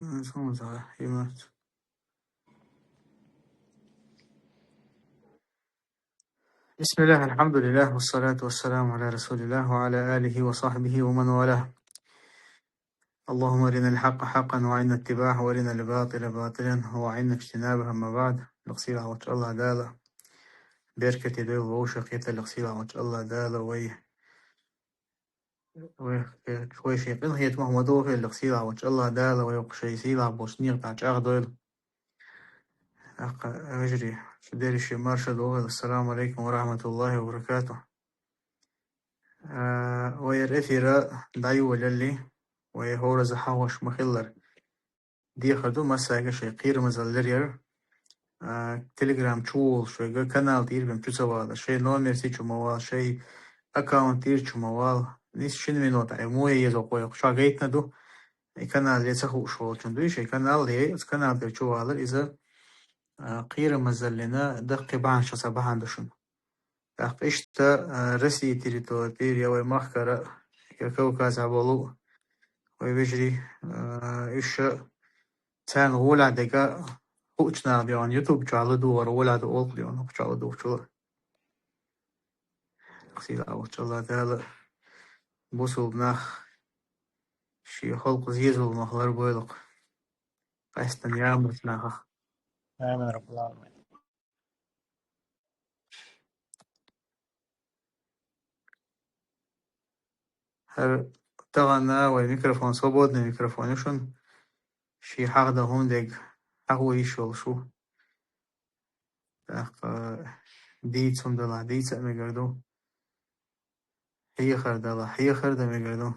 بسم الله الحمد لله والصلاة والسلام على رسول الله وعلى آله وصحبه ومن والاه. اللهم أرنا الحق حقا وعنا اتباعه وأرنا الباطل باطلا وعنا اجتنابه. أما بعد لقصير عوج الله دالا بركة دول ووشقيت لقصير عوج الله دالا وي شيقين هي محمدو في لقصير عوج الله دالا ويقشي سيلا بوسنيق تاج أغدول أجري شدير الشمار شدوغل. السلام عليكم ورحمة الله وبركاته. ويرأثيرا دايو وللي ويهور زحاوش مخلر دي خدو مساقة شي قير مزلرير. تليجرام تشول شوي كانال تير بم تسوال شي نومير سي موال شي اكاونت تير موال نيس شين مينوت اي موي يزو قوي شاقيتنا دو كانال يسخو شول چندوي شي كانال لي كانال تير چوالر إذا قير مزلنا دقي بان شا صباحان دشن دق إشتا رسي تيريتو تير يوي مخكرة يكو كازا بولو ويبجري إيش تان غولا دقا وچنا بيان يوتيوب چالو دو ولا دو أول بيان چالو دو چلو خسيلا وچلا دال بوسول نخ شي خلق زيزول مخلر بويلق قاستن يامرت نخ آمين رب العالمين. هر تغنا والميكروفون صوبودنا ميكروفونشون شي حق ده هم دق حقو يشول شو دق ديتسون دلا ديتس ميگردو هي خر دلا هي خر ده ميگردو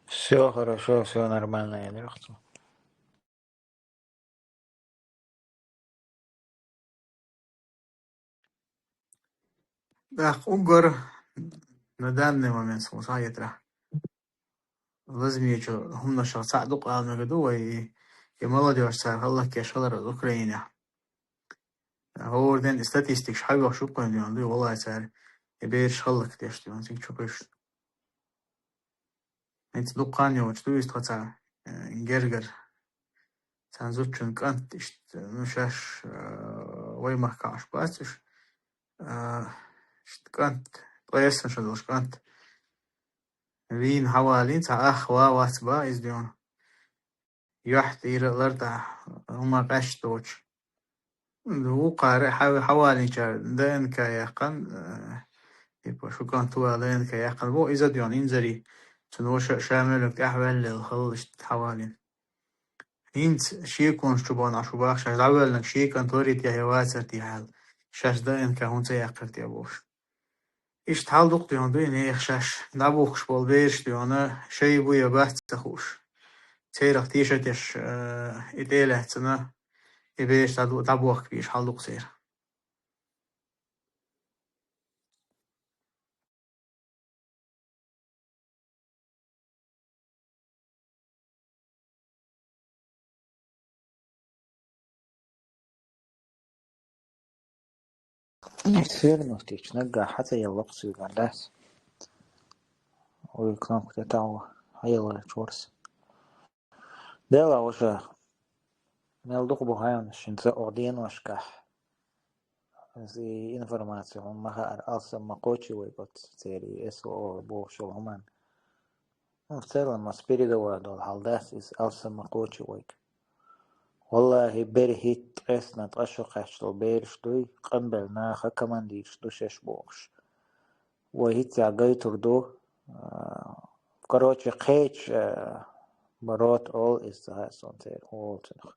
Все хорошо, все нормально, я легко. دق اوگر ندان نمامن سمسايترا لازم يجو هم نشر صعدق على ميگردو وي يمالدي واشتار الله كيشالر اوكرانيا هو den statistik حاجة شو كان يعني والله سعر يبير خلق تيشتي ما تيجي تشوفش انت دقاني وشتو يستطيع جرجر تنزوتشن كانت اشت مشاش وي محكاش باسش اشت كانت قياسن شدوش كانت وين حوالين تا أخوا واتبا إزديون يحت إيرلرتا هما قاشتوش هو قارئ حوالين شار دين كايقن يبقى شو كان توالين كايقن بو إذا ديون إنزري تنوش شامل أحوال الخلش حوالين إنت شي كون شبان عشوباخ شاش دعوال لك شي كان توريت يا هواتر تي حال شاش دين كهون تيقر تي أبوش إيش تحال دوق ديون دوين إيخ شاش دابوخش بالبيرش ديونا شي بويا بحث تخوش تيرخ تيشتش إديله تنا إبيش دابوخ بيش حال دوق سير سير نفتيش نقع حتى يلقص يقعداس ويكون كتاعو هيلا تشورس ديلا وشا نلدق بهايون شنسا أودين وشكح زي إنفورماسيون مها أصلا مقوشي ويقول سيري إسو بو شو همان مثلا ما سبيريدو دول هالداس إس أصلا مقوشي ويك والله برهيت قسنا تقشو قشتو بيرش دوي قنبل ناخا كمان ديش دو شش بوش وهيت عقاي تردو كروتش قيتش برات أول إستها سونتير أول تنخ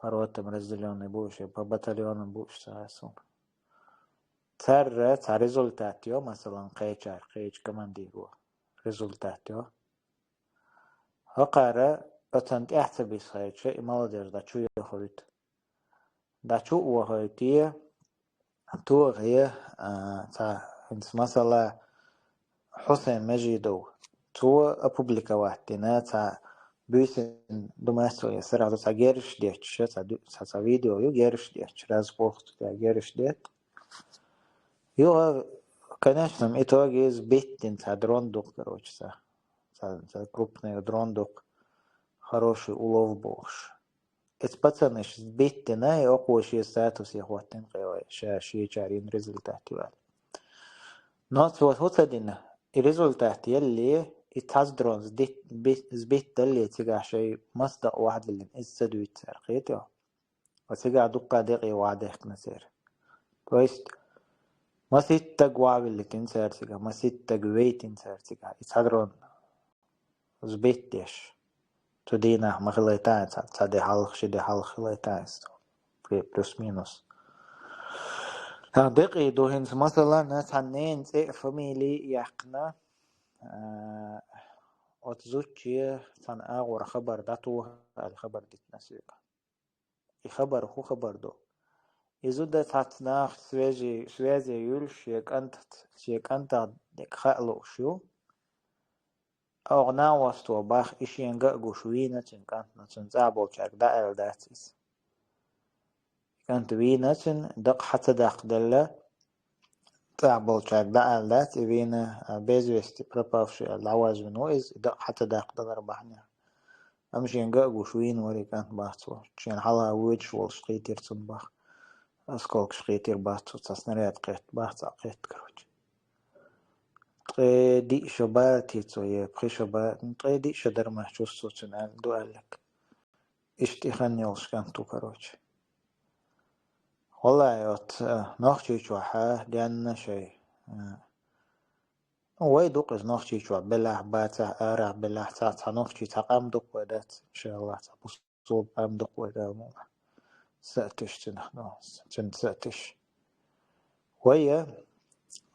برات مرزليون بوش ببطليون بوش سهاسون تر ريزولتاتيو مثلا قيتش كمان ديگو ريزولتاتيو هقارا أتنت احتبي سايتش إمالا دير داتشو يخويت داتشو وهايتيه تو غيه تا انت مثلا حسين مجيدو تو أبوبليكا واحدنا تا büyüsün domastoya sırada sa geriş diye sa videoyu geriş diye разборт diye geriş diye. Yo, конечно, в итоге из биттин sa дрондук, короче, sa крупный дрондук, хороший улов больше. Эти пацаны с биттина и окоши статус я хватин кайвай, ши чарин результат вал. Но вот один и результат يلي يتحضرون زبيت اللي تيجا شيء مصدق واحد اللي إزدوا يتسرقيته وتيجا دقة دقي واحد نسير كويست ما ستة قواب اللي تنسر تيجا ما ستة قوي تنسر تيجا يتحضرون زبيت ديش تدينا مغليتان تادي حلق شدي حلق خليتان بلس مينوس دقي دوهنس مثلا ناس عنين تي فاميلي يحقنا وتزوجي تن أغور خبر داتوه الخبر ديت نسيقا الخبر هو خبر دو يزود تاتناخ سوازي يول شيك أنت ديك خالو شو أو ناوستو باخ إشين قاقو شوينة كانت نتنزعبو شاك دائل داتيس كانت وينة دق حتى داق دلة تعبو شاك دائل دات وينة بيزوستي بربافشي العواز منو إز دق حتى داق دلر بحنيا أمشي نقاقو شوين وري كانت باحتو شين حالها ويج والشقيتير تنباخ أسكولك شقيتير باحتو تسنريات قيت باحتو قيت كروج تقي دي شباتي توي بخي شبات تقي دي شدر محجوستو تنال دو قالك اشتي خانيولش كانتو كروج والله يوت نوخشي شوحا لأن شي وي دوقز نوخشي شوح بلح باتا أرع بلح تا نوخشي تقام دوق ودات إن شاء الله تبصوب قام دوق ودامو سأتش سأتش ويا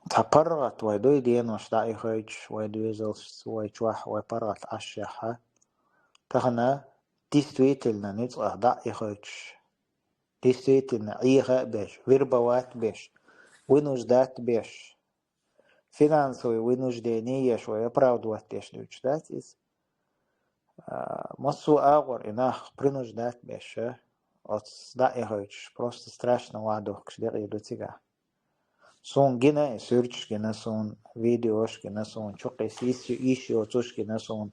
تقرغت ويدوي دين وش داعي خيج ويدوي زلس ويشوح ويبرغت عشيحة تخنا ديستويتلنا نتقه داعي خيج ديستويتلنا عيخة بيش ويربوات بيش وينوش دات بيش فينانسوي وينوش دينية شوية براودوات ديش دوش دات إز مصو آغور إناخ برينوش دات بيش أتس داعي خيج просто страшно وعدوك شديق يدو تيغا سون جنا سيرش جنا سون فيديوش جنا سون شقي إيشي وتوش جنا سون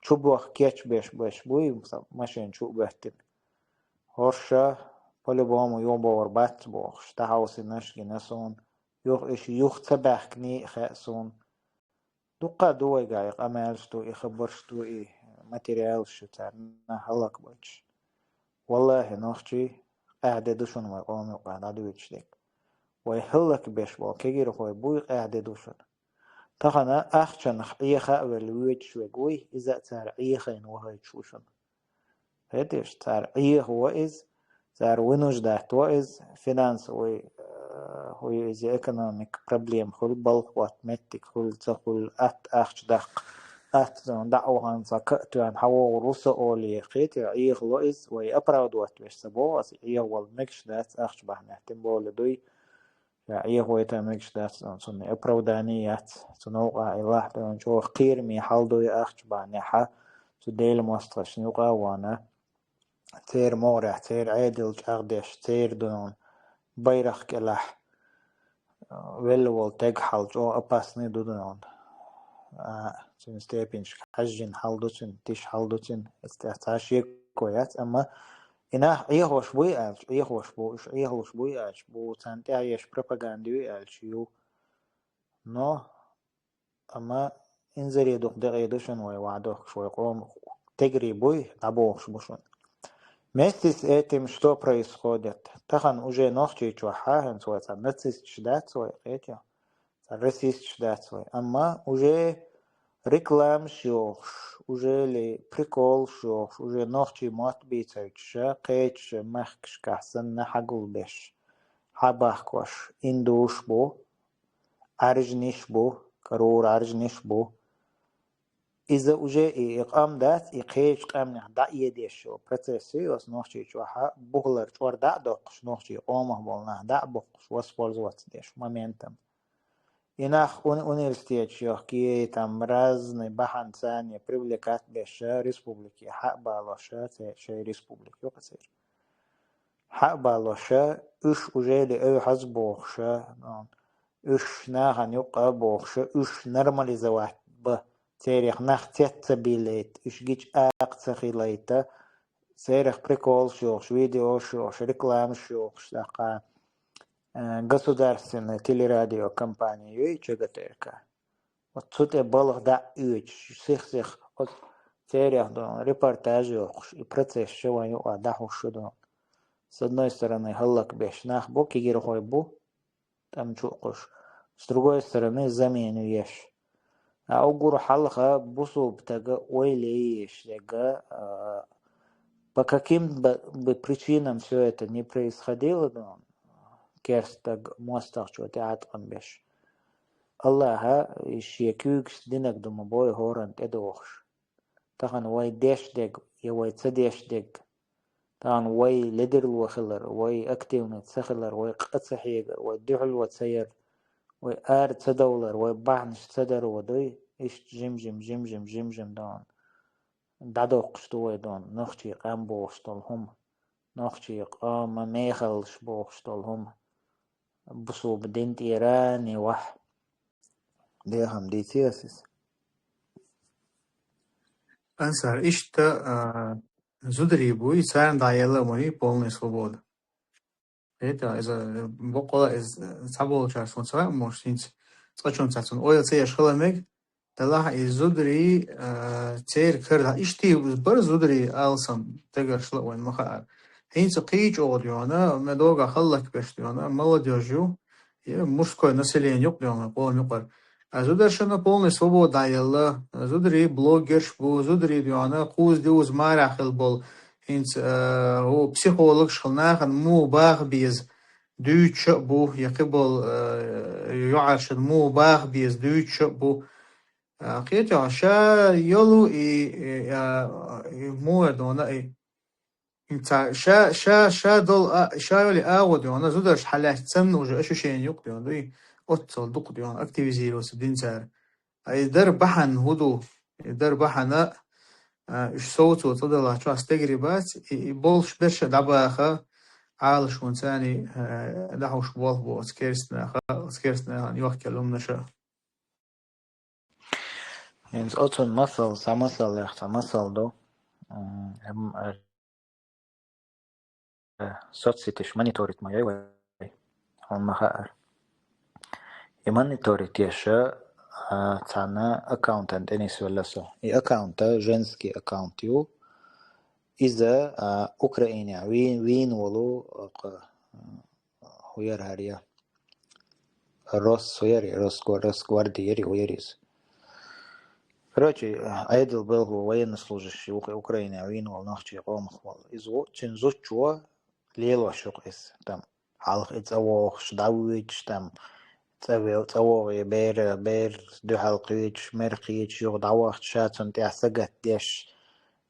شوبخ كيتش بيش بوي ماشين شوبهتن هرشا по-любому يوبور بات بوخ تحاوس نش جنا سون يوخ تبخني خاسون دوقا دوي جايق أمالشتو يخبرشتو ماتيريال شو تارنا هلاك بوش والله نوخشي قاعدة دوشون وقومي وقاعدة دويتش ديك ويهلك بيش بول كيجير خوي بوي قاعدة دوشون تخنا أخشن إيخا والويج شوي إذا تار إيخين وهاي تشوشون هيتش تار إيخ وإز تار وينوش داحت وإز فينانس هو إذا إيكونوميك بروبليم خل بالك واتمتك خل تخل أخش دق زون دعوهان سكتوان حوا روسا أولي خيتي إيخ وإز وي أبراود واتوش سبو أس إيخ والمكش دات أخش بحنا تنبول دوي إيه هو يتمكش دات صنع أبرودانيات صنوقع إله بنشوف خير مي حالدو يأخش بعنيحة تديل مستغش نوقع وانا تير مورح تير عادل جاغدش تير دون بيرخ كلح ولول تجحل جو أباسني دون سن ستيبينش حجين حالدوتن تيش حالدوتن استعتاشي كويات أما إنه إيهوش بوي ألش إيهوش بوي ألش بو تانتي عيش بروباغاندوي ألش يو نو أما إنزري دوق دقيدوشن ويوعدوك شوي قوم تجري بوي نبوخش بوشن местис этим что происходит тахан уже нохчи чуахахан свой нацист чдат свой этим расист чдат свой amma уже реклам шош уже ли прикол шош уже нохчи мат бицайча кэч махкш касан нахагул беш хабахкош индуш бо аржниш бо карор аржниш бо إذا وجاء إقام دات إقيش قامنا دا يديشو процессы os нохчи чуаха буглар чуар да доқш нохчи омах болна да боқш was ползваться деш моментом Инах университет шохки там разные баханцания привлекать беша республики. Хабалоша, шей республики. Хабалоша, уже ли хазбохша, уж нахан юqa бохша, уж нормализовать б. Церих нахтетца билет, уж гич акцахилайта, церих прикол шохш, видео шохш, реклам шохш, такая государственная телерадиокомпания, и чегатерка. Вот тут я был да уч, всех от церих до репортажи и процесс шеваню адаху шудон. С одной стороны, галак бешнах бок и герхой бу, там чукуш. С другой стороны, замену ешь. А угур халха бусуб тага ойлеешь, тага по каким бы причинам все это не происходило, да, керстаг мостах что-то аткан беш. Аллаха ишекюкс динак дума бой хорант эдохш. Тахан вай дэшдэг, я вай цэдэшдэг. Тахан вай лидерл вахилар, вай активный цахилар, вай qatsahigar, вай дюхл ватсайер, вай ар цадолар, вай бахнш цадар вадой, иш жим дан. Дадок штуай дан, нохчи qamboostol hum, нохчи qama meekhals boostol hum. Busub dint Irani wah. Дехам дитиасис. Ансар, ишта зудрибу и царь даела мои полная свобода. Это из бокола из цабол час он царь может цачун цацун. Ой, цей шхаламег талах из зудри царь кырда. Ишти бар зудри алсам тегар шла вайн махар. Хинц қич оғдиона, медога халлак бештиона, молодежью, и мужское население юqdiona, полный юqar. Зударшана полная свобода даела. Зудри блогерш бу, зудри диона, куз диуз марахил бол. Хинц هو психолог шхалнахан му баг без دوتش بو يقبل يعرشد مو باغ بيز دوتش بو قيتو شا يلو مو دونا انت شا دول شا يلي اغو دونا زودرش حلاش تسمن وجه اشو شين يق دونا دوي اوتسل دوق دونا اكتيفيزيرو سبدين سار اي در بحن هدو در بحنا اش صوتو تدلا شو استجربات بولش برش دباخه عالش ونساني دحوش بوالبو اسكيرسنا نيوخ كلام نشا Ins otun masal, samasal yaxta masal do. Sotsitish monitorit ma jai on mahar. I monitorit yesha цана аккаунтант Энис Велесо. И аккаунта, женский аккаунт ю, из-за Украины. Вин волу хуяр хария. Росгвардии хуярис. Короче, Айдл был военнослужащий Украины, вин вол нахчи qomkhwal. Изо чинзучуа лело шуqis там. Алх ицавох шдавич там. Цавой бер духалқич мерқич юг давах шатун тясагат деш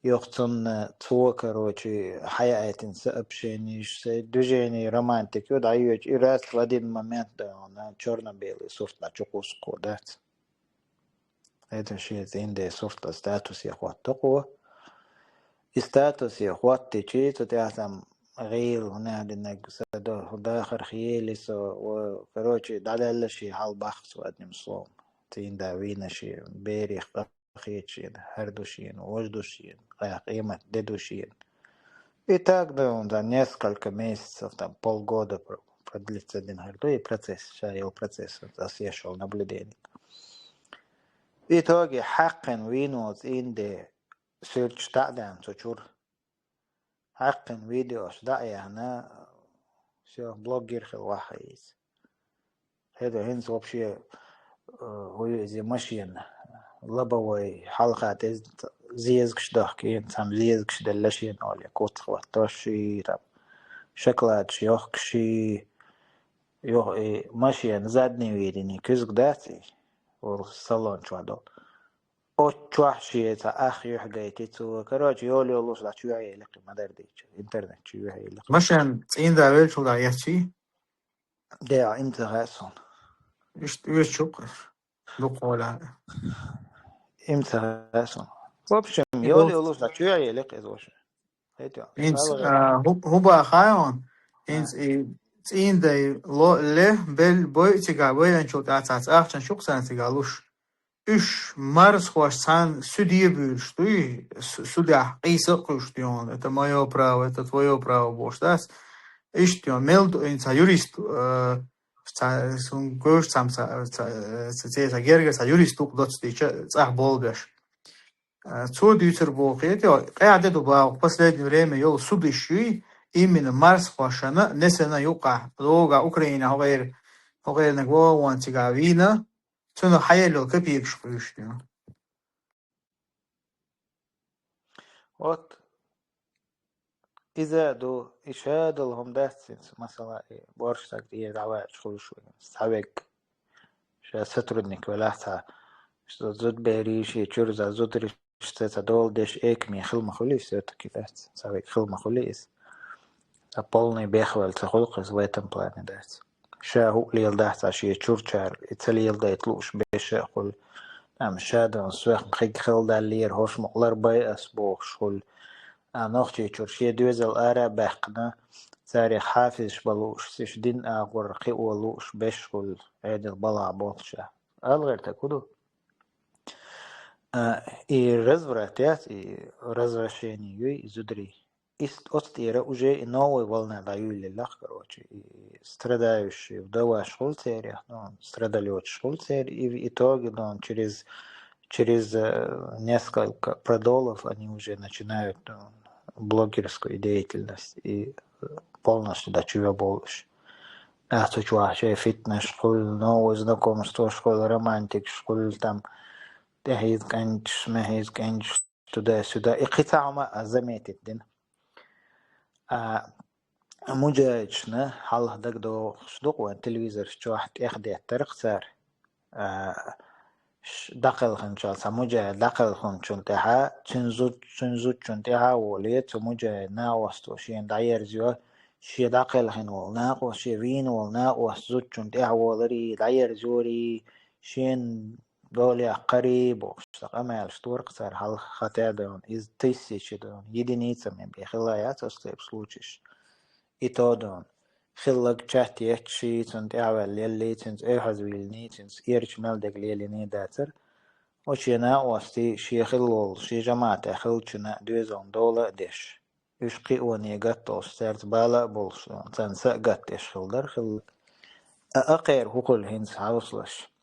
юхтун цо короче хаятин сообщениш движение романтик юд аюч и раз в один момент на черно-белый софт на чукуску дать. Это шеет инде софта статус я хват такого. И статус я хват течи, то ты там غير هنا لأنك داخل خيالس وكروتشي دلالة شيء هالبخس وأدني مصوم تين داوينا شيء بيريخ خيتشين هردوشين وجدوشين قيمة дедушين. И так да, он за несколько месяцев, там полгода продлится один харду и процесс, шарил процесс, засъешил наблюдение. В итоге حقا وينوز إنده سيرش تعدم تشور حقا فيديوش دعي هنا شو بلوجر خل واحد هذا هنز вообще هو زي ماشين لبوي حلقات زيزكش دحكي انسان زيزكش دلشين أولي كوت خواتوشي رب شكلات شيوخكشي يوخ ماشين زادني ويدني كزك داتي والصالون شو هدول أوتشوحشي أخ يحجيتي تو كراج يولي يولوش لا شو يلقي ما درديش إنترنت شو يلقي مشان تين داول شو دايتشي ده إنت غاسون يشوق دقولا امتى اصلا وبشم يقول يولي ولوس لا شو يليق از وش هيتو إنس الغي هو بقى خايون إنس إن ده له بل بوي تجا ان شو تعت أحسن شو سنة تجالوش إيش مارس خوش سان سودية بيرشتوي سودية قيسة قشتيون это мое право это твое право боштас إيش تيون ميلد إنس юрист сон гош самса цеца гергаса юрист уqdot стича цах болбеш цо дютер болхет قاعده дуба в последнее время ёл суд ищи именно марс хошана несена юqa лога украина هغير نقوى وانتقاوينا تنو حيالو كبير شقيشتنا وات إذا دو إشهاد لهم داتسنس مثلا بورش تقدير دعوات شغل شوي سحبك شا سترنك ولا تا زود بيري شي تشورزا زود رشتة دول ديش إيك مي خل مخليس سوتا كيفات سحبك خل مخليس أبولني بيخوال تخلق زويتن بلاني دات شا هو ليل دات عشي تشورشار إتسليل دا يطلوش بيش أقول نعم شادن سوخ مخيق خل دا لير هوش مقلر باي أسبوخ شغل نوختي تشورشي دوزل آرا باقنا تاريخ حافظ بلوش سيش دين آغور قيولوش بشغل عيد البلع بوتشا الغير تكودو и развратят, и развращение юй зудри. И отстира уже и новая волна даю лилах, короче, и страдающие вдова шхульцерия, ну, страдали от шхульцер, и в итоге, ну, через несколько продолов они уже начинают блогерскую деятельность и полностью дочуя больше. А то чуваче фитнес школ, новое знакомство школ, романтик школ, там تهيز كنش مهيز كنش تدا إقطاع ما زميت الدين مجاجنا حال هداك دو صدق وان تلفزيون شواحد إخدي الطريق صار داخل خنشال سموجا داخل خنشون تها تنزوت تها وليت مجا ناوستو شين داير زيو شي داخل خن ولناق وشي فين ولناق وزوت تها ولري داير زوري شين دولي قريب وشتاق أما يالشتورق صار حال خطا دون إز تيسيش دون единица من بيخلايات أصليب سلوچش إتو دون خلق چهتي اكشي تنت اعوال يلي تنت ايحز ويلني تنت ايرش ملدق ليليني داتر وشينا وستي شي خلول شي جماعة خلچنا دوزون دولة ديش يشقي وني قطو ستارت بالا بولشون تنسا قطش خلدر خل أقير هقول هنس عوصلش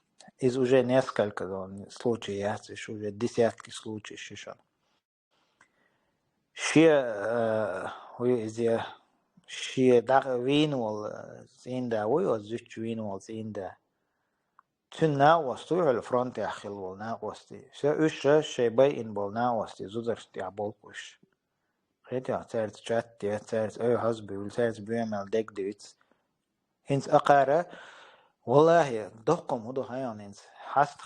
из уже несколько случаев, уже десятки случаев шишон. Шie dag winwol zinda, was zuch winwol zinda. Tun na was tu al front achil wol na was ti. Usha shebay in bol na was ti zuzerst ya bolkush. Reta tert chat tert hasbul tert bumel dek duits. Hins aqara والله دقم ودو هيانينز حست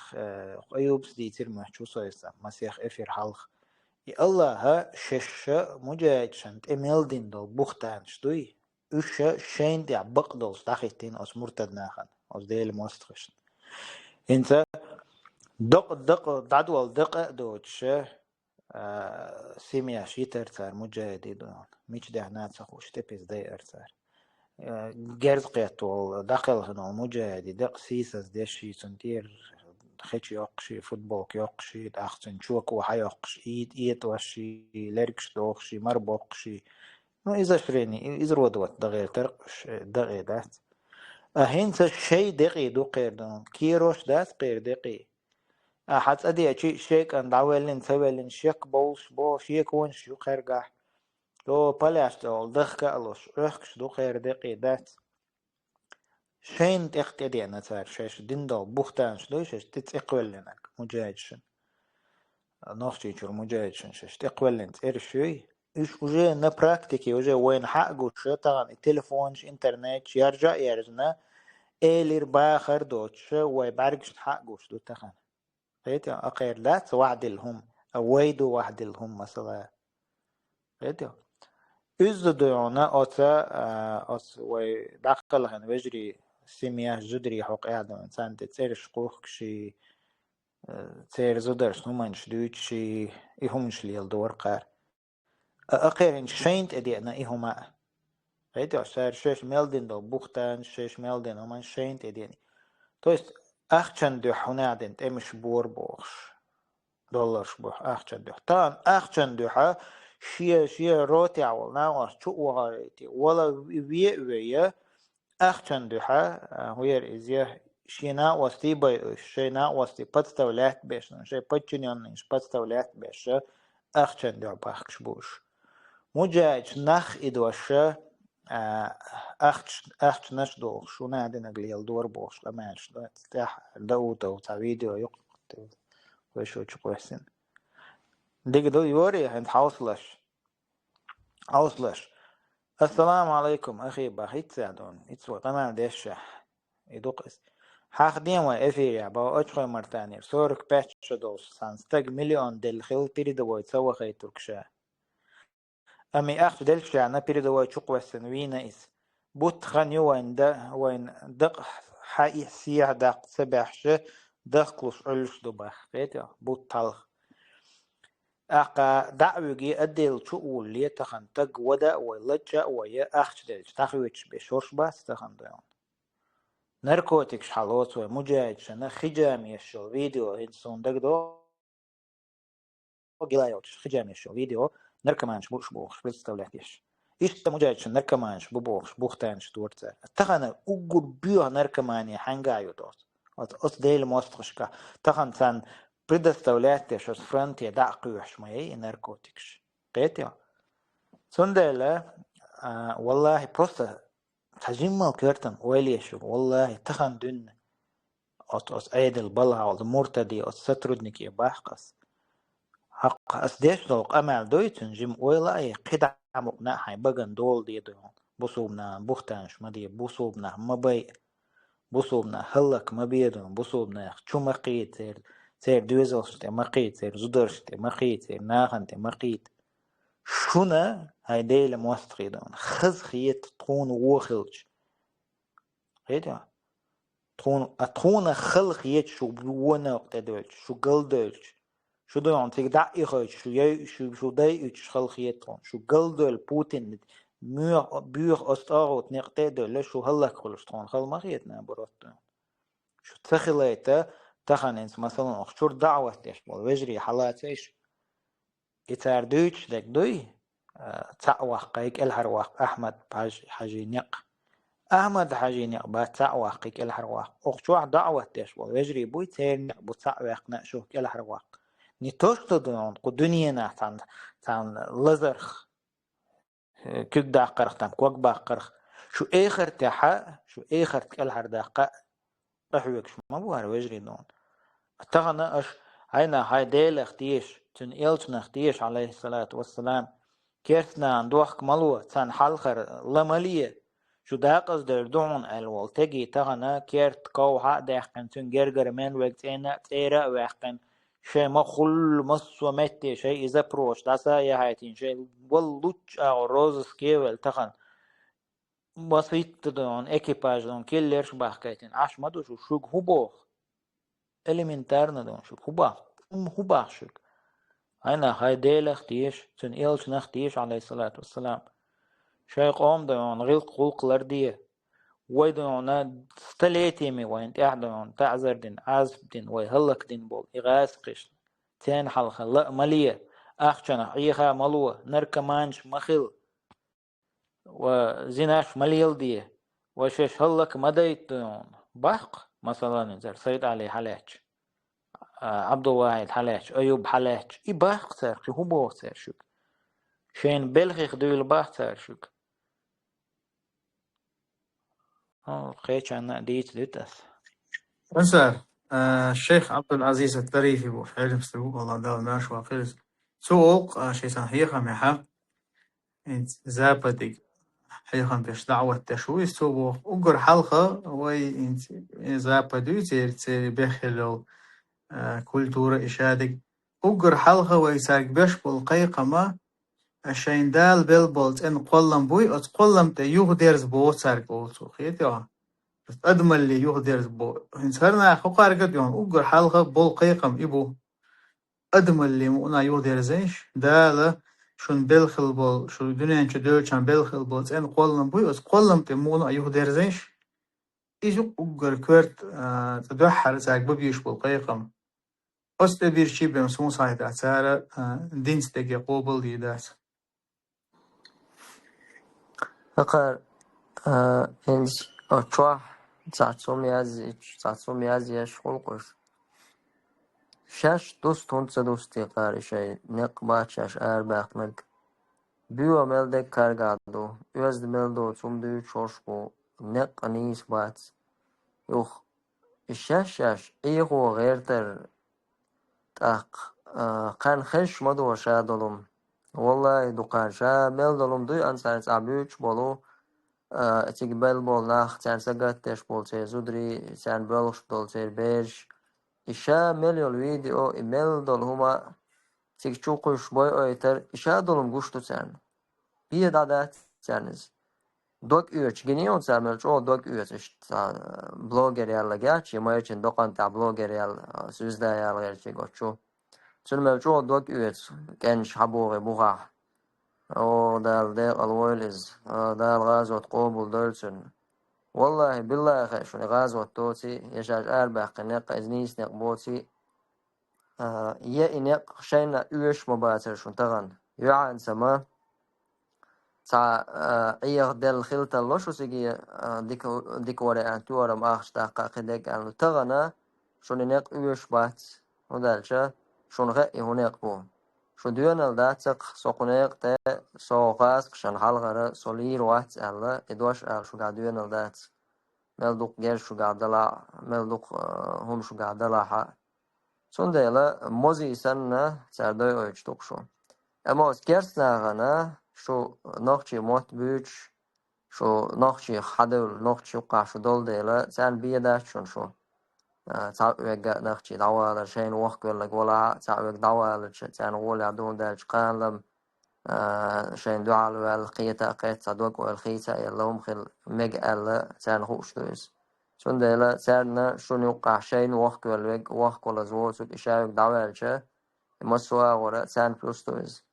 قيوبس دي ترمح شو صيصة مسيح افير حلق الله ها شش مجاج شنت اميلدين دو بوختان شتوي اش شين دي بقدل داخيتين اس مرتد ناخن اس ديل مستخش انت دق دعدول دق دوتش سيميا شيتر تار مجاهدي دون ميش ده نات سخوش تبيز دي ارتار جرز قيتول داخل هنا المجاهد دق سيسس دشي سنتير خيش يقشي فوتبول يقشي داخل شوك وحي يقشي إيد وشي لركش دوقشي مربوقشي نو إذا شريني إذا رودوت دغير ترقش دغي دات هنس الشيء دقي دو قير دون كيروش دات قير دقي حتى أدي شيك أن دعوالين سوالين شيك بول شيك ونش شو خيرقح لو بلاش دخك ألوش رخش دو خير دقي دات شين تقتدي أنا صار شاش ديندو بوختانش دوش تتقبل لنك مجاجشن نوختي شو مجاجشن شاش تقبل لنت إرشوي إيش وجه نبراكتيكي وجه وين حقه شو طبعا التليفونش إنترنت يرجع يرجنا إيلير باخر دوتش ويباركش حقه شو تخن فهمت أقير لا توعدلهم أويدو وعدلهم مثلا فهمت إذا دعونا أتا ويدخل هن وجري سيمياش جدري حق قاعدة إنسان تتسيرش قوخكشي تسير زدرش نومنش دوتشي إهمش ليل دور قار أقيرن شينت أدينا إهما هيدي عشان شيش ميلدين دو بوختان شيش ميلدين همان شينت أديني تويست أخشن دو حنادين تمش بور بوخش دولار بوخ أخشن دو تان أخشن دو ها شيا روتي عول ناوش شو وغاريتي ولا ويا أخشن دو ها هوير إزيه شينا وستي باي شينا وستي بتستولات بيش شي بتشنيون إنش بتستولات بيش أخشن دو باخش بوش مجاج نخ إدوشة أخش نشدوخ شو نادين أقليل دور بوش لماش تفتح دوت أو تا فيديو يقط وشو تشوفين ديك دو يوري عند حوصلش السلام عليكم أخي باخي تساعدون يتسوى تمام ديشة يدوقس حاخدين وإفيريا باو أجخي مرتانير سورك باتش دوس سانستاق مليون دل خيل تريدو ويتسوى خي تركشا أمي أخت دلش عنا بيردوا شقوة سنوينة إس بوت خانيو وين دق حقي سيح دق سبحش دقلش علش دبخ فيتيا بوت طلخ أقا دعوجي أدل شؤول لي تخن تق ودا ويلجا ويا أخت دلش تخويتش بشوش باس تخن ديون نركوتكش حلوت ومجاهد شنا خجامي يشو فيديو هيدسون دق دو قلايوتش خجامي يشو فيديو نركمانش بوش بس تولاتيش إيش مجاهدش نركمانش بوش بوختانش دورتا تخنا أقول بيوه نركماني حنقايو دوت أص ديل موستخشكا تخن سان بريدس تولاتيش أص فرانتي دعقيوش ماي نركوتكش قيتيا سندلا والله بروستا تجمع كرتن ويليشو والله تخن دون أص أيد البلع والمرتدي أص ستردنك يباحقس حق أسديش دوق أمال دويتن جيم ويلا أي قدع مقنع حي بغن دول دي دون بصوبنا بوختانش مدي بصوبنا مباي بصوبنا هلك مبيدون بصوبنا شو مقيت سير دوزلش تي مقيت سير زدرش تي مقيت سير ناخن تي مقيت شونا هاي ديل موستخي دون خز خيت تخون وخلج هيدا تخون خلق يت شو بوانا قدرش شو قلدرش شو دون تقدع إخوش شو دايش خلقيتهم شو قلدر بوتين بيوخ أستاغوت نقتدر لشو هلك خلصتون خل مخيتنا براتون شو تخليته تخننس مثلا أخشور دعوة تشبه وجري حالات إيش إتار دويش دك دوي تعوه قيك الهرواق أحمد حاجي نق أحمد حاجي نق بتعوه قيك الهرواق أخشور دعوة تشبه وجري بوي تير نق بتعوه نقشوك الهرواق نتوشتدون قدنينا تان لزرخ كد داقرخ تام كوك باقرخ شو آخر تحا شو آخر تكالهر داقا أحوك شو ما بوهر وجري دون اتغنى أش هاينا هاي ديل اختيش تن إلتنا اختيش عليه الصلاة والسلام كيرتنا عندوخ ملوة تان حلخر لمالية شو داقز دردون الوال تجي تغنى كيرت كو حق داقن تن جرجر من وقتنا تيرا واقن شيء ما خل مص ومتي شيء إذا بروش داسا يا هايتين شيء واللوش أو روز سكيول تخن بسيط دون إكيباج دون كيلرش باخكايتين عش ما دوشو شوك هبوخ إليمنتارنا دون شوك هباخ شوك هاينا هاي ديل اختيش تن إلش نختيش عليه الصلاة والسلام شيء قوم دون غلق خلق لرديه ويدون ستليتيمي وين تحدون تعذر دين عزب دين ويهلك دين بول إغاس قش تين حلقة لا ملية أخشنا عيخا ملوة نركمانش مخل وزناش مليل ديه وشش هلك مديتون بحق مثلا نزر سيد علي حلاج عبد الواحد حلاج أيوب حلاج إي بحق سار شو هو سار شوك شين بلغي خدو البحق سار شوك خيش عنا ديت لتس وسار الشيخ عبد العزيز الطريفي بو حلم سوق والله دال ماش واقيز سوق شي صحيح محا انت زابدي حيخن بيش دعوة تشوي سوق أجر حلقة وي انت زابدي تير بيخلو كولتورة إشادك أجر حلقة وي ساق بيش بالقيقة ما الشين دال بيلبولت إن قلم بوي أتقلم تيوغ ديرز بوت سارك بوتو خيتيوها أدم اللي يهدر بو إنساننا خقار قد يوم أقر حلقة بول قيقم إبو أدم اللي مؤنا يهدر زيش دا شون بلخل بول شو الدنيا إنش دول شان بلخل بول زين قولم بوي أس قولم تمونا يهدر زيش إيجو أقر كورت تدوحر زاك ببيش بول قيقم أس تبير شي بمسمو صاحب أتسارة دينس تجي قوبل دي داس Haqar ens ochoa تعصم يازي شغل قش شاش دوست هون دوستی قارشای نق باچش باقنق بیو ملدک کارگادو یوز ملدو چوم دیو چوشکو نق نیس بات یوخ شاش ایغو غیرتر تاق قان خش مدو شادلم والله دقان شا ملدلم دوی انسان عبیوش بولو تقبل بولناخ تان سقطش بولتي زودري تان بلش بولتي بيج إشا مليون فيديو إيميل دول هما تيجوكوش بوي أويتر إشا دولم قشتو تان بيدادات تانز دوك üyeç geniyor sen o dok üyeç işte blogger yerle geç yema için dokan ta blogger yer sözde yer gerçek oçu sen o dok üyeç genç haboğe buğa o da alwayliz da gazot qobul dersin والله بالله شو غازو توتي يشاج أربع قناق إزنيس نقبوتي يا إنق شينا يوش مباتر شو تغن يعان سما تا إيه دل خلت الله شو سجي ديك ورا أنتورا ما أخش دقائق ديك أنو تغنا شو نق يوش بات ودالشا شو نغي هناك بو شو ديونا الداتق سوقناق تا سوقاس شان حلقة سولير وات الله إدواش شو قاعدين الدات ملدوق غير شو قاعدلا ملدوق هم شو قاعدلا ح سندلا موزي سنة سرداي اوچتوق شو اما اسكرس ناغنا شو ناخچي موت بوچ شو ناخچي خدل ناخچي قاشو دول ديلا سان بيدا شو تعويق ناخچي دوا شين وقت ولا ولا تعويق دوا سان ولا دون دالش قالم شين دعال والقيتا قيت صدوق والخيتا يلهم خل مج ألا سان خوشتوس سندلا سان شو نوقع شين وقت ولا زوج إشاعة دعوالشة مسوا ورا سان بلوستوس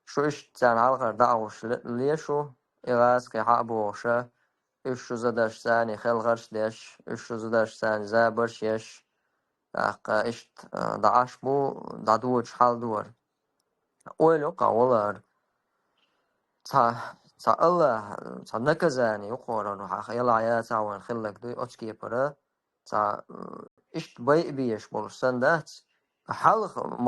شو إيش سان عالقر دعوش ليشو إغاز كحابوشة إيش شو زداش سان خل غرش ديش إيش شو زداش سان زابرش يش داق إيش دعاش بو دعوش حال دور أولو قاولار تا الله تا نكزاني يقولون يلا يا تعاون خلك دوي أتكي برا تا إيش بي بيش بولسان دات حلق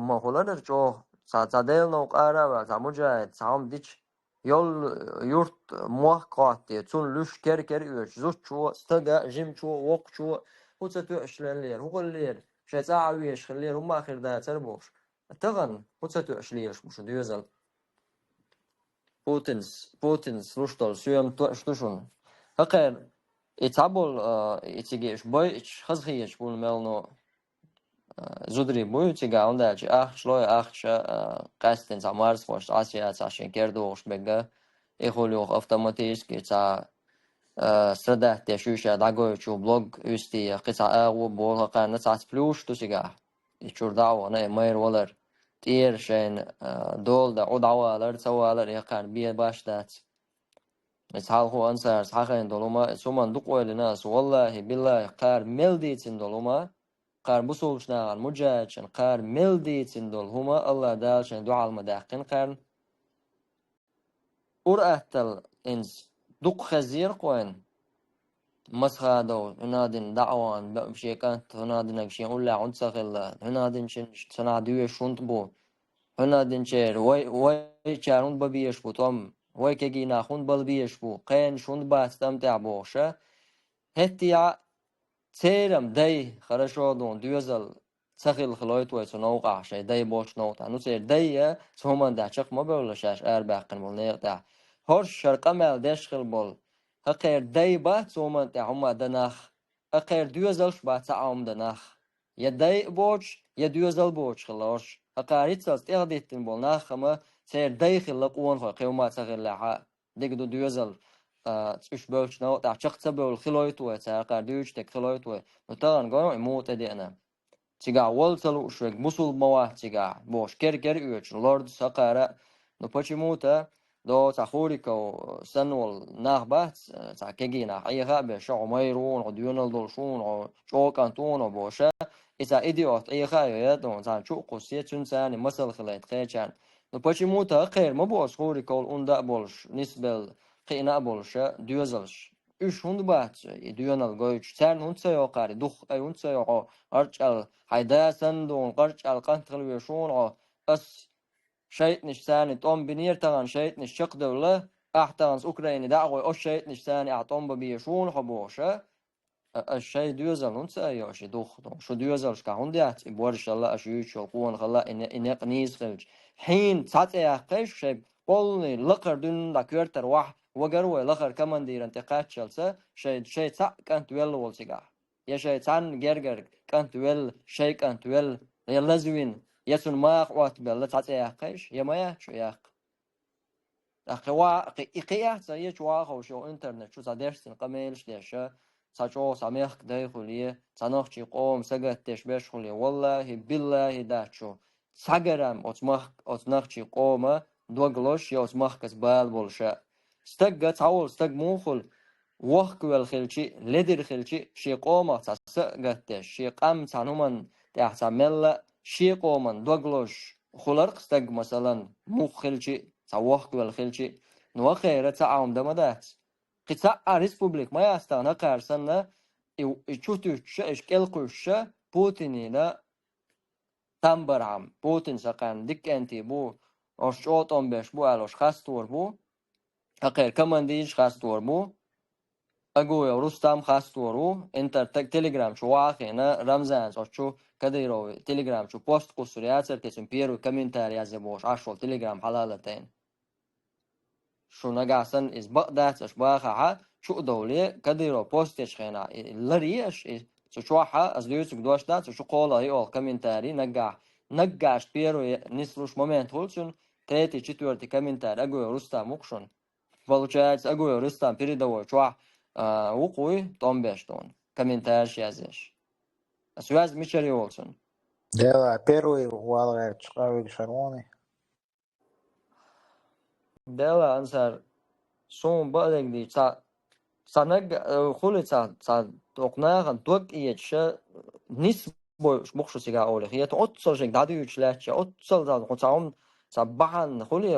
ما هولادر جو تا ديل نوق آرا تا مجاهد تعام ديش يول يورت موقعتي تون لوش كر يوش زوج شو استجا جيم شو وق شو هو تتو أشلين لير هو اللير شيء تعويش خلير هم آخر ده تربوش تغن هو تتو أشليش مش ديوزل بوتنس رشتول سيوم شتوشون هقر يتعبول يتيجيش بويش خزخيش بول ملنو زودري بوي تيجا عندها جي شلوي قاستن تا مارس خوش آسيا تا شنكردو وش بگا يخوليوخ أوتوماتيسكي تا سرده تشوشة دعوة شو بلوج يستي قطع أغو بول هقر نتاعت فلوش تو تيجا يشور دعوة نا مير ولر تير شين دول دا عود عوالر توالر يقار بيه باش دات يتحال هو أنصار سحاقين دولوما سومان دقوة لناس والله بالله قار ملديتين دولوما قار بصولشنا عن مجاجن قار ملديتين دول هما الله دالشن دعا المداقين قار أرأتل إنس دق خزير قوين مسخادو هنادن دعوان بشيكات هنادن بشين أولا عند سخلا هنادن شن سنعدوية شونت بو هنادن شير وي شارون ببيش بو توم وي كجي ناخون بلبيش بو قين شون باستمتع بوشة هتيا تيرم داي خرشو دون ديوزل سخل خلايت وي سنوقع شي داي بوش نوتا نو تير داي سومن دعشق ما بولشاش أرباقن مولنيقتع هورش شرقمال داشخل بول هقير داي بات سومن تعوما دناخ هقير ديوزلش بات تعوم دناخ يا داي بوش يا ديوزل بوش خلاش هقاريت سلس تغديتن بول ناخما تير داي خلق وون فقيوما تغلعا ديك دو ديوزل تش بولش نو تاع شخص بول خلويتوه تاع دوش تك خلويتوه نتان قانو موت دينا تيجا والتلو شوك مسل مواه تيجا بوش كر يوش لورد سقارة نو بچموتا دو تخوريكو سنول ناخبات تاع كيجي ناخ اي غابة شو ميرون وديونال دولشون شو كانتون بوشا إذا إديوت أي خاية دون تاع شو قصية تنساني مسل خليت خيشان نو بچموتا خير ما بوش خوريكو أوندا بولش نسبل قينا بولش دوزلش üç hund bahçe diyorlar goyç sen hund sayıyor kari duh ay hund sayıyor arçal hayda sen don qarçal qantıl ve şun o as şehit nişani tom binir tagan şehit niş çık dövle ahtans Ukrayna da'wa o şehit nişani atom bi şun habosha الشيء دوزل هون سايو شي دوخ دون شو دوزل شكا هون ديات بورش الله اشيوش وقوان خلا ان قنيز خلج حين تاتيا قيش شي قولني لقر دون دا كورتر واح وقروا لقر كمان دير انتقاد شلسا شي تا كانت ويل والسيغا يا شي تان جرجر كانت ويل شي كانت ويل يلزوين يسون ما قوات بلا تاتيا قيش يا ما شو يا أخوا إقيا سيج واقع شو إنترنت شو صدرسن قميلش ليشة ساچو ساميخ ده خليه سانخ چی قوم سگت تشبش خليه والله بالله داشو ساگرم اتمخ چی قومه دوغلوش یا اتمخ کس بال بولشه استگ تعول استگ موخل وقت والخلشي لدر خلشي شي قومه تسگت تش شي قام تنومن تحتمل شي قومن دوغلوش خلرق استگ مثلا موخ خلشي وقت والخلشي نو خيره تعاوم دمدات قطاع ريسبوبليك ما يستغنى قارسنا يشوتوش إشكال قرشة بوتينينا تنبرعم بوتين سقان ديك أنتي بو أشوط بيش بو ألوش خاستور بو أقير كمان ديش خاستور بو أقول يا رستم خاستورو إنتر تليجرام شو واقعنا رمزان شو كديرو تليجرام شو بوست قصريات سرتيسن بيرو كومنتاري أزبوش عشرة تليجرام حلالتين شو نقاسن إز بقدات أشباخها شو دولي كديرو بوستيش خينا لريش شو حا أزديوس قدوش دات شو قولا هي كومنتاري نقاش بيرو نسلوش مومنت هولشون تريتي четвертый комментарий أقول رستم مقشون получается أقول رستم передовой شو وقوي томбеш тон комментарий شازش связь мичери олсон ديلا первый والغير تشقاوي شروني دلا أنصار سون بقدك دي سنج خلص تقناعن توك يتش نس بوش مخشو سيجا أولي هي تقصر شيء دادو يشلاتش أتصل دادو خصام سبحان خلي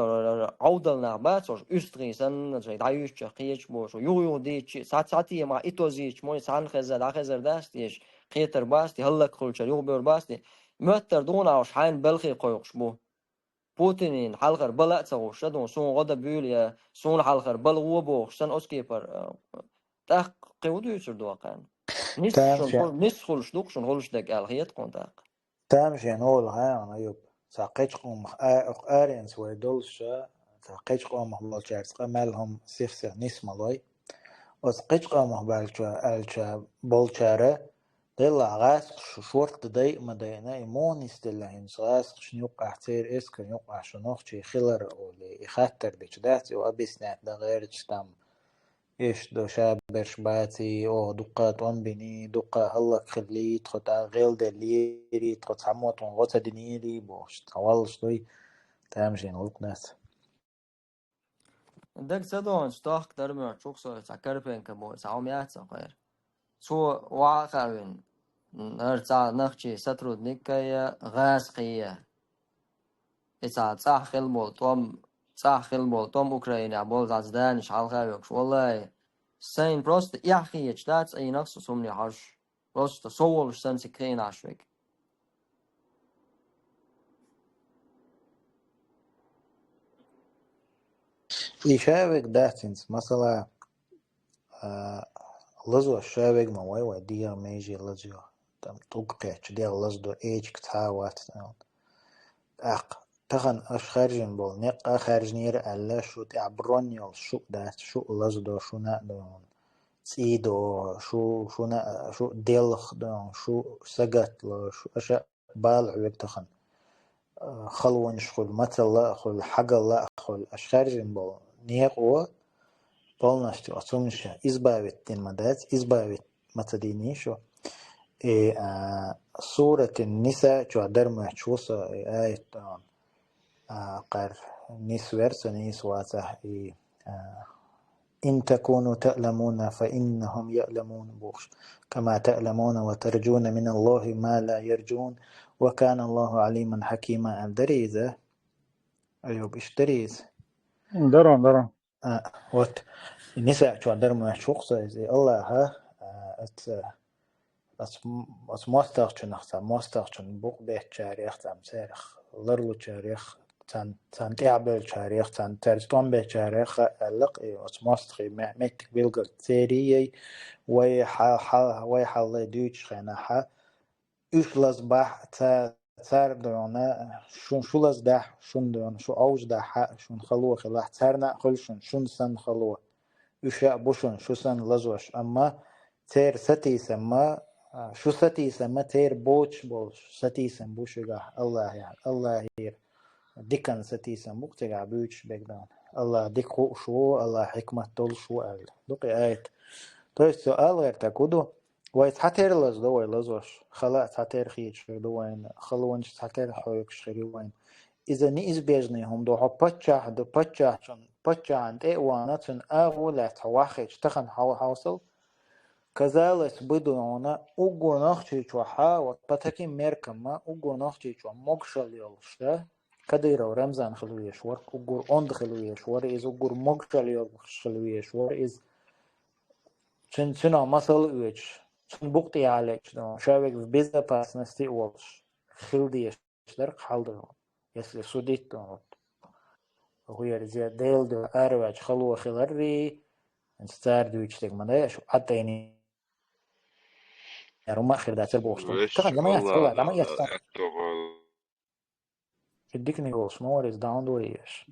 عودل نعبات وش أستريسن شيء دايو يشقيش بوش يو ديش ساعتي ما إتوزيش موي سان خزر داستيش خيتر باستي هلك خلش يو بير باستي متر دون عش حين بلخي قيقش بو بوتينين حلقر بلا تسوش دون سون غدا بيوليا سون حلقر بل وبوش سن أسكيبر تاق قيودو يسردو واقعا نس خلش دوق شون خلش دك الهيت قنتاق تامشي نول هاي أنا يوب ساقيش قوم أرينس ويدولش ساقيش قوم بالشارس قمالهم سيفسر نسمة لاي وساقيش قوم بالشا بولشارة ديلا غاس شورت داي مدينة يمون يستلهن غاس شنيوقع تير إسكن يوقع شنوخ شي خلر أولي يخاتر ديش داتي وأبيسنات دا غير تشتام إيش دو شابرش باتي أو دقات بني دقة هلك خلي تخط غيل دليري تخط عموت ونغوتا دنيري بوش تولش دوي تامشين لقنات دك سدون ستاق درمي çok so sakarpen kabo saumiyat sakhir so واقعين نرجع نخشي سترودنيكيا غاسقية إذا صاحل بول توم أوكرانيا بول زادان شالخا يوكش والله سين بروست يحكي يجدات أي نقص سمني حش بروست سوول سن سكين عشوك يشابك داتنس مثلا لزو الشابك ما واي ديا ميجي لزو تم توقعش ديا لزدو إيج كتاوات أق تخن أش خارجين بول نقا خارجنير ألا شو تعبرونيال شو دات شو لزدو شو نقدون سيدو شو ديلخ دون شو سقط لو شو أشياء بالعوك تخن خلونش خل مثل لا خل حق لا خل أشخارجين بول نيقو полностью отсумнища избавить тинмадать, избавить мацадинишо. И سورة النساء جو درمه چوسا آية قر نسويرس نسواته إن تكونوا تألمون فإنهم يألمون بوش كما تألمون وترجون من الله ما لا يرجون وكان الله عليما حكيما الدريزة أيوب إيش دريز درم وات النساء جو درمه چوسا زي الله ها as mostachchen nachta mostachchen buch bech charich tam serch lurlu charich tan tiabel charich tan terston bech charich alq as mostri met wilger serie way hal duch khana ha uslas bah tsar dona shun shulas dah shun don shu auj dah shun khalu khalah tsarna khul shun san khalu usha bushun shusan lazwash amma تير ستي سما شو ستي سما تير بوش ستي سم بوشجع الله يعني الله ير دكان ستي سم بوكتجع بوش بقدان الله دكو شو الله حكمة طول شو قال دقي آية طيب سؤال غير تكودو وايت حتير لز دوي لزوش خلاص حتير خيج دوين خلونش حتير حويك شري وين إذا نيزبيجني هم دو بتشا عند إيه وانا تن أغولة واحد تخن حاصل казалось бы, она угонахчичуха, вот по таким меркам, угонахчичу, могшалил, что? Кадыров Рамзан халуешвар, угур онд халуешвар, из угур могшалил халуешвар, из чина масал уч, чин бухти алекч, человек в безопасности уолш, хилдиешлер халдер, если судить, то хуярзия дейлду арвач халуа хиларри, инстар дуйчлек мадаеш, атайни رما آخر ده تربوشتون تقن لما يحصل لما يحصل يديك نيجوس موريس داون دوريش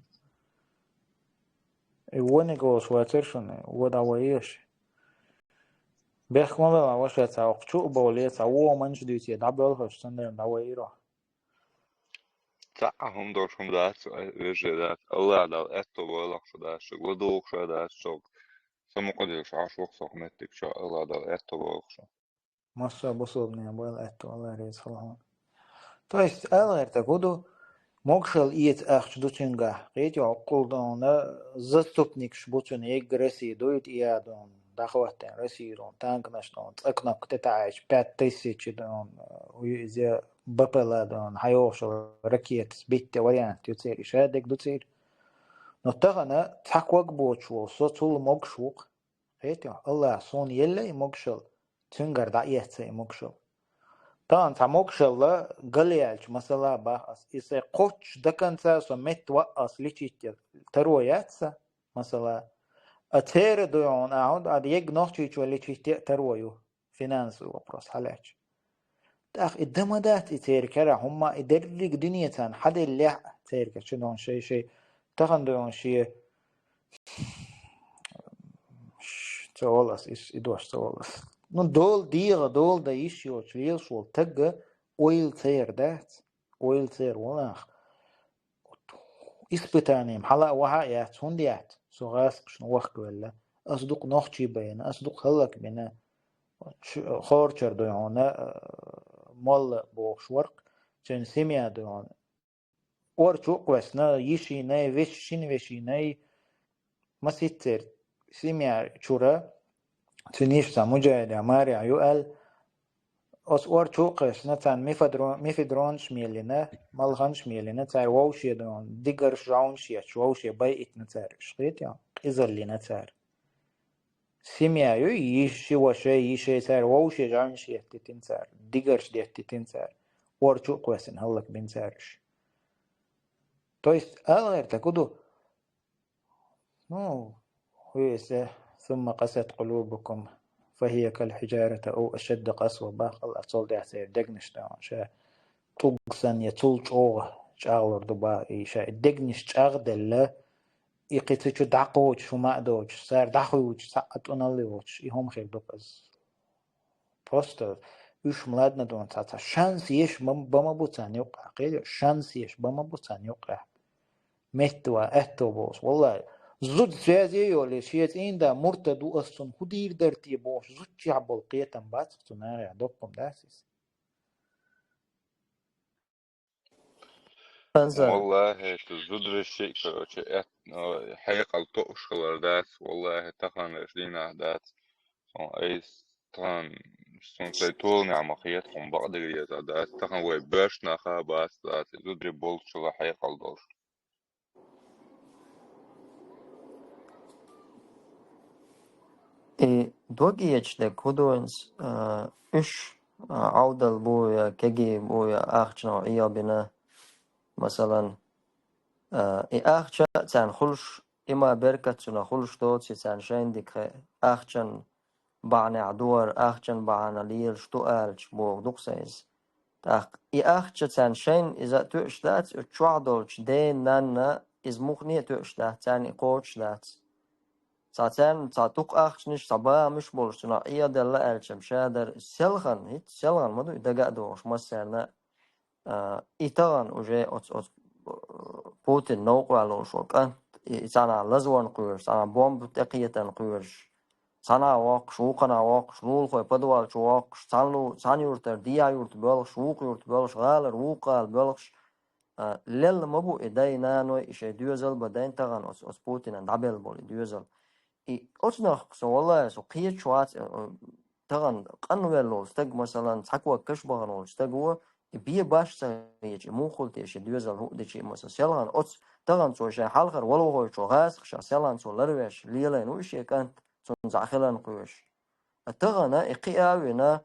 ونيجوس واترشون وداويش بيخمل لا وش يتساوق شو بوليه تساوو منش ديتي دبل هشتن داويرو تعهم دوشهم دات رجلات الله دال اتو بولق شدا شغل دوق شدا شغل سمقدرش عشوق صحمتك شا الله دال اتو بولق شا ماشا بصوبني بول اتو الله ريز خلاص то есть алгер такуду могшал иет ахч дучинга гет яқул дона заступник шбучун эгреси дует иадон дахватен ресирон танкнашнон цакнак тетаич 5000 дон уизе бапела дон хайошо ракет битте вариант юцер ишадек дуцер но тагана таквак бочу соцул могшук гет я алла сон елле могшал тюнгар да иетсе могшал طبعا تعمقشل قليالش مثلا بحث إذا قوش دكانسا سمت وقص ليشيت تروياتسا مثلا أتير دوون أعود عاد يج نوشيش وليشيت ترويو فينانسو وبروس حلاش تأخ الدمدات تير كرا هما إدرك دنيا تان حد اللي تير كشنون شيء تخن دوون شيء تولس إيش إدوش تولس نو دول ديغا دول دا يشيو تشليل شول تقا اويل تير دات اويل تير وناخ إسبتانيم حلا وحايات هنديات سو غاسق شنو وخك ولا أصدق نوخشي بينا أصدق هلك بينا خورشر دويونا مول بوخش ورق جن سيميا دويونا ورشوق وسنا يشي ناي وشي ناي مسيتر سيميا چورا تنيشتا مجاهدة ماري عيوال أس ورشوقش نتان ميفدرون شميلنا ملغن شميلنا تار ووشي دون ديگر شراون شيش ووشي بايت نتار شقيت يا إزر لي نتار سيميا يشي وشي يشي تار ووشي جاون شي تتنتار ديگر شديت تتنتار ورشوق وسن هلك بنتارش то есть أغير تكودو هو ثم قست قلوبكم فهي كالحجارة أو أشد قسوة باقل أتصل دعسير دقنش دعون شا طوقسان يطول شوغ شاغلر دبا إيشا دقنش شاغ دلا إيقيتشو دعقوش شو مأدوش سار دعقوش ساقت أناليوش إيهم خير دوبز просто үш младна дон цаца шанс еш бама буцан يوقع قيل شانس يش بما بوتان يوقع متوا أتوبوس والله زود سيازيو لشيت إندا مرتدو أصلا خدير درتي بوش زود شعب القيتم بات تناري عدوكم داسس فانسا والله تزدر الشيء كروتش حقيقة الطقش دات والله تخن رجلينا دات son eis tran son سيطول نعمقيتهم بعض الرياضات تخن ويبرش نخا باس دات زدر بولش حقيقة الدور دوغيتش ده كودونس إش عودة بويا كجي بويا أخش نوعية بنا مثلا أخش تان خلش إما بركة تنا خلش دوت تان شين ديك أخشن بعنا عدور أخشن بعنا ليل شتو ألش بوغ دوكسيز تاخ أخش تان شين إذا تؤش دات تشوعدولش دين نانا إز مخنية تؤش دات تاني قوش دات ساعتين ساعتوك أخشنش صبا مش بولشنا إيا دلا ألشم شادر سلخن هيت سلخن مدو إدقاء دوش مسيرنا إيطان وجي أوت بوتين نوقع لوشوك أنت سانا لزوان قويرش سانا بومب تقية قويرش سانا واقش وقنا واقش لول خوي بدوال شو واقش سانلو سان يورتر ديا يورت بلش ووق يورت بلش غالر ووقال بلش لل مبو إداي نانو إشي ديوزل بدين تغن أس بوتين أن دعبل بول ديوزل أصنع والله سقيت شوات تغن قنوة استج مثلا تحكوا كشبه استجوا بيه باش سيج مو خلتيش ديوزل هو دشي مثلا سيلان أص تغن سو شيء حالخر ولو هو شو غاس خش سيلان سو لرويش ليلين وش كانت سون زعخلان قويش تغن إقياونا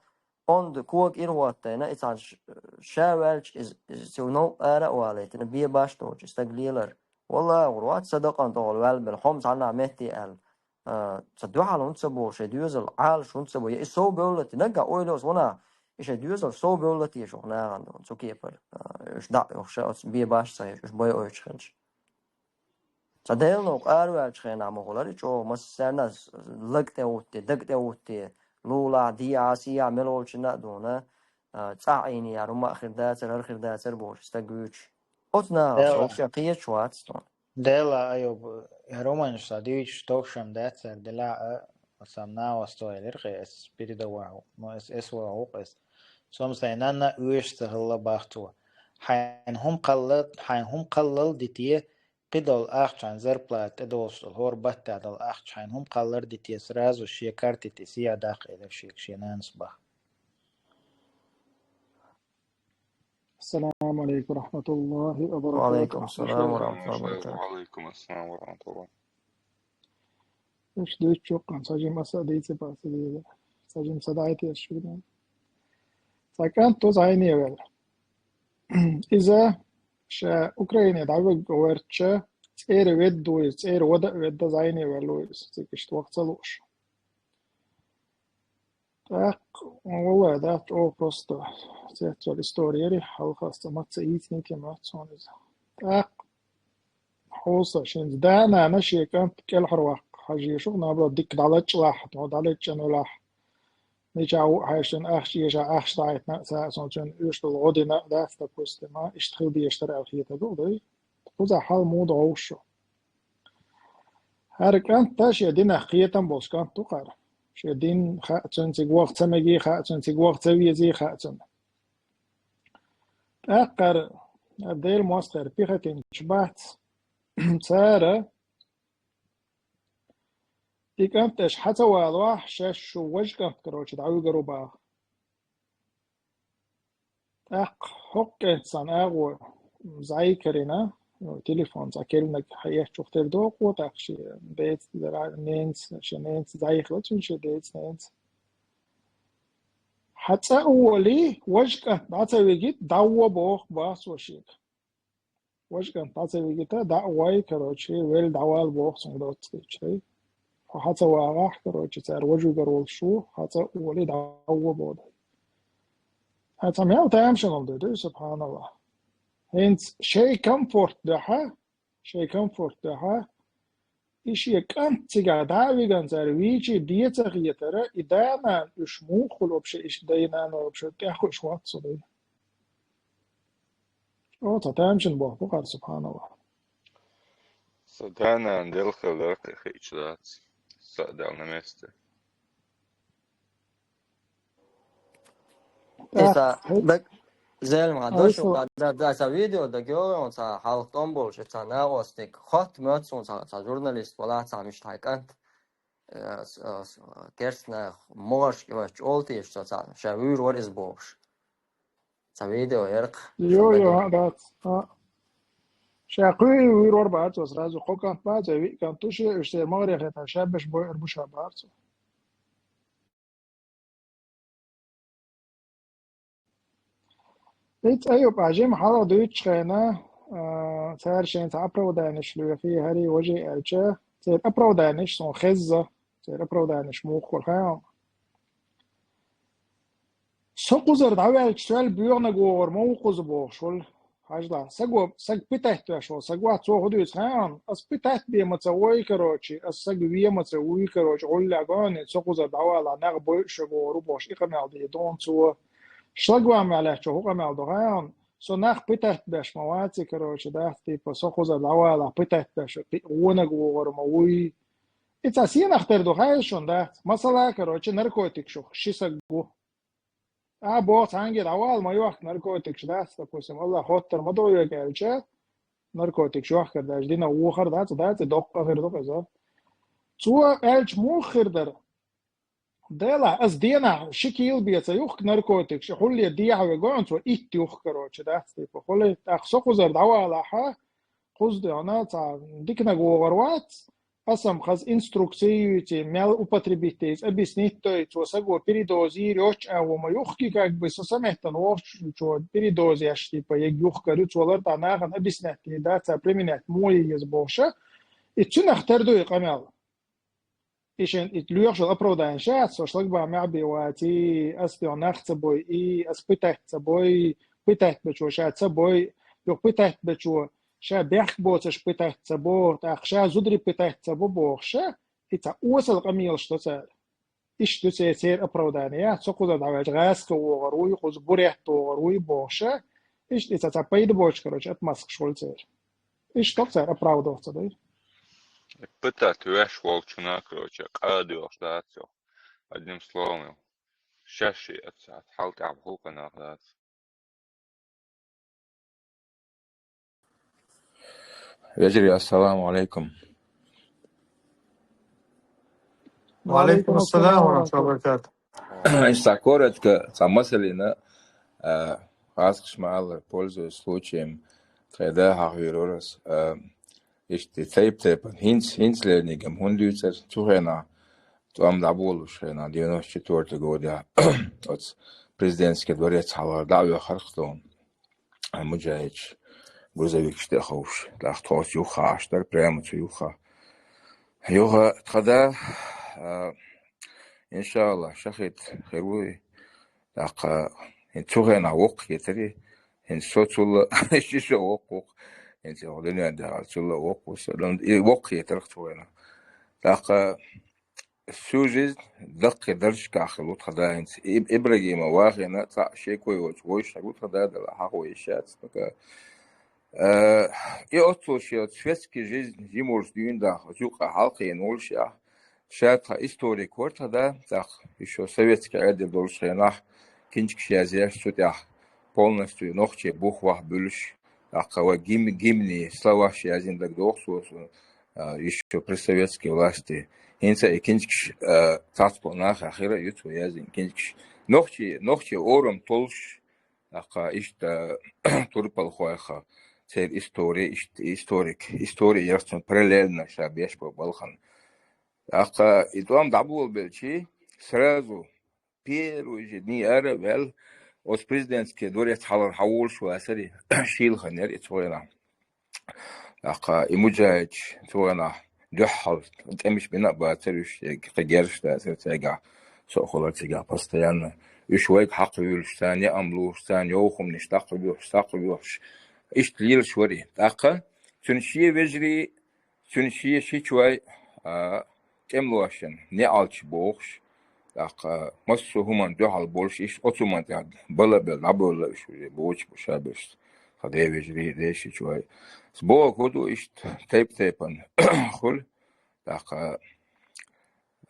أند كوك إرواتنا إتعن شاولش إز سونو أرا واليتنا بيه باش توج استجليلر والله وروات صدق أن تقول بالحمص عنا مهتي ال صدق على نصبو شديوزل عال شو نصبو يسوي بولتي نجا أويلوس ونا شديوزل سو بولتي شو هنا عندهم سو كيبر إيش دع إيش بيه باش صحيح إيش بيه إيش خنش صدقني لو قارو إيش خنا عم هقولاري شو مسنا لقطة وتي دقطة وتي لولا دي عاسية ملول شنا دونا تعيني يا رما آخر داتر بوش استجوش أتنا ديلا صوت شقية شوات ديلا أيوب رومان صديق توشم داتر دلا سامنا وستوي لرقي اس بيريدا واو ما اس واو اس سوم سينانا ويش تهلا باختوا حين هم قلل ديتيه قدول أخش عن زربلات ادوس الهور بات على الأخش حين هم قلل ديتيه سراز وشي كارتي تسيا داخل إذا شيك شينانس بخ السلام عليكم ورحمة الله وبركاته. وعليكم السلام ورحمة الله وبركاته. وعليكم السلام ورحمة الله. إيش دوت شوق عن ساجي مسا ديتي باسي ساجي مسدايتي الشغل ساكان توز عيني ولا إذا شا أوكرانيا دعوة ورتشا تير ودويس تير ودا زعيني ولويس تيكش وقت صلوش تاق والله ده أو بروستو تيتو الإستوريري حال خاصة ما تسيتني كما تصون إذا تاق حوصة شين دانا نشي كانت كل حرواق حاجي شو نابلو ديك دالتش واحد ما دالتش أنا لاح نيجاو عايشن أخشي يجا أخش دايتنا ساسون شن يشتغل غدنا ده استبوست ما اشتغل بي يشتري أخيته دولي وزا حال مود عوشو هر كانت تاشي دين خيتم بوش كانت تقر شدين خاتن تقوق تمجي خاتن تقوق تويزي خاتن أقر الديل مواستر بيختين شبات سارة دي كانت اش حتى واضح شاش شو وجه كانت كروش دعوي قروبا حق إنسان أغو زي كرينا تليفون زاكلنا حياة شوف تردوق وتاقشي بيت نينس شنينس زي خلطون شديت نينس حتى أولي وجه دعتا ويجيت دعوة بوخ باس وشيك وجه دعتا ويجيتا دعوة كروشي ويل دعوة البوخ صندوق تيجي حتى واغاح كروشي تار وجه قرول شو حتى أولي دعوة بود حتى ميال تامشن الدو سبحان الله هنس شيء كمفورت دها شيء كمفورت دها إشي كانت تجا دعوي جنزار ويجي ديتا غيترا إدانا إشمو خلو بشي إش دينا نو بشي تأخو إشوات صدي أو تتامشن بوه بقر سبحان الله صدقنا عندي الخلق خيشات صدقنا مستر إذا هيك بك زي ما دوش هيسو دا فيديو دا جورون تا halktan bolş ta ne ostik hot mötson ta jurnalist wala ta nicht haykant gersna morsch gewach olti ist ta shavur what is bolş ta video erq يو shundagi هذا شاقوي ويرور بعد وسرازو قوكان بعد وي كان توشي اشتر مغري خيتا شابش بو اربوشا بعد إيت أيوب عجيم حالا دويتش خينا سهر شين تعبرو دانش لو في هاري وجه ألشا سير أبرو دانش سون خزة سير أبرو دانش موخ والخيام سقوزر دعوة الشوال بيوغنا جوور موقوز بوشول حاجلا سق بتحت وشول سقوات سو هدو يسخيان أس بتحت بيه متسوي كروتشي أس سق بيه متسوي كروتش قول لعقاني سقوزر دعوة لعناق بوش جورو بوش إقمال دي دون سو شلقوا على شو هو عمل دهان سو نخ بتحت باش مواتي كروش ده تيبا سو خوز الأول بتحت باش ونجور موي إتاسيا نختار دهايشون ده مثلا كروش نركوتيك شو شيسقو بوت هنگی الأول ما يوقت نركوتيك شو ده تقولسم الله خاطر ما دوي كالشة نركوتيك شو أخر ده جدينا وخر ده دق آخر دق إذا تو ألش مو خردر دلا از دینا شکیل بیت یوخ نارکوتیک شحولی دیها و گانت و ایت یوخ کروچ دستی بخولی تخصق وزر دعوا لها خود دیانا تا دیکنا گوغروات اسم خز інструкцію ті мел употребитись объяснить то саго передози рёч а у моюхки как бы сосамехтан ов что передози аж типа як юх карут олар та наган объяснять да та применять мой из боша и чу нахтарду иqamel إيشن إتلويرش الأبرودان شات سوشلك بعمل واتي أسبيون نخت بوي أسبتحت بوي بتحت بشو شات بوي يو بتحت بشو شا بيخ بوتش بتحت بو تأخشا زودري بتحت بو بوخشا إتا أوصل قميل شتوسال إيش تسير أبرودانيا سوكودا دعواج غاسك وغروي خوز بوريحت وغروي بوخشا إيش إتا تبايد بوش كروش أتمسك شولتير إيش تبسر أبرودو تصدير пытать веш волчуна короче قادر штатсё одним словом شاشي اتساعد حالتي عم خوكا ناخدات يجري السلام عليكم. وعليكم وعليكم السلام السلام ورحمة ورحمة الله الله وبركاته. Инстакорет самоселина раскшмал пользуясь случаем, когда хахвирорас ишти тейп хинцлернигем хундюцер тухена туам дабулушена 94 года от президентский дворец хала давя хархтон муджаич грузовик штеховш дахтос юха аштар прямо юха юха тхада إن شاء الله شخيت خيروي لقى إن تغنى وق يتري إن صوت الله إيش وق إن تقولين عندها صوت الله وق وسلام وق يترك تغنى لقى السوجز دق درج كأخلوت خدا إنت إبراهيم واغنا تا شيء كوي وش خلوت خدا ده حق ويشات بقى يأتوا شيء شويسكي جيز يمورس دين ده زوق حلقة نولش شاتها историк ортада так еще советский адеп долженах кинчик язяш сутях полностью нохче бухвах бюльш акава гимни слова язин так дохсу еще при советской власти инца и кинчик тацпонах ахира юту язин кинчик нохче ором толш ака ишта турпал хояха цер история ястон параллельно шабеш по балхан Ака итвам дабул белчи сразу первый же дни вел от президентский дворец халар хаул шо асари шил ханер итвена ака имуджач твена духал темиш бина батериш герш да сертега сохолар тега постоянно ишвайк хақвил штани амлу штани йохум ништақвил иштлил швари ака туншие вежри туншие шичвай كملواشن نعالش بوخش لقى مصر همان دوحال بولش إيش أتومان تاد بلا بلا عبولا إيش بوش بشابش خديه بجري ليش شوي سبوع كودو إشت تيبن خل تاق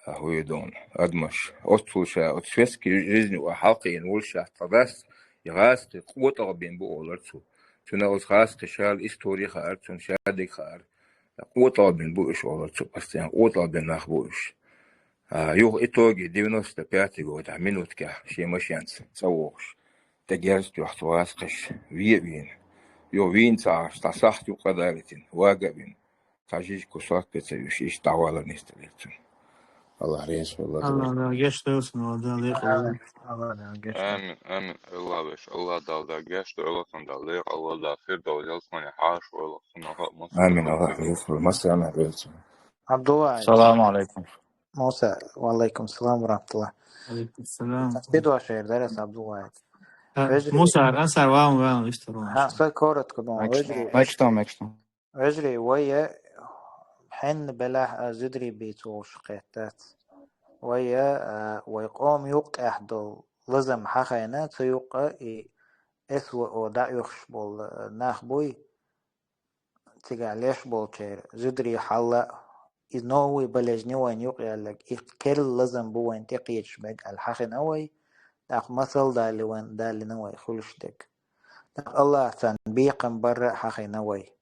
هو يدون أدمش أطفوشا أطفسك جزني وحلقين ولشا تبس يغاس قوة بين بقولرتو تنا خاص تشال إستوري خار تون شادي خار قوة بين بوش أولرتو بس يعني قوة بين نخبوش يو إتوجي دينوس تبعتي جود عملوت كه شيء مش ينس سووش تجارس تحتواس قش وين يو وين صح قدرتين واجبين تاجيش كساك بتسويش إيش تعوالا نستليتون الله ريس والله دور الله لا geçti orada layık oldu. Allah da geçti. آمين الله باش الله دال دا جاشت الله صن داليق الله دا فير دال يلصن يحاش والله صن مصر آمين الله تقول ريس مصر أنا ريس Abdullah السلام عليكم. Musa وعليكم السلام ورحمة الله. Aleykümselam. تفيدوا شير درس Abdullah. Vejri Musa أسأل وام اشتروا ها سؤال كورت كدوم ماكشتو وجري ويا حن بلا زدري بيتو شقيتات ويا ويقوم يوق أحدل لازم حخينا تيوق اسوء او دا يخش بول ناخبوي تيجاليش بول شير زدري حلا إنه بلجني وين يوق يالك إكل لازم بوين تقيتش بق الحخن أوي داق مثل دالي وين دالي نوي خلشتك داق الله تنبيقا برا حخن أوي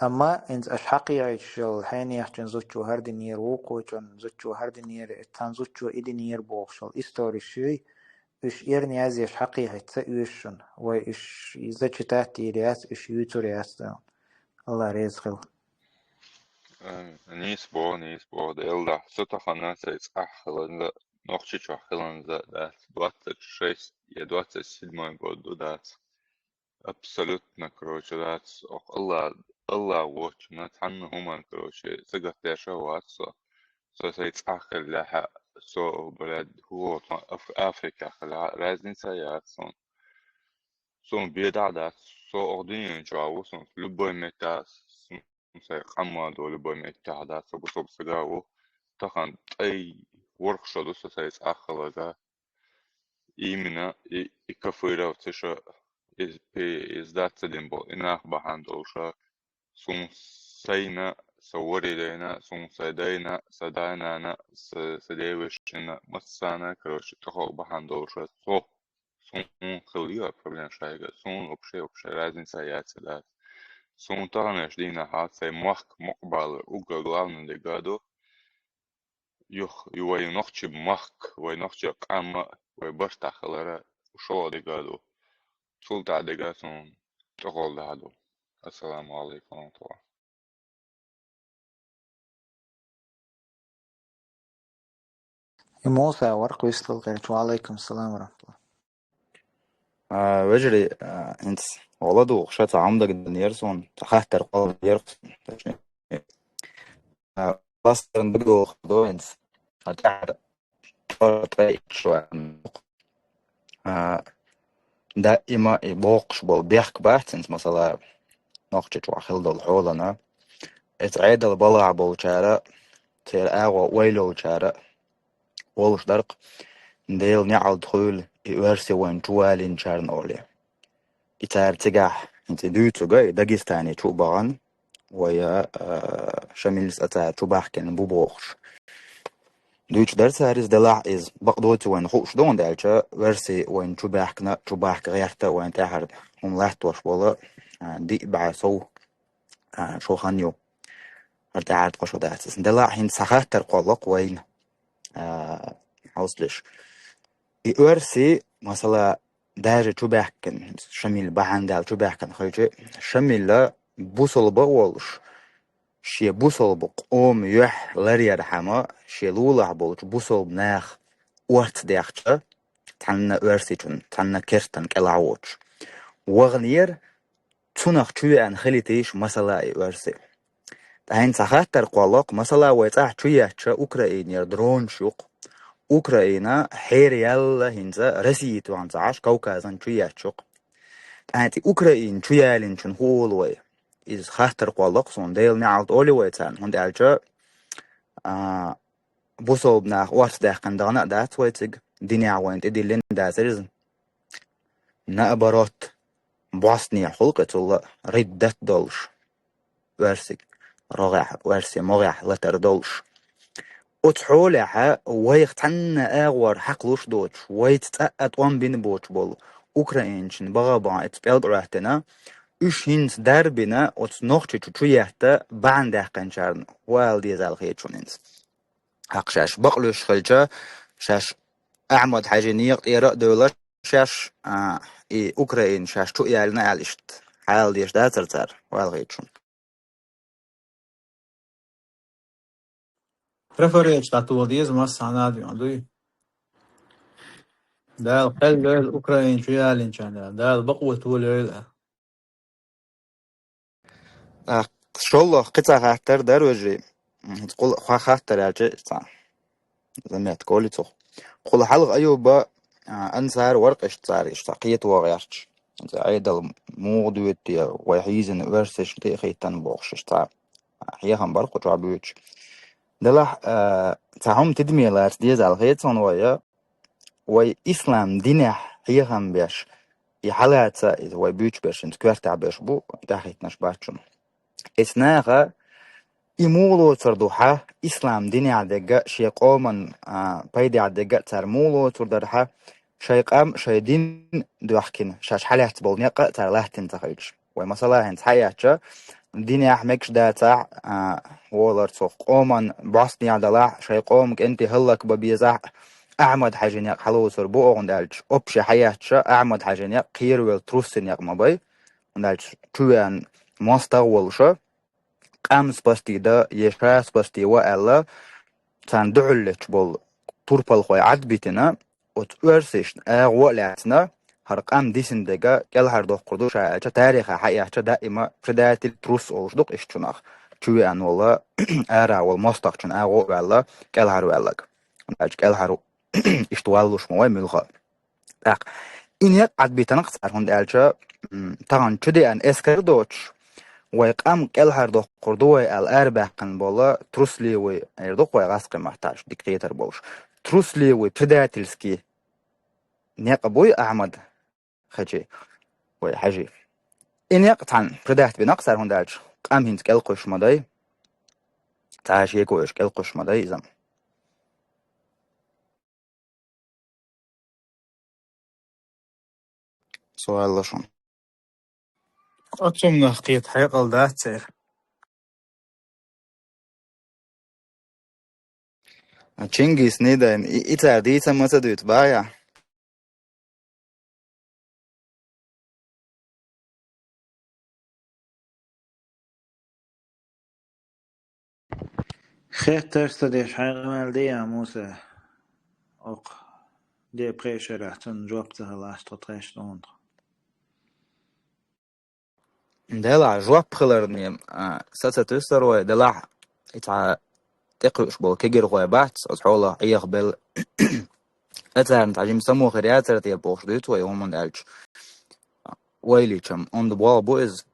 أما إنز أشحقي عيشل حين يحجن زوجو هردي نير ووقو جن زوجو هردي نير تان زوجو إدي نير بوغشل إستوري شوي إش إيرني عزي أشحقي حتى إيشن وإش إذا تاتي رياس إش يوتو رياس داون الله ريزغل نيس بو ده إلدا ستا خنا سيس أحلن نوخشي أحلن ده 26 يا 27 году ده абсолютно короче ده الله واتش ما تحن هما короче سجتاشا واتسا سيس أحل لها سو بلاد هو في أفريقيا خلا رازين سيات سون بيدع ده سو أردني جاو سون لبوي متى سي قماد ولا بوي متى ده سو بصوب سجاو تخن أي ورخشة سيس أخلا ده إيمنا إكفيرا وتشا إزداد بول إناخ بحندوشا سون سينا سوري لينا سون سيدينا سدانا سديوشنا مسانا كروش تخو بحندوشا سون خليها проблем شايقة سون вообще разница яйца да سون تغنش دينا هات سي مقبل уга главный дегаду يخ يوي نخشي وي نخشي قام وي باش تخلرا وشو ديغادو سول تاع ديغاسون تقول هادو السلام عليكم ورحمة الله موسى ورق ويستل غير وعليكم السلام ورحمة الله. وجري انت ولدو خشات عمدك دنيرسون تخاطر قال يرسون باسترن بدو خدو انت هتعرف طريق شوية دائما يبوقش بول بيحك بحث مثلا نقطة وحيل دول حولنا اتعيد البلع بول شارع تير اغو ويلو شارع ولش درق ديل نعال دخول يورسي وين جوالين شارن اولي اتعر تقاح انت دوتو جاي داقستاني شو بغان ويا شميلس اتعر شو بحكن بوبوخش دوتش درس هاريس دلع إز بقدوتي وين خوش دون دالشا ورسي وين شو بحك غيرتا وين تاهر هم لاحت وش والله دي بعسو شو خانيو ارتعاد قشو داتس دلع هين سخاتر قلق وين حوصلش ورسي مثلا داجة شو بحكن شميل بحن دال شو بحكن خيجي شميل لا بوصل بولش شي بوصل بقوم يح لري رحمة شي لولا بولش بوصل بناخ وقت داخشة تحنا ورسيتون تحنا كرتن كلاوتش وغنير تونخ شوي ان خليتيش مثلا ورسي هين سخاتر قلق مثلا ويتاح شوياتش اوكراينير درون شوق اوكراينا حير يلا هنزا رسيتو عن عاش كوكازن شوياتشوق انتي اوكراين شويالين شن هولوي إذ خاطر قلق صون ديل نعالت أولي ويتان هند ألجا بوصل بناخ وقت داخن دانا دات ويتج ديني عوين تدي لين دازرز نأبرات بوسنيا خلقت ولا ردت دولش ورسي رغح ورسي مغح لتردولش وتحولها ويختن أغور حقلوش دوتش ويتتأت وان بين بوتش بول أوكرانينشن بغابان اتبيلد رهتنا üç hins derbine ot nohçe çuçuyehte ban dehqençarn wal diyazal khaychunins haqshash baqlush khalcha shash ahmad hajini qira dawla shash ukrain shash tu yalna alisht hal diyash da tsar wal khaychun Preferēju to diezgan maz sanādi, dui. Dēl qelgēl Ukraiņu jāliņčānā, dēl baqot volēl. شالله قطع خاطر در وجه تقول خا خاطر راجع زميت قولي تو قول حلق أيوبا أنصار ورق اشتار اشتاقية وغيرش عيد الموضوع تي ويحيزن ورسش تي خيتن بوخش اشتار حيهم برقو تعبوش دلح تعهم تدمي لارس ديز على خيتون ويا وي إسلام دينح حيهم بيش يحلات إذا وي بيوش بيش انت كوارتع بيش بو تاخيتناش باتشم إسناغا إمولو تردوحة إسلام ديني عدقة شي قومن بايدي عدقة تر مولو تردرحة شي قام شي دين دوحكين شاش حالي احتبول نيقا تر لاهتين تخيج ومثلا هنت حياتشا ديني أحمكش داتا وولر تسوخ قومن باسني عدلاح شي قومك انتي هلك ببيزاح أعمد حاجين حلو تربو أغن دالج أبشي حياتشا أعمد حاجين قير والتروسين يق مباي دالج توان مستغولشا قام سبستي دا يشا سبستي وألا تان دعلت بول توربال خوي عد بيتنا وتورسيش وقلعتنا هرقام ديسن دقا كل هردوخ قردو شاعجة تاريخ حقيقة دائما فردات التروس أوشدوق إشتناخ توي أن والله أرا والمستقشن وقلا كل هرو ألاك كل هرو إشتوالوش موي ملغا إن عد بيتنا قصار هند ألجا طبعا تدي أن إسكر دوتش ويقام كل هردوخ قردوه الأربع قن بولا تروسلي ويردوخ ويغاسق محتاج ديكتاتر بولش تروسلي وبرداتلسكي نيقبوي أحمد خجي ويحجي إن يقطعن بردات بنقصر هنداج قام هنت كالقش مداي تعاش يكوش كالقش مداي زم سؤال لشون Otsum naqiyat hayqal dātsir. تشينجيس نيدان إتار ديتا متدوت بايا خير تديش حاجة مالدية موسى أق دي بريشة جوابتها لاش تطريش دون دلع جواب خلرني ساتة تسر ودلع إتع تقرش بول كيجر غوابات أتحولا إيخ بل أتار نتعجم سمو خرياتر تيال بوش دوت ويهمون ألج ويلي كم on the wall boys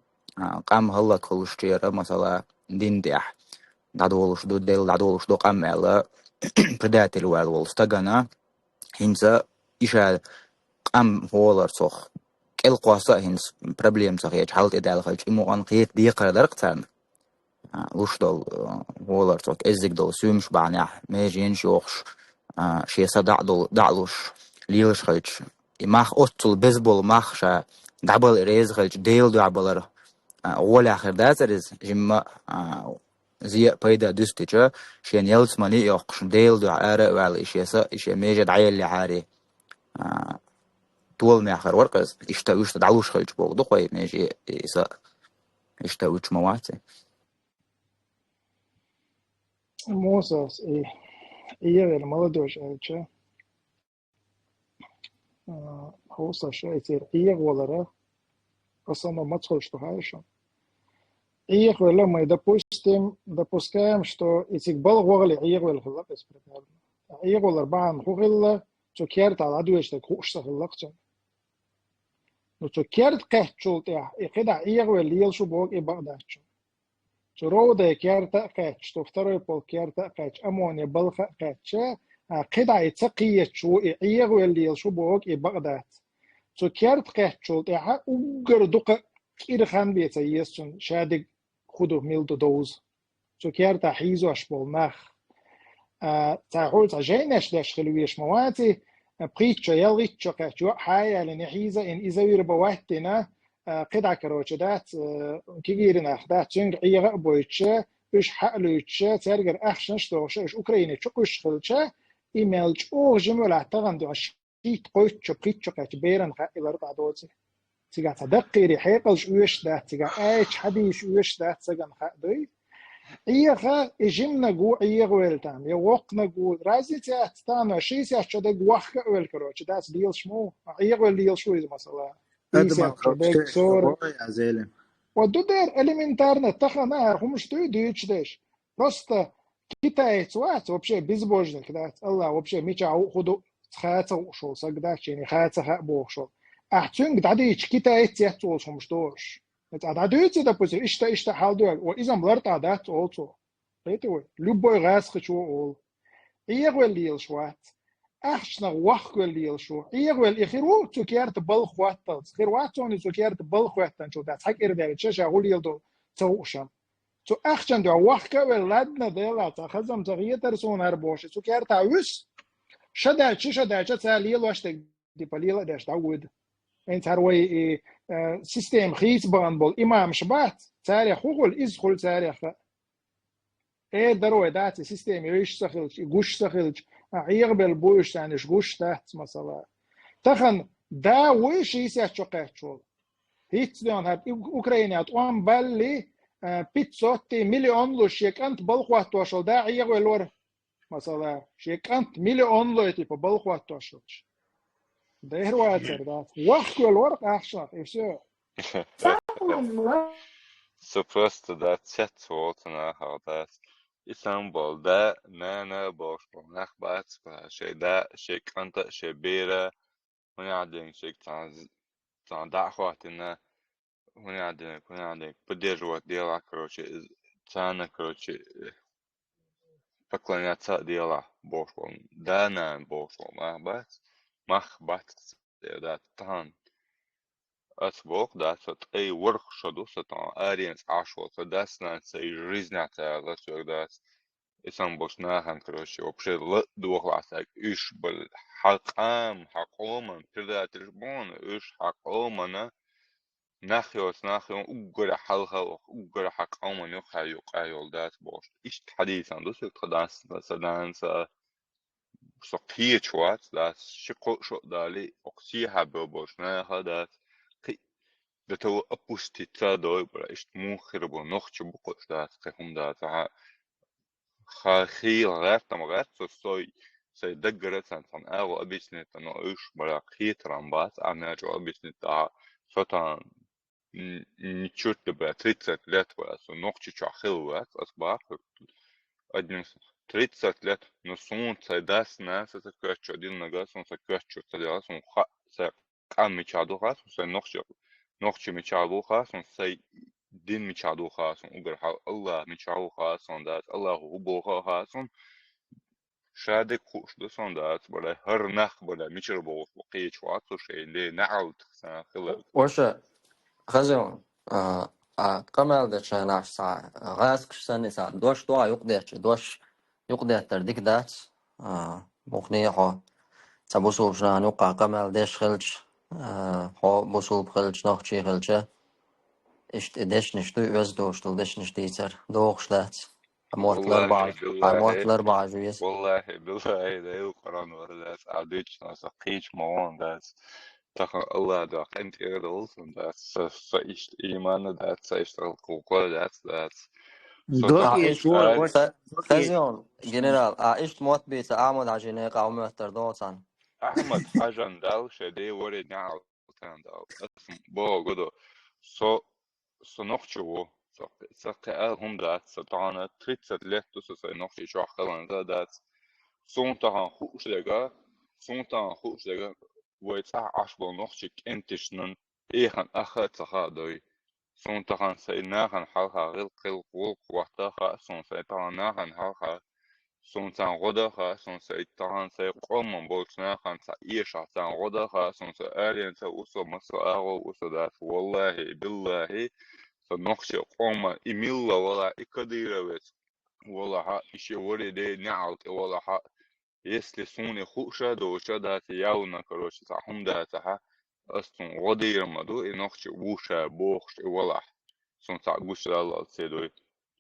قام هلا كل شيء مثلا دين ديح دادولش دو ديل دادولش دو قام على بداية الوال والستجنا هنسا إيشال قام هولر صخ كل قواسا هنس problem صخيج حالت إدال خلج إمو أن قيت ديقر درقتان وش دول هولر صخ إزيك دول سومش بعناح ميجين شوخش شي صدع دعلوش ليلش خلج ماخ أطل بيسبول ماخ شا دعبل إريز خلج ديل دعبلر أول آخر داترز جمع زي بايدا دوستيجا شين يلس ماني يوقش ديل دع آراء وعلى إشي ميجد عيل اللي عاري طول ما آخر ورقز إشتاوش تدعوش خلج بوغ دقوي ميجي إسا إشتاوش مواتي موسى إيه молодежь ألجا هوسا شايتير إيه ولا أصلا ما تقول что хаешо إيه ولا мы допускаем что этих бал وغلي إيه ولا خلاص إسبرتال إيه ولا بعن خلا شو كيرت على عدو إيش تكوش خلاص نو شو كيرت قهشول تيا إقدا إيه ولا يل شو بوق إبادة شو رودا كيرت قهش تفترض بول كيرت قهش أموني بلخ قهش قدا يتقية شو إيه ولا يل شو بوق إبادة سكرت قهتشول تاعها وقر دق إرخان بيتا يسون شادق خدو ميلدو دوز سكرت حيزو أشبول نخ تعول تعجينش داش خلويش مواتي بقيتشو يلغيتشو قهتشو حايا لنحيزة إن إذا ويربواتنا قدع كروش دات كيجيرنا أخدات تنق عيغة بويتشا إيش حقلويتشا ترجر أخشنش دوشا إيش أوكرانيا تشوكش خلتشا إيميلش أو جملة تغندو شيت قويتشو بقيتشو قهت بيرن خائل ربع دوتي تيجا تدقيري حيقلش ويش دات تيجا ايش حديش ويش دات سجن خادوي عيغا اجمنا جو عيغ ويلتام يوقنا جو رازيتي اتستانو شيسي اشتدق وخ ويلكروش دات ديل شمو عيغ ويل ديل شو مثلا قد ما ريسي اشتدق تروشتش صور يا زلمة ودو دير элементарно تخنا همش تو ديتش ديش просто китаец ват вообще безбожник да الله вообще меча ходу خاطر ушел сагдак يعني خاطر хабо ушел ахтюнг дадич китаец яцул шумштош это дадуйте допустим ишта халдуал о изам ларта да also это любой раз хочу ол иегвел лил шват أحشنا وخل ليل شو يغول إخيرو تكيرت بالخواتل خيرواتون تكيرت بالخواتن شو ده حق إرده تشجع غوليل دو توشم تو أحشن دو وخك ولادنا ديلا تخزم تغيير ترسون هربوش تكيرت عوس شدا تساليل واشتك دي باليل داش داود انت هروي سيستم خيس بانبول إمام شبات تاريخ خول إزخول تاريخ إيه دروي داتي سيستم يريش سخلش يقوش سخلش يقبل بوش تانيش قوش تحت مثلا تخن دا ويش يسيح شقيت شول هيت دون هاد أوكرانيات وان بالي 500 مليون لو شيكانت بالخوات توشل دا يقبل ور مثلا شيكانت مليون لو تيبو بالخوات توشل ده هرواتر دات وقت الورق أحشر إيشو Så просто да цят на хадас İstanbul da ne boş nach bats şey da şey kanta şey bira هنا عندنا شيء تان دعواتنا هنا عندنا بدي جوات ديلا كروشي تانا كروشي فكلنا ديلا boş da ne boş mach bats da tan أسبوع داسات أي ورق شدو ستان أرينس عشوة داسنا سي ريزناتا غسوك داس إسان بوشناهن كروشي وبشي لدوخ لعساك إيش بالحقام حقوما تردا تربون إيش حقومنا نخيوس أقرا حلها وأقرا حقوما يوخا يوقع داس بوش إيش حديثا دوسك تدانس سدانسا سقيت شوات داس شقو شو دالي أقسيها بوشناها داس ده تو أبوستي تادوي برا إشت موخر نوخش بقوش دات قهم دات خاخي غير تمغات سوي دقرت سان أغو أبيسنت أنو إيش برا قيت رامبات أنا جو أبيسنت سوتان نيتشوت برا 30 لات برا سو نوخش شو خلوات أصبح أدنى 30 لات نصون داس ناس سكرتشو دين نغاسون سكرتشو تدراسون قام ميشادو غاسون سنوخش نوخش ميشابو خاصن سي دين ميشابو خاصن وقرح الله ميشابو خاصن دات الله هو خاصن شادك خوش دسون دات بلا هر نخ بلا ميشربو وقيش واتو شيء لي نعود خلال وش خزون قمل ده شان عش ساعة غاز كشتني ساعة دوش دوا يقدر تردك دات مخنيحو تبوسو بشان يوقع قمل ديش خلش هو بوسو بخلش نوخشي خلشه إشت إدش نشتو يوز دوشتو دش نشتيتر دوخشلات أموات الأربعة جويس والله ده يقرأن وردات عديش ناسا قيش موان دات تخن الله داق انت إغدولسن دات سايشت إيمان دات سايشت القوقل دات دوكي شور وش دوكي خزيون جنرال إشت موت بيت أعمد عجينيق أو مهتر دوتان أحمد حاجان داو شدي وري نعو تان داو اسم بو قدو سو نوخشو سقي هم دات ستانا 30 لتو سو نوخشي شو خلان دات سونتان خوش لگا ويتسع عشبو نوخشي كنتشنن إيخان أخد سخادوي سونتان سيناخن حالها غير قل قوق وقتها سون سيطان ناخن حالها سونسان غداها سونسا إتهان سي قوم بولسنا خمسة إيشا سان غداها سونسا آلين سا أوسو مسا آغو أوسو دات والله بالله سنخشي قوم إميلا ولا إكديروت ولا ها إشي وري دي نعوت ولا ها если суни хуша доша дати явно, короче, сахум дата астун غدير مدو إنخش ووشا بوخش ولا سون ساقوش الله تسيدوي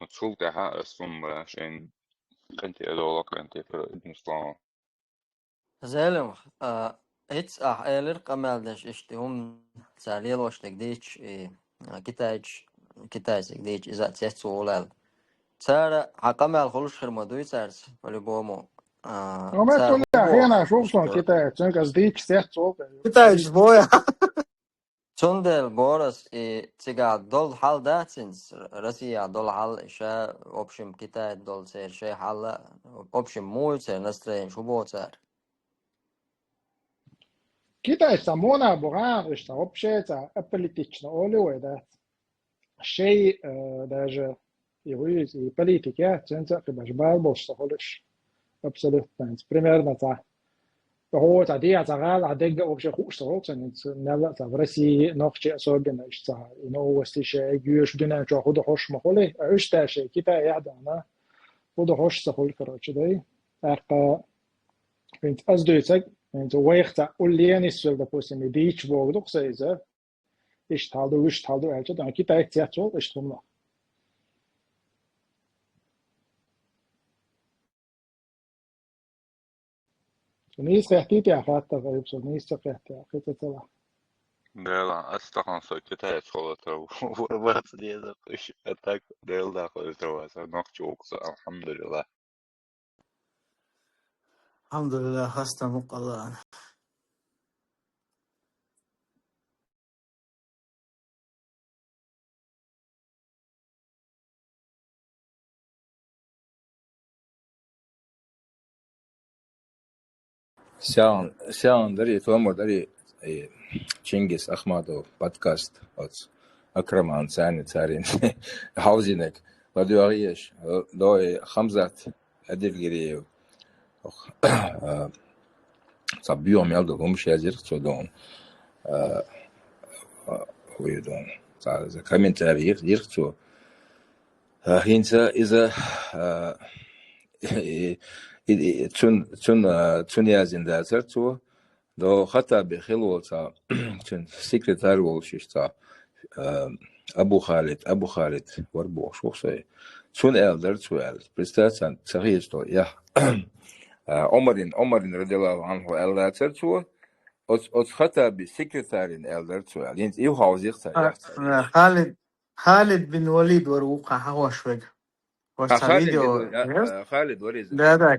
نتشولتها أستون شين كنتي أدولك كنتي في المسلم زعلم هيتس إيلر قمالدش إشتهم ساليل وشتك ديش كتاج ديش إذا تيتسو ولال تسارة حقمال خلوش خرمدوي تسارس ولبومو ما تسارة تقول لي أحيانا هو شوف شلون كده تنقص ديك سيح صوت كتاج بويا تندل بورس تيجا دول حال داتسنس روسيا دول حال إشا أوبشم كتاج دول سير شيء حال أوبشم مول سير نسترين شو بوتسار كده يسمونا بغان إيش تغبشة أبليتيشنا أولي وده الشيء داجة يويز политика ценца кабашбал бошсахолиш абсолютно примерно так هو تعدي تعال عدق вообще хуже в России ногче особенно что но стише гюш дина что ходу хош махоле что шей кита яда на ходу хош сахол короче да так ведь аздуйцак ведь وقت уллени сул допустим дич вогдук сайза ich taldo elche da kита экцет сол что نيس قحتيتي أخذت غريب صار نيس قحتي أخذت طلع ديلا أستخدم سو كتاج خلاص بس دي إذا إيش أتاك ديلا خلاص رواسا نقش وقص الحمد لله الحمد لله خاصة مقلان سيان دري تومر دري تشينجيس أحمد بودكاست أكرم عن ثاني تارين هاوزينك بدو أغيش دو خمسة أديف جريو صبيهم يالدو هم شازير تودون هو يدون صار كمين تاريخ يرتو هينسا إذا تون يازين داتر تو دو خطا بخلو تا تون سكرتار والشيش تا أبو خالد وربو شو سي تون إلدر تو إل بريستاتان تغيير تو يا عمرين رضي الله عنه إلدر تو أت خطا بسكرتارين إلدر تو إل ينت إيو هاوزيخ تا خالد بن وليد وروقع هوا شوي ورسا فيديو خالد وريزة ده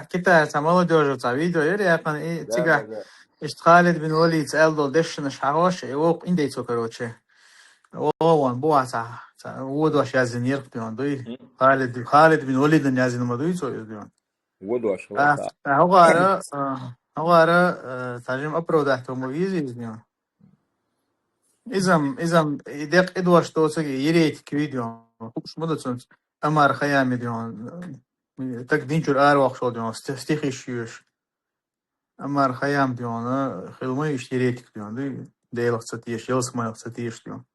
كتا سمالو جوجو فيديو يري يقن إيه تيجا إشت خالد بن وليد سألدو دشنش حواش يوق إندي تو كروتشي وان بواسع ودوش يازن يرقبون دوي خالد بن وليد يازن مدوي تو يزدون ودوش هو أرى ترجم أبرو دحتو مويزي يزدون إذا يدق إدواش توسكي يريت كفيديو خوش مدة أمر خيام ديون تقدين جور أروح شو ديون استخي شيوش أمر خيام ديون خلومي يشتريتك ديون دي ديلق ستيش يلس ما ستيش ديون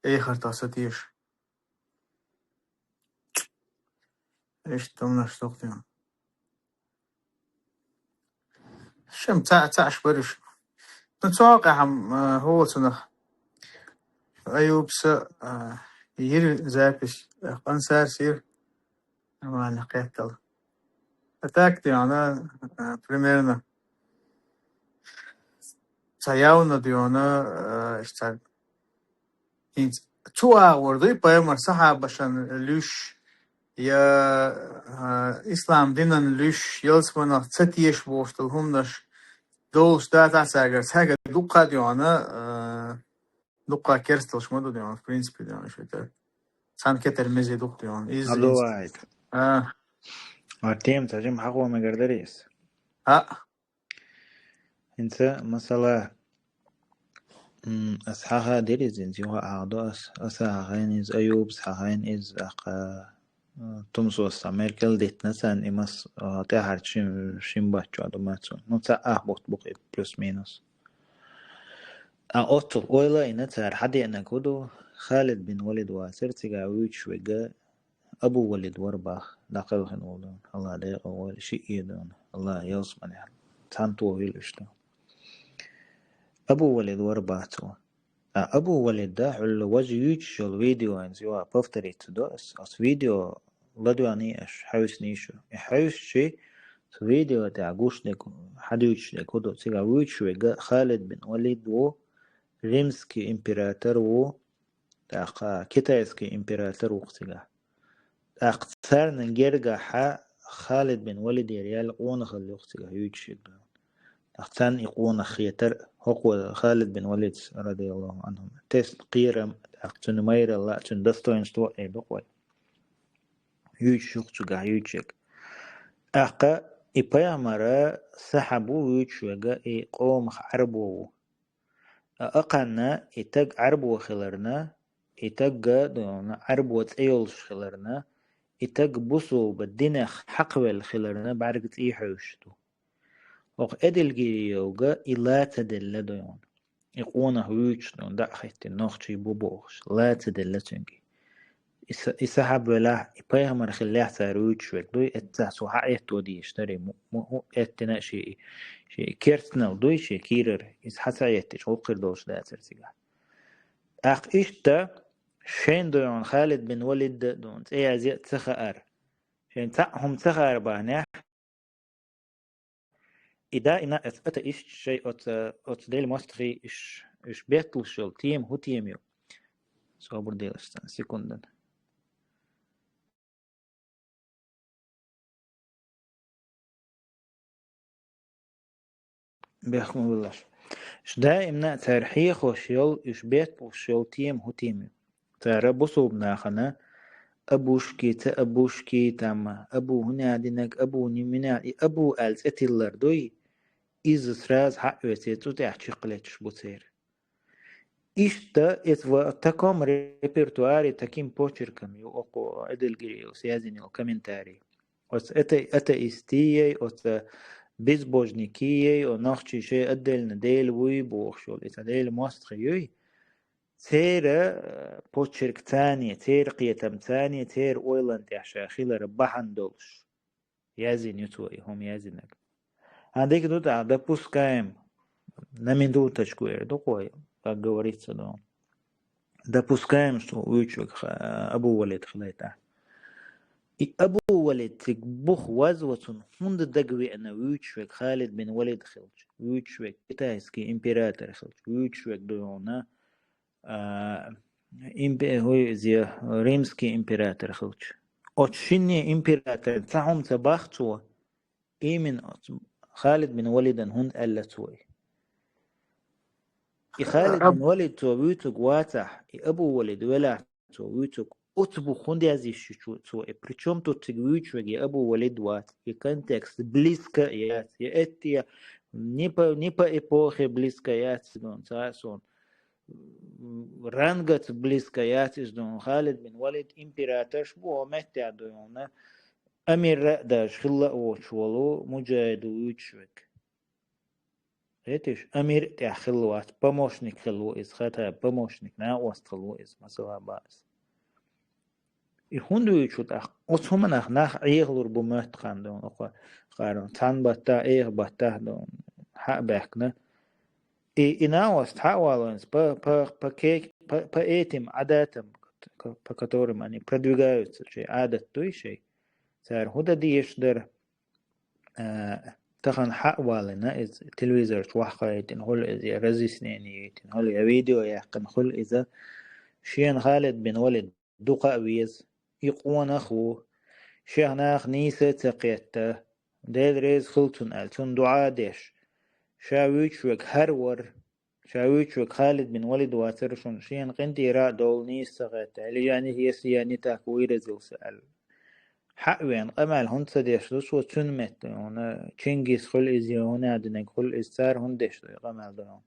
أي خرطة ستيش إيش تمنش ديون شم تعش برش نتوقع هم هو سنخ أيوب س يير زاكش قنصار سير ما نقيت الله أتاك ديونا примерно سياونا ديونا اشتاق إنت توا وردي بايمر صحاب عشان لوش يا إسلام دينن لوش يلسمنا ستيش بوشتلهم نش دولش داتا ساجر ساجر دوقا ديونا دوقا كيرستلش مدو ديونا في برينسبي ديونا شوية سان كتر مزي دوق ديونا هذا واحد آه التيم ترجم حقوق مقدريس انت مثلا أصحاها ديريز انت هو أعضاء أصحاهين إز أيوب أصحاهين إز تمسوس ميركل ديت نسان إمس تهار شيم باتشو عدو ماتسون نتا بوت بوك بلس مينوس أوتو أويلا إنتا حدي أنا كودو خالد بن وليد واسرتي ويتش وجا أبو وليد ورباخ لقل خنولون الله ده أول شيء يدون الله يوصمن يعني تانتو ويلشتو أبو وليد ورباعتو أبو وليد ده حل وجه يوتش الفيديو إن زوا بفترة دوس أس فيديو لدواني إيش حوس نيشو حوس شيء فيديو تاع جوشنك حدوش لكودو تيجا ويتش وجا خالد بن وليد و ريمسكي إمبراطور و تاع كيتايسكي إمبراطور وقتها أقصر نجرجع حا خالد بن وليد ريال قون خلي وقتها يوتش أختان يقون خيتر هو خالد بن وليد رضي الله عنهم تست قيرم أختن مير الله أختن دستوين ستو أي بقوي يوتش شقا يوتشك أحقا إبايا مرة سحبو يوتش وقا إي قوم عربو أقنا إتاق عربو خلرنا إتاق دون عربو تأيولش خلرنا إتاق بوسو بدينا حقوال خلرنا بعرقت إي حوشتو وق أدل جيريوغا إلا تدل دون يقونا هويتش دون داخت النوخشي بوبوش لا تدل تنجي إسحب ولا إبايها من خلاه تارويتش وكدوي إتساسو حقيت ودي يشتري مو إتنا شيء كيرتنا ودوي شيء كيرر إسحسا يتش وقر دوش لا ترتيجا أخ إشتا شين دون خالد بن وليد دون إيه عزيز تخار شين تاهم تخار بانه إذا إنا أتى إيش شيء أت ديل مستخي إيش بيتل شل تيم هو تيم يو صابر ديل استنى سكوندن بيحكم بالله إيش دائما ترحيخ وشيل إيش بيتل شل تيم هو تيم يو ترى بصوب ناخنا أبوشكي تأبوشكي تما أبو هنا دينك أبو نمنا أبو ألز أتيلر دوي إز سراز حق وسيتو تحشي قلتش بصير إشتا إذا تكم ريبرتواري تكيم بوشركم يو أقو أدلجري وسيازين الكومنتاري أس أتا إستيي أس بيزبوجنيكيي ونخشي شيء أدل نديل وي بوخشول إذا ديل ماستخيوي تير بوشرك تانية تير قيتم تانية تير أويلان تحشاخيل ربحان دولش يازين يتوي هم يازينك عندك دوت عدا بوسكايم نمين دو تشكوير دو قوي قاقوريت صدام Допускаем, что учек Абу Валид خليته. И Абу Валид تكبخ وزوة هند دقوي أنا ويشوك خالد بن وليد خلج ويشوك كتايسكي إمبراطور خلج ويشوك دونا هو زي ريمسكي إمبراطور خلج أتشيني إمبراطور تاهم تباختوا إيمن خالد بن وليد هند ألتوي خالد بن وليد تويتك واتح أبو وليد ولا تويتك أتبو خندي از يشتو причем тут тигвичвег أبو وليد وات контекст близко яц это не по эпохе близко яц дон сасон рангат близко яц дон خالد بن وليد إمبراطور شبو متى دون أمير داش خلا وشولو مجاهد ويتشوك Этиш Амир тяхилуат помощник хилу из хата помощник на осталу из масала баз. И хунду чут ах отсуманах нах иглур бумат хандон оqa qarон tan batta batta don ha бахна. И инаост хаваланс по этим адатам, по которым они продвигаются, че адат той шей. Цар худа диешдер تخن حق والنا إذا تلفزيون وحقيت نقول إذا رزيسني نقول يا فيديو يا نقول إذا شين خالد بن ولد دقة ويز يقون أخوه شهناخ نيسة تقيته ديل ريز خلطن ألتون دعاء ديش شاويتشوك هرور شاويتشوك خالد بن ولد واترشون شين قنتي را دول نيس تقيته يعني هي سياني تاكوير زل سأل حقوين قمال هون صديش لسوا تنمت هون تشينجيس خل إزي هون عدنك خل إزار هون ديش قمال دون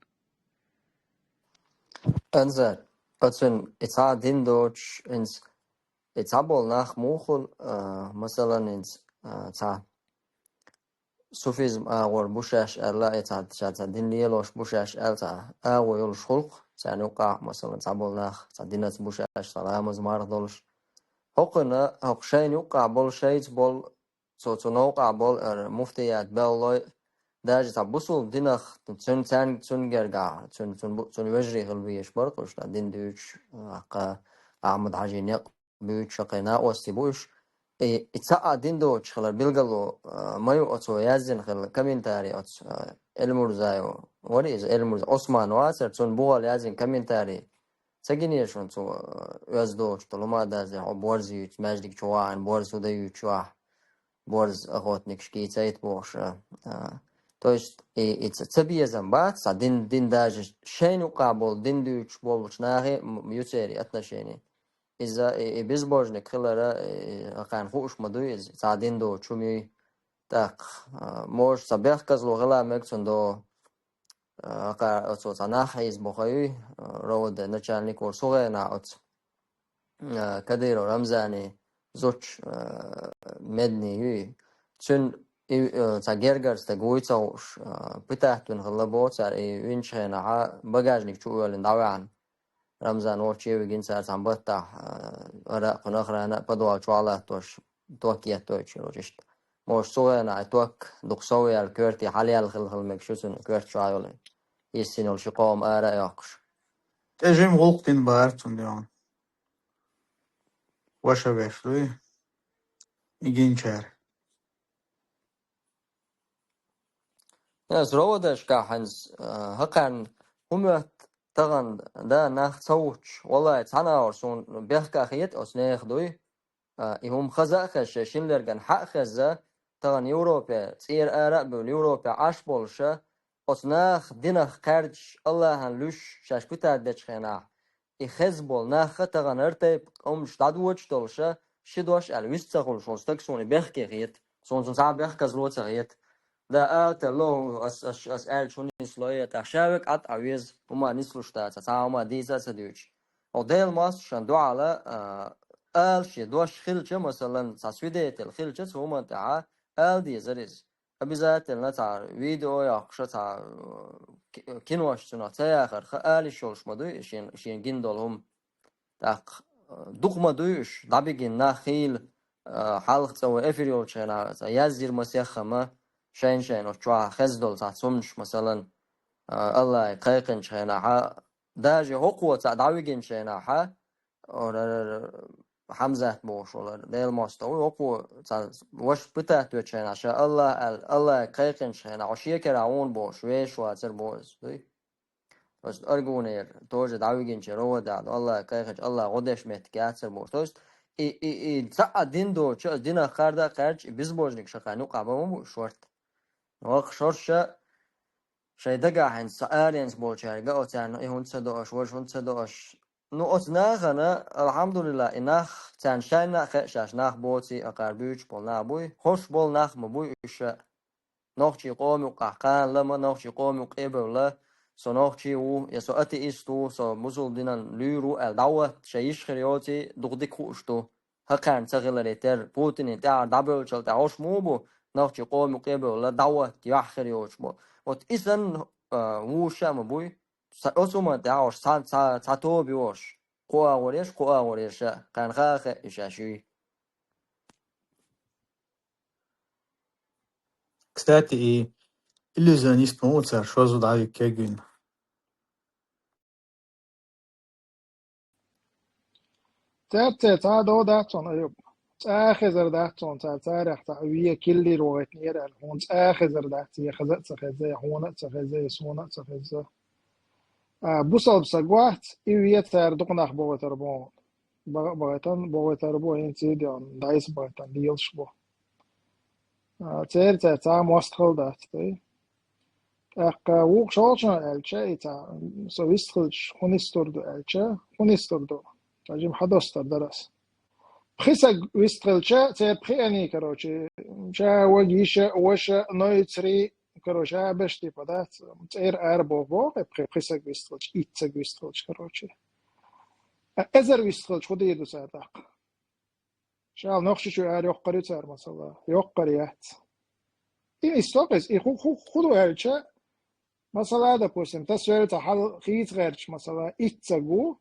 انزين أتن إتعادين دوش إنس تعبول ناخ موخل مثلا تا صوفيزم أغور بوشاش ألا تا دين ليلوش بوشاش ألتا أغو يولش خلق تا نوقع مثلا تعبول ناخ تا دينات بوشاش تا لامز ماردولش حقنا حق شيء يوقع بول شيء بول تو نوقع بول مفتيات بالله داج تعبسول دينخ تن جرجع تن وجري غلبيش برقش دين دوش عق أحمد عجينيق بيوش شقينا وستبوش إتساء دين دوش خلال بيلقلو ما يؤتو يازن خلال كمين تاري أتس المرزايو وريز المرز عثمان واسر تن بوغل يازن كمين تاري سجني شون تو يزدوش طالما ده زي بورز ماجدك شوان بورز وده يشوه بورز أخوتنك شكي تايت بوش то есть تبي زنبات صار دين داج شين وقابل دين دوش بولش ناهي يوتيري отношения إذا بيزبوجنك خلرا كان خوش مدوي صار دين دو شومي так موش صبيح كزلو غلا مكتون دو أقا أتو تناحيز بخيوي رود نچالنك ورسوغي ناوت كديرو رمزاني زوج مدني يوي چون تا گرگرز تا گویتاوش بتاعتون غلبو تار وینش هنا بگاجنك شو يولن داوعن رمزان ورشي ويجين سار عم بتاع أراء نخرة أنا بدو شواله توش توكيات توش روجشت موش سوينا توك دقسوي الكرتي حاليا الخل مكشوسن كرت شايولن يسين الشقام آراء ياكش تجيم غلقتين بارتون ديون واشا بيفلوي يجين شار ناس رودش كحنز هقعن هم تغن دا ناخ توش والله تانا ورسون بيحكا خيت أسنيخ دوي هم خزاخش شيملرغن حق خزا تغن يوروبا تير آراء بول يوروبا عاش بولشا أسناخ دينخ قرج الله هنلوش شاش بتا دچ خناح خز بول ناخ تغن ارتب شتادوش دولشا شدوش الويست تغل شونستك سوني بيحكي خيت سون صعب بيحكا زلوت خيت دا لو اس شوني سلوية تخشاوك عط عويز وما نسلوشتا تتعاوما ديزا سديوش وديل ماس شندو على شي دوش خلچه مثلا تصويدة الخلچه هما تاع دي زريز أبيزات النتاع فيديو ياقشة تاع كينوش تناتا آخر خالي شولش مدوي شين جندول هم تاق دوق مدويش دابيجين ناخيل حلق تسوي افريول شينا يزير مسيخة ما شين وشوا خزدول تاع سمش مثلا الله يقيقن شينا داجي هقوة تاع داويجين شينا حمزة بوش ولا ديل ماستوي وقو وش بتا توچين عشان الله قيقن شينا عشية كراون بوش ويش واتر بوز بس أرجونير توجد داويجين شرو داد الله قيقش الله غدش متكاتر بوش توست تا دين دو چه دين خردا قرج biz بوجنك شقانو قابمو شورت وق شورشا شيدغا هن سالينس بولشارغا اوتان هون صدوش وش هون صدوش نو أنا الحمد لله إنخ تنشين خشش نخ بوتي أقربيش بولنا بوي خوش بول نخ مبوي إيش نخشي قوم وقحقان لما نخشي قوم وقبل لا سو نخشي و يسو أتي إستو سو مزول دينان ليرو الدعوة شيش خريوتي دغدي خوشتو هكان تغلريتر بوتين تاع دبل شل تعوش موبو نخشي قوم وقبل لا دعوة تيح خريوش بو وت إذن وشا مبوي أسمع دعوش ساتو بيوش قوة وريش كان خاخ إشاشي Кстати, иллюзионист Моцарт что задали кегин. تا دو داتون أيوب آخر داتون تا تاريخ تعوية كل روغت نير الهون آخر داتي خزت سخزة هون سخزة سونا سخزة بوصل بسقوات إيوية تار دقناخ بوغة تربون بوغة تربون ينتي ديون دايس بوغة ديلش بو تير تا موستخل داتي ووق شالشنا ألشا تا سويستخلش خونيستردو ألشا خونيستردو تاجم حدوستر درس خيسك ويستخلشا تير بخياني كروشي شا وجيشا وشا نويتري كروشا بشتي بدات تير أربو بو خيسك ويستخلش إيتسك ويستخلش كروشي أزر ويستخلش خدي يدو ساتاق شال نخش شو يوق قريت صار مثلا يوق قريت إن استوقس خدوا هالشيء مثلا هذا بوسم تسوير تحل خيط غيرش مثلا إتسقو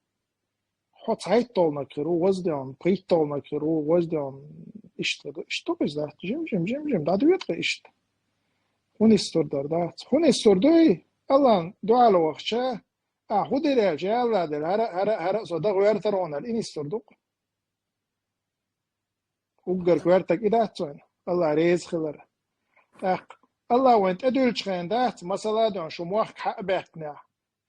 حط هاي طولنا كرو وزدان قيت طولنا كرو وزدان استوقس ده جم ده دويت قيشت هون استردار ده هون استردوي الله دعاء الوقت خود راجع الله ده هر صدق وير ترون الإن استردوق وقر كوارتك إذا تون الله ريز خلر الله وانت أدول شخندات مثلا دون شموخ حق بيتنا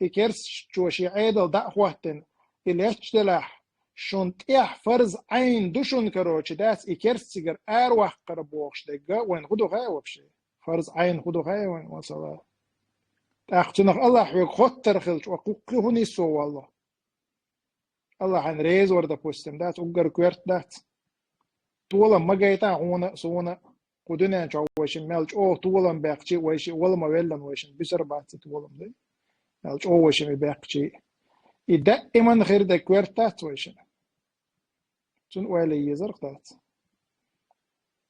إكرس شوشي عيدل دعوتن اللي يشتلح شنطيح فرز عين دوشن كروش داس إكرس سيجر أروح قربوخش دقا وين خدو غاية وبشي فرز عين خدو غاية وين مثلا أختنخ الله حوك خد ترخلش وقوقي هني سو والله الله عن ريز ورد بوستم دات وقر كوارت دات طولا ما جايتا هونا سونا قدنا جواشين مالج طولا باقشي ويشي ولا ما ويلن ويشين بسر باتي طولا دي مالج ويشين باقشي إذا إيمان خير دا كويرتات ويشين تون ويلي يزرقتات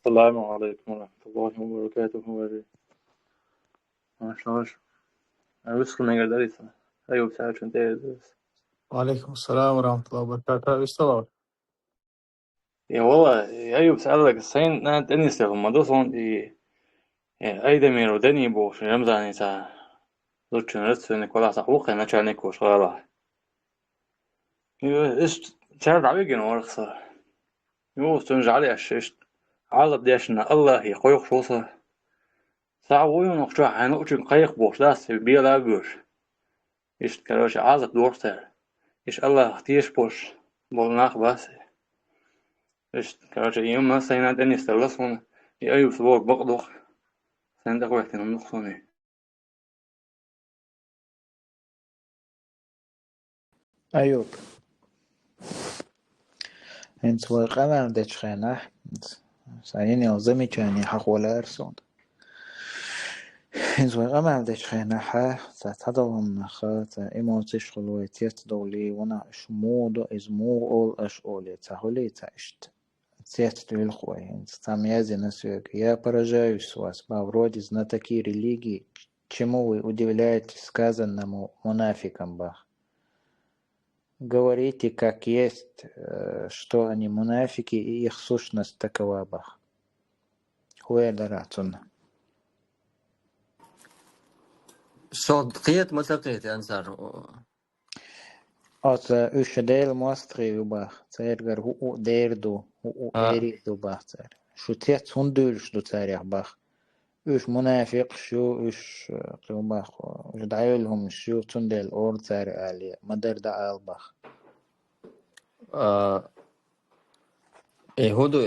السلام عليكم ورحمة الله وبركاته. ما شاء الله. أوصل من قدرتنا. أيوب ساعة شنو تدرس؟ وعليكم السلام ورحمة الله وبركاته. إيش طلعت؟ يا والله يا أيوب سألك الصين نانت أني استفهم مدرسون دي أي دمير ودني بوش رمزاني تا لوتشن رتس نيكولا سحوق أنا شان نيكوش غلا. إيش تعرف عبيجين ورخصة. تنجع علي إيش عالب ديشنا الله يقوي خصوصه. ساعوي ونقشوا عن وجه قيق بوش داس بيلا بوش. إيش كروش عازب دورتر. إيش الله اختيش بوش بولناخ بس. إيش كروش يوم ما سينات أني استلصون أيوب سبوك بقدوخ سندق وقت نمخوني. أيوب انت وقما دش خينا سايني وزمي كاني حق ولا أرسون انت وقما دش خينا تتضلن خات إيموتش خلويتيت دولي ونا شمودو إزمو أول أشولي تهولي تاشت تيت للخوي انت تاميازي نسوك يا برجايس واسباب родis на такие религии, чему вы удивляетесь сказанному мунафикам бах? Говорите, как есть, что они мунафики и их сущность такова бах. Хуэдаратун. صدقيت ما تلقيت أنصار Üç değil muastrı bach. Zerger hu derdu hu eridu bach zer. Şu tiyat hundülüş du zerih bach. Üç münafık şu üç bach. Üç dayılhum şu tundel or zer ali. Madar da al bach. هدو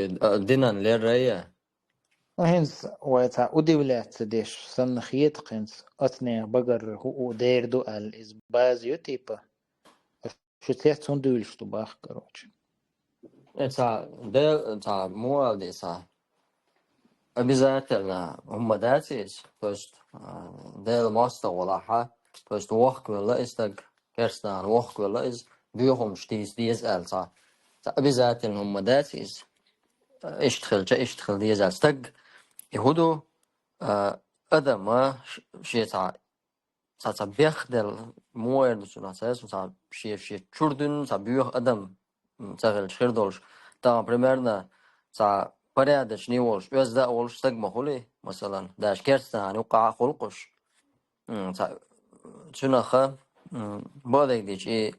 دينان للرأي وهنس ويتا udivlet deş san khiyet qins atne bagar hu derdu al izbaz yutipa. Şu tiyat hundülüş du bach karoç. ده مو دي обязательно هم داتيش بس ده الماستر ولا ح بس وقت ولا استق كرستان وقت ولا إز بيهم شتيز ديز ألتا обязательно هم داتيش اشتغل ديز ألستق يهودو أدا ما شيء بيخدل موارد شنو تاع شيء чурдун بيخ أدم تاع شخيردولش تا примерно تاع порядочный волш өзда волш так махули مثلا داش كرستان وقع خلقش شنخه بالك ديش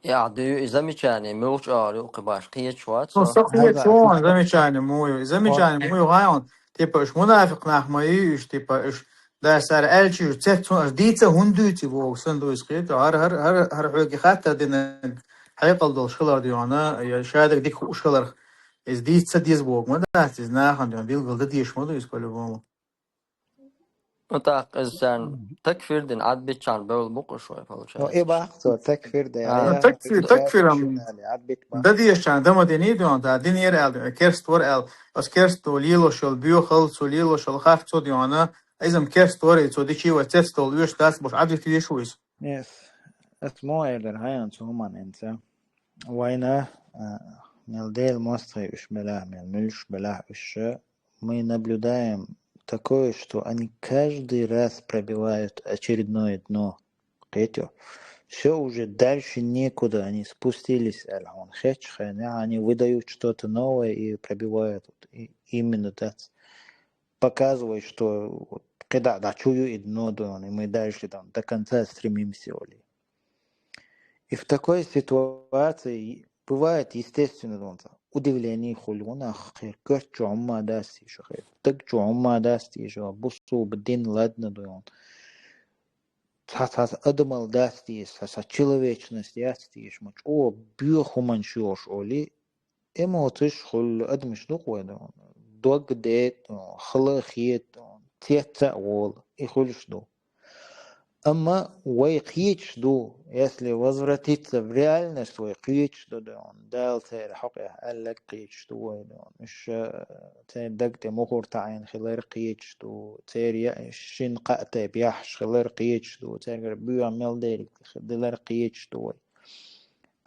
يعدي замечание ملوش آره وقباش قيت شوات Ну, صح сохли чон, замечание мою гайон. Типа, иш мунафик нахмаи, иш типа, иш да сар элчи, иш цет чон, иш дица хундуйти вог сандуй схит, هر حوكي خاطر دين حيقل دول شغلر ديانا يا شايدك ديك وشغلر إز ديца ديز وог ما دات إز ناخن ديان ديل قلت ديش ما دويس كله بوم. وتاق إنسان تكفير دين عاد بيتشان بول بقى شوي إيه فالشاهد بقى تكفير ده يا تكفير أم ده ديش كان ده مدني ديان ده دين يرال كيرست ورال أس كيرست وليلو شل بيو خلص وليلو شل خاف تو ديانا إذا كيرست وري تو ديشي وتست وليش داس بس عادي تيجي ويس. يس اسمه إيدر هاي أنت هم أنت وينا Дель мостра уж белах, мельш белах уж. Мы наблюдаем такое, что они каждый раз пробивают очередное дно. Все уже дальше некуда, они спустились, они выдают что-то новое и пробивают. И именно так показывает, что когда чую и дно, и мы дальше там до конца стремимся. И в такой ситуации бывает, естественно, удивление хулюна хэр чума дасти шахэр так чума дасти шо бусу бдин ладно дуон цац адмал дасти са человечность ясти шмач о биохуман шош оли эмоциш хул адмиш дуқвадон догдет хлахит тетца ол и хулшду. Amma ويقيتشدو если возвратиться в реальность ويقيتشدو دون دال تير حقه ألك قيتشدو دون مش تير دقت مخور تعين خلير قيتشدو تير شين قأتي بيحش خلير قيتشدو تير بيو ميل ديرك خلير قيتشدو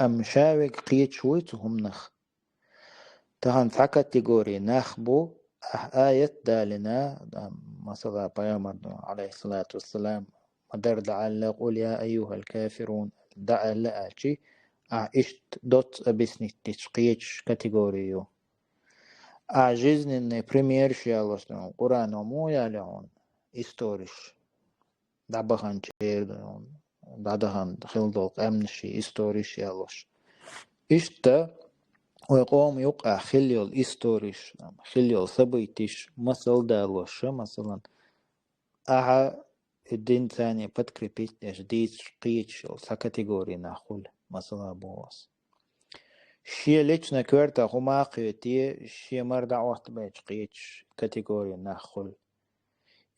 أم شاوك قيتشوي تهم نخ تهان كاتيجوري نخبو آية دالنا مثلا بيامر عليه الصلاة والسلام مدر دعا قول يا أيها الكافرون دعا لأشي أعشت دوت أبسني تشقيتش كاتيجوريو أعجزني إن بريمير شيالوستون قرآن ومويا لهون إستوريش دعبخان شير دون دعدهان خلدوق أمنشي إستوريش يالوش إشتا ويقوم يقع خليول إستوريش خليول سبيتيش مثل دالوش مثلا أها الدين ثاني подкрепить جديد قيتش كاتيجوري ناخول مثلا بوس شيء ليش نكرت هما قيتي شيء مرة وقت بيج قيتش كاتيجوري ناخول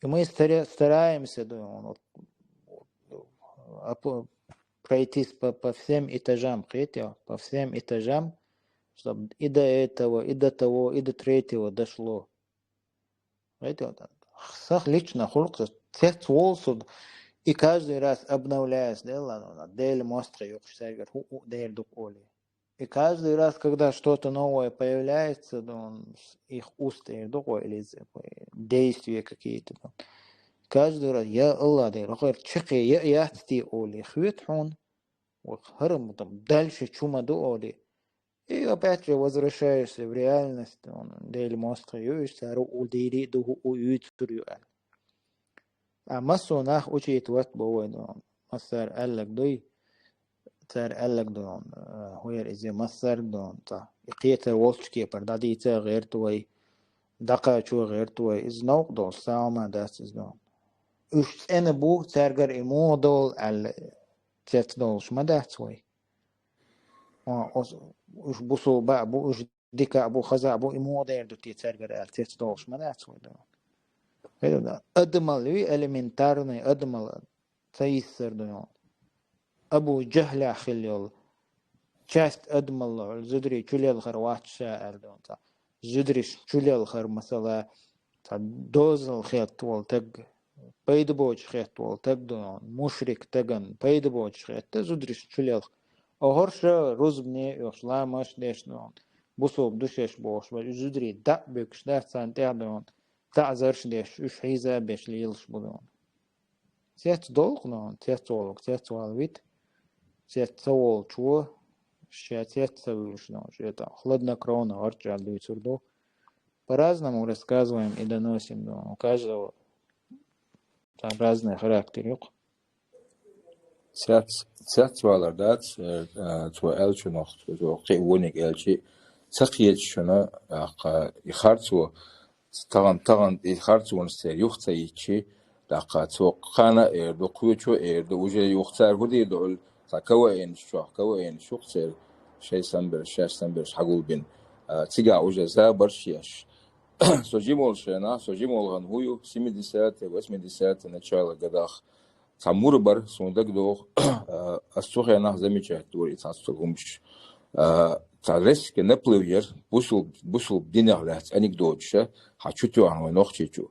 يوم стараемся пройтись по всем этажам по всем этажам чтобы и до этого и до того и до третьего дошло. Сах лично хулк тех волсуд и каждый раз обновляясь, дель мостра юкштагер дель дуколи. И каждый раз, когда что-то новое появляется, их уст или действия какие-то, каждый раз я Аллах дель рахер чеки я тти оли хвитхун вахарм дальше чума дуоли. И опять же возвращаешься в реальность, дель мостра юкштагер удири духу уютурю. А массу нах учит вот бой массар аллак дой تار ألق دون هوير إزي مصر دون تا إقيت والشكي بردادي تا غير توي دقا شو غير توي إز نوق دول ساما داس إز دون إش أنا بو تارجر إمو دول على تيت دول شما داس توي إش بوسو با بو إش ديكا بو خزا بو إمو دير دو تي تارجر على تيت دول شما داس توي دون هيدا دا أدمالوي إليمنتارني أدمال تيسر دون أبو جهل خليل часть أدمال زدري شليل خر واتشا أردون تا زدري شليل خر مثلا تا دوزل خيط وال تج بيد بوج خيط وال تج دون مشرك تجن بيد بوج خيط زدري شليل أهرش رزبني يخلا مش ليش دون بوسوب دوشش بوش زدري دا بيكش دا سانتي دون تعذرش ليش إيش هيزا بيش ليلش بدون تيت دولق دون تيت دولق تيت والويت تيت سوال شو شاتيت سويش дон это хладнокровно арчалду цурду по-разному рассказываем и доносим дон у каждого там разный характер Цят валардат то элчу нох то қиуник элчи сақиет шуна ихарцу таган ихарцу онсте юхтаичи дақа то қана эрдо қучу эрдо уже юхтар гуди дол كوين شو خسر شيء سنبر حقول بين تيجا وجه زابر شيش سوجيمول شنا سوجيمول غن هو 70 80 начало годах самурбар сундак до асухена замечать дворец асугумш тареске наплывер бусул динарлат анекдотша хочу тюан нохчичу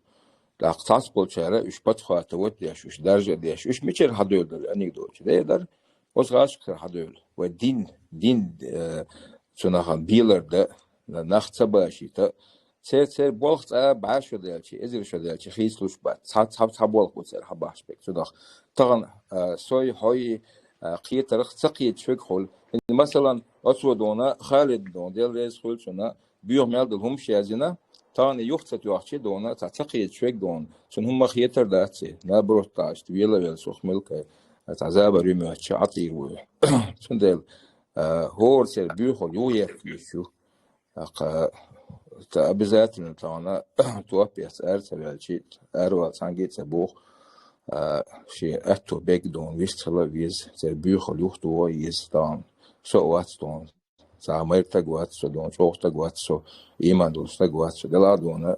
лaqtas bolchara 3 хата вот яш 3 даржа яш 3 мечер хадойдар анекдот дейдар وصغاش كثر حدول والدين دين تناخن بيلر ده نخت باشي تا سير بولخ بعش ودلشي إزر شدلشي خيسلوش بعد صعب بولخ وتسير حباش بك تدخ طبعا سوي هاي قيت رخ سقيت شوك خل مثلا أسودونا خالد دون ديل ريس خل شنا بيوم يالدل هم شيازنا طبعا يوخت يوخشي دونا تعتقيت شوك دون شن هم خيتر داتسي لا بروتاش تبيلا ويل سوخ ملك تعذاب ريمو هتشعطي و شن ديل هور سير بيوخل يوير يشو بذات طبعا توابي أسأل سبيل أروى سانجيت سبوخ شيء أتو بيك دون ويستلا ويز سير بيوخل يوختو يز طبعا شو وات دون سامير تقوات سو دون شوخ تقوات سو إيمان دوس تقوات سو دلا دون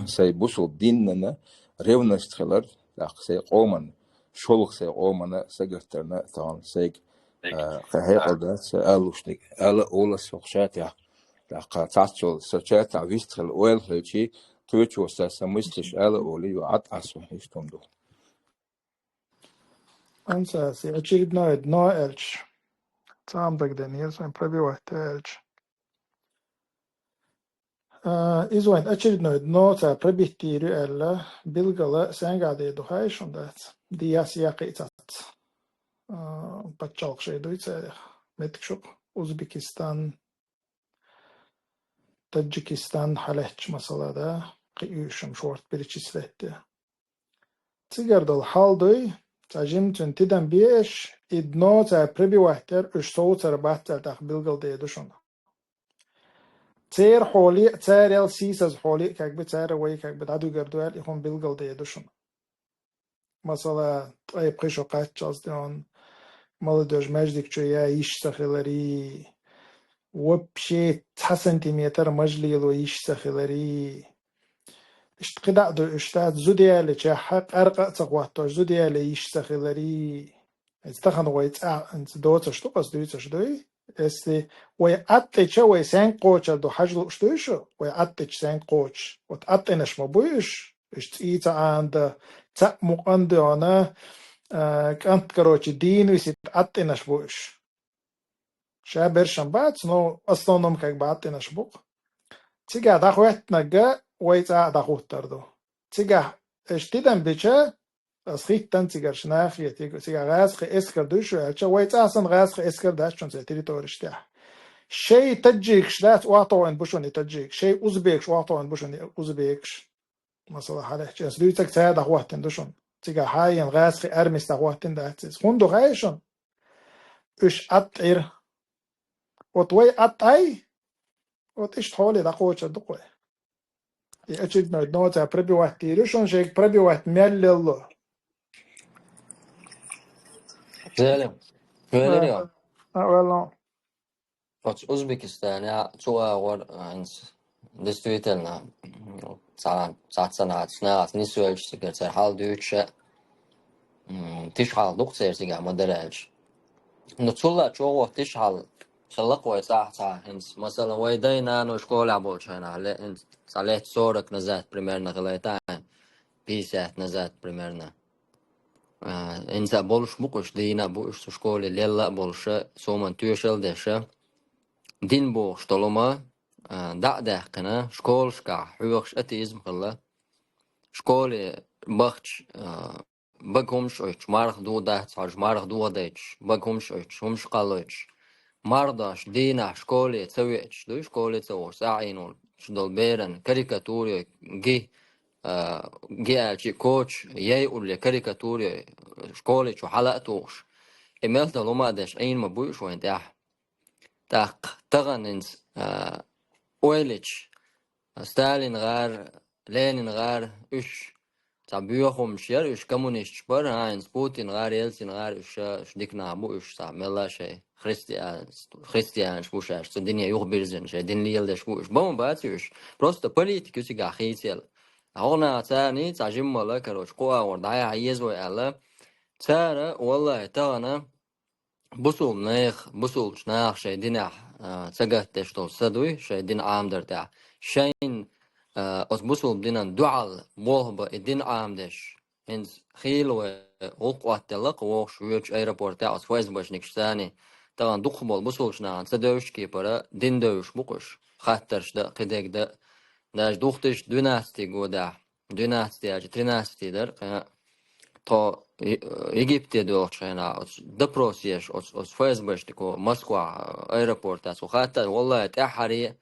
سي بوسل ديننا ريونست خلر لاق سي قومن شولخ سي قومن سجرتنا طبعا سيك خهيقل ده سألوشنك ألا أولا سوخشات يا لاق تعطل سوشات عويستخل أول هالشي تويتشو سامستش ألا أولي وعط عسو هيشتون دو Ansasi, очередное дно Эльч. Сам тогда не знаем пробивать Эльч. Изуайн очередное дно, це пробитирю Элла, билгала сенгаде духай шундат. Диас яқитат. Патчалк шейдуй це меткшук. Узбекистан, Таджикистан халехч масалада. قيوشم شورت بريتشسلت. تيجردل حالدوي تاجم تنتدم بيش إدنو تا بربي وحتر اشتو تربات تلتاق بلغل ديدوشون تير حولي تير يل سيساز حولي كاك بتير وي كاك بتعدو گردوال يخون بلغل ديدوشون مثلا اي بخيشو قاتشاز ديون مالدوش مجدك چويا ايش سخلري وبشي 9 سنتيمتر مجليلو ايش سخلري اشتقدع دو اشتاد زوديالي چه حق ارقا تقواتوش زوديالي ايش سخلري استخن ويت انت دوت شتوقس دوت شدوي استي وي اتچ وي سان قوچ دو حجل شتوشو وي اتچ سان قوچ وت اتنش مبوش اشتيتا عند تا مقند انا كانت كروچ دين ويسيت اتنش بوش شابرشن بات نو اصلا كاك باتنش بوق تيجا داخوت نجا ويتا داخوت تردو تيجا اشتيدن بيچه Das riecht dann zigar schnach, zigar rasche esker dushu, alcha wait asan rasche esker dash chun territorisch da. Shay tajik shlat wato en bushoni tajik, shay uzbek wato en bushoni uzbek. Masala halach jas lutak tsada waten dushon. Zigar hayen rasche ermis da waten da tsis. Hundo gaishon. Ush atir. Ot way atay. Ot ish thole da qocha duqwe. Achid no ta prebi wati rushon shay prebi wat mellello. Zelim. Söyleniyor. Well, Uzbekistan ja çoğu var действительно саатсанат снаат нисуэльчтигэр цэр хал дүүчэ тиш хал дугцэрсига модерэлч но цула çoğu тиш хал шаллак вай цаахцаа хэнс масала вай дайна но школа болчана ле салет 40 назад примерно галайтаа 50 назад примерно инса болуш мукуш дейна бу иш школе лелла болша соман түйшэл дэшэ دين بو شتولما دا قنا شكول شكا حوخش اتيزم خلا شكول بختش بقومش اوش مارخ دو دا صار مارخ دو دايش بقومش اوش همش قالوش مارداش دينا شكول تسويش دو شكول تسوي ساعينول شدول بيرن كاريكاتوري جي الشي كوتش ياي ولا كاريكاتوري شكول شو حلقتوش ايميل دلوما داش اين ما بوش وين تاق تغننس اويليتش ستالين غار لينين غار اش تابيوخم شير اش كومونيست بر هاينز بوتين غار يلسين غار اش ديكنا بو اش تعمل شيء خريستيان شبوشاش الدنيا يخبرزن شيء دين ليلدش بوش بوم باتيش просто политику سيغا خيتيل هنا ثاني تعجم ولا كروش قوا وردايا عيزو يالا تارا والله تانا بوصل ناخ بوصل شناخ شيء دينه تجاه تشتول سدوي شيء دين عامدر تاع شين أس بوصل دينا دعال موهبة الدين عامدش إنز خيل وقوة تلق وش ويش أيربورت تاع أس فايز باش نكشتاني طبعا دخ بول بسولشنا عن سدوش كي برا دين دوش بقش خاطرش دا قدك دا داش دوختش دوناستي قودا دوناستي اج تريناستي در تو Египте دوغشينا دبروسيش أس فيسبشتكو موسكوا أيربورت أس وخاطر والله تحري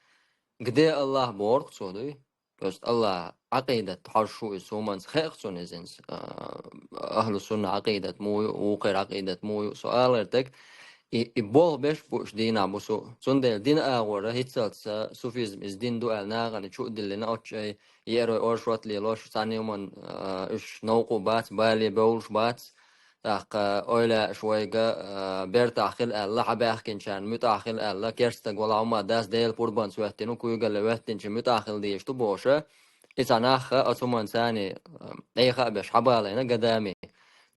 قدي الله بورق صودي بس الله عقيدة حرشو يسومنس خير سونيزنس أهل السنة عقيدة موي وغير عقيدة موي سؤال ارتك يبول بيش بوش دينا بوسو سندل دين أغورا هيتسالت سوفيزم إز دين دو ألناغن تشو دلنا أوتشي يرو أورشوات لي لوش ثاني يومن إش نوقو بات بالي بولش بات أق أولا شوية بيرتاخل الله حباخكن شان متاخل الله كيرستق ولا عما داس ديل بوربان سوهتنو كويقل وهتن شي متاخل ديش تبوشة إساناخ أتومن ثاني أي خابش حبالينا قدامي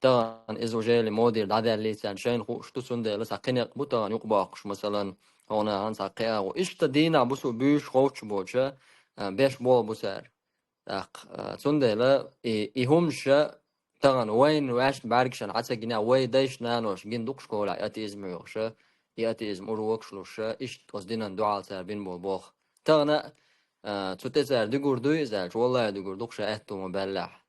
طبعا إذا جالي موديل عدا اللي كان شين خوش تسند لساقين يقبطان يقباقش مثلا هنا عن ساقيا وإيش تدينا بسو بيش خوش بوشة بيش بول بسار تسند لا إيهمش طبعا وين واش باركشان عسى جنا وين دايش نانوش جن دقش كولا يأتيزم يوخشة يأتيزم أروكش لوشة إيش تصدينا دعاء ساربين بول بوخ طبعا تتزار دقور دوي زارج والله دقور دقش أهتو مبلح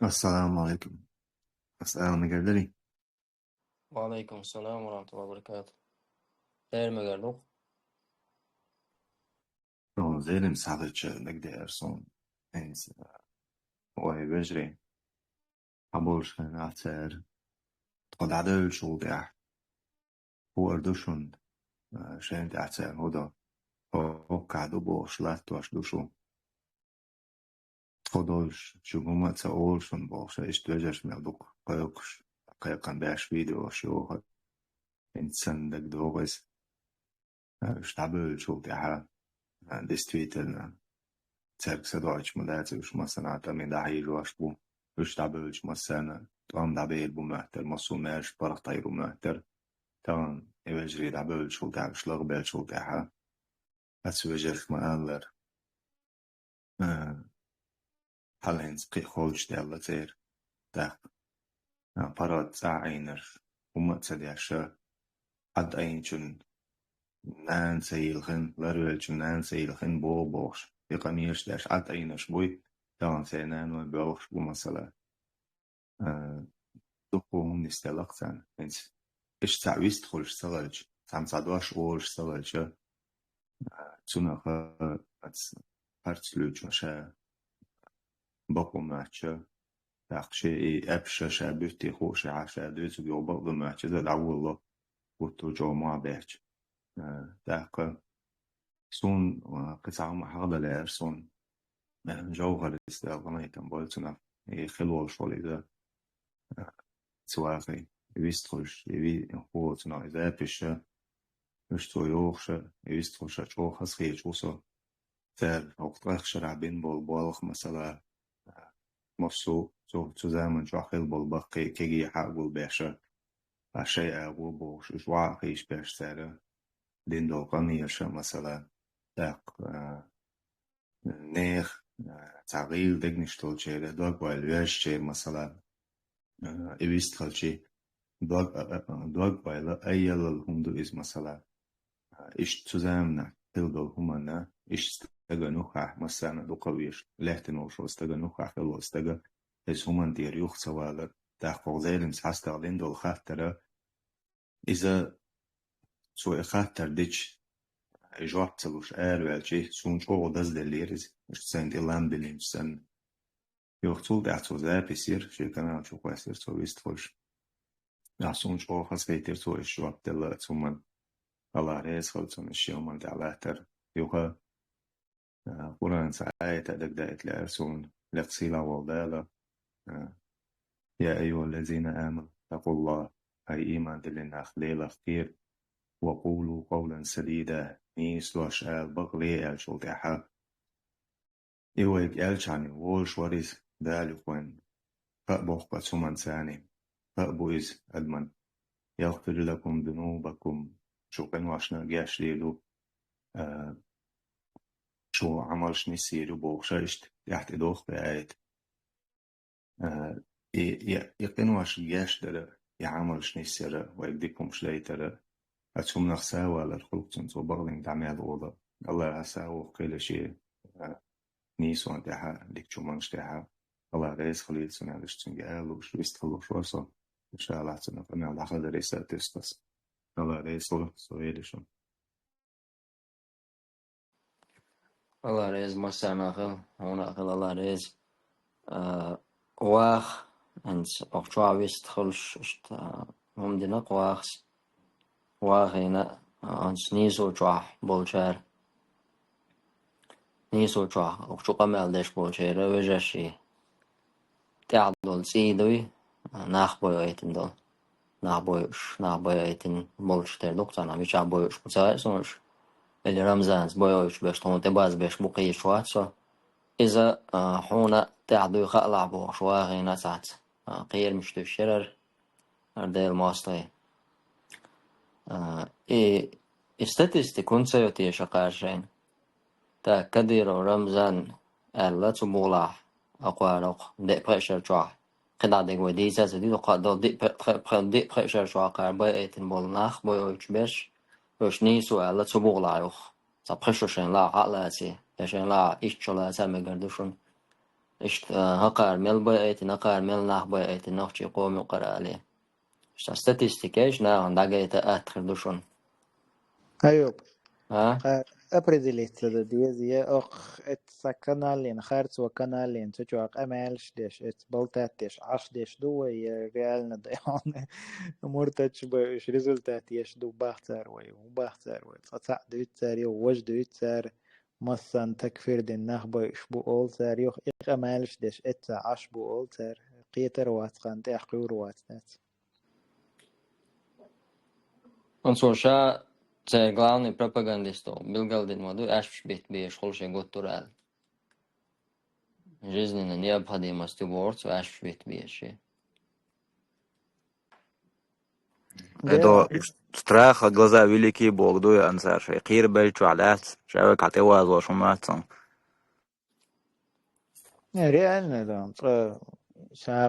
السلام عليكم. أسأل مقدري وعليكم السلام ورحمة الله وبركاته خير مقردوق från Zelim sadece نقدر أرسون إنس ويبجري عبورش نعتر تقول عدل شو ده هو أردوشون شين تعتر هدا هو كعدو بوش لا توش دوشو تقولش شو هما تقولشون بوش إيش توجش مردوق قيقش قيقن باش فيديو شو إنسان دك دوغز شتعبل شو ده دستويتلنا تركز دوش مداتش مثلا تمين دحي جواش بو وش تعبلش مثلا تقام دعبيل بو مهتر مصوماش برق طيرو مهتر تمام يوجري دعبل شو تعب شلغ بيل شو تعها بس وجرك مقالر حالين سقي خوش دالة تير تاق برات ساعينر وما تسدياشا حد أينشن نان سيلخن لرويلشن نان سيلخن بو بوش يقاميش داش حد أينش بوي تمام سينان وبوش بو مثلا دقوهم نستلقتن انس اش تعويست خولش سغلج سام صدواش اولش سغلج تسونا هرتسلوج وشا بقو ماتشا تاقشي ابشا شابوتي خوش عشا دوزو جو بقو ماتشا زد عوالله قلتو جو ما بيش تاق سون قطع محاضة لأرسون جوهر استغنية بولتنا خلوة شولي ذا سواقي يويستخش يوي خوتنا إذا بيشا مشتو يوخشا يويستخش أشوخ خسخي يشوسو تال وقتاخ شرعبين بالبالخ مثلا مفسو تو زمن جاخل بالبقي كيجي حق بالباشا عشي أقول بوش جوا خيش باش سارة دين دوقاني يشا مثلا داق نيخ تغيير دقنشتول جيرة دوق والويش جير مثلا يويستخلشي دوق بايلا أيال الهندو إز مثلا إيش تزامنا تلقى همنا إيش استجا نوخا مثلا دوقويش لهتنوش واستجا نوخا خلو استجا إز همان دير يوخ سوالا تحقق زيلم سحستغلين دول خاطرة إذا سوء خاطر ديش إجواب تلوش والجي سون شو دز دليرز مش سند إلان بلين سن يوختول دعتو ذا بيصير شي كمان شو قاسير تو يستخلش يعصون شو خاص كيتر تو إجواب دلا تسمن الله رئيس خلصون الشيء من دعواتر يوها قرآن سعاية تدك دائت لأرسون لقصيلة والدالة يا أيها الذين آمنوا اتقوا الله أي إيمان دلنا خليل خير وقولوا قولا سديدا نيس واشال بغلي ألشو تحا إيوك ألشاني وولش وريس دالك وين فأبوخ بسومن ثاني فأبو إز أدمن يغفر لكم ذنوبكم شو كان واشنا جاش ليلو شو عملش نسير وبوغشاشت يحت إدوخ بآيت يقنواش جاش در يعملش نسير ويقديكم شليتر أتشم نخسا ولا الخلق تنسو بغلين تعميد أوضا الله أساو قيل شيء نيسو انتحا ديك شمانش تحا الله رئيس خليل سنة لشتنجال وشويست خلوش وصا إن شاء الله تنفع على خد رئيسة تستس الله رئيس الله سويلشون الله ريز مسانا خل هنا خل الله ريز واخ انس اخشوا ويست خلش هم دينك واخس واخ هنا انس نيسو جوح بولشار نيسو جوح اخشوا قمال ديش بولشار وجاشي تعدل سيدوي ناخ بوي ايتن دول ناخ بوي ايتن بولشتر دكتانا مش بويش بتاعسونش اللي رمزانز بويش باش تون تباز باش بقي شواتسو إذا حونا تعدو يخلع بو شواغي نسعت قير مش تشرر أرديل ماستي استاتيستيكون سيوتي شقاشين تا كدير رمزان ألا تبولع أقوارق دي بريشر جوع قد ديك ودي ساسدي قادو دي بريشر جوع قاربا ايتن بولناخ بويش بيش وش نيسو ألا تبولع يخ تبخشوشين لا عقلاتي يشين لا إيشتشولا سامي قردوشون إشت هقار ميل بيت نقار ميل ناخ بيت نخشي قوم يقرأ عليه إشت statistiكيش ناخن دقيت أتخر دوشون أيوب ها قار أبرزيليت ديزي أخ اتسكنالين خارج وكنالين تجوق أمالش ديش ات بلتات ديش عش ديش دو ريال نديون مرتج بيش ريزولتات يش دو باختار وباختار تصع دويت ساري ووج دويت سار مثلا تكفير دين ناخ بيش بو أول سار يوخ إخ أمالش ديش ات عش بو أول سار قيتر واتقان تحقير واتنات أنصر شا це главный пропагандист Билгалдин моду аж бит беш холше готурал жизненно необходимость борцу аж бит беши ديلا Это страх, глаза великие Бог, дуя ансар, قير بلچو علات شاوك عتواز وشماتهم ريالنا دام سا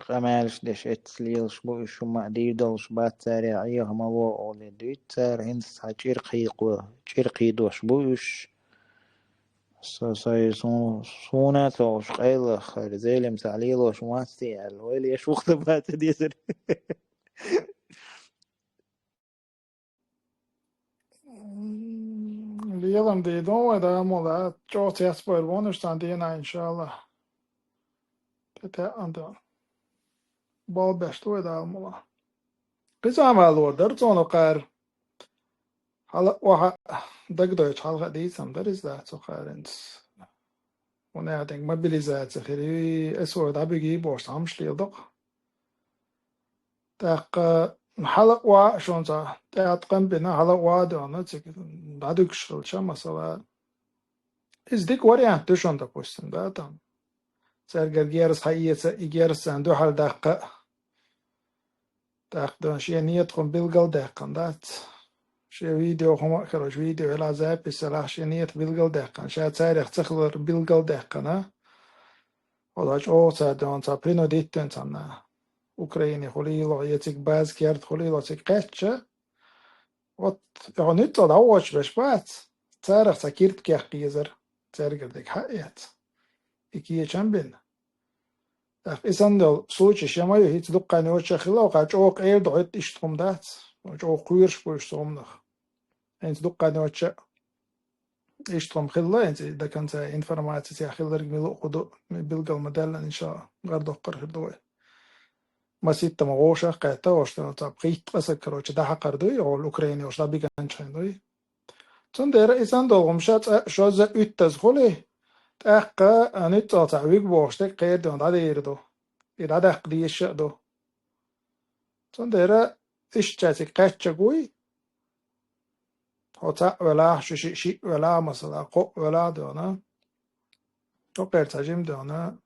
قمالش دش اتسليلش بو شو ما ديدلش بات سارع ايوه ما بو اولي دويت سار هنس هاجير قيقو جير قيدوش بوش ساي سونا توش قيل خير زيلم تعليلوش ماسي الويل يش وقت بات ديسر Redan det idag där måla jag ses på elvanustan det är inshallah. Det är andra. Bal besto där måla. قسم على درت أنا قار هلا واحد دقدوش حلقة دي سام درس ده سقارنس وانا عندك mobilizatie خيري اسود عبيجي بوش عمش ليضق تاق حلق وا شون صا تاقم بنا حلق وا ده تك بعدك شل شما سوا از ديك واريانت دوشون ده بوستن ده تام سرگر گیرس حییت ایگیرس سندو حال دقیق دانشی نیت خون بیلگل دقیقن دات شی ویدیو هم کراش ویدیو الازاب بسلاح شی نیت بیلگل دقیقن شاید تاریخ تخلر بیلگل دقیقنه وداش او سادان تا پینو دیتن تنه اوکراینی خلیلا یتیک باز کرد خلیلا تیک قچه وات يعني نطلع عواش باش بات تاريخ سكيرت كيخ قيزر تاريخ ديك حقيقت إكيه چنبين إسان دل سوچ شمايو هيت دقاني وشخلا وقاچ اوق اير دعيت اشتقم دات وقاچ اوق قويرش بوش تغمنخ انت دقاني وش اشتقم خلا انت دا كانت انفرماتي تي خلر ميلو قدو بلغل مدلن ان شاء غردو قرخ دوي ما سيت مغوشة قاعدة وشتنا تابقيت قسك روش دا حقر دوي او الأوكراني وش دا بيغان چين دوي تون دير إسان دل غمشات شوز اتز خولي تاقا نيتا تعويق بوشتك قير دون دا ديردو إذا داق ديش دو تون دير إش جاتي قاتشا قوي هوتا ولا شي ولا مثلا قو ولا دونا تو قير تجيم دونا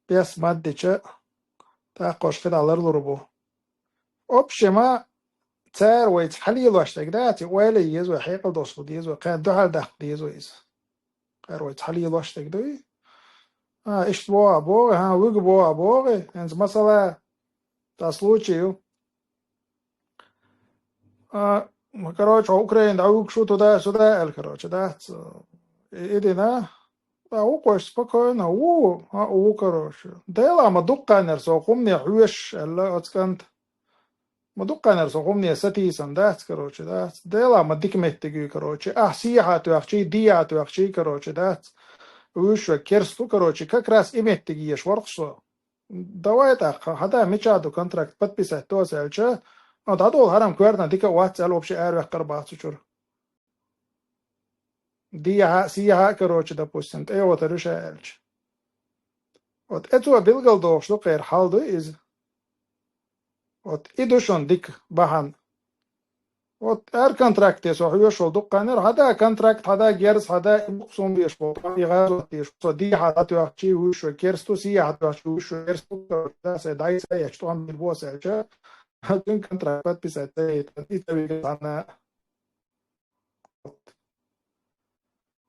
بيس مادي چا تاقوش قد علر لربو أبشما تار ويتحلي لوشتك داتي ولا يزو حيقل دوسو يزو قاد دو حال دخل يزو إز قار ويتحلي لوشتك دوي إيش بوا بوغ ويق بوا بوغ انت مثلا تا случаю короче Украина аук что туда-сюда короче да иди на укош спокойно короче дела ما دقنر سوقمني حوش لا اتكنت ما دقنر سوقمني ستيسن ده короче да дела ما ديك متجي короче سيحات وأخشي ديات وأخشي короче да وش كيرستو короче как раз иметь воркшо давай так هذا ميشادو контракт подписать то сельче да дол харам кверна дика واتسال вообще ار قربات شور دي سيها короче допустим вот решаешь вот это билгал до что غير حالدو из вот идушон дик бахан вот ар контракт يسو هوش دقانر هذا контракт هذا جيرس هذا بقسم بيش بو يغازو تيش دي هذا توحشي وش كيرستو سيها توحشي وش كيرستو ده سداي سي اشتو ام بالبوسه هذين контракт подписать это بيجانا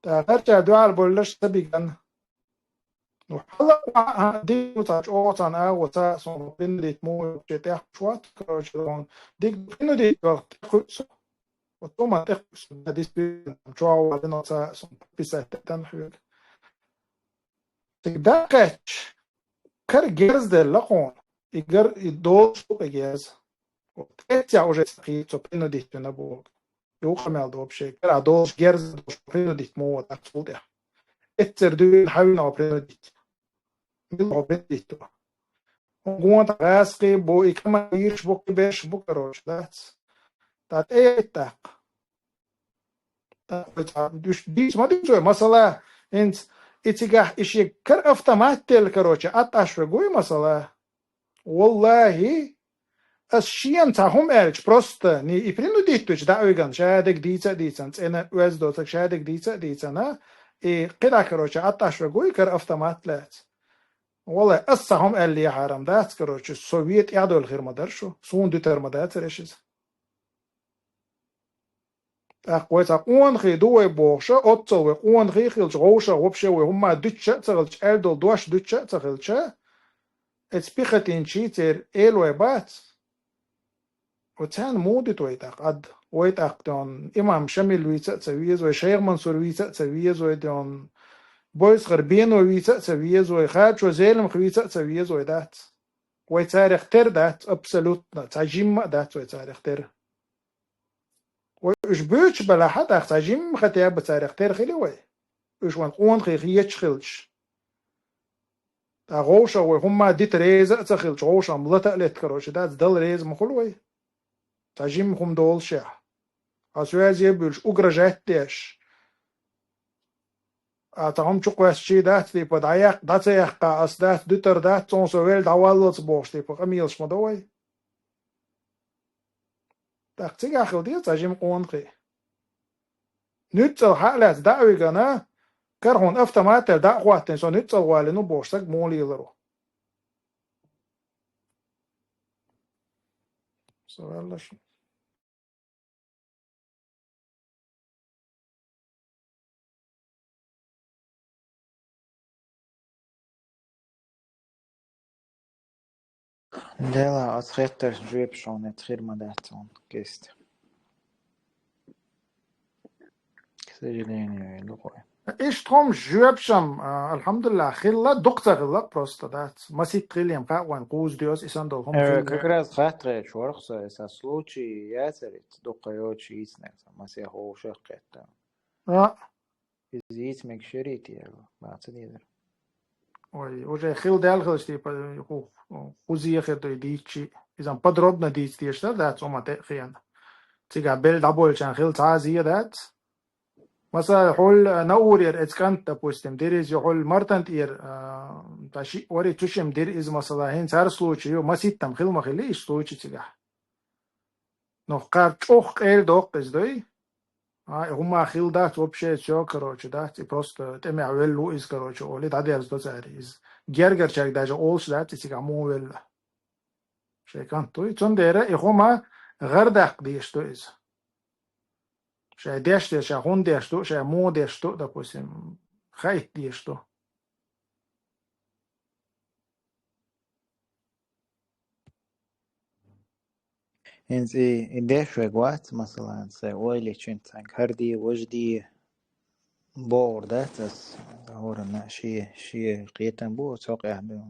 ترجع دعاء بولش تبيجان وحلا دي متاج اوتان اوتا سون بنديت مو جتاح شوات كروشون ديك بنديت وقت وتوما تخص ديس جوا ودنا سون بيسات تنحيك تدقش كر جيرز دلقون يقر يدور سوق جيرز وتأتي уже سقيت بنديت نبوغ يوخمل دوبشي كر دولش جيرز دوش بنديت مو تقصد اتر دو حاولنا بنديت ميلو بنديت وقوانت غاسقي بو إكما يرش بو كبيرش بو كروش تات ايتاق دوش ديس ما ديزوي مثلا انت اتجاه اشي كر افتماتل كروش اتاش وقوي مثلا والله الشيء تاهم ارج просто не и принудить да уйган шадек дийцан цена уз дотак шадек дийцана и قدا كروش اتاش وقوي كر افتماتلات والله أصهم اللي حرام دات كروش السوفيت يعدوا الخير ما درشوا صون دو تر ما دات رشيز أقوى تقون خي دوي بوشة أتصل وقون خي خيلش غوشة وبشة وهم دتشة تغلش أردل دوش دتشة تغلشة اتسبيختين شيتر إلوي بات وتان مودي تويتاق قد ويتاق دون إمام شميل ويتاق تسويز وشيخ منصور ويتاق تسويز ودون بويس غربين ويتاق تسويز وخارج وزيلم خويتاق تسويز ودات ويتاريخ تر دات أبسلوتنا تاجيم دات ويتاريخ تر وش بيتش بلا حد تاجيم ختياب بتاريخ تر خلي وي وش وان قون خيخيتش خلش تا غوشة وهم ديت ريز أتخلش غوشة ملتا قلت كروش دات دل ريز مخلوي تاجيم خم دول شح أسواز يبلش أقرجات ديش تاهم چوقوس چی دات دی پد عیق دات یق قاس دات دوتر دات تون سوال دوالوت بوش دی پد امیلش مدوی تاقتیگ اخل دی تاجیم قونقی نوتل حالات دعوی گنا کرهون افتمات دعوات تنسو نوتل والنو بوشتك مولی لرو سوالش دلا أتخيتر جويب شون تخير مداتون كيست كسجليني لغوي إيش تهم جوابشم الحمد لله خلا دكتور غلا بروستا دات ما سيت قليم قاوان قوز ديوس إساندل هم как раз خاطر شورخصة إسا случай ياسرت دقيوش يسنك ما سيهو شقيت إزيت مكشريتي يلا ما تنيدر уже хил дальше типа хузия хето дичи изам подробно дичи что да сома тхиан тига бел дабольчан хил тазия дат مثلا حول نورير اتكانت допустим ديريز يحول مرتنت اير تاشي وري تشم دير از مثلا هين صار случай ما سيتم خيل ما خلي ايش случай تيга но قار чох эл док издой هما خيل دات вообще всё короче да и просто теми авелу из короче оли дадерс доцари из гергер чак даже олш дат тига мовел шекан той цондера и хома غردق ديشتو إذا شا ديشتو شا هون ديشتو شا مو ديشتو допустим خايت ديشتو إنز إديش وقوات مثلا سوالي شنتك هردي وجدي بور داتس هورنا شي قيتن بو توقع بو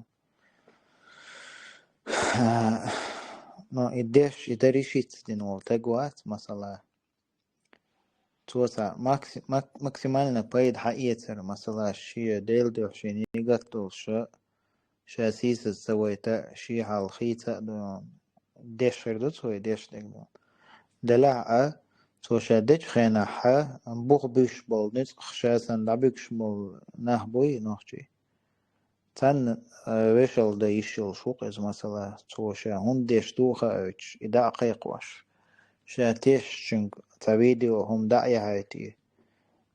no إديش إدريشيت دينو تقوات مثلا توسع ماكسيمالنا بايد حقيقة مثلا شي ديل دو شي نيجاتو شا سيس سويتا شي حالخيتا دو ديش فردو توي ديش ديك دلع تو شادج خينا حا بوخ بيش بول نت خشاسن دبيكش بول نه بوي نوخشي تن ويشل دا يشل شوق از مثلا تو شا هم ديش دوخا اوش ادا قيقواش شا تيش شنك تفيديو هم دعي هايتي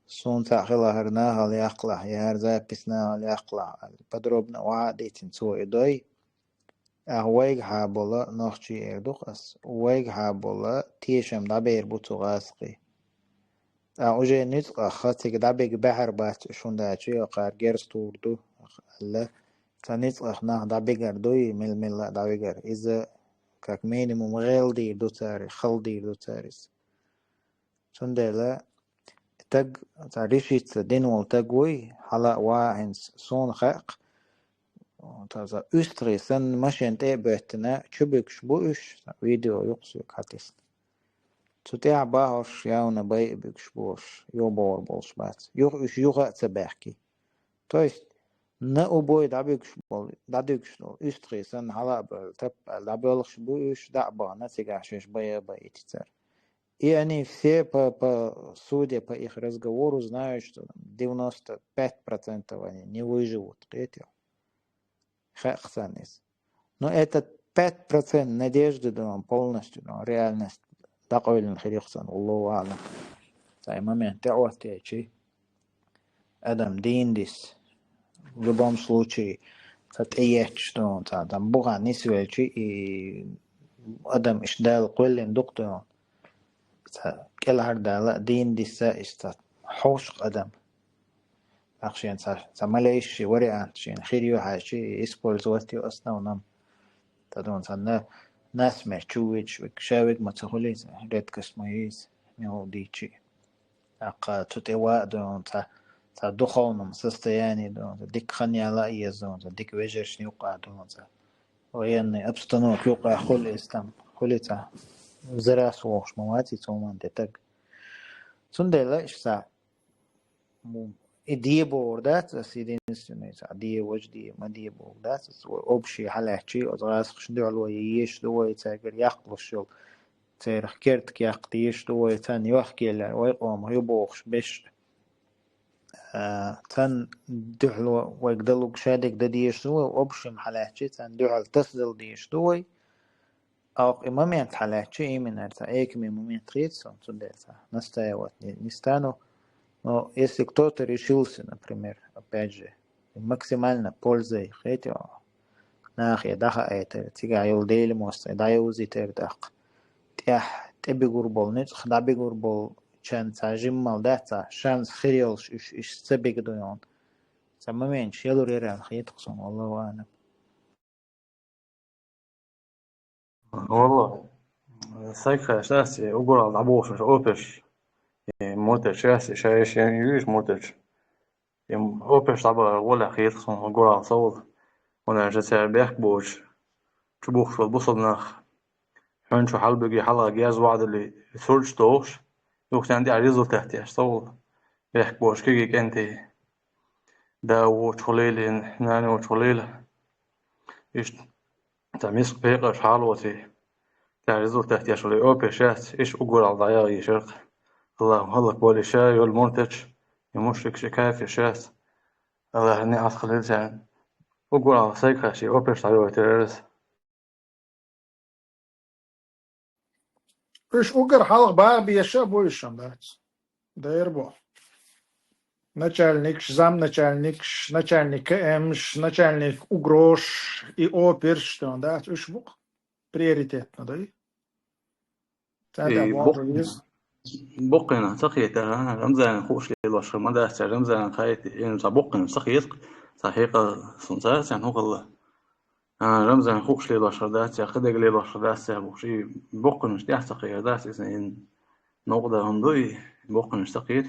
سون تاخلا هرناها ليقلع يهر زابسناها ليقلع بدروبنا وعاديتن تو ادوي ويج حابولا نوخشي اردوخ اس ويج حابولا تيشم دبير بوتو غاسقي اوجه نيت خاطك دبيك بحر بات شون داچي قار گرس توردو الله تنيت اخنا دبيك دوي مل دبيك اذا كاك مينيموم غيل دي دو تاري خل دي دو تاريس شون دلا تج تعريشيت دينول تجوي حلا واحد سون خاق تازا üstri sen maşen tebetine çubuk şbuş video yoksu katis tutea bahoş yauna bay bükşboş yo bor bolş bat yok üş yuga tsebeki to есть ne o boy da bükşbol da dükşbol üstri sen hala böl tep da bölş bu üş da bana sigaşeş baya bay itser. И они все судя по их разговору, знают, что 95% они не выживут. Но этот 5% надежды, да, полностью, да, реальность, такой ли хрихсан, Аллаху алам. В той момент теории, Адам диндис, в любом случае, تتأيّح شلون تعدم بوغا نسوي شيء Adam إشدال قلن دكتور كل هذا لا دين دسا إشتا حوش Adam أخشين سماليش وريان شين خيريو حاشي إسبول زوتي أصلا ونم تدون سنة ناس مشويج وكشاويج ما تقوليز ريد كسمايز ميو ديشي أقا تتوا دون تا دخونم سستياني دون ديك خنيا لا يزون ديك وجرش نيوقع دون وين أبستنو كيوقع خل إستم خليتا زراس وش مواتي تومان دتك سندلا إشتا إديه بوردات سيدين السنة عادية وجدية ما ديه بوردات وأبشي حلاحشي أضغاس خشدو علويش دوي تاجر يقبل الشغل تاريخ كرتك يقتيش دوي تان يحكي لها ويقوم يبوخش بش تان دحلو ويقدلو شادك دديش دوي وأبشي محلاحشي تان دحل تصدل ديش دوي أو إمامين حلاحشي من أرتا إيك من момент тридцать тудельта настаивать не стану. Но если кто-то решился, например, опять же, максимально пользой этим, нахи даха это, тига юлдели мост, да юзи тердак, тях тебе гурбол, нет, хдаби гурбол, чан цажим малдата, шанс хириолш иш цебиг дуйон, самомен шелур иран хитхсон, Аллаху алам. والله سايكا شاسي أقول على عبوش أوبش موتر شاسي شايش يعني يوش موتر أوبش طبعا ولا خيط خصم أقول على صوت وانا جسر بيخ بوش تبوخ في البصل ناخ حين شو حال بقي حلقة جاز وعد اللي سولش توش يوقت عندي عريضو تحتي صوت بيخ بوش كيك انتي دا وشوليلي ناني وشوليلي إيش تميس بيقر حالوتي تعرضو تحتي شولي أوبشات إيش أقول على ضياغ يشرق الله هلا بولي شاي والمنتج يمشرك شكاية شات الله هني عسقل لسان أقول على سايكا شي أوبش على وترس إيش أقر حلق بار بيشا بويشان دات داير بو начальник зам начальник эмш начальник угрош и опер что да уж бук приоритетно да تعال أبواب رئيس بقنا سخيت أنا رمزان خوش لي الوش ما ده رمزان خايت يعني بقنا سخيت صحيح سنسات يعني هو الله رمزان خوش لي الوش ده خدق لي الوش ده بوشي بقنا مش تحت سخيت ده إن نقطة هندوي بقنا سخيت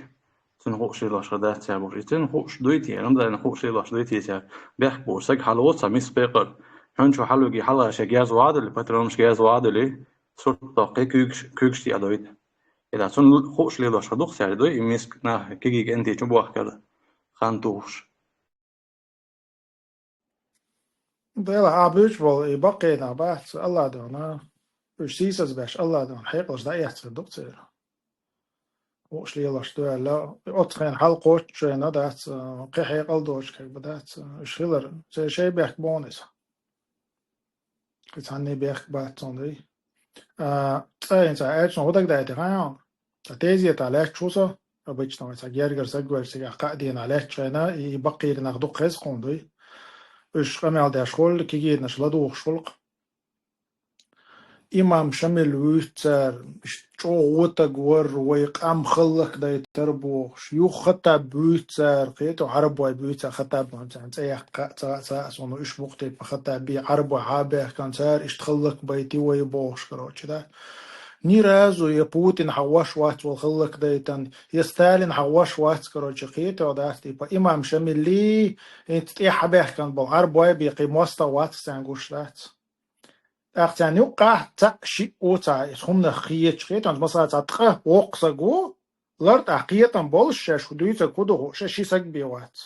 تنخوش لي الوش ده بوشي تنخوش دويتي رمزان خوش لي الوش دويتي بيحكي بوسك حلوة ميس بيقر هنشو حلو جي حلا شجاز وعد اللي بترون مش جاز وعد ليه صوت طاقة كوكشتي أدويت إذا تون خوش لي دوش خدوخ سعر دوي يمسك نه كيجي أنتي تبوح كذا خانتوش ضيلا أبوش بول يبقي نبات الله دونا وش سيسز باش الله دون حيقلش دا يحتصر دكتور وش لي الله شتوى لا أتخين حلقوش شوينا دات قي حيقل دوش كي بدات شغلر شي بيحك بونس كتاني بيحك بات صندي إنت عايش نودك دا يتغيان تيزي تالاك شوسا обычно это гергер загвельсига قاعدين عليه شوينا يبقي لنا خدوق خيز قوندي وش قمال دا شغل كي نشلا دوخ شغل إمام شمل ويتر شووتا جور ويقام خلق دا يتربو شيو خطاب بويتر قيتو عربو بويتر خطاب مثلا تايح تا سونو إيش وقتي بخطاب بي عربو عابه كان صار إيش تخلق بيتي ويبوش كروتش دا نيرازو يا بوتين حواش وات والخلق دايتن يا ستالين حواش وات كروتش قيتو دا تيبا إمام شمل لي انت ايه حبه كان بو عربو بيقي موستا وات سانغوش دات أختان يوقع تأشي أوتا يسهم نخية شخيت عند مصر تتخه وقصقو لرد أحقية بولش شدوية كودو شاشي سك بيوات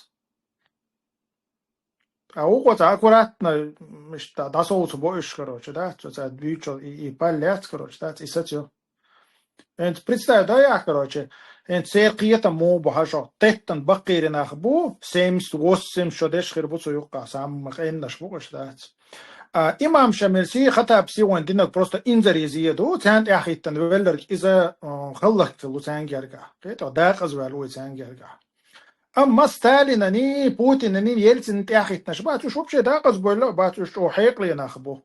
أوقع تأكوراتنا مش تداسو تبوش كروش ده تدبيوشو يباليات كروش ده إساتيو انت بريستا دايا كروش انت سيرقية مو بحاجة تتن بقير نخبو سيمس وسم شدش خربوسو يوقع سام مخين نشبوش ده إمام شمرسي خطاب سي وندينك بروستا إنزري زيادو تاند أخي تنولرك إذا خلقت له تانجرجع كيتو داق أزوالو تانجرجع أما ستالينني بوتينني يلسن أخي تنشبات شو بشي داق أزوالو باتو شو حيق لي نخبو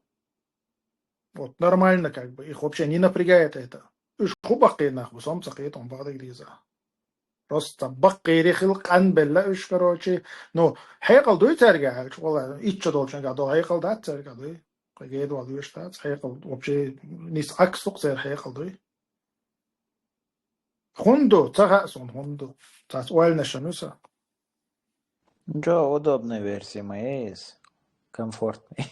вот нормально как бы их вообще не напрягает это إيش خو بقي نخبو سام سقيتهم بعض إليزا просто بقي خلق أن بالله إيش كروشي نو حيقل دوي ترجع والله إيش دولشان قاعدو حيقل دات ترجع دوي قيد والله إيش دات حيقل وبشي نيس أكسوق سير حيقل دوي خوندو تغاسون خوندو تسأل نشنوسا جو удобная версия моя есть. Комфортный.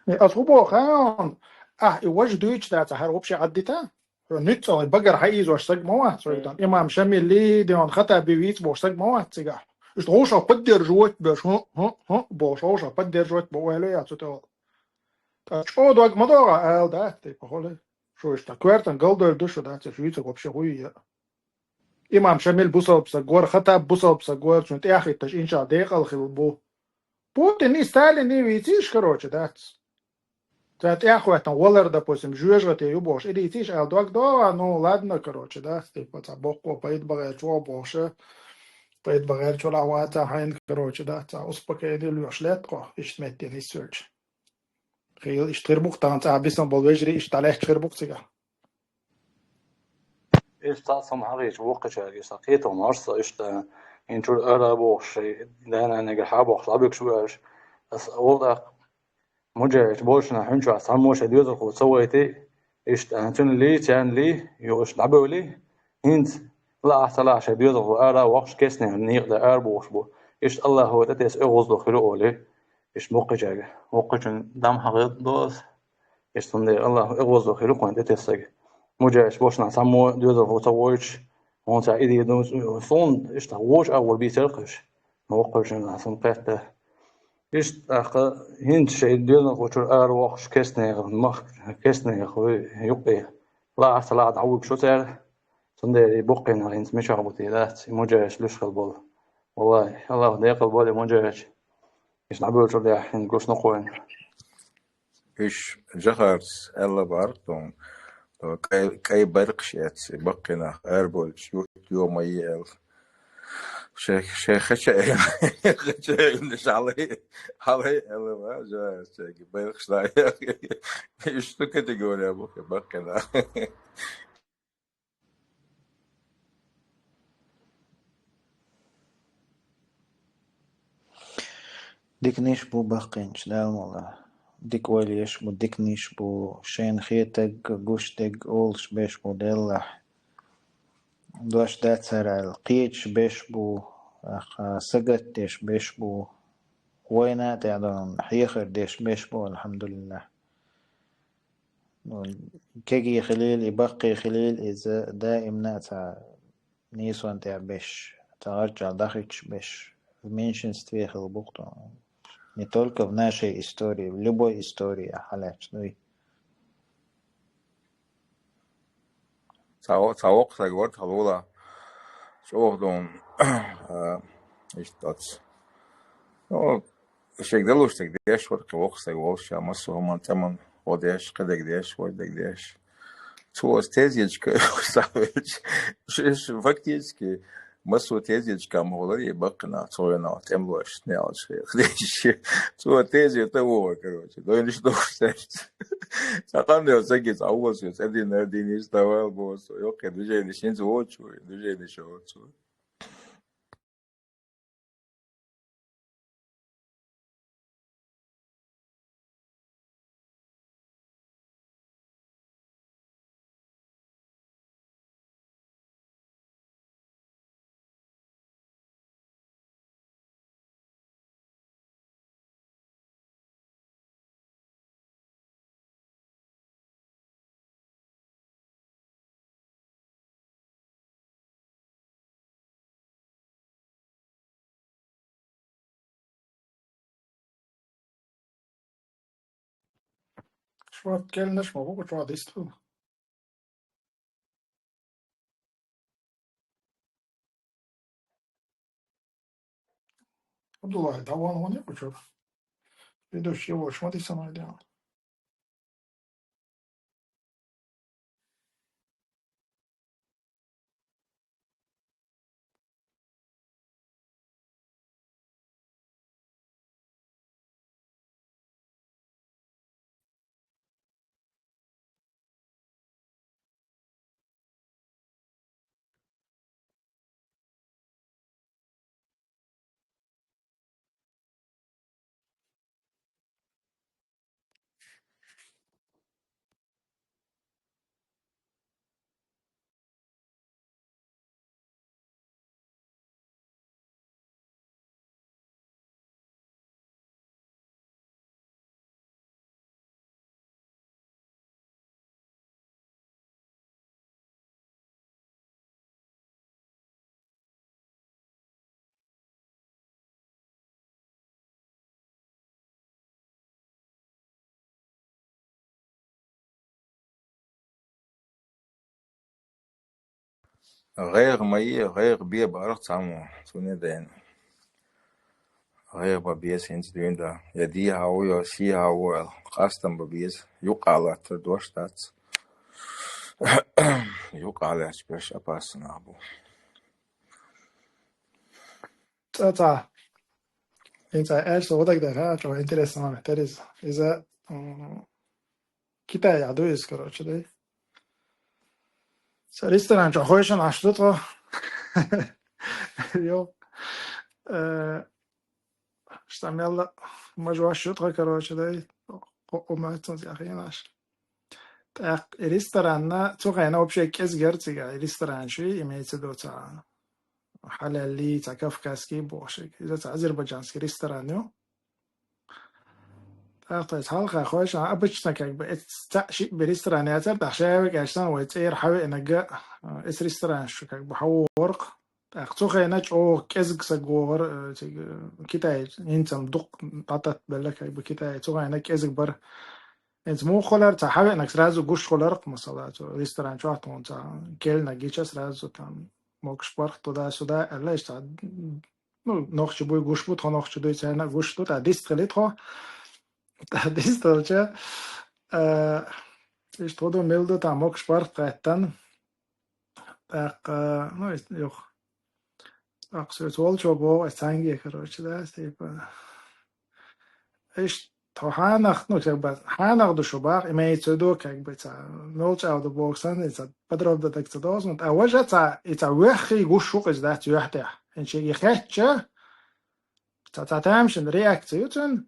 أصوبو خان إيواج دويش دات هر وبشي عدتا نيت أو البقر حيز واشتق موات سويدان إمام شمي لي ديون خطأ بيويت واشتق موات سيجا إيش هوشة بدر جوت بش ها باش هوشة بدر جوت بوهلو يا تطول شو دوق مدوغا آل دات بقوله شو اشتكوارتن قلدر دوشو دات شويتك وبشي خويا إمام شميل بوصل بسجور خطأ بوصل بسجور شو تأخي تش إنشاء دقيقة الخلبو بوتين ني ستالين ني ويتيش كروش دات تأخي это Уоллер, допустим, жуешь юбош, или идиш, а док до, ну ладно, короче, да, типа табоко поит багачо боше, поит багачо лавата хайн, короче, да, та успокоили люшлетко, иш метти research. خيل иш تربوك تان تا بيسن بالوجري иш تلاش تربوك تيجا. إيش تصم حريش وقت شاقي سقيت ونرص إيش تا إنشور أرى بوش دانا نجح بوش لابيك شوش بس أول موجة بوشنا حنشو عصام موش ديوز الخو سويتي إيش أنتن لي تان لي يوش لعبوا لي هند لا أحتلا شديوز الخو أرى وقش كسنة نيق دا أربوش بو إيش الله هو تتيس أغوز دو خلو لي إيش موقع دام حقيق دوز إيش تندي الله أغوز دو خلو قوان تتيس موجة بوشنا عصام مو ديوز الخو سويتش هون سعيدي يدوم صون إيش تغوش أول بيترقش موقع عصام قيته إيش هند شيء ديالنا قطر أروح كسنة مخ كسنة خوي يقي لا أصلا تعوق شو تار صندي بقينا هند مش عبوتي لا موجش ليش قلبول والله الله ده قلبول موجش إيش نعبول شو ده هند قوس نقول إيش جهرس الله بارتون كاي برقشيت بقينا أربول شو يوم يال شيخ مش علي انا جا شيخ بيخش لا يا اخي ايش تقول يا ابو بكنا ديك نيش بو بقينش دال والله ديك وليش بو ديك نيش بو شين خيتك قوشتك اولش بيش بو دلح دوش دات سرع القيتش بيش بو سقت ديش بيش بو وينات يعدون حيخر ديش بيش بو الحمد لله كيجي خليل يبقي خليل إذا دائم ناتا نيسوان تاع بيش ترجع داخلش بيش منشن ستويخ البوقتو не только в нашей истории, в любой истории حالات نوي ساوق ساقوت هلولا شو دون ايش تاتس نو شيك دلوش تقديش ورك وق ساقوت شا مسو هم تمن وديش قدك ديش ودك ديش تو стезечка савич шиш фактически مسو تезечка могла и бакна цоена темлош нелш хлещ то тези того короче да не что сказать саканде всякие аугосы один один из давал босс ёк движение синц очу движение шоцу شو كلناش ما شو ديستو والله دوان هوني وشوف بدو شيء وش ما تسمع ده غير مي غير بيه بعرف تعمو سوني دين غير ببيس هنس دوين دا يدي هاو يو سي هاو قاستم ببيس يقع تدوش تات يقع سبيش أباسنا أبو تا انت ايش وضعك ده شو интересно терез إذا كده يعدو يذكروا كده ريستوران شو خويشن عشرته اليوم اشتعمل مجموعة شطرة короче ده وما يا أخي ناش ريستوران توقعنا вообще كيس герцога ريستوران شيء имеется в виду حلالي كافكاسكي بوشك إذا азербайджанский ريستوران طيب حلقة خوش أبشتنا كيك بتستعشي بريستورانات بحشاوي كاشتان ويتير حاوي إنجا إس ريستوران شو كيك بحو ورق أختوخي ناج أو كيزك سجور كتاي إنتم دق قطت بلك بكتاي توخي ناج كيزك بر إنت مو خلر تحاوي إنك سرازو قش خلرق مثلا ريستوران شو أحتمون تا كيل نجيش سرازو تام موكش برق تودا سودا الله يشتغل نخش بوي قش بود خا نخش دوي سرنا قش تو تا ديست خليت خا Distanče, és tudom, mildo tam ok sport vettem, tak, no, jó. أقصد شو بو أستانجي كروش ده تيبا إيش تو حانخ نو تبا حانخ دو شباق إما يتسودو كاك بتا نولش أو دو بوكسان إذا بدرب دا تكتدوز مت أوجه تا وخي غوش شوق إذا تيوحته إن شيء يخيتش تا تامشن رياكتيوتن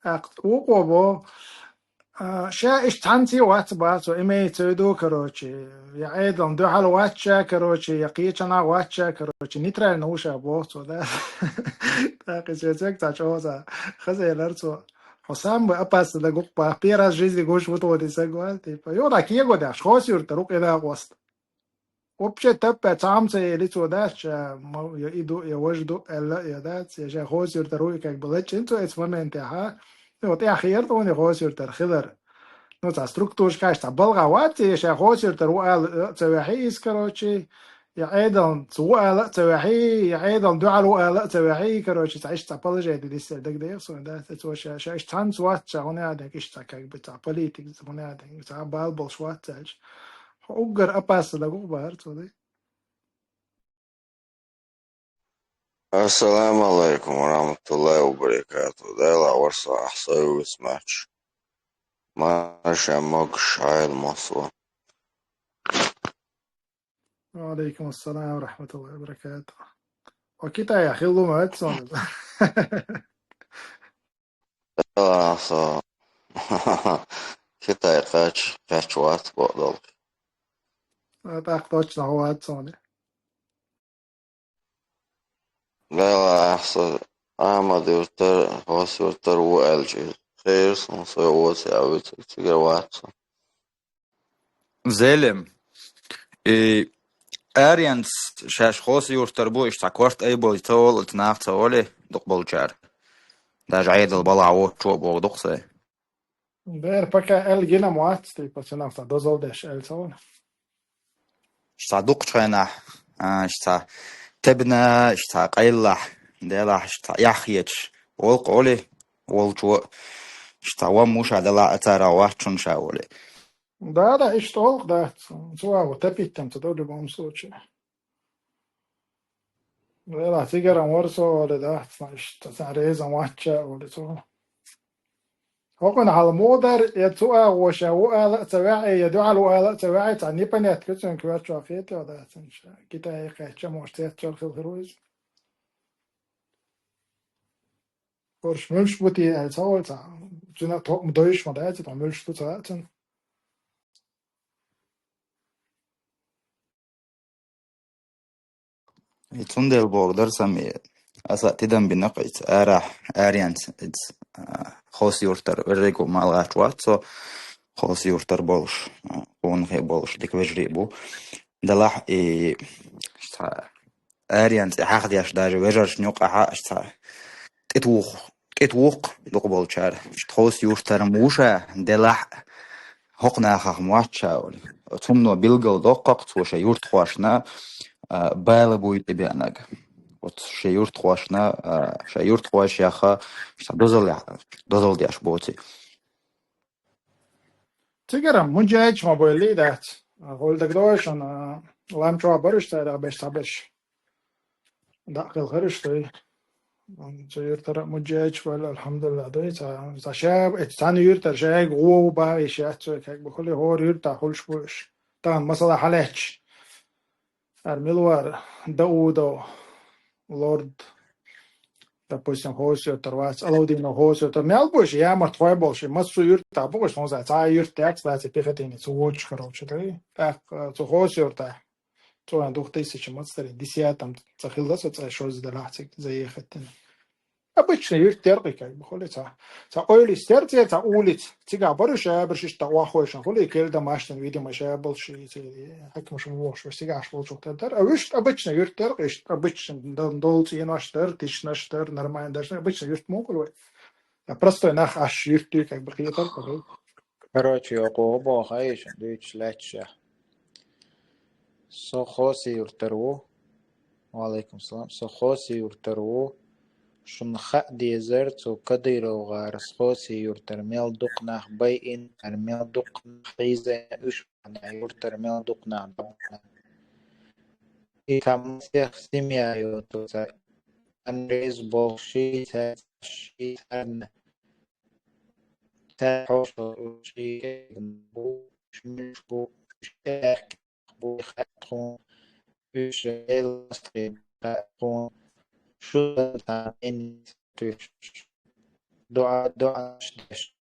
أقت وقوبو شا إيش تانتي وات باتو إما يتسودو كروشي يا أيضا دو حال واتشا كروشي يقيتنا واتشا كروشي نيترال نوشا بوتو ده تاقي شيتك تاچوزا خزي لرتو حسام بأباس da gupa pera жизни гош вот вот исагвал типа yo da kiego da шхосюр тарук эда гост вообще тапа цамце лицо даш я иду я вожду эла я дат я же хосюр тарук как было чинто эс момент ها вот я хер то не хосюр тар хидер ну та структура кашта балгават я же хосюр тарук эл цвахис короче يا أيضا سواء لا تواحي يا أيضا دعاء لا تواحي كروش تعيش تابولوجي دي لسه دك ده يسون ده تتوش شاش تان سوات شغوني هذا كيش تاك بتاع بوليتيك زماني هذا بتاع بالبل شوات تاج أوجر أباس ده جو بار تودي السلام عليكم ورحمة الله وبركاته. ده ورصة أحصائي وسمعتش ماشي موكش هاي المصوى. وعليكم السلام ورحمة الله وبركاته. وكيتا يا أخي الله ما تسون ده أحصى كتا قاش وات بقدر. تاخدوش هو تسون ده أحصى أحمد يرتر هوس يرتر وألجي خير صنصي ووسي أو تيجي واتسا. زلم Arians šaš hosi urtarbu iš takvart eibol tol tnaf tole duqbolchar. Da jaidal balao chobo duqse. بير بكا ال جينا موات تيبا سنافتا دوزول داش ال تسون Šta duqchana šta tebna šta qaylah dela šta yakhich ol qoli ol chu šta wa musha dela atara wa chun shawle. ده إيش طول ده سوا وتبيتم تدور بمسوتش لا سيجارة ورسو ولا ده تسعريزا واتشا ولا سو هوكن على مودر يتسوى وشاوى لا تواعي يدعى لا تواعي تعني بنيت كتن كوات شافيت ولا تنش كده يقعد مشتات شال في الخروج ورش ملش بوتي السوال تا جنا تو مدويش مدايت تا ملش تو تاعتن Itundel bogdar sami asa tidan binaqit ara Arians it's hosi urtar rego malach watso hosi urtar bolsh on he bolsh dikvejribu dalah šta Arians haqdiash daje vejarsh nuqa šta تتوق لقبل شار تخوس يورتر موشا دلح حقنا خخ مواتشاول ثم بيلقل دقق وش يورت خواشنا بالبوي تبيانك وش يورت خواشنا شيورت خواش ياخا دوزل دياش بوتي تيجرا مجاج ما بولي دات هول دقدوش أنا لام شو برش تا بش تبش داخل خرج تي يرتر مجاج ولا الحمد لله ده تا شاب اتسان يرتر شاي قوة با يشات كيك بكل هو يرتر خلش بوش طبعا مثلا حالاتش الملوار داودو لورد допустим хосио тарвац алаудино хосио то мелбош я мартвой больше масу юрта богош он за юрта кстати пехотини цуоч короче так цухосио та то ан 2000 мастер 10 там цахилда соц шоз далахтик заехать обычно юртерки как бы холи та ойли стерти та улиц тига барыша бершиш та вахойшан холи келда машин видимо ша больше как можем вош сигаш волчок тер а виш обычно юртерки обычно долц еноштер тишнаштер нормально даже обычно юрт могу просто нах аш юрти как бы хитар такой Короче, оба хаиш, дыч леча. Сохоси юртеру. Валейкум салам. Сохоси юртеру. شن خا ديزرت وكديرو غار سخوسي يورتر ميل دقنا بيئن الميل دقنا خيزة اش عن يورتر ميل دقنا كمسيح سميا يوتو أنريز بوشي تشي تن تحوش وشي بوش مشكو شاك بوش خاتون بوش إلستري خاتون شو تامين تش دعاء شدش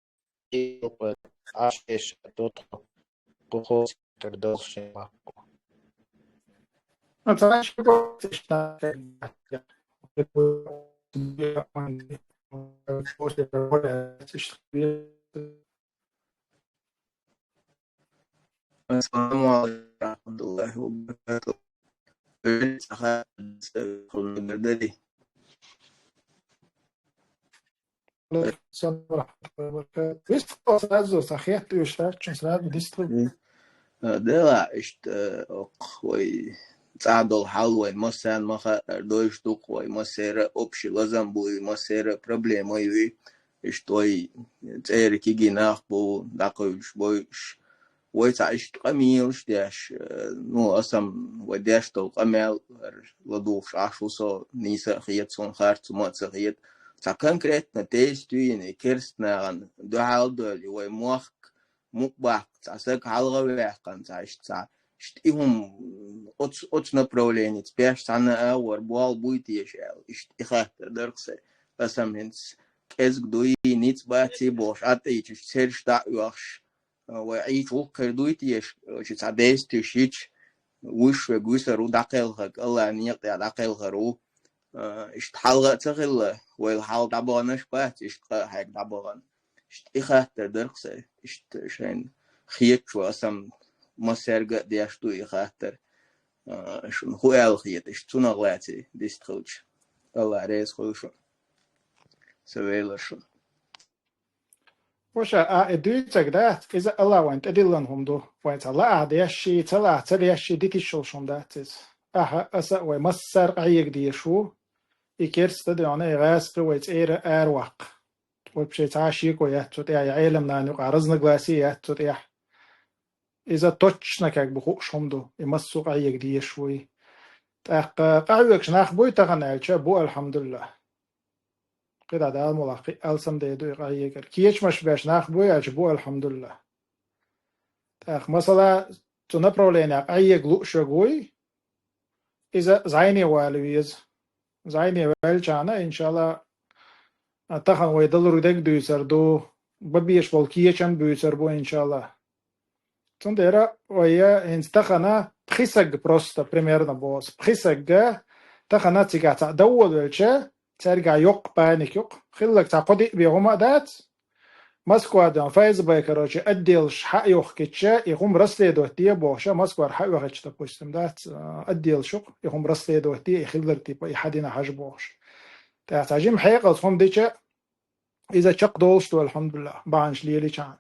إيوه عشش دوتو بخوص تردوش باكو مثلا شو تشتغل السلام عليكم ورحمة الله وبركاته. أخذ البردلي السلام ورحمة الله وبركاته. Visst vad så här så heter ju stärkt så här distrikt. دلا اشت وي تعدل حلوة مثلا ما دوش دوق وي مسيرة أبش لازم بوي مسيرة problem وي اشتوي تير كيجي ناخبو داقوش بويش ويتعيش قميلش داش نو أسم وداش تو قميل لدوش عشوصو نيسا خيط سون خارت ما تسخيط تا كونكريت نتيجتوين كيرستنا عن دو حال دولي وي موخ مقبع تعسك حلقة ويحقن تعيش اشتيهم أتش نبروليني تبيش تعنا أور بوال بويتي يشعل اشتيخات درقسي أسم هنس كيزك دوي نيت باتي بوش عطيش سيرش دعوش وعيش وكر دويتي يش تعديس تشيش وش وقوسر ودقيلغك الله نيقيا دقيلغرو اشتحلقة تغيلا والحال دعبانش بات اشتقا هيك دعبان اشتيخات درقسي اشتشين خيط شو أسم مسيرقة دياشتو إخاتر شون هو الخيط اشتونا غلاتي ديستخوش الله ريز خوشون سويلشون وشا ادويتك ده إذا الله وانت أدلن هم دو وانت الله عديشي تلا تليشي ديتي شلشون داتز أسا ومسر قعيق ديشو إكيرس تدعونا إغاسق ويت إير أرواق وبشي تعاشيك وياتو تيا عيلم نانيو قارزنا قلاسي ياتو تيا إذا توتشنا كاك بخوش هم دو يمسو قعيق ديشوي تاق قعيق شناخ بوي تغنالشا بو الحمد لله كده ده الملاقي ألسم ده دو قعيق كيش مش باش ناخ بوي بو الحمد لله تاق مثلا تنبرولينا قعيق لؤشا قوي إذا زعيني والويز زعيني والجانا إن شاء الله تخن ويدل ردك دوسر دو ببيش والكيشن بيسر بو إن شاء الله تندرا ويا إن تخنا بخيسق بروستا примерно بوس بخيسق تخنا تيجا تعدول والشا ترجع يق بانك يق خلك تعقدي بيغما دات مسكوا دان فايز بايكروش أديلش حق يخ كتشا يقوم رسلي دوتي بوشا مسكوا حق يخ تبوستم دات أديل شق يقوم رسلي دوتي يخلر تيبا يحدينا حاج بوش تعجم حقيقة تخم ديشا إذا شق دولش دو الحمد لله بانش ليلي كان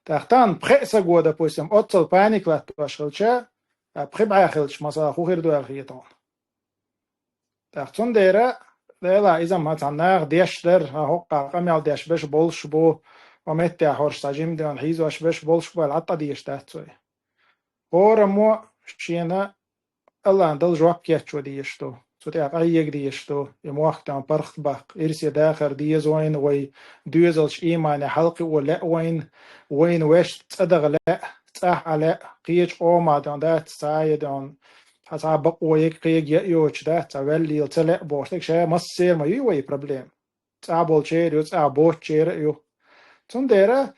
تختان بخيسة جودا بوسم أتصل بانيك لا تباشلشة بخبع خلش مثلا خو خير دو الخيطان تختون ديرة لا إذا ما تناغ ديش در هقا قميال ديش بش بولش بو ومتى هورش تجيم ديان حيزو أش بش بولش بو العطا ديش تاتسوي هورمو شينا الله عندل جواب كيتشو ديشتو سوتي أقايق ديشتو يموقتان برخت باق إرسي داخر ديز وين وي دوزلش إيمان حلقي ولا وين ويش تصدق لا تصح على قيج قوما دان دات سايدان حسا بقويك قيج يأيوش دات تولي يلتلق بوشتك شايا مصير ما يوي بروبليم تعبول شير يو تعبوش شير يو تنديرا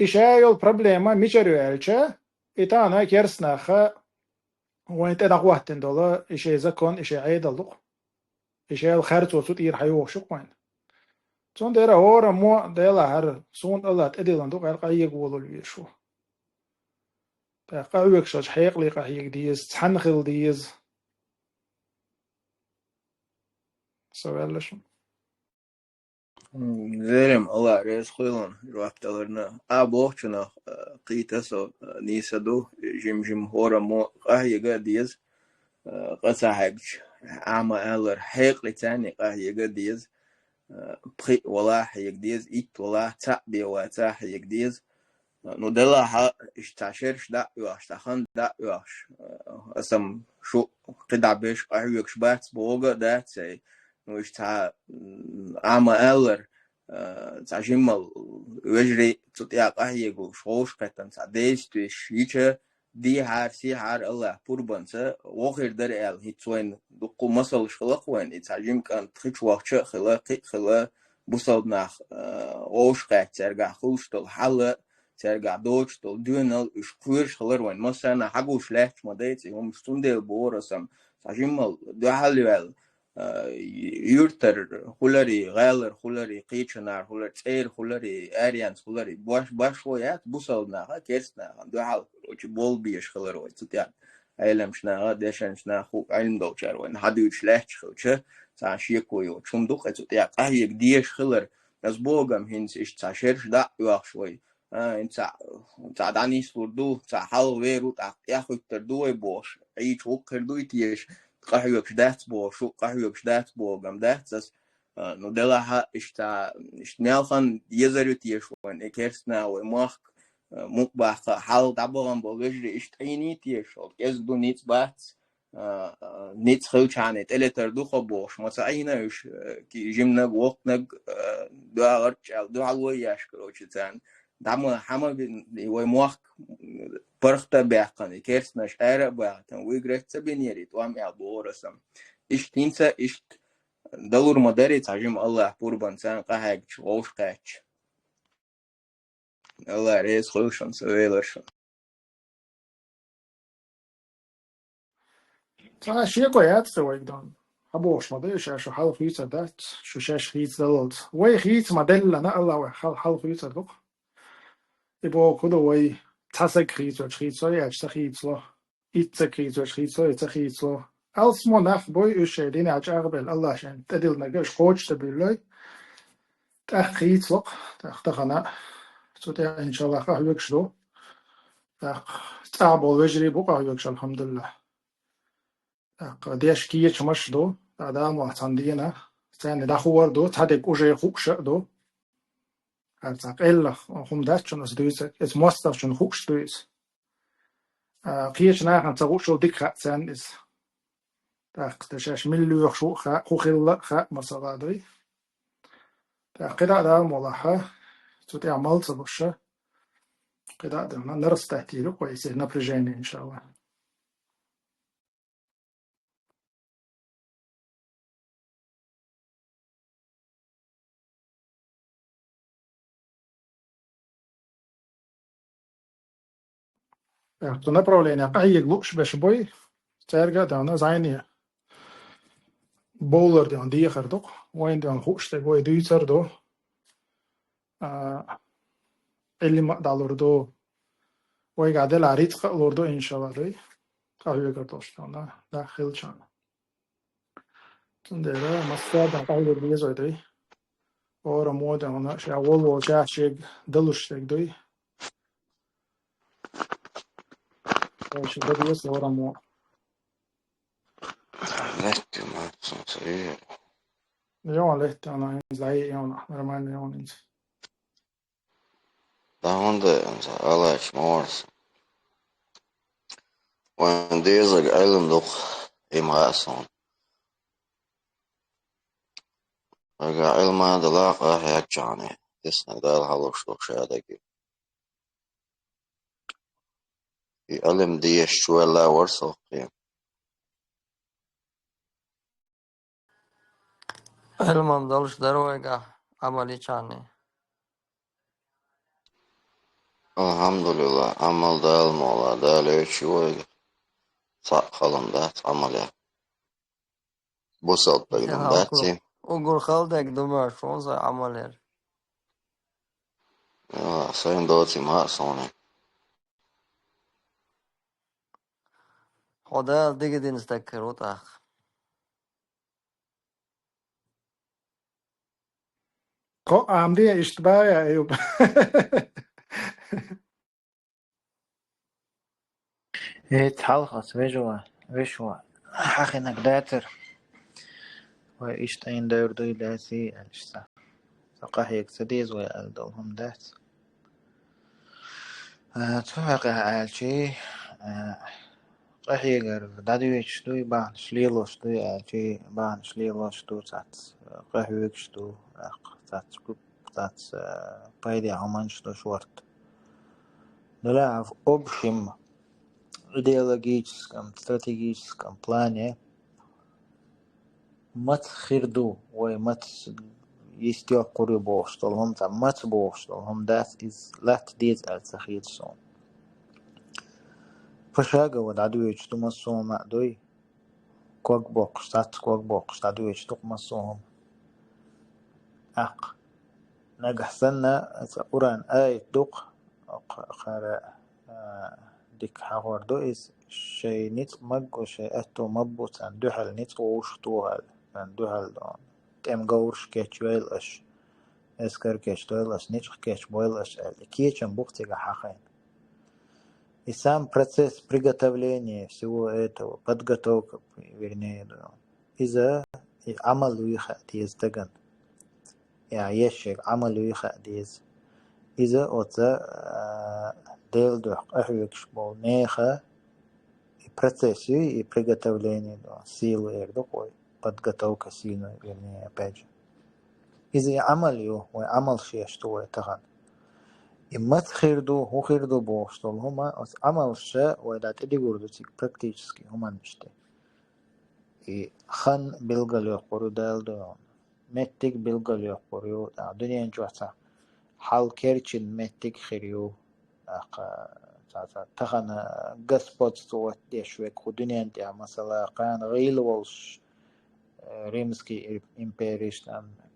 إشايو البروبليما ميشريو ألشا إتانا كيرسناخا وين تدقوهتن دولا إشي زكون إشي عيدلو إشي الخارج وصوت إير حيوه شقوين تون ديرا هورا مو ديلا هر سون الله تأديلن دو قلقا يقولو الويشو قاويك شاش حيق لي قايق ديز تحنخل ديز سوال شو زيرم الله ريز خويلون روابطلرنا أبوحنا قيتسو نيسدو جم هورا مو قايق ديز قصا حاج عما ألر حيق لتاني قايق ديز بخي ولا حيق ديز إيت ولا تعبي ولا حيق ديز نودلا ها اشتاشرش دا يواش تخن دا يواش أسم شو قدع بيش قهوك شبات بوغا داتسي وش تا عما ألر تا جمال وجري تطيع قهيقو شوش قتن تا ديش تشيشة دي هار سي هار الله بوربانسا وغير در ال هيتوين دقو مسل شخلق وين تا جم كان تخيش وقت خلا بوصل ناخ اوش قات ترجع خوش تل حل ترجع دوش تل دونال اش كوير خلر وين مثلا حقوش لهش مدايتي هم ستوندل بورسم ساجمال دو حلوال يورتر خلري غالر خلري قيتشنار خلر تير خلري اريانس خلري باش ويات بوصل ناخ كيرسنا دو حل وش بول بيش خلر وين تتيان علم شنا دشن شنا خو علم دوچار وين حدوش لهش خوچه شيكويو شوم دوخ تتيا قهيك ديش خلر از بوغم هنس اش تشرش دا واخ شوي انت داني سوردو حال ويرو ياخد تردو بوش اي وكر دو تيش قهيك دات بو شو قهيك دات بوغم داتس نو دلها اش نالخن يزرو تيش وين اكيرسنا وماخ مقبخ حال دابوغم بوغجري اش تيني تيش از دو نيت بات نيت خوچانت التر دو خبوش متعينش كي جمنا وقتنا دو غرچ دو علوياش كروچتان دام همه وي موخ پرخته بيقن كيرسنش اره بيقن ويغرت بنيريت وام ابورسم اشتينسا اشت دلور مداري تاجم الله قربان سان قهق ووش قاچ الله ريس خوشن سويلش شيء قويات سوي دون أبوش ما ديش شو حال خيط دات شو شاش خيط دلت وي خيط ما دل أنا الله وحال خيط دلت يبغى كده وي تاسك خيط وخيط سوي أجت خيط له إتخيط وخيط سوي إتخيط له ألس ما نخ بوي وشيدين أجعبل الله عشان تدل نجاش خوش تبيلي تخيط له تختخنا تودع إن شاء الله خاوي شلو تعبوا وجري بقى يكش الحمد لله ديش كيش مش دو هذا ما تندينا ثاني ده هو دو تهدك وجه خوش دو هرتاق إلا هم ده شون أسدويس إس مستر شون خوش دويس كيش ناخن تقول شو ديك خا ثان إس تشاش مليو شو خا خوخيل خا مثلا دوي كده ده ملاحة تودي عمل تبصر كده ده نرس تحتيله كويس نبرجيني إن شاء الله to направление قهيق لوش باش بوي ترجع دانا زيني بولر دان دي خردق وين دان خوش تقوي دويتر دو اللي ما دالور دو وي قاعد لاريت خلور دو ان شاء الله دوي قهيق قردوش دانا داخل شان تندرا مسا قهيق دي زوي دوي اور مو دانا شاول و جاشيق دلوش دوي وش بدي يسور مو لك ما تصير يوم لهت انا زي يوم احمر ما يوم انت ده هوندا الله مورس وين ديزك علم دخ إما أصلا رجع علم هذا لاقى هيك تسنى دال هلو شو شادك علم ديش شو لا ورثه علمم دلش درويقة عملي چاني الحمد لله عمل دال مولا دال شوي صح خلم دات عمل بوصل بينهم داتي وقول خلدك دمر شون زي عملير سين دوتي ما صوني خدا دیگه دین استکر وطاق عمدي اشتباه يا ايوب تحلقت وشوا حقنك داتر وإشتين دور دوي داتي الشتا فقهيك سديز ويألدوهم دات تفاقها آلشي قهيجر دادويش دوي بان شليلوش دوي أجي بان شليلوش دو تات قهويش دو تات تات بايدي عمانش دو شورت نلعب أبشم идеологическом, стратегическом плане мат خيردو ومات يستيق قريبو شتلهم تا مات بو شتلهم that is lat ديز التخيل سون فشاقة ودعدويش تمسوهم مأدوي كوك بوقش تات كوك بوقش دعدويش تقمسوهم أق نجح سنة قرآن آية دوق قراء ديك حوار دو إس شيء نت مج وشيء أتو مبوط عن دوحل نت ووشتوهل عن دوحل دون تم جورش كيتشويل أش إسكر كيتشويل أش نيتش كيتشويل أش كيتشن بوختي حقين И сам процесс приготовления всего этого, подготовка, вернее, из-за عمل ويخديز تجن يعني يشيك عمل ويخديز إذا أوتا ديل دوح أحوكش بول نيخا процесс и приготовление силы эрдокой подготовка сильно, вернее, опять же. إذا عمل وعمل شيء что تغن إما تخيردو هو خيردو بوشتول هما عمل شيء وإذا تدي قردوتي практически هما نشتي خان بلغل يقرو دال دون متك بلغل يقرو دنيا نجوحتا حال كيرچن متك خيريو تغن غسبوت صوت ديشوك خدنيا انتيا مثلا قان غيل والش ريمسكي إمبيريش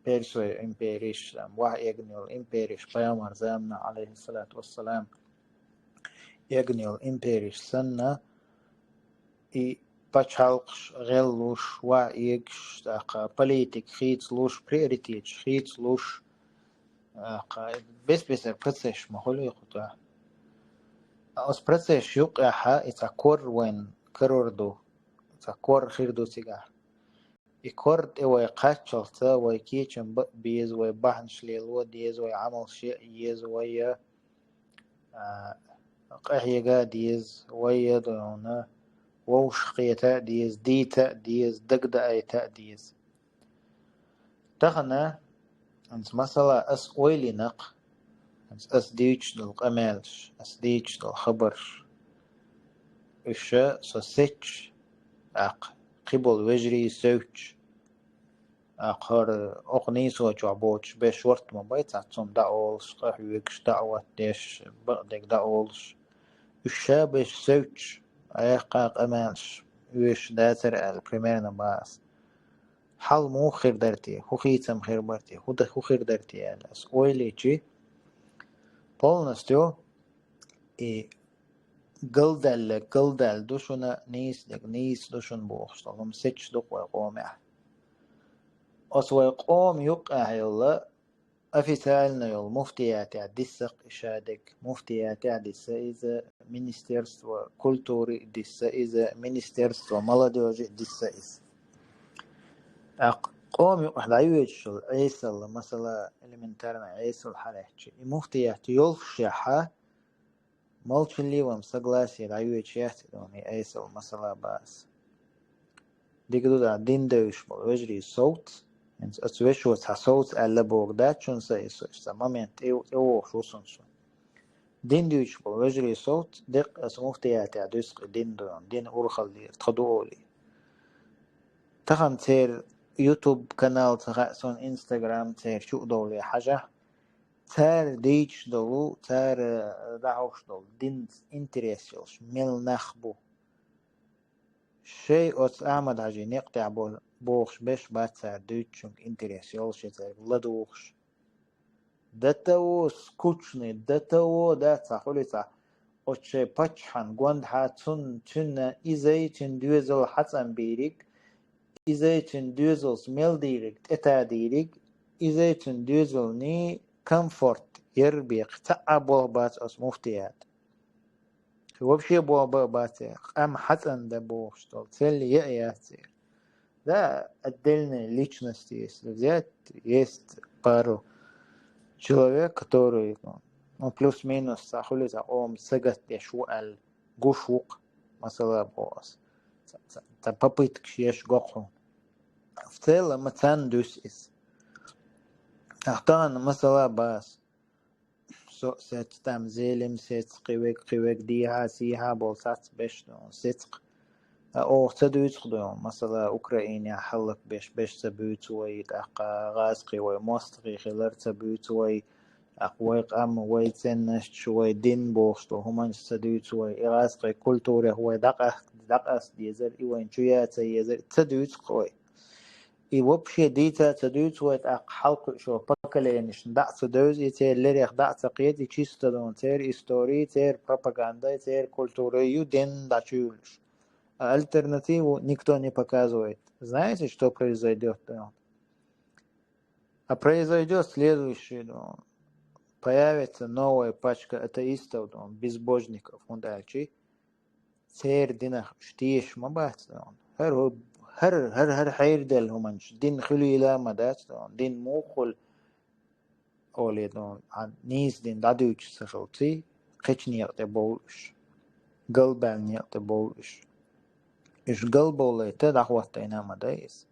بيرسوي إمبيريش واحد يغنيول إمبيريش بيامر زامنا عليه الصلاة والسلام يغنيول إمبيريش سنة إي بچالقش غلوش وايقش تاقا политик خيط لوش بريوريتيج خيط لوش بس البرسيش محولو يقطع أس برسيش يقعها إتاكور وين كروردو إتاكور خيردو تيقع يكورد إيوه قاتشلتا ويكيشن بيز ويبحن شليلو ديز ويعمل شيء يز ويا قهيقا ديز ويا دونا ووشقيتا ديز ديتا ديز دقدا ايتا ديز تغنى انت مثلا اس ويلي نق اس ديش دل قمالش اس ديش دل خبر اشا سوسيتش اق قبل وجري سوتش اقهر اقنيس وجعبوش بيش ورت مبايت عطسون داولش قهويكش دعوة ديش بقدك داولش اشا بيش سوتش ايقاق امانش ويش داتر البريميرنا باس حال مو خير درتي هو خيتم خير برتي هو خير درتي الاس اويليجي полностью и قلدل دوشنا نيس دوشن بوخشتلهم سيتش دوق ويقومع أصوي قوم يقع يلا أفيسالنا يلا مفتيات عدسق إشادك مفتيات عدسة إذا منستيرستو كولتوري دسة إذا منستيرستو مالدوجي دسة إذا قوم يقع دعيوش عيسى مثلا إلمنتارنا عيسى الحالحكي مفتيات يلفشحها молчаливом согласии даю часть عيسى مثلا باس ديقدو دين دوش بوجري صوت انت اسويشو صوت على بوغدات شون سايسوش момент ايو شو سونسون دين دوش بوجري صوت دق اسمفتيات دسق دين اورخل تخدولي تخن تير يوتيوب قناه تخصون انستغرام تير شو دولي حاجه تار ديش دولو تار دعوش دول دين انتريسيوش ميل نخبو شيء أس أحمد عجي نقطع بوخش بش باتسار دوتشونك انتريسيوش يتار لدوخش دتاو سكوتشني دتاو داتا خلطة أتشي باتشحن قواند حاتون تنا إزاي تندوزل حتن بيريك إزاي تندوزل سميل ديريك تتا ديريك إزاي تندوزل ني كمفورت يربيق تعبوا بات أس مفتيات وبشي بات أم حسن دبوش طول تسلي يأياتير ده отдельная личность есть взять есть пару человек который плюс-минус сахулиza ом сагат يشوال гушук مثلا بوس попытки شيش قوقهم в целом цен دوس أختان مثلا باس سو ستام زيلم ست قويك ديها سيها بولسات بشتون ستق أو تدويت قدوم مثلا أوكرانيا حلق بش تبوتوي أقا غازقي ومستقي خلر تبوتوي أقويق أم ويتنش شوي دين بوستو همان تدوتوي غازقي كولتوري هو دقس ديزر إيوين شويات يزر تدوت قوي وبشي ديتا تدوت ويت أق حلق شو بكلينش دعت دوز يتير لريخ دعت قيدي تشيستدون تير إستوري تير пропаганда تير культурою ден дачулиш. А альтернативу никто не показывает. Знаете, что произойдет? А произойдет следующее. Появится новая пачка атеистов, безбожников. تير دينخ شتيش ما بحث. هر حير دلهم دين خلي لا مدات دين موخل أولي عن نيس دين دادوش سخلتي قشني يقتبولش قلبان يقتبولش إيش قلبولي تدعوتينا مدايس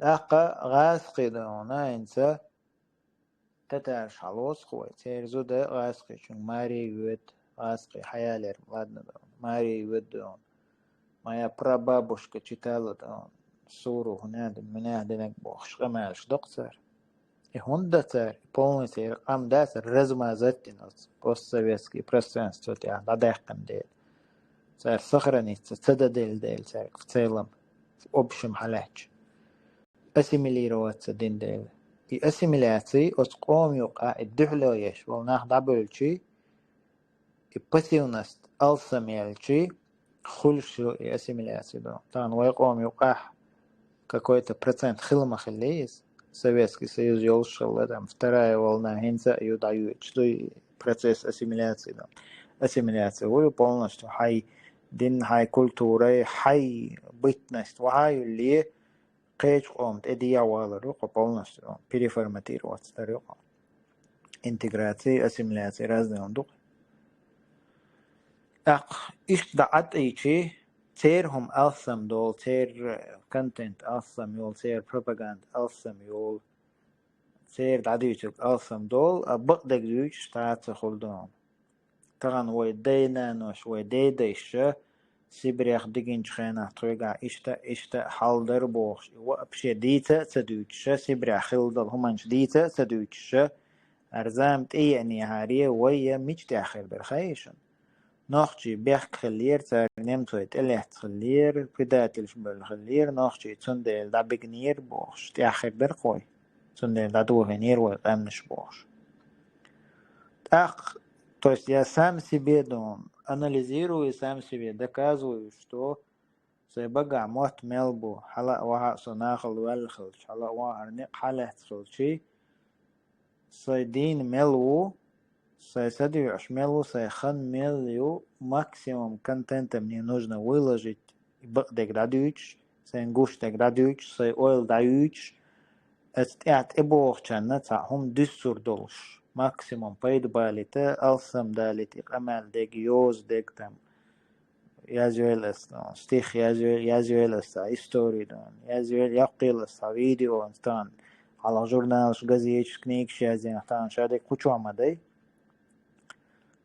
أقا غاسقي دونا إنسا تتعش حلوس خوي تيرزو ده غاسقي شون ماري يود غاسقي حيالير ملادنا دون ماري يود دون ما прабабушка читала суру هناك بوخش غمالش دكتور هوندا царь полностью амдас размазать постсоветский пространство дадахкан дель царь сохранится цитадель царь в целом в общем халач ассимилироваться дин дель и ассимиляции от قوم يقع الدحلويش والناخ دبلشي и пассивность алсамельчи خلشوا и ассимиляцию там ويقوم يقع какой-то процент хилма хилис Советский Союз ёлшил там вторая волна хинца и дают что процесс ассимиляции ассимиляция вы полностью хай дин хай культура хай бытность вахай ли قيج قومت إديا ولا روق полностью переформатировать طريقة интеграции ассимиляции разные он дух إيش دعت أيشي تيرهم ألسم دول تير كونتنت ألسم يول تير بروباغاند ألسم يول تير دعديتك ألسم دول أبقدك دوش تعات خلدون طبعا ويدينا نوش ويديش سيبريخ ديجينش خينا ترجع إشتا حالدر بوخش وأبشي ديتا تدوش سيبريخ خلدل همانش ديتا تدوش أرزامت إيه نهارية ويا ميش تأخر برخيشن ناخشي بيخ خلير تار نمتويت إليه تخلير بدات الشبال خلير ناخشي تندل دا بجنير بوخش تأخر برقوي تندل دا دوغنير والأمنش بوخش то есть я сам себе анализирую, сам себе доказываю, что سيبقى موت ملبو حلا واحد صناخل والخلش حلا واحد حلا خلشي سيدين ملو سيسدي ملو سيخن مليو максимум контента мне нужно выложить деградуюч сенгуш деградуюч сей ойл даюч эт эбохчанна цахум дуссур долш максимум пейд балите алсам далити амал дег йоз дег там yazıyorlar stih yazıyorlar истории yazıyorlar видео там على журнал газет книг yazıyorlar там шаде кучу амадай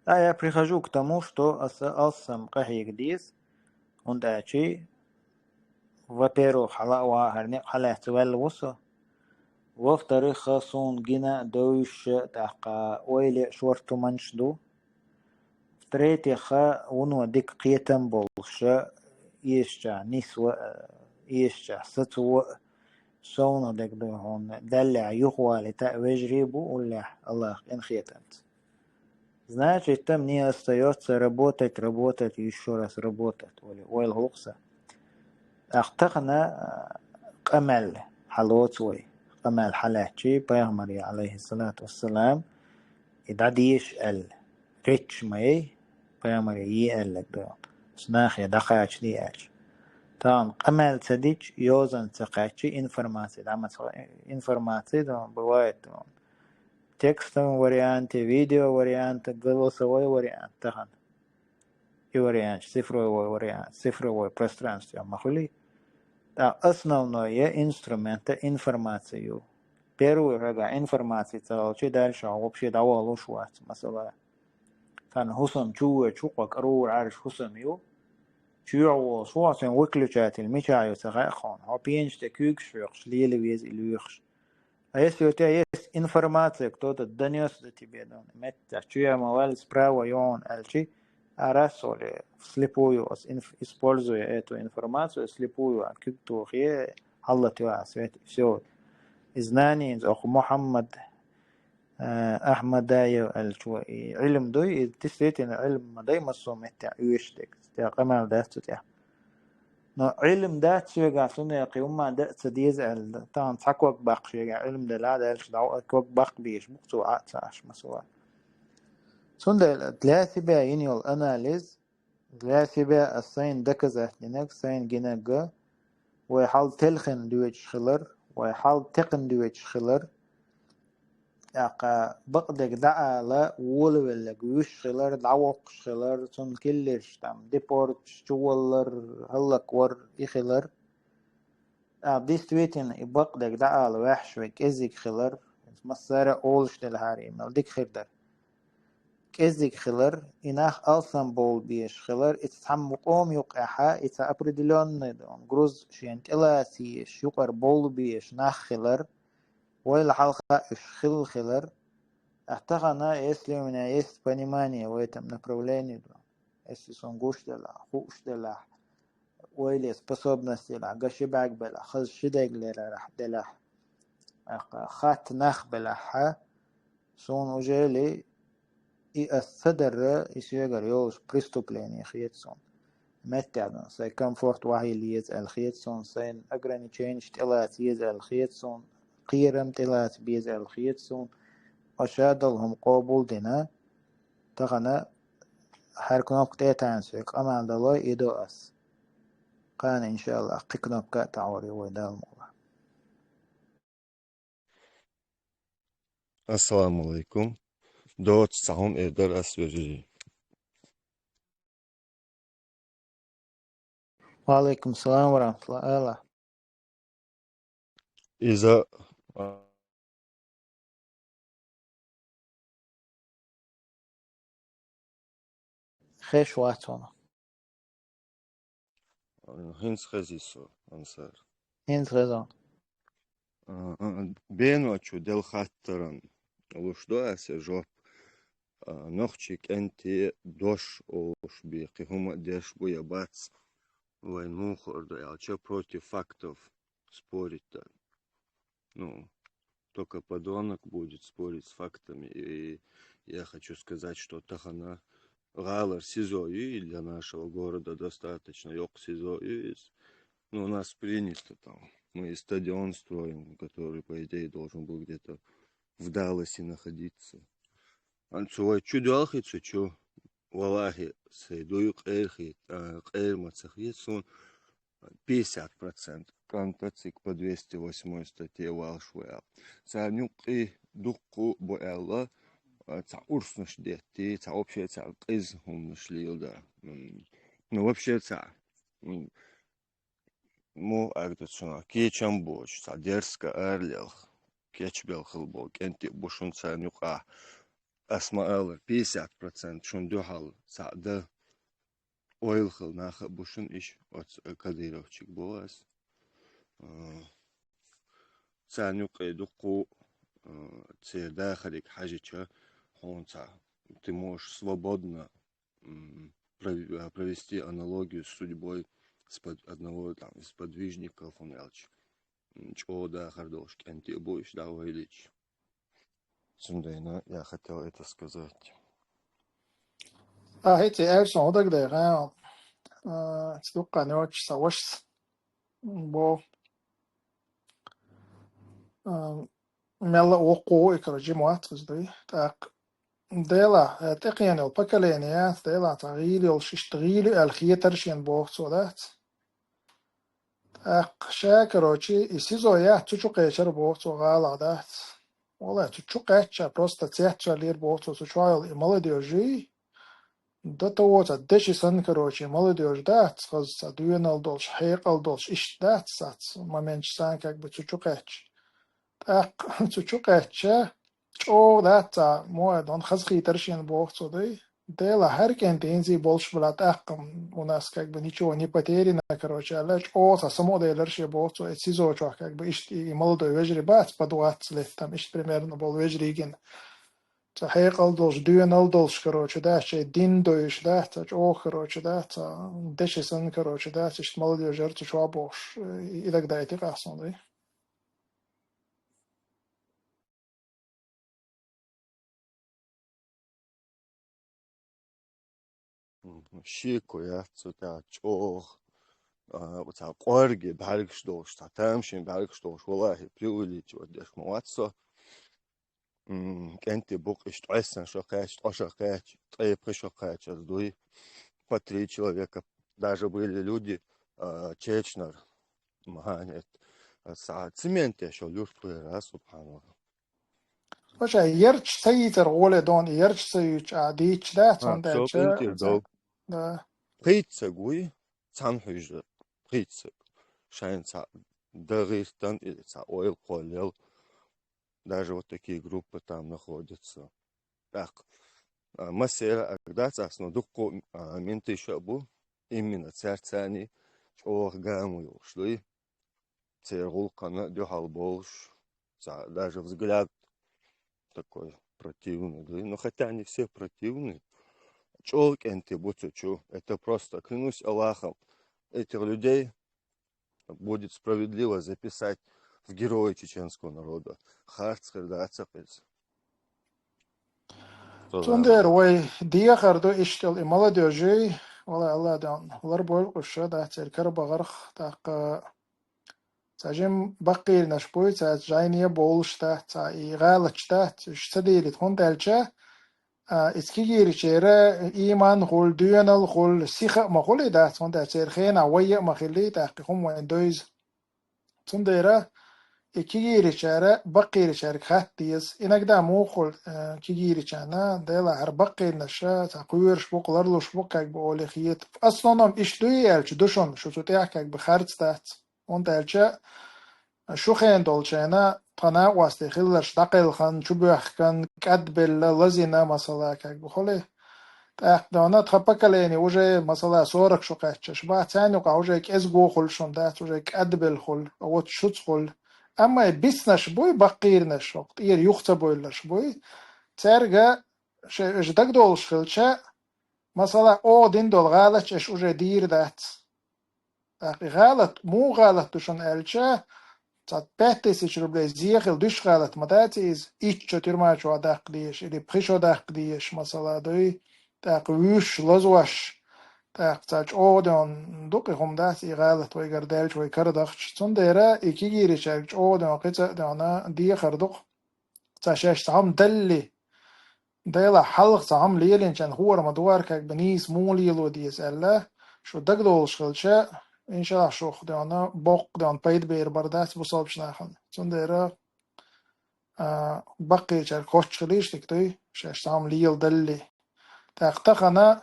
а я прихожу к тому что алсам кахигдис он дачи во-первых халава харне халат валвусо во-вторых хасон гина доуш таqa ойле шварту маншду в-третьих, он дик قيتم болша يشجع نسوة يشجع ستوة صونا دك دهون دلع يخوى لتأوجريبو ولا الله إن خيتمت. Значит, там мне остается работать еще раз работать. Ойл хукса. أختقنا قمل حلوتوي قمل حلاتشي بيغمري عليه الصلاة والسلام إدعديش ريتش ماي بيامر يقلك ده سناخي دقاش دياش تام قمل تديش يوزن تقاشي إنفورماتي دعمت إنفورماتي ده بوايت تكست واريانت فيديو واريانت голосовой вариант تخن вариант, цифровой вариант, цифровое пространство махули. Да, основное инструмента информацию. Первый шаг информации, то дальше вообще давал ушвать, масала. كان حسن شو قرور عارش حسن يو شو سواسن وكلوشات المشاعر تغاخون هو بينش تكوك شوخش ليلي ويز إلوخش أيس يوتا يس إنفورماتيا كتوت الدنياس تبيدون متى شو موال سبراوا يون ألشي أراسولي سليبويو أس إسبولزو يأتو إنفورماتيو سليبويو كتو خيه الله توا سويت شو إزناني إنز أخو محمد أحمد دايو الشوي علم دوي تسليتين علم داي مصوم تاع يشتك تاع قمال دات تاع نو علم دات شو قاعدون يقيم ما دات تديز ال تان تحكوك باق شو علم ده لا دالش دعوة كوك باق بيش بقتو عاش مسوا سند ثلاثة بقى ينيول أناليز ثلاثة بقى الصين دكزة لنك صين جناجا ويحال تلخن دويتش خلر ويحال تقن دويتش خلر أقا بقدك دعا لا ولا جوش خلر دعوق خلر تون كلش تام ديبورت شوالر هلك ور إخلر ديس تويتين بقدك دعا لا وحش وكزيك خلر مسارة أولش للهاري مالديك خردر كزيك خلر إناخ ألسن بول بيش خلر إتتحم قوم يقعها إتا أبردلون ندون جروز شينت إلاسيش يقر بول بيش ناخ خلر ويل حلقة إش خلر أحتقنا если у меня есть понимание в этом направлении, если сон гуш дела, хуш дела, или способность дела, гашибак бела, хазшидек дела, خات نخ بلا сон уже ли и الصدر يسيجر يوش преступление خيتسون متعدن سي كمفورت وحي ليز الخيتسون سين ограничение تلات يز الخيتسون قيرم تلات بيز الخيتسون أشادلهم قبول دنا تغنى هر كنوب تيتان سيك أما عند الله إدو أس قان إن شاء الله قكنوب كأتعوري ويدال مولا Assalamu alaikum. Dort sahun eder asveri. وعليكم السلام ورحمة الله ألا İza خيش واتونا hins khaziso ansar. هنز غزان Benoçu del khattaran. Oluşdu ase jop. Nochchik enti dosh oluş bi qihuma desh bu yabats. Войну хорда, а что против фактов спорить-то? Ну, только подонок будет спорить с фактами. И я хочу сказать, что Тахана Галар Сизои для нашего города достаточно. Йок Сизои. Ну, у нас принято там. Мы стадион строим, который, по идее, должен был где-то в Далласе находиться. Анцуай чудалхицу, чу Валахи Сейдуюк Эрхит, Эрмацахитсун 50%. Контацик по 208 статье Валшвеа. Санюк и духу Буэлла, ца урснуш дети, ца общая ца из умнушлил, да. Ну, вообще ца. Му агдацуна, кечам боч, ца дерзко эрлях, кечбел хылбо, кенти бушун санюк Асмаэлла 50% шун дюхал, ца да. Ойл наха бушун иш от кадировчик болас. Санюк и духу це дахалик хажича, ты можешь свободно провести аналогию с судьбой одного там, из подвижников, он ялч. Чего да хардошки, анти будешь давай лечь. Сундайна, я хотел это сказать. هيتي أرسون هدك ده غاية تدوقع نوتش سوش بو ملا وقو إكراجي مواتفز دي تاق ديلا تقيان البكالينيات ديلا تغيلي والشيش تغيلي الخيترشين بوخ سودات تاق شاكروشي إسيزويا تشو قيشر بوخ سو غالا دات والله تشو قيشر بروستا تيحشر لير بوخ سو شوال إمالا ديوجي до того, деши сан, короче, молодежь, да, сразу, дуенал долж, хейкал долж, ищ, да, момент сан, как бы, чучукач. Так, чучукача, о, да, мой, он хазхи торшин бог, сюда. Дела, хер кентинзи больше блат, у нас, как бы, ничего не потеряно, короче, лишь, само делерши бог, это сизо, как бы, ищ, и молодой вежри бац, по 20 лет, там, ищ, примерно, был вежриген. هيقل دوش دوينال دوش короче, да, ще дин доиш, да, тач о, короче, да, та дешесан, короче, да, тиш молодежь жертву швабош, и так далее, ты касон, да. شيكو يا تسوتا تشوخ وتا قرقي بحركش دوش تا تامشين بحركش دوش والله بيولي توديش مواتسو انت بوق اشتعسن шокач, ошокач, طيب шокач, аздуй по 3 человека. Даже были люди, Чечнер, Маганет, цемент еще люшпы раз, субханаллах. Вообще, ерч саитер голе дон, ерч саич, а дич, да, сон Все дальше, интердол. да. Прицегуй, цанхюжер, прицег. Шайнца Дагестан или Ойл Колел. Даже вот такие группы там находятся. Так, Масера, когда цасно духко менты еще был, именно царцани, чего гаму шли, цергул кана дюхал больше, даже взгляд такой противный, да? Но хотя они все противные, чё кенты будут, это просто, клянусь Аллахом, этих людей будет справедливо записать в герои чеченского народа. Харцхер, да, цапец. Тундер, ой, диахар до иштел, и молодежи, вала Аллах дан, валар бой куша, да, церкар багарх, так, ساجم بقير نشبوي تا جاينية بولشتا تا إيغالشتا تشتديلي تكون دالشا إسكيجيري شيرا إيمان خول ديونال خول سيخة مخولي دا تكون دا تيرخين عوية مخلي تحقيقهم وين دويز تكون ديرا إكيجيري شيرا بقير شيرك خاتيز إنك دا مو خول كيجيري شانا ديلا هر بقير نشا تا قوير شبوك لرلو شبوك كاك بأولي خيط أصلا إش دوي يالش دوشون شو تتيح كاك بخارج تات اون دالشا شو خين دولشينا طنا واسطي خلش تقل خان شبه كان كدب اللزينا مثلا كاك بخولي تاخدونا تخبكليني وجه مثلا صورك شو قاتش شبه تاني وقع وجه كأزغو خل شون دات وجه كدب الخل او تشوت خل اما بيسنش بوي بقيرنش وقت ير يختبو لش بوي ترجع جدك دولش خلشا مثلا او دين دول غالش اش وجه دير دات غلط مو غلط دوشن الچه تا 5000 рублей зиехал душ غلط مدات из ич чотирма чо адақлиеш или пришо адақлиеш масала дой так вуш лозваш так тач одон дук хомдас и غلط وي гардел وي кардах цондера iki гиричак одон қица дана диехар дук ташаш там دلي ديلا حلق صام ليلين كان هو رمضوار كاك بنيس مولي لو ديس الله شو دقدول شغلشا إن شاء الله شو خدانا بوق دان بيد بير برداس بصوب شناخن تنديرا بقي شار كوتش خليش تكتوي شاش صام ليل دلي تاقتخنا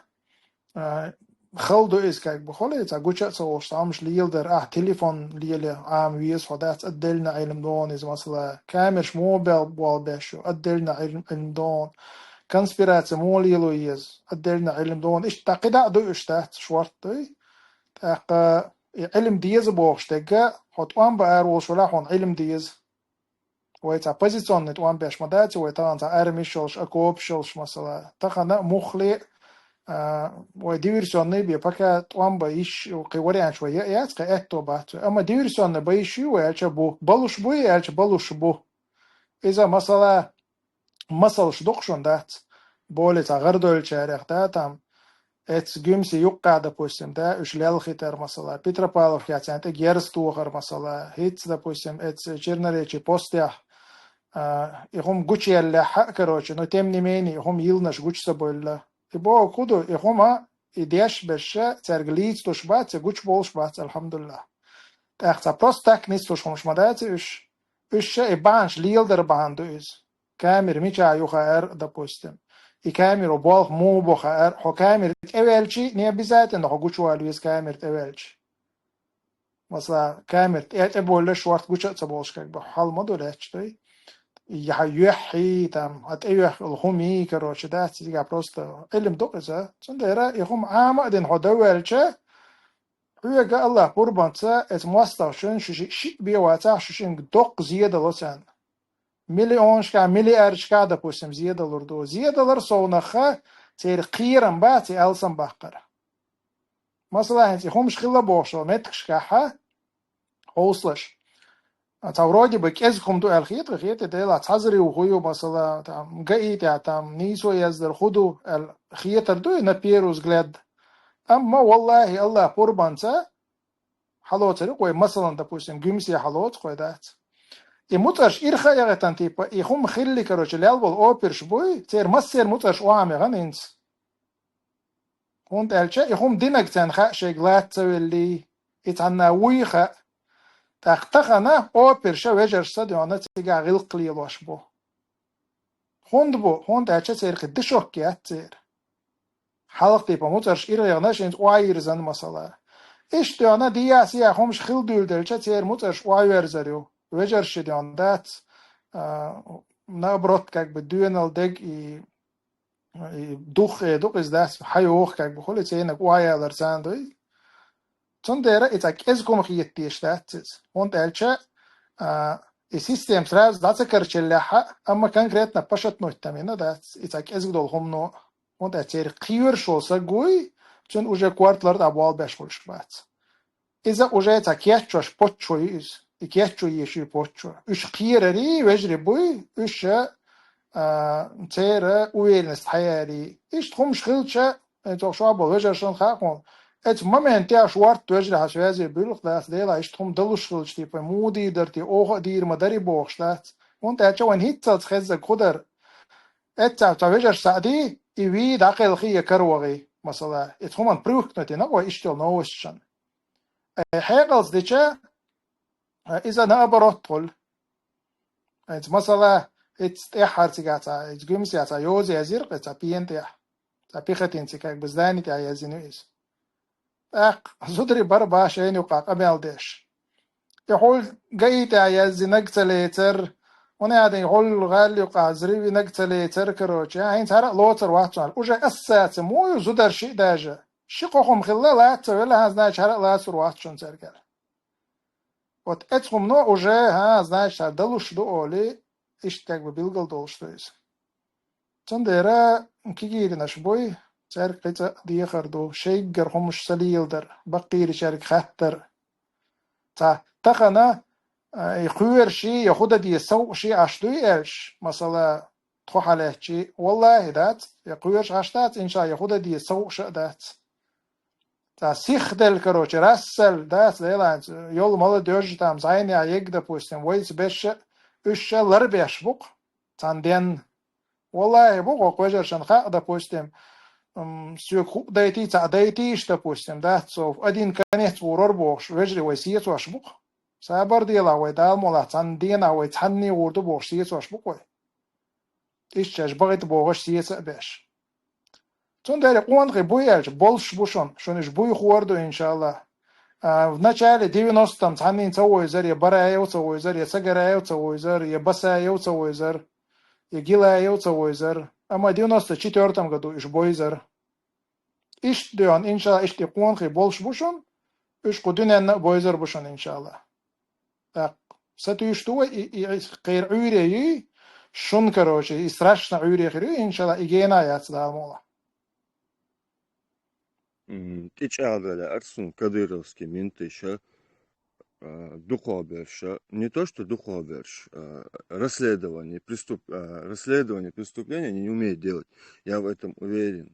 خلدو إز كاك بخولي تا قوشا سوش صامش ليل در تليفون ليل عام ويس فدات أدلنا علم دون إز مثلا كامش موبيل بوال بيشو أدلنا علم دون конспирация молилу из отдельно علم دون إيش تقيدا دو إشتات شورتي تاق علم ديز بوشتجا حط وان بأرو شلاحون علم ديز ويتا بوزيشن نت وان بيش مداتي ويتا أنت أرميشلش أكوبشلش مثلا تخنا مخلي وديفيرسيون نبي بكا وان بايش وقوري عن شوية يات كأتو بات أما ديفيرسيون بايشي ويالش بو بلوش بو يالش بلوش بو إذا مثلا مسلش دقشون دات بولي تغردول شارع داتم اتس جيمسي يقع допустим да ушлял-хитер مثلا Петропавлов хотят герстухар مثلا هيتس допустим اتس черноречи постях هم гучелля короче но тем не менее هم يلنش гучса болла и бо куду и хома идеш беша церглиц то шбац гуч бол шбац алхамдулилlah так просто так не то шмаш мадати уж и банш лилдер банду из камер мича юхар допустим камеру болх му боха хо камер эвелчи не обязательно хо гучу алвис камер эвелчи مثلا камер это более шварт гуча цаболш как бы хал модулеч той я юхи там от эвх الخمي короче да тига просто элем докза цундера ихум ама ден ходавелче хуяга الله قربانца эт масташен ши биовата шишин док зиеда лосан миллионшка миллиардшка допустим зиеда лурду зиедалар соунаха тер қиран ба ти алсан баққар مثلا انت هم شخيلا بوشو متكشكاحة هوصلش تا вроде бы кезхум ду الخيط ديلا تعزري وخيو مثلا там гаити там нисо яздер худу الخيط دو نبيرو взгляд اما والله الله قربانца حلوتري قوي مثلا допустим гимси حلوت قوي دات и муташ ирха ягатан типа и хум хилли короче лялбол оперш бой тер массер муташ уамеган инс هون تالشا يخوم دينك تنخا شغلات اللي يتعنا ويخا تختخنا او برشا وجر صديونا تيجا غلق لي لوش بو هون تالشا تير قدشوك يا تير حلق تيبا موترش إير يغناش انت واير زن مسلا إيش ديونا دياس يا خومش خيل دول دلشا تير موترش واير زريو وجر شديون دات نابروت كاك بدوينال ديك دوخ is das hayoch kijk begonnen te zijn kwaai er zijn doei zonder het ik is kom giet die staat want elche السيستم سراز dat ze kerchelaha amma concreet na pashat no tamina dat het ik is dol hom no want het er qiur shosa goy chun уже kwartlar da bal besh volshbat iza уже het ik yachos potcho is ik yacho yeshi potcho üç qirari wejri boy üç تيرا ويلنس حياري إيش تخم شخلشة أنت شو وجر شن خاقون أنت ما من تيا شوارت وجر هسوازي بيلق داس ديلا إيش تخم دلش خلش تيبا مودي درتي أوه دير مداري بوخشلات وانت أتشا وان هيتزا تخزك خدر أنت وجر سعدي إيوي داخل خيه كروغي مثلا تخم أن بروك نتي نقوى إيش تل نوششن حيقلز ديشا إذا نابرات طول أنت مثلا it's حارتيجاتا it's جمسياتا يوزي أزير it's بينتيا بيختين تكاك بزداني تاع يزينويس زودري بربا شين يقاق أمال ديش يقول جاي تاع يزينك وانا هذا يقول غالي يقع زريبي نقتليتر كروش يعني ترى لوتر واتشال وجا أسات مو زودر شيء داجا شقهم خلا لا تولى هذا شرق لا سر واتشون تركل وتأتهم نوع وجا هذا شر دلوش دو أولي إشتاق ببلغل دولشتويس تندرا كيجيري نشبوي شارك قيتا ديخر دو شيقر همش سليل در بقيري شارك خاتر تا تخنا يخوير شي يخودا دي سو شي عشتوي إلش مثلا تخوح عليه شي والله دات يخويرش عشتات إن شاء يخودا دي سو شأدات تا سيخ دل كروش رسل دات ليلا يول مالا ديوج تام زيني عيق دا بوستين ويس بش üç yılları beş buk tanden vallahi bu kokwajar şanha допустим сюк дайти та дайти допустим да so один конец урор бош вежри васиет ваш бук сабар дела вай дал мола тандена вай танни урду бош сиет ваш бук вай ишчаш багит бош сиет беш тундаре онре буяж больш бушон шониш буй хуарду иншаллах в начале 90-м цанин цауизер, я бараев цауизер, я цагараев цауизер, я басаев цауизер, я гилаев цауизер. Ама в 94-м году иш бойзер. Иш дион, иншалла, иш тикуанхи больш бушон, иш кудунен бойзер бушон, иншалла. Так, сату иш туа, и кайр уйреи, шун, короче, и страшно уйреи, иншалла, и гена яц далмола. Тичалдали Арсун Кадыровский менты еще духоверша, не то что духоверш, расследование преступления они не умеют делать. Я в этом уверен.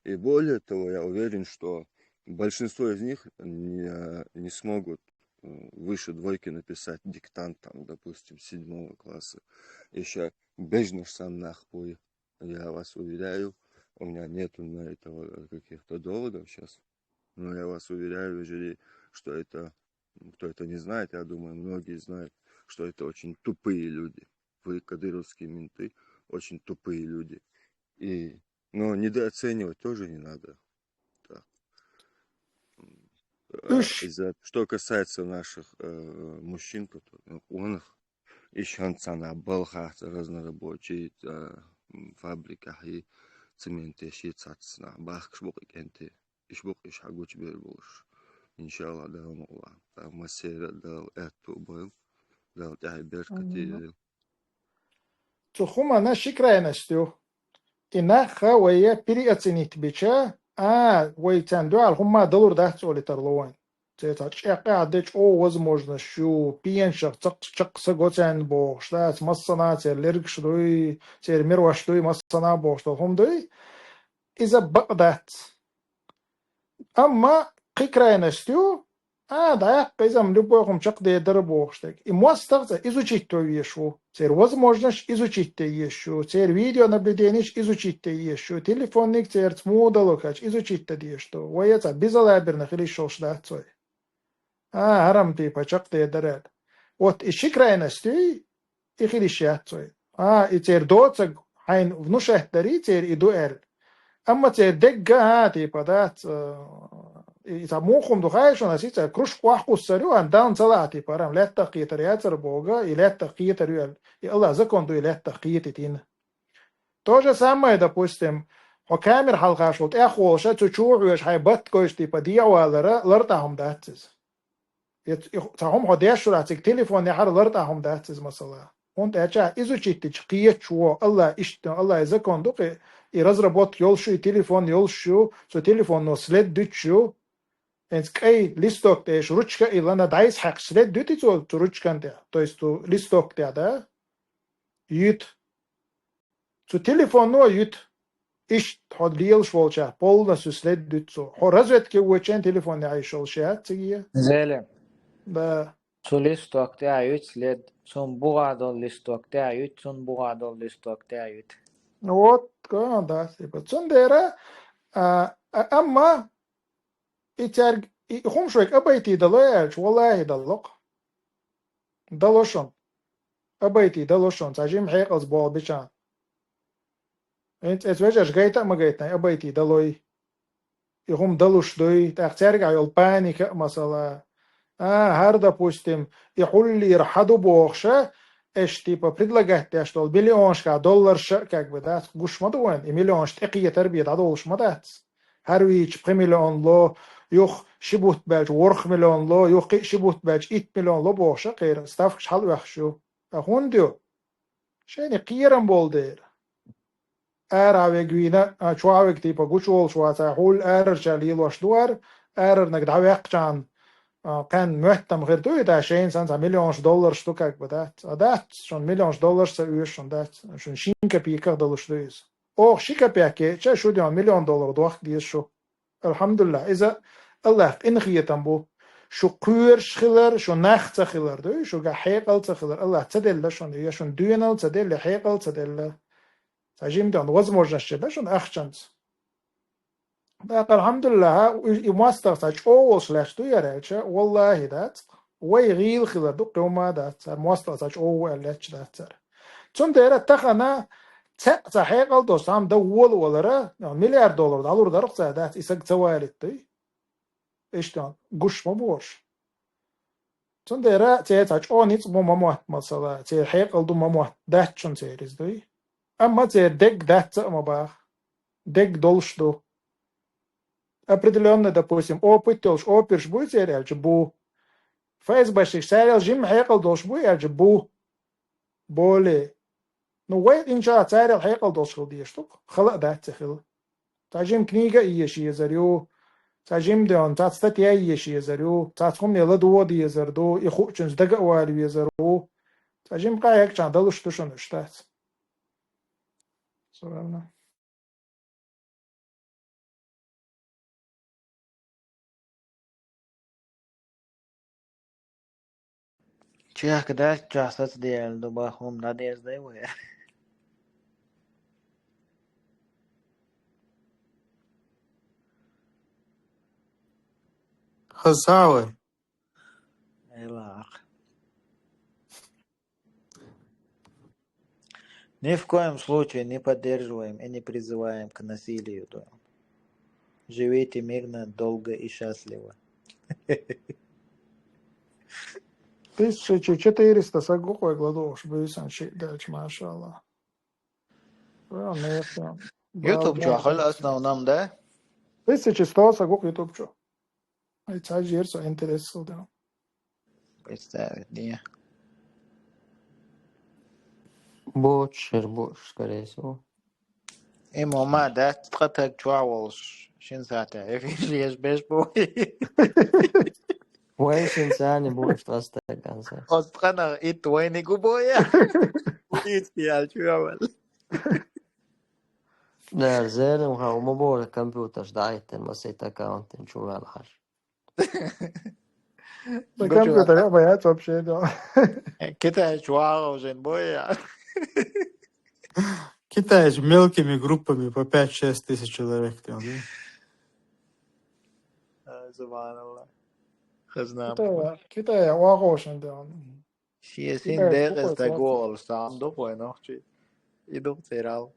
И более того, я уверен, что большинство из них не смогут выше двойки написать диктант, там, допустим, 7 класса. Еще бежнуш сам нахуй, я вас уверяю. У меня нету на этого каких-то доводов сейчас. Но я вас уверяю, что это, кто это не знает, я думаю, многие знают, что это очень тупые люди. Вы, кадыровские менты, очень тупые люди. И Но недооценивать тоже не надо. Так. Үш. Что касается наших мужчин, у них еще цена балха разнорабочие фабриках и цементы щицатся. Бахш бок кенте. Иш бок иш хагуч берболш. Иншалла да мола. Там масера дал эту бой. Дал тяй беркати. Цухума на шикрайнастю. Ина хавая переоценить бича. Вайтянду алхума доллар дахцоли тарлуан. Это чекадыч о возможностью пьянших цак сагоцен бог, что массана лирик шдуй, мирваштуй массана бог, что хумдуй, из-за багдат. Amma қикрайностью, да, казам любой хумчак да дорого штек. И мостовца изучить то вещу. Теперь возможность изучить то вещу. Теперь видеонаблюдение изучить то вещу. Телефонник теперь смудало хач изучить то вещу. Вояца безалаберных или шо шдацой. Харам ты пачак да дорог. Вот и крайностью и хилищацой. И теперь доцаг хайн внушать дари теперь и дуэль. Amma te degga tipo dat ita mukhum dukhaysh ona sita krush qahqus saru an down salati param la taqiyat riyatsar boga и la taqiyat riyal и Allah законду и la taqiyat tin. То же самое, допустим, камер халгаш вот эхолша чучугуш хайбат кош типа диавалара лартахум датсыз. Тахум ходяш шуратик телефон яхар лартахум датсыз масала. Он тача изучить qiyat чуо Allah ишта Allah законду и разработать ёлшу и телефон ёлшу, so телефон но след дучу, энскай листок тэш ручка и лана дайс хак след дути то ручкан тэ, то есть то листок тэ, да, ют, so телефон но ют, иш ходлил шволча, полностью след дутсо, хо разведки уечен телефон не айшолша, цигия, Зеле. да. Su listok täyt sled, sun bugadol listok täyt, sun bugadol listok täyt. Вот, да, типа, цундера, amma итяр хумшвек абайти далояч, والله دلق دلوشون أبيتي دلوشون تاجيم حيق أزبال بيشان أنت أتوجهش جيتا ما جيتنا أبيتي دلوي يهم دلوش دوي تختارج يلباني كمثلا هر допустим يقول لي رحدو بوخشة إيش تيبا предлагать те что $1 مليون как бы да гуш мадуэн и миллион штекия тербиет адолш мадат هرويج 3 مليون لو يخ شبوت باج ورخ مليون لو يخ شبوت باج 8 مليون لو بوخشة غير استافكش حل وخشو هون ديو شيني قيرم بولدير عوينا شواوك تيبا قوشول شواتا حول جاليل وشدوار نقد عويقشان كان مهتم غير دوي دا شين سنة $1 مليون شتوكاك بدات دات شون $1 سأويش شون دات شون شينكا بيكا دلوش دويز شيكا بيكا شا شو ديون $1 مليون دوخ ديز شو الحمد لله إذا الله إنخية تنبو شو قوير شخلر شو نخ تخلر دوي شو قا حيقل تخلر الله تدل شون دوي شون دوينال تدل حيقل تدل تجيم دون возможность شون أخشنت الحمد لله يماستر تاج أول سلاش تو يرجع والله دات ويغيل خلا دق يوم دات ماستر تاج أول لاتش دات تون دير تخنا تحقيق دوستام دول ولا $1 مليار دولار درق دات إسق توالتي إيش تان قش مبوش تون دير تاج أونيت مموت مثلا تحقيق دو مموت دات شون تيرز دوي أما دق دات مباخ دق دولش دو определенно, допустим, опыт тоже опирш будет сериалче бу. ФСБших сериал жим хекал долш бу ялче бу. Более. Ну вейт инша сериал хекал долш хил дие штук. Хала дат хил. Тажим книга иеши езарю. Тажим деон тат статья иеши езарю. Тат хум нела дуо дие зарду. И хучен сдага уали езару. Тажим каяк чан далуш тушон штат. Соверно. Чех когда часто сделал, думаю, хум надежда его. خساوي Элах. Ни в коем случае не поддерживаем и не призываем к насилию. Живите мирно, долго и счастливо. 1400 сагухой гладуш бюйсан ши дальч машалла. YouTube что, хол основном, да? 1100 сагух YouTube что. Это жерса интересно, да. Представить, не. больше, скорее всего. И мама, да, тратак чуаволш. Шин сата, эфишлиеш беш бой. Вайс инсани больше остается. Отпрана и твой не губоя. Уитки я чуавол. Där zelen har om båda computers dajten vad sitter accounten tror jag har. Да компьютер я боятся вообще, да. Китай чуавол жен боя. Китай же мелкими группами по 5-6 тысяч человек. Там, да? Субханаллах. Хазнам. Китай вагошен, да. Шиесин дерес да гол сам допой ночи. Иду церал.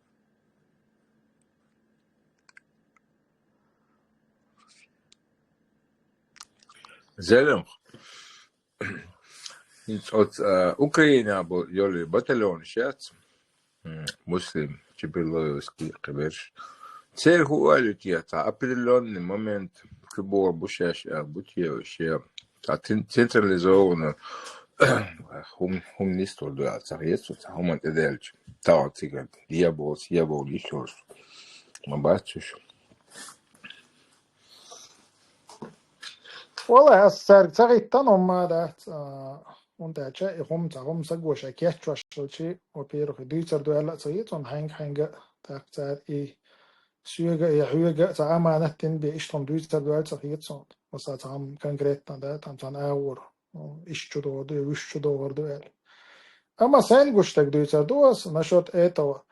Зелем. От Украины был ёли батальон сейчас. Муслим чебиловский каберш. Цель хуалит я та определенный момент прибор бушаш бутьевще. Та централизованно не столь да средства, хуман эдельч. Та циган дьявол еще раз. Мабачуш. والله سرقتن هم ده اون تاچه هم سگوشه که چوشلچی و پیرو که دوی سر دوی لا سویت اون هنگ تاکتر ای سویگا ای حویگا تا امانتین به اشتم دوی سر دوی سویت سون مثلا هم کنکریت نده tam tan اور işçi doğdu, üççü doğurdu el. Ama sen güçtek duysa duas, naşot eto.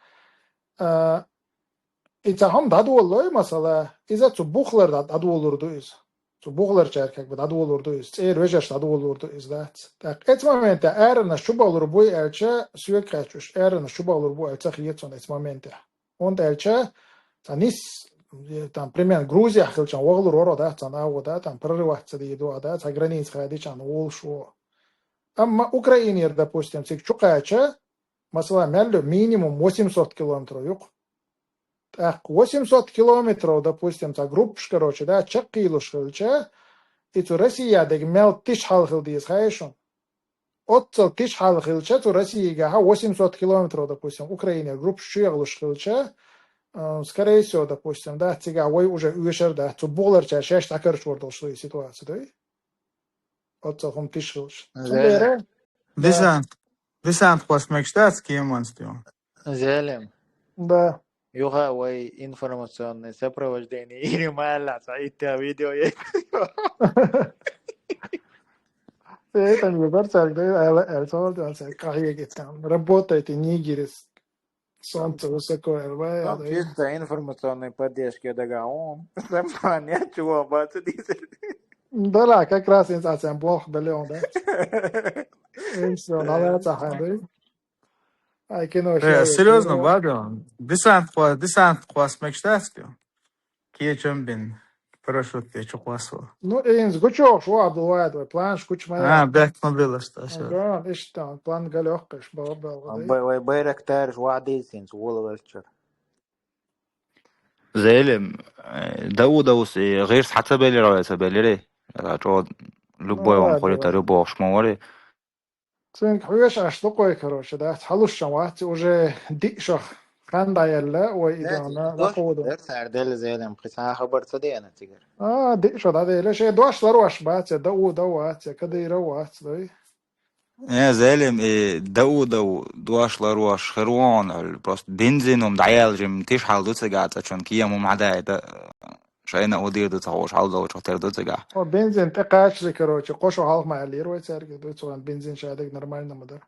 İta ham dadı oldu mesela, iza zu buchlar dadı olurdu iz. Zu buchlar çerkek dadı olurdu iz. Vejeş dadı olurdu iz dat. Tak et momente erna şuba olur bu elçe süek kaçış. Erna şuba olur bu elçe hiyetson et momente. Und elçe tanis там примерно Грузия хилчан оглор оро да там аво да там прорываться да иду да за границ ходичан олшо. Amma Ukrayna, допустим, чукача, масала меллю минимум 800 километров юг. Так, 800 километров, допустим, за группш, короче, да, чакилу шилча, и ту Россия, дег мел тиш халхил диз хайшон. Отцел тиш халхилча, ту Россия, га 800 километров, допустим, Украина, группш шиглу шилча, скорее всего, допустим, да, тига, ой, уже уешер, да, ту боларча, шеш такар швордал, что и ситуация, да? Отцел хом тиш шилч. Зелем. Висант космический монстр. Зелем. Да. Юха, ой, информационное сопровождение. Или мало, это видео есть. Это не выборца, это солнце, кахи там работает и нигерис. Солнце высоко, Там чисто информационной поддержки догаон. Сама ничего, бацу дизель. Да, ла, как раз инсация бог белеон, да. И все, надо это Ай, кино Серьезно, ладно. Десант космический. Киечембин. Парашют еще классово. Ну, инс гучок, шо обдувает, план шкуч моя. Бэк мобила, что Да, и что, план галёхкаш, был. Байрактар, жвадисинс, воловельчер. زلم داوودوس غير حتى بالي رأيت بالي جو любой он ходит рыбу шмори. Цинк хуеш аж такой, короче, да, халушшама, уже дишах хандайла, ой, идана, на поводу. Сардел зелем, присаа хабар цадена тигер. Диша, да, да, лишь дош ларош, бать, дават, когда и рават, да. زلم داوودو دواش لروش خروان просто بنزين ومدعيال جم تيش حال دوتس قاعد عشان كيا مو معداي ده شاينا ودير دوتس هوش حال دوتش هتر دوتس قاعد. بنزين تقاش لي короче, قشو حالك مع اللي روي سارك دوتس وان بنزين شادك نورمально مدر.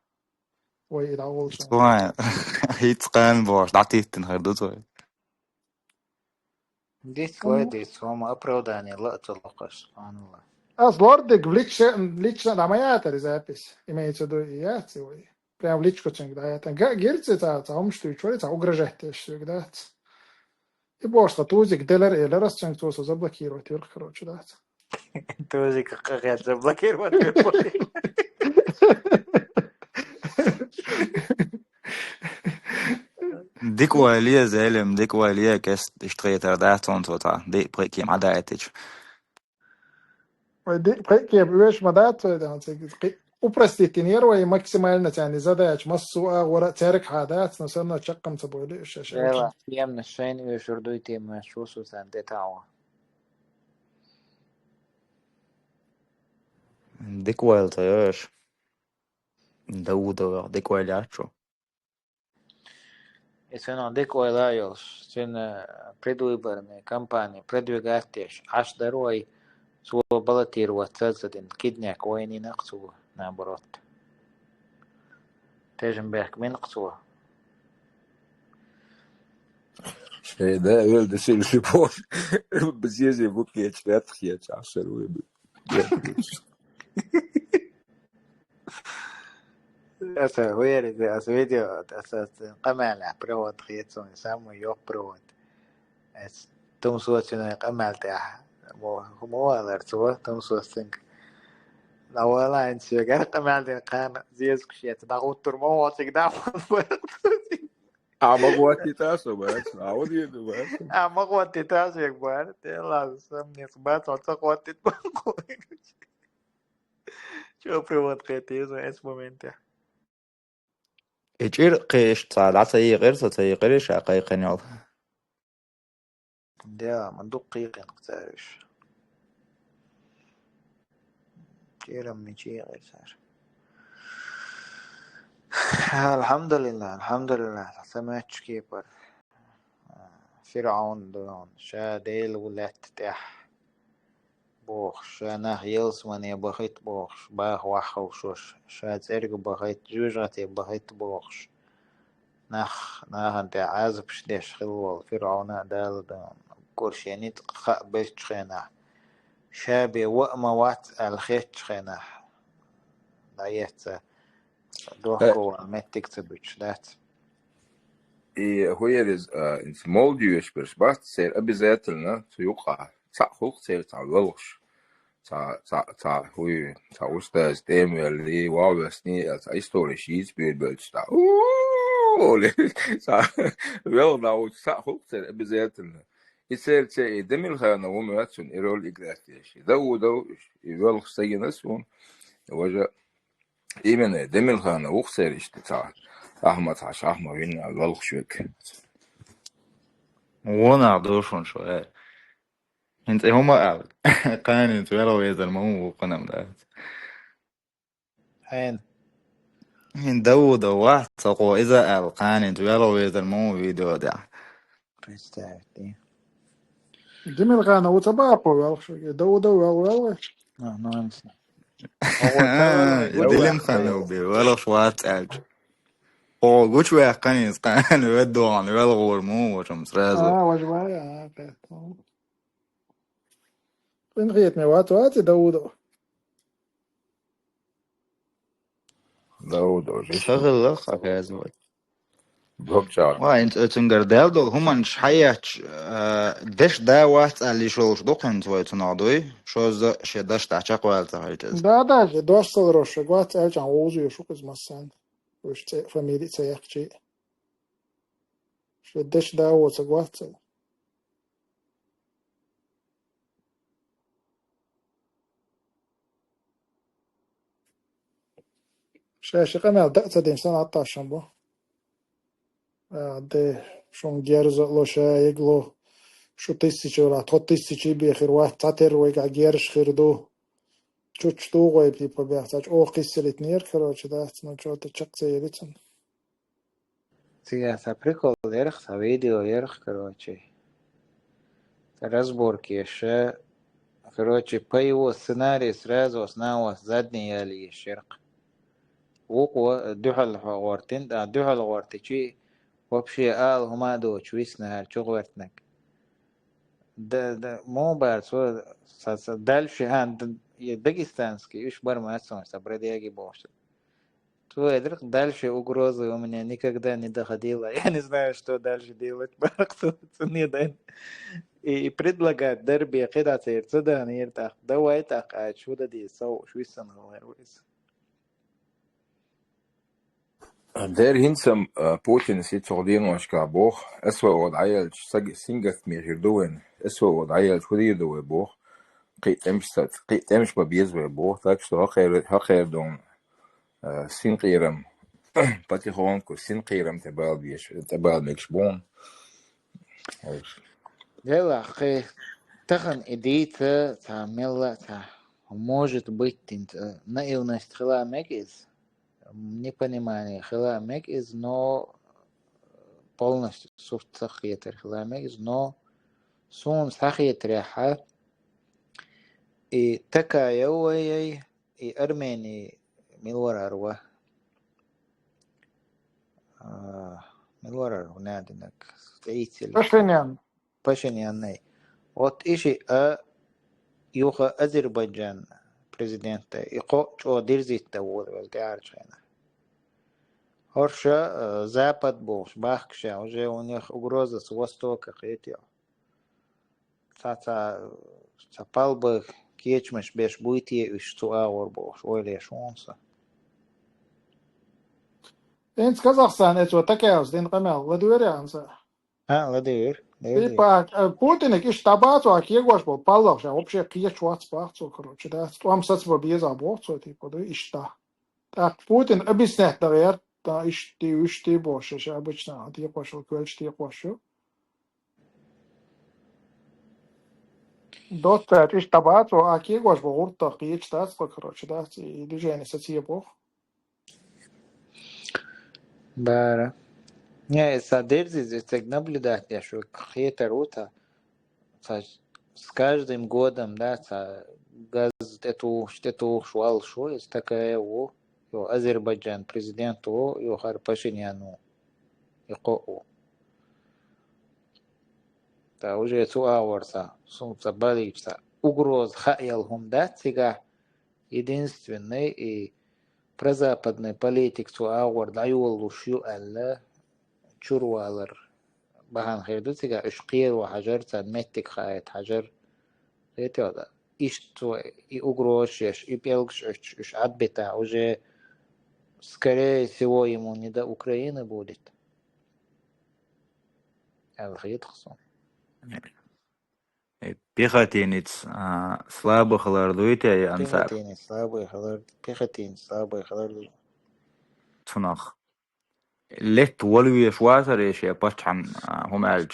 وي داول شو. طبعا هيتقان باش دعتيت نهار دوتس. Здесь кое-что, вам оправдание, ла целокаш, анла. Аз лордик в лично на моя запись имеется в виду и я целый. прям в личку цинк, да, это герцы, та умшту и чули, та угрожать еще, да. И больше тузик делер или раз цинк туса заблокировать, верх, короче, да. Тоже как заблокировать телефон. ديك واليه زعلم ديك واليه كاس اشتريت رداتون توتا دي بريكي مع دايتش Какие вещь мадат, да, упростить нервы максимально тяни задач, массу агора церк хадат, но все равно чаккам собой еще لا очень. يمنا الشين ويشردوي تيم شو سوسان ديتاوا. ديك وايل تياش داوود ديك وايلاتشو Исено деко лайос, сен предвыборные кампании, предвигатеш, аж дорой свой баллотировать цельцедин, кидняк войны нaqsuwa, наоборот. Тежем бэх мен qsuwa. ده أول ده شيء شيء بس يجي بوكي ثلاث خيات 10 ويب Asa huere de as video asa qamala provat khiyatson samu yok provat. Es tum suatsina qamalta mo alar suwa tum suatsink. La wala en sugar qamalta qana ziyas khiyat dagutur mo watsik da. عمقواتي تاسو بس عودي بس ما قوتي تاسو يكبر تلا سمني سبات وتقوتي شو provat khiyat es momento. اجير قيش تعال غير غير شاقي قنيول ده مندوق قيقين قتارش كيرا من شيء غير صار الحمد لله سمعتش كيبر فرعون دون شا ديل ولات تح بوخ شا ناه يلس من بخيت بوخ باه وحو شوش شا ترق بخيت جوجاتي بخيت بوخ ناه انت عازب شديش خلوال فرعون دال دون كورشيني تقخ بيش خينا شابي وأما وات الخيت خينا دايت دوخكو متك تبش دات هو يرز إن small Jewish بس بس سير обязательно تيوقع تأخذ سير تعلوش تا هو تا أستاذ تيمير لي وابسني تا إستوري شيز بيربلش تا تا wel nou تأخذ سير обязательно يصير شيء دميل خانة وماتشون إيرول إجراتيش دو يول خسينسون وجا إيمن دميل خانة وخسر إشتتا أحمد عش أحمد وين الغلق شوك وانا عدوشون شوية انت هما قاني انت ويلو يزل مو قنم ده هين داود واحد سقو إذا قاني انت ويلو يزل مو فيديو ده представьте Димил Гана, у тебя повел, что да, نونس هو ترى دلم خانو بي ولا شوات ألج هو قوش ويا قاني قاني ودو عن ويلو غورمو وشمس رازو وجوايا فين غيت مي وات داود شغل لخ أكازوي بوكشار وانت تنقردال دول هما شحياتش دش دا واحد اللي شولش دوقن توي تنادوي شوز شداش تعشق والتا هيتز Да, же доста роше, гват элчан озу шук из массан. Уж те фамилии цеяхчи. Что деш да оца гват. Шаши камел да цадин сан аташан бо. Де шон герзо лоша игло شو تسيجي ولا تحط تسيجي بيخير واحد تاتر ويقع جيرش خيردو تشوش تو غوي بيبا بيحتاج او قيس الاتنير كروش ده تنو جو تشق زي لتن سياسة بريكول يرخ فيديو يرخ كروتشي разборки еще короче по его сценарию сразу снова задний ялي الشرق وقوة دحل غورتين دحل غورتشي вообще هما دو شويس نهار شغورتنك ده مو بارسو دالش هان داغستانسكي ايش برما اسمه سبردياجي بوش Твой дальше угрозы у меня никогда не доходило. Я не знаю, что дальше делать. И предлагать дерби كده تصير نيرتاح دويتاح شو ده دي سو شو السنة Der hinsam Putin sieht so den was boh اسوأ وضعية سنجت ميردوين اسوأ وضعية شو دو boh قيت امش ببيزوي boh так что خير دون سين потихоньку سين تبال مكشبون дело خي تخن إديتا تعمل может быть наивность хламек из непонимание хламек из но полностью суфт сахиетер хламек из но сун сахиетреха и такая уей и Армении ملورا ملورا ونادنك تعيتل Пашинян. Пашинян. Вот иши يوخا أذربيجان президента إقو شو ديرزيت تقول والتعارشنا هرشا запад بوش باخكشا وجه ونيخ угроза с востока خيتيا تاتا تپالبه كيچمش بيش بويتي اشتو آور بوش ويلي شونسا Энд Казахстан это такая вот день камел, ладуверянца. لدير Типа Путин их штабацу, а кегош был паллах, а вообще киеч вац бахцу, короче, да. Там сац бы без аборцу, типа, да, и что. Так, Путин объясняет, наверное, да, ишти больше, что обычно, ты пошел, квельч ты пошел. Доста, ты штабацу, а кегош был урта, киеч тац, короче, да, и движение сац бог. بارا не садерзи так наблюдать я что хейтер ута с каждым годом да газ эту швал шо есть такая о Азербайджан президент о хар Пашиняну иқо та уже суаворса сумца баличса угроз хаялхум да сега единственный и прозападный политик суавор даюлу шю алла чурвалар بهان خيردو تيجا اشقير وحجر تاد متك خايت حجر خيت يودا إشتو إوغروش يش إبيلغش إش عد بتاع уже скорее всего ему не до Украины будет الخيط خصوم بيخاتينيتس слабо خلاردويتي أنساب بيختين слабый خلار تناخ لت ولوي شواسر إيش يبتش عن هم ألج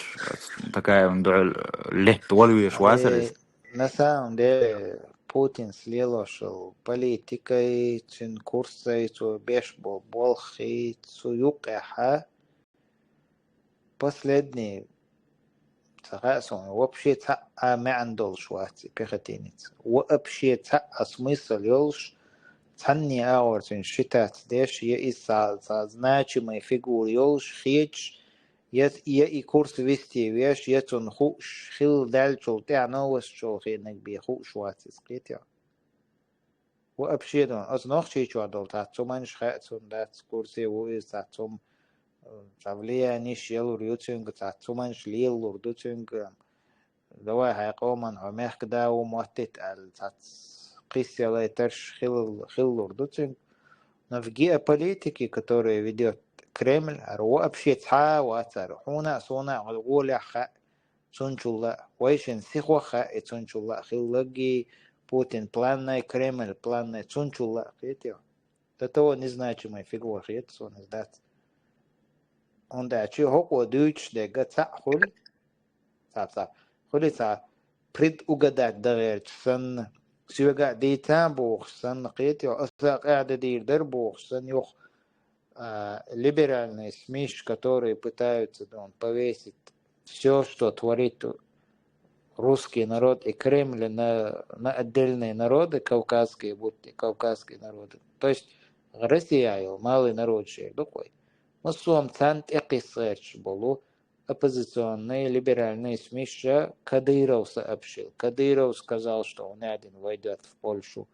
تكاي من دول لت ولوي شواسر إيش на самом деле Путин следовал политикой цин курсой цу бешбол болхи цу юкаха последний تقاسم وبشي تاع ما عنده شواتي بيختينيت وبشي تاع смысл يلش تاني اور تن شتات ديش يئسا значимый фигур يلش خيج يئي كورس вести веш يتن خوش خيل دالشل تاع نوس شو خينك بيخوش واتي سقيت يا وبشي دون أصنخ شي شو عدل تاعتم خاتم دات كورسي وإز تاعتم تابليا نيش يلو ريوتشنج تاعتم ليل لردوتشنج دواء هيقومن عميخ كدا وموتت تاعت قيس يلا يترش خيل لردوتشنج نفجية политики, которая ведет Кремль, вообще ца ватар хуна сона алгуля ха цунчула вайшен сихва ха и цунчула хиллаги Путин планный Кремль планный цунчула хитё до того незначимая фигура хит сон издат он да чи хоко дүйч де гаца хули ца хули ца предугадать дагер сан سيوجا دي تابوخ سن قيتي أصلا قاعدة دير دربوخ سن يوخ либеральные СМИ, которые пытаются повесить все, что творит русский народ и Кремль на отдельные народы, кавказские, будьте кавказские народы. То есть Россия, малый народ, такой. Но сам цент экисерч было оппозиционные либеральные СМИ, Кадыров сообщил. Кадыров сказал, что он один войдет в Польшу.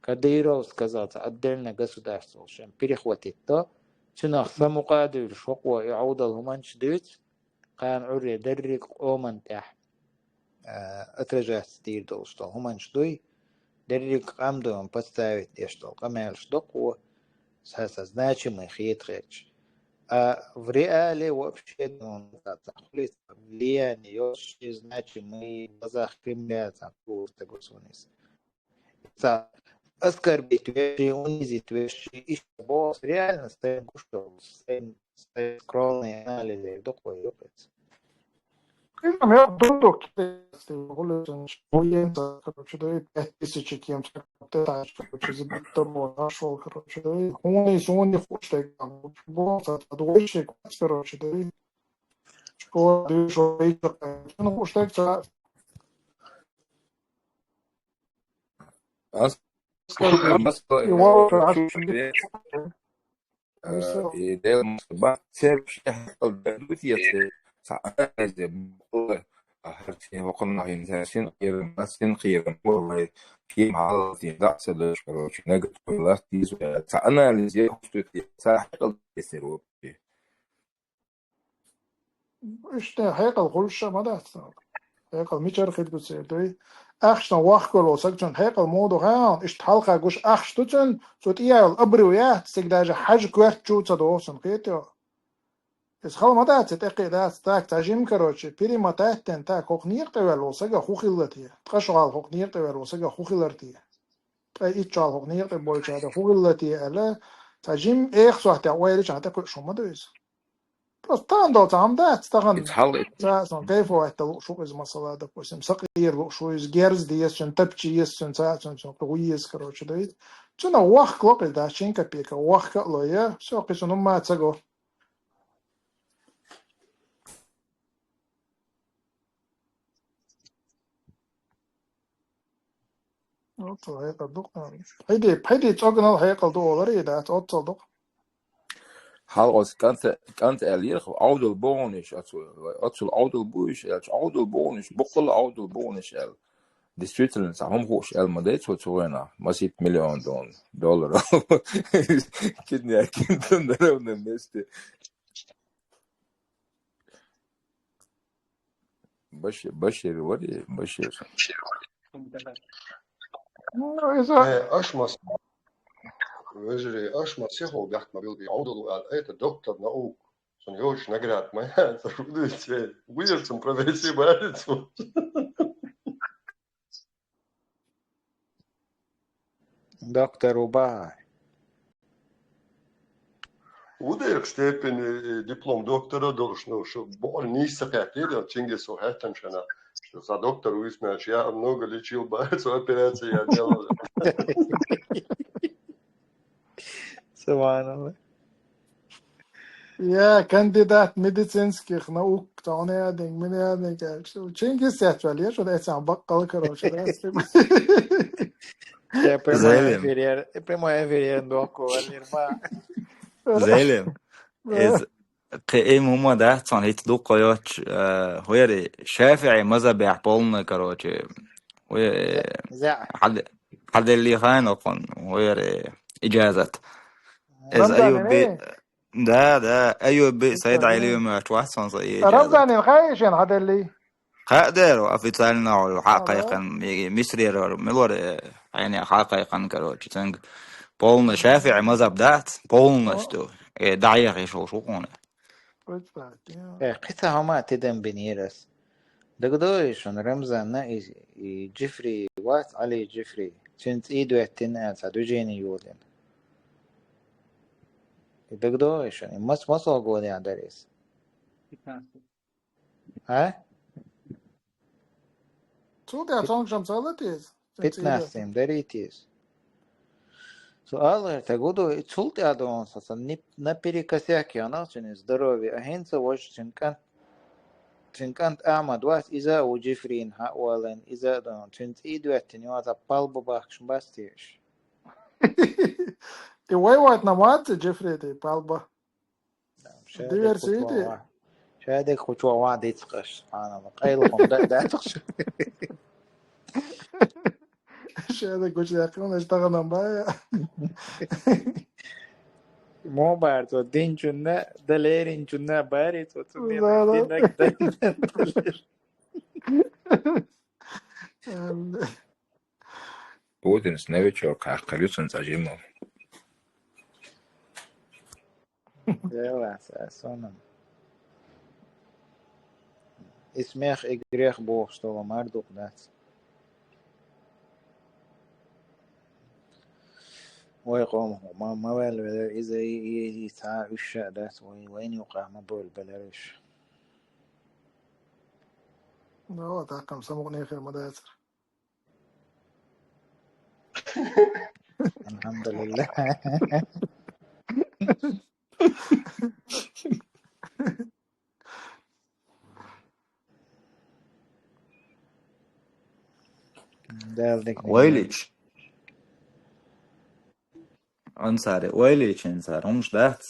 كديرو сказать отдельно государство شن перехватить то شنو خصم قادر شقوة يعود الهمانش ديت قان عري دريق أومن تح أترجع ستير دوستو همانش دوي دريق قام دوم поставить эштол قامالش دقوة ساسا значимый хитрыч. В реале вообще влияние очень значимый в глазах Кремля просто государственность. Оскорбить вещи, унизить вещи, и что реально стоит скромные анализы, такое ёпается. Причем я думаю, что военца, короче, да, 5000 кем-то, это, короче, забитого нашел, короче, да, он не хочет, там, босса, двойщик, короче, да, что, да, что, ну, хочет, его, إذا مصباح سير شهر البلوثية سأنزل بقول هرتي وقلنا إنسان غير مسن غير والله في معارضة دعس الشروط نقد بلاستيز سأنزل خصوصي ساحق السيروب إيش ده هيقل كل ما ده هيقل ميشر خير بتصير ده أخشنا واحد لو سكتون هيقل مودو غان إيش حلقة جوش أخشتون صوت إياه الأبرويات سكداج حاج كويت شو تصدقون قيتوا إس خال ما ده تتأكد ده تاك تجيم كروتشي بيري ما تهتن تاك خوخنير قوال وسجا خوخيلتي تقشعال خوخنير قوال وسجا خوخيلتي إيشال خوخنير قبول شهادة خوخيلتي ألا تجيم إيخ صح تعويلش هتاكل شو ما دويس بس تاندو تعم ده تستغن يتحل ساسون كيف هو حتى شو إز مسألة ده بسم سقير شو إز جيرز ديس شن تبتشي يس شن ساسون شن قويس كروتشي ده شنو واخ لقي ده شين كبيك واخ كلو يا سو قيسون ما تسجو أوتو هيقل دوق هيدي تأجنال هيقل دو ولري ده أوتو دوق Hals kant ehrlich, Auto Bonisch, also Auto Bush, als Auto Bonisch, Buchel Auto Bonisch, die Switzerland, هم hoch, Madrid, so zu einer, massiv $1,000,000. Kinder, Kinder, und der Beste. Bashir, what is Bashir? إذا أشمس وجري أشمس يهو بيحكي بيلبي عودلو قال أيت الدكتور نقوك سن يوش نقرأت ما تشوفوا شيء وير سن بروفيسي بارتسو دكتور وباي وده ستيبن دبلوم دكتورا دولشنو شو بول نيسا قاعدين تشينجس وهاتن شنا شو صار دكتور ويسمع أشياء منوغ اللي تشيل بارتسو أبيراتي يعني سبحان الله. يا كانديدات ميديسينسكيخ نوك تاوني دينج مني دينج شو تشينجس ياتواليا شو ده اسم بقى كروش ده primo inferior doco all'irma زيلم إذ قيم هما ده صان هيت دو قياتش هو شافعي مذهب يحبولنا كروتش هو زع حد اللي خانقن هو إجازة إذ رمضان أيوب بي ايه ده أيوب بي سيد علي ما توحسن صي إجازة رمضان الخايشين هذا اللي قادر وأفتالنا وحقيقا هذا مصري ملور يعني حقيقا كروتش تنج بولنا شافعي مذهب ده بولنا شتو دعيق شو قونه قصة هما تدم بنيرس دقدويشون رمزان نا جيفري وات علي جيفري سنت ايدو اتنا سادو جيني يولين دقدويشون مس قولي عن داريس ها سودي عشان شمسالتيز بتناسم داريتيز سؤال تقولوا تسلطي عدوان ساسا نبريكاسياكي أنا شن здоровье أهين سواش شن كانت أعمد واس إذا وجفرين هؤلاء إذا دون شن إيدو أتنيوات بالبو باخش باستيش إيوه وات نمات جيفري دي بالبا ديفرسيتي شادك خطوة وعدي تقش أنا مقايلكم ده تقش Şeyde koç yakın işte baya. مو بارتو دين جنة دليرين جنة باري تو تنين Zaten. دينك دلير Putins nevičok, Kaljusens Ajimov. يلا ساسونا اسميخ إجريخ بوخ شتولا مردوق دات ويقوم ما بال إذا يتعا الشاء دات وين يوقع ما بول بلارش No, takam samuk neke madasar. الحمد لله دالك نيجي ويليش انصاري ويليش انصار همش دهت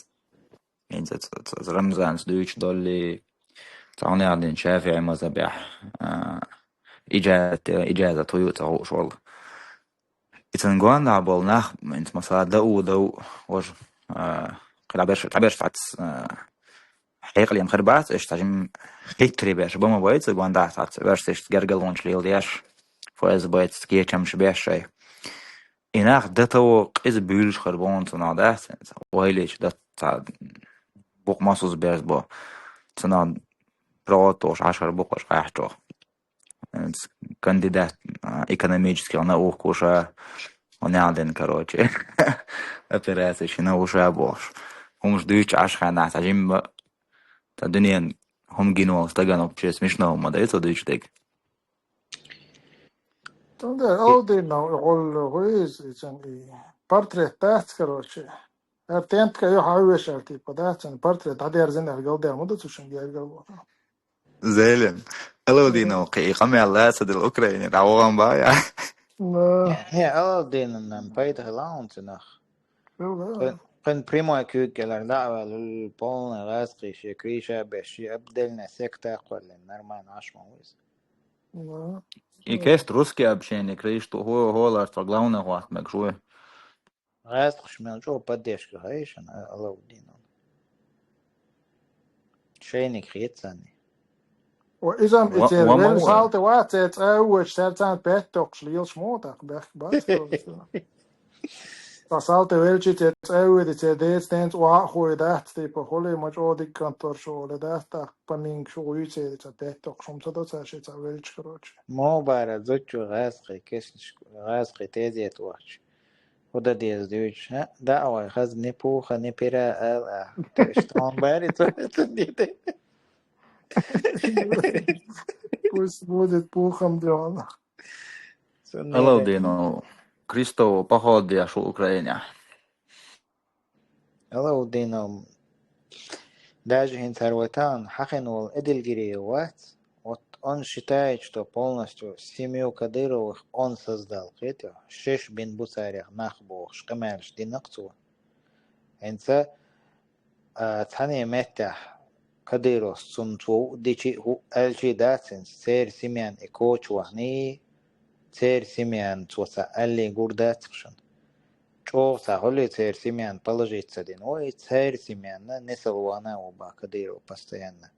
انت رمزان سدويش دولي تعوني عدين شافعي مذبح إجازة تويوتا هوش والله يتنقوان عبال ناخ انت مثلا دو وش تعبرش فاتس حقيقة لين خربات ايش تاجم خيتري باش بما بايت قوان دعت باش ايش تقرقل ونش ليل دياش فاز بايت تكيه كمش باش شاي إناخ دتو قيز بيلش خربون تنادات وهيليش دت بوق ماسوس بيرز بو تناد براتوش 10 بوقش قاحتو кандидат экономических наук كوشا ونعدن короче операция شنا وشا بوش هم جديش عشان ناس عجيم الدنيا هم جينوا استجانوا بشيء смешно ما ده يصدق ديك Там да, алды на гол гойз ичен и портрет таст короче. Тент ка yo хавешар типа да, чен портрет адер зен галдер муда чушен гал. زين الو دينو قيقم يلا سد الاوكراني دعوان بايا No, هي أول دين إن بيت هلاون تنخ no. قن بريمو كيكلر دعوة للبون غاسقي شكريشة بشي أبدلنا سكتة قول النرمان عشما ويز No. и кест русский общение криш то هو ларство главное вот мекжуе غاسق شمال جو بديش كهايش أنا أول دين شينك خيت سني وإذا إتير وما ويل هو سالت واتت أول شتان بيتوك شليل شموتك بخ بس سالت ويل شتت أول إتير ستانت وأخوي ده تيبا خولي مجودي كنتور شغل ده تاك بنين شو يتير بيتوك شمسة ده تاشيت ويل شكروش مو بارا زوجو غاسقي كيش غاسقي تيزيت وحش وده ديز ديوش ها دعوة خز نبوخ نبيرا تشتغل باري تديتي Пусть будет пухом дело. الو سنيدك دينو كريستو походу я шо Украине الله دينهم داجهين ثروتان حقن والإدل جريوات он считает, что полностью семью Кадыровых он создал. Это 6 бин бусарях нахбох шкамальш динакцу. Энца тани меттах Кадыров сумцу дичи ху элчи датсен сер семян и кочуахни сер семян цоса алли гурдатшин. Чоса холи сер семян положиться дин. Ой, сер семян несалуана оба Кадыров постоянно.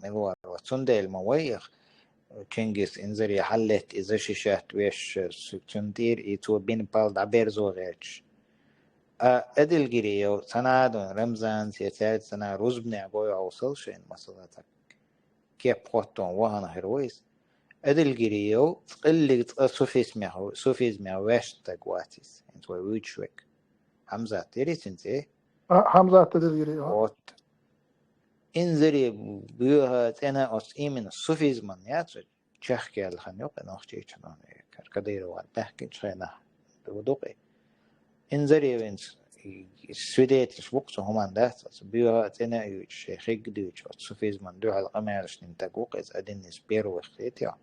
ملوار وتسندل مويخ تشنجس انزري حلت إذا ششات ويش سكتندير إيتو بين بالد عبير زوغيتش أدل جريو سنادون رمزان سياسات سنة رزبني عبوي عوصل شين مسلاتك كيف قوتون وهنا هرويس أدل جريو تقلق سوفيزمي ويش تقواتيس انتو ويتشوك حمزة تيري سنتي حمزة تدريري انزري بيوها تنا أس إيمن الصوفيزم ياتر تشخكي الخنيوق نخشي شنون كدير والبحكي شينا بدوقي انزري وينس سويديت شبوقس همان دات بيوها تنا يوش خيق ديوش الصوفيزم دو على القمارش ننتقوق إز أدين نسبيرو وخيتيا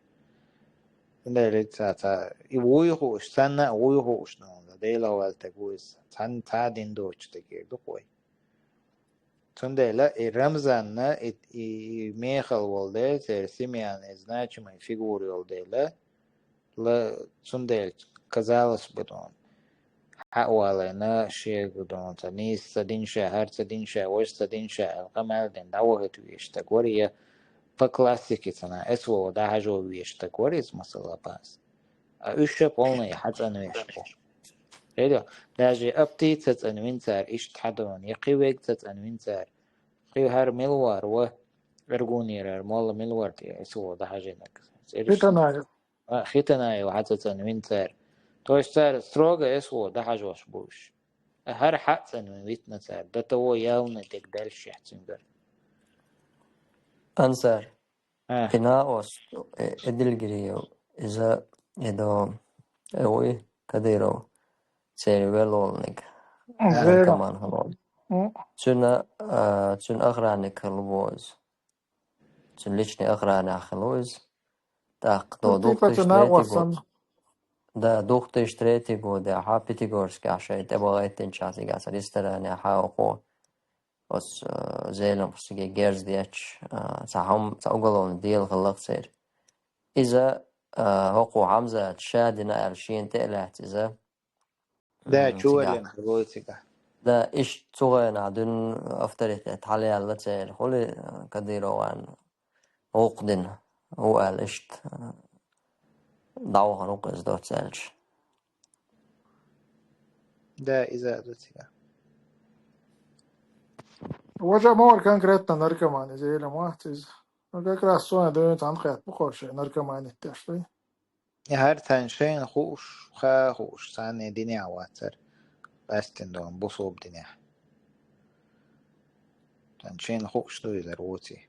إنه لتا يويهو استنى ويهو شنون ديلا والتقويز تان تادين دوش تكير دوقوي Тунде Рамзанна и Михал Волде, Семян, значимые фигуры Волдела, Sunday казалось бы, حقوالنا شيء قدون تنيس تدينشا هر تدينشا وش تدينشا القمل دين دعوه تويش تقوريه فكلاسيكي تنا اسوه ده حاجة ويش تقوريز مثلا باس أشياء قلنا حتى نويش بو هذا لاجي أبتي تتنوينتر إيش تحدون يقيوك تتنوينتر قيو هر ملوار و أرجونير مال ملوار تي اسوه ده حاجة نك Ritanayo. خيتنا وحتى تنوينتر تويستر ستروغ اسوه ده حاجة وش بوش هر حق تنويتنا تر ده تو يوم تقدر شحتنجر أنصار اه إنا أوس إدلجريو إذا إذا أوي كديرو سيرفيلولنك دين Zero. كمان هلون تون أخرانك هلوز تون ليشني أخرانك هلوز تاق دو Tipa دوختش tana تريتي جو wasan. دا دوختش تريتي جو دا حابتي جورسك عشان تبغى تنشاسي قاسر يستراني حاوقو بس زيلم سيجي جيرز ديتش سهم سأقولون ديل غلط سير إذا هقو حمزة تشادنا أرشين تقلعت إذا ده شو اللي تقع نحبوتك ده إيش تغير عدن أفترت تحلي على تسير خلي كديرو عن عقدن هو قال إيش دعوها نقص دوت سالش ده إذا دوتك وجه مور كان كريتنا نركماني زي لما واحد كاكرا السونا دوين تنقيت بقرش نركماني التشتي هر تنشين خوش خا خوش ساني دنيا واتر بس تندون بصوب دنيا تنشين خوش دو يزروتي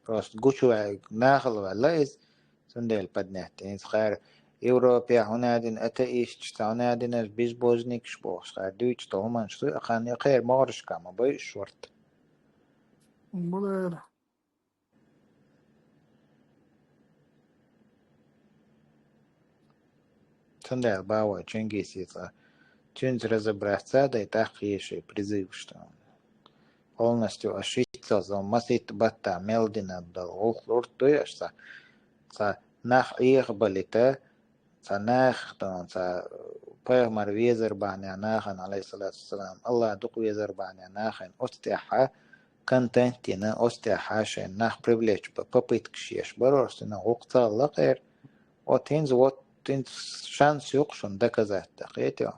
راست قوشو ناخل ولا إز سندل بدنه تنس خير Европа هنادن أتايش تستعنادن بيز بوزنيك شبوش خير دويتش تومان شتو أخاني خير مارش كاما باي شورت بودير سندل باوا ченгисица чунз разобраться да и тахиши призыв что полностью ошибся за масит бата мелдина дал олхлор тояшса са нах их балита са нах тон са پیغمبر ویزر بانی ناخن علیه الصلاة والسلام الله دق ویزر بانی ناخن استحا کنتنتینا استحا شن ناخ privilege بپیت کشیش برورستنا وقتا الله غیر و تینز شانس یقشون دکزات دقیتیا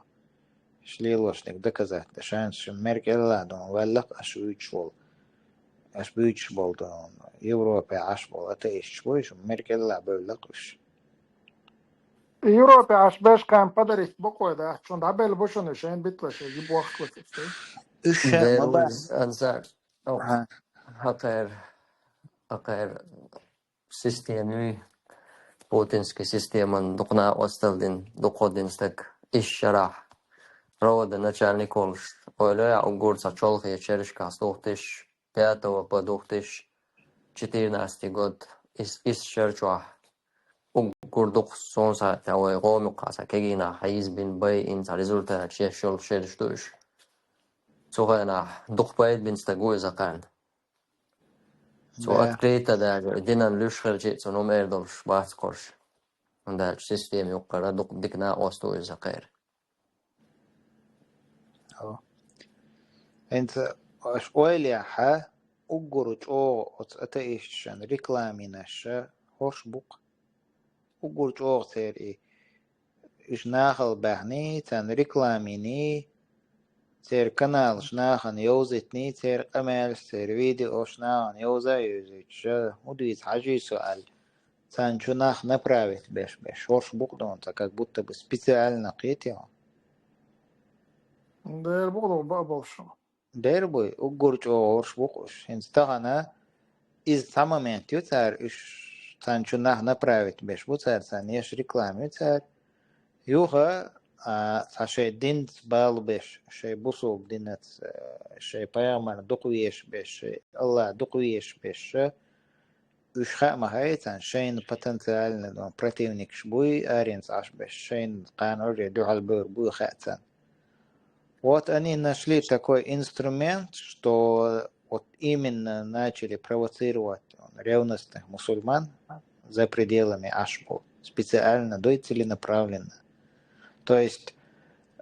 شلیلوشنک دکزات شانس شمرک الله دون ولق اش بيوتش بول دون Европа عش بول اتایش بویش مرک الله بولقش Европа аж беш кам падарит бокой да чун дабел бошон шен битлаш гиб вакт ласты اش There ما بقى was أنصار أو ها هقير سيستيمي بوتنسكي سيستيمان دقنا وستلدين دقودنستك إيش شرح روض начальник колш ойло угор сачолх я черешка стохтеш 5 по 2014 год из шерчва угордук сон саат ой гом қаса кегина хайз бин бай ин результат шешол шерштуш цогана духбайд бин стагой закан so да открыто даже динан люшхерчи so no мердолш баскорш und der System юккара дук дикна остой закер انت اش اويليا ها угоруч о اتايشن ريكلامينش هوش بوق угоруч о سيري اش ناخل بهني تن ريكلاميني سير канал شناخن يوزتني سير امال سير فيديو شناخن يوزا يوزيتش مدويت حاجي سؤال تن شناخ направить беш هوش بوق دون как будто бы специально قيتي دير بقدو بابلشو Дербой угорч оорш букуш. Инстагана из самомент юцар иш санчунах направить беш буцар сан еш рекламе юцар юха саше динц бал беш ше бусул динец ше паямар дукуеш беш Allah дукуеш беш уж хама хайцан шейн потенциально противник шбуй аринц аш беш шейн канор духал буй хацан. Вот они нашли такой инструмент, что вот именно начали провоцировать ревностных мусульман, за пределами Ашбо, специально дой целенаправленно. То есть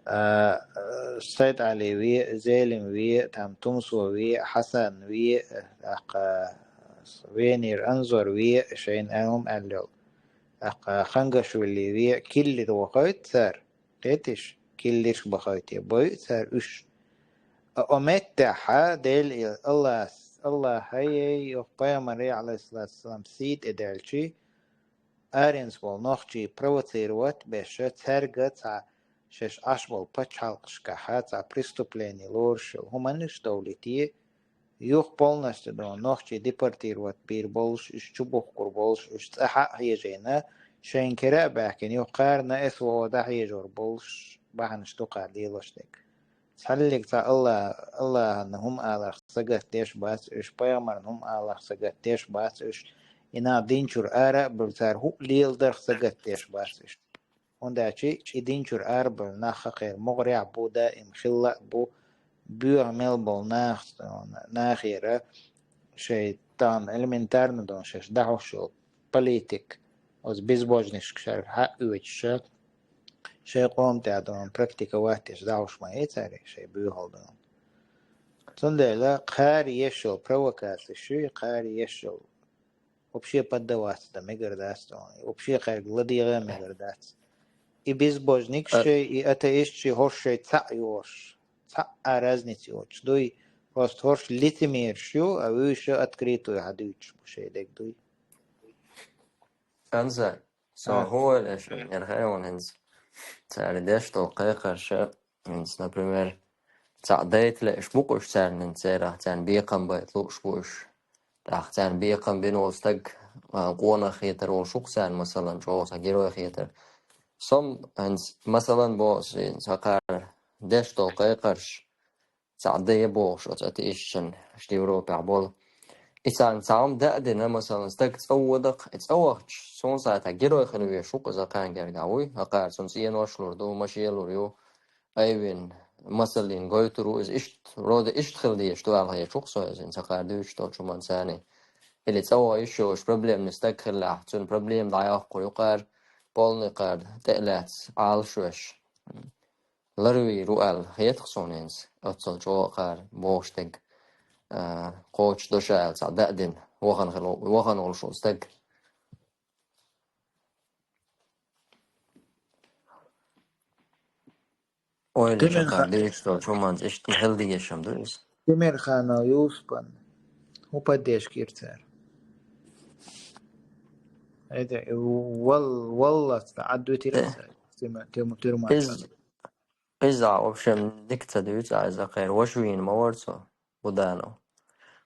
Сайд Али ви, Зелим ви, там Тумсо ви, Хасан ви, Венир Анзор ви, Шейн Аум Аллел. خنقشولي ويا كل الوقت صار تيتش كلش بخايتي بوي صار وش أمتع ديل الله هاي يقبل مري عليه الصلاة والسلام سيد إدالشي أرينس والنخشي بروتيروات بش ترجع شش أشبال بتشالقش كحات بريستوبليني لورش همانش دولتي يقبل نستدون نخشي ديبارتيروات بير بولش إشتبه قربولش إشتحق هي جينا شين كرا بحكي يقارنا إسوا ودحي جور بولش بحنش تقع ديلوشتك تحلق تا الله انهم على سجت تيش باس إش بيامر انهم على سجت تيش باس إش إنا دينشور آرا بلتار هو ليل در سجت تيش باس إش ونداشي دينشور آر بلناخ خير مغرع بودا إم خلا بو بيعمل ناخيرة شيطان elementarno don شش دعوشو بوليتيك از بيزبوجنش كشار حق ويتشات شيء قوم تعدون براكتيكا واتش دعوش ما يتاري شيء بيهول دون تندلا قاري يشل بروكاس شيء قاري يشل وبشي بدوات ده مقرداس دون وبشي قاري لديغا مقرداس и безбожник шей и атеист шей хоршей цаёш цааразницёч дой просто хорш лицемер шо а выше открытую hadуч шей дек дой أنزل هو الحيوان هنز تعرضش توقيق شيء هنز например تعديت لإش بوقش تعرن نتسيرة تعن بيقم بيطلوش بوش تعن بيقم بينوستق قونا خيتر وشوق تعن مثلا جوز هجيرو خيتر صم هنز مثلا بوش سقار دش توقيقش تعدي بوش وتأتيشن اشتيرو بعبول إنسان سام دأدنا مثلا استك تصودق سون ساعة جيرو خلوي شوق إذا كان جرجاوي هقار سونسيان وشلور دو ماشيلور يو أيوين مثلا قلتلو إذا رود خلدي اشتغل هي شوق سويز إن سقار دوش تو شو منساني اللي تسوى إيش بروبلم نستقل لحتون بروبلم ضياق ويقار بول نقار تقلات عال شوش لروي رؤال هي تخصونينز أتصل جو قار بوشتق قوش دوشال دأدن وغن غلشو استق ويلي شقار ديش تو شو منز إشت هيلدي يشم دويس تمر خانا يوسبن هو بديش كيرتر هذا والله عدو تيرسال تم إذا أوبشن دكتا دويس إذا خير وشوين مورسو ودانو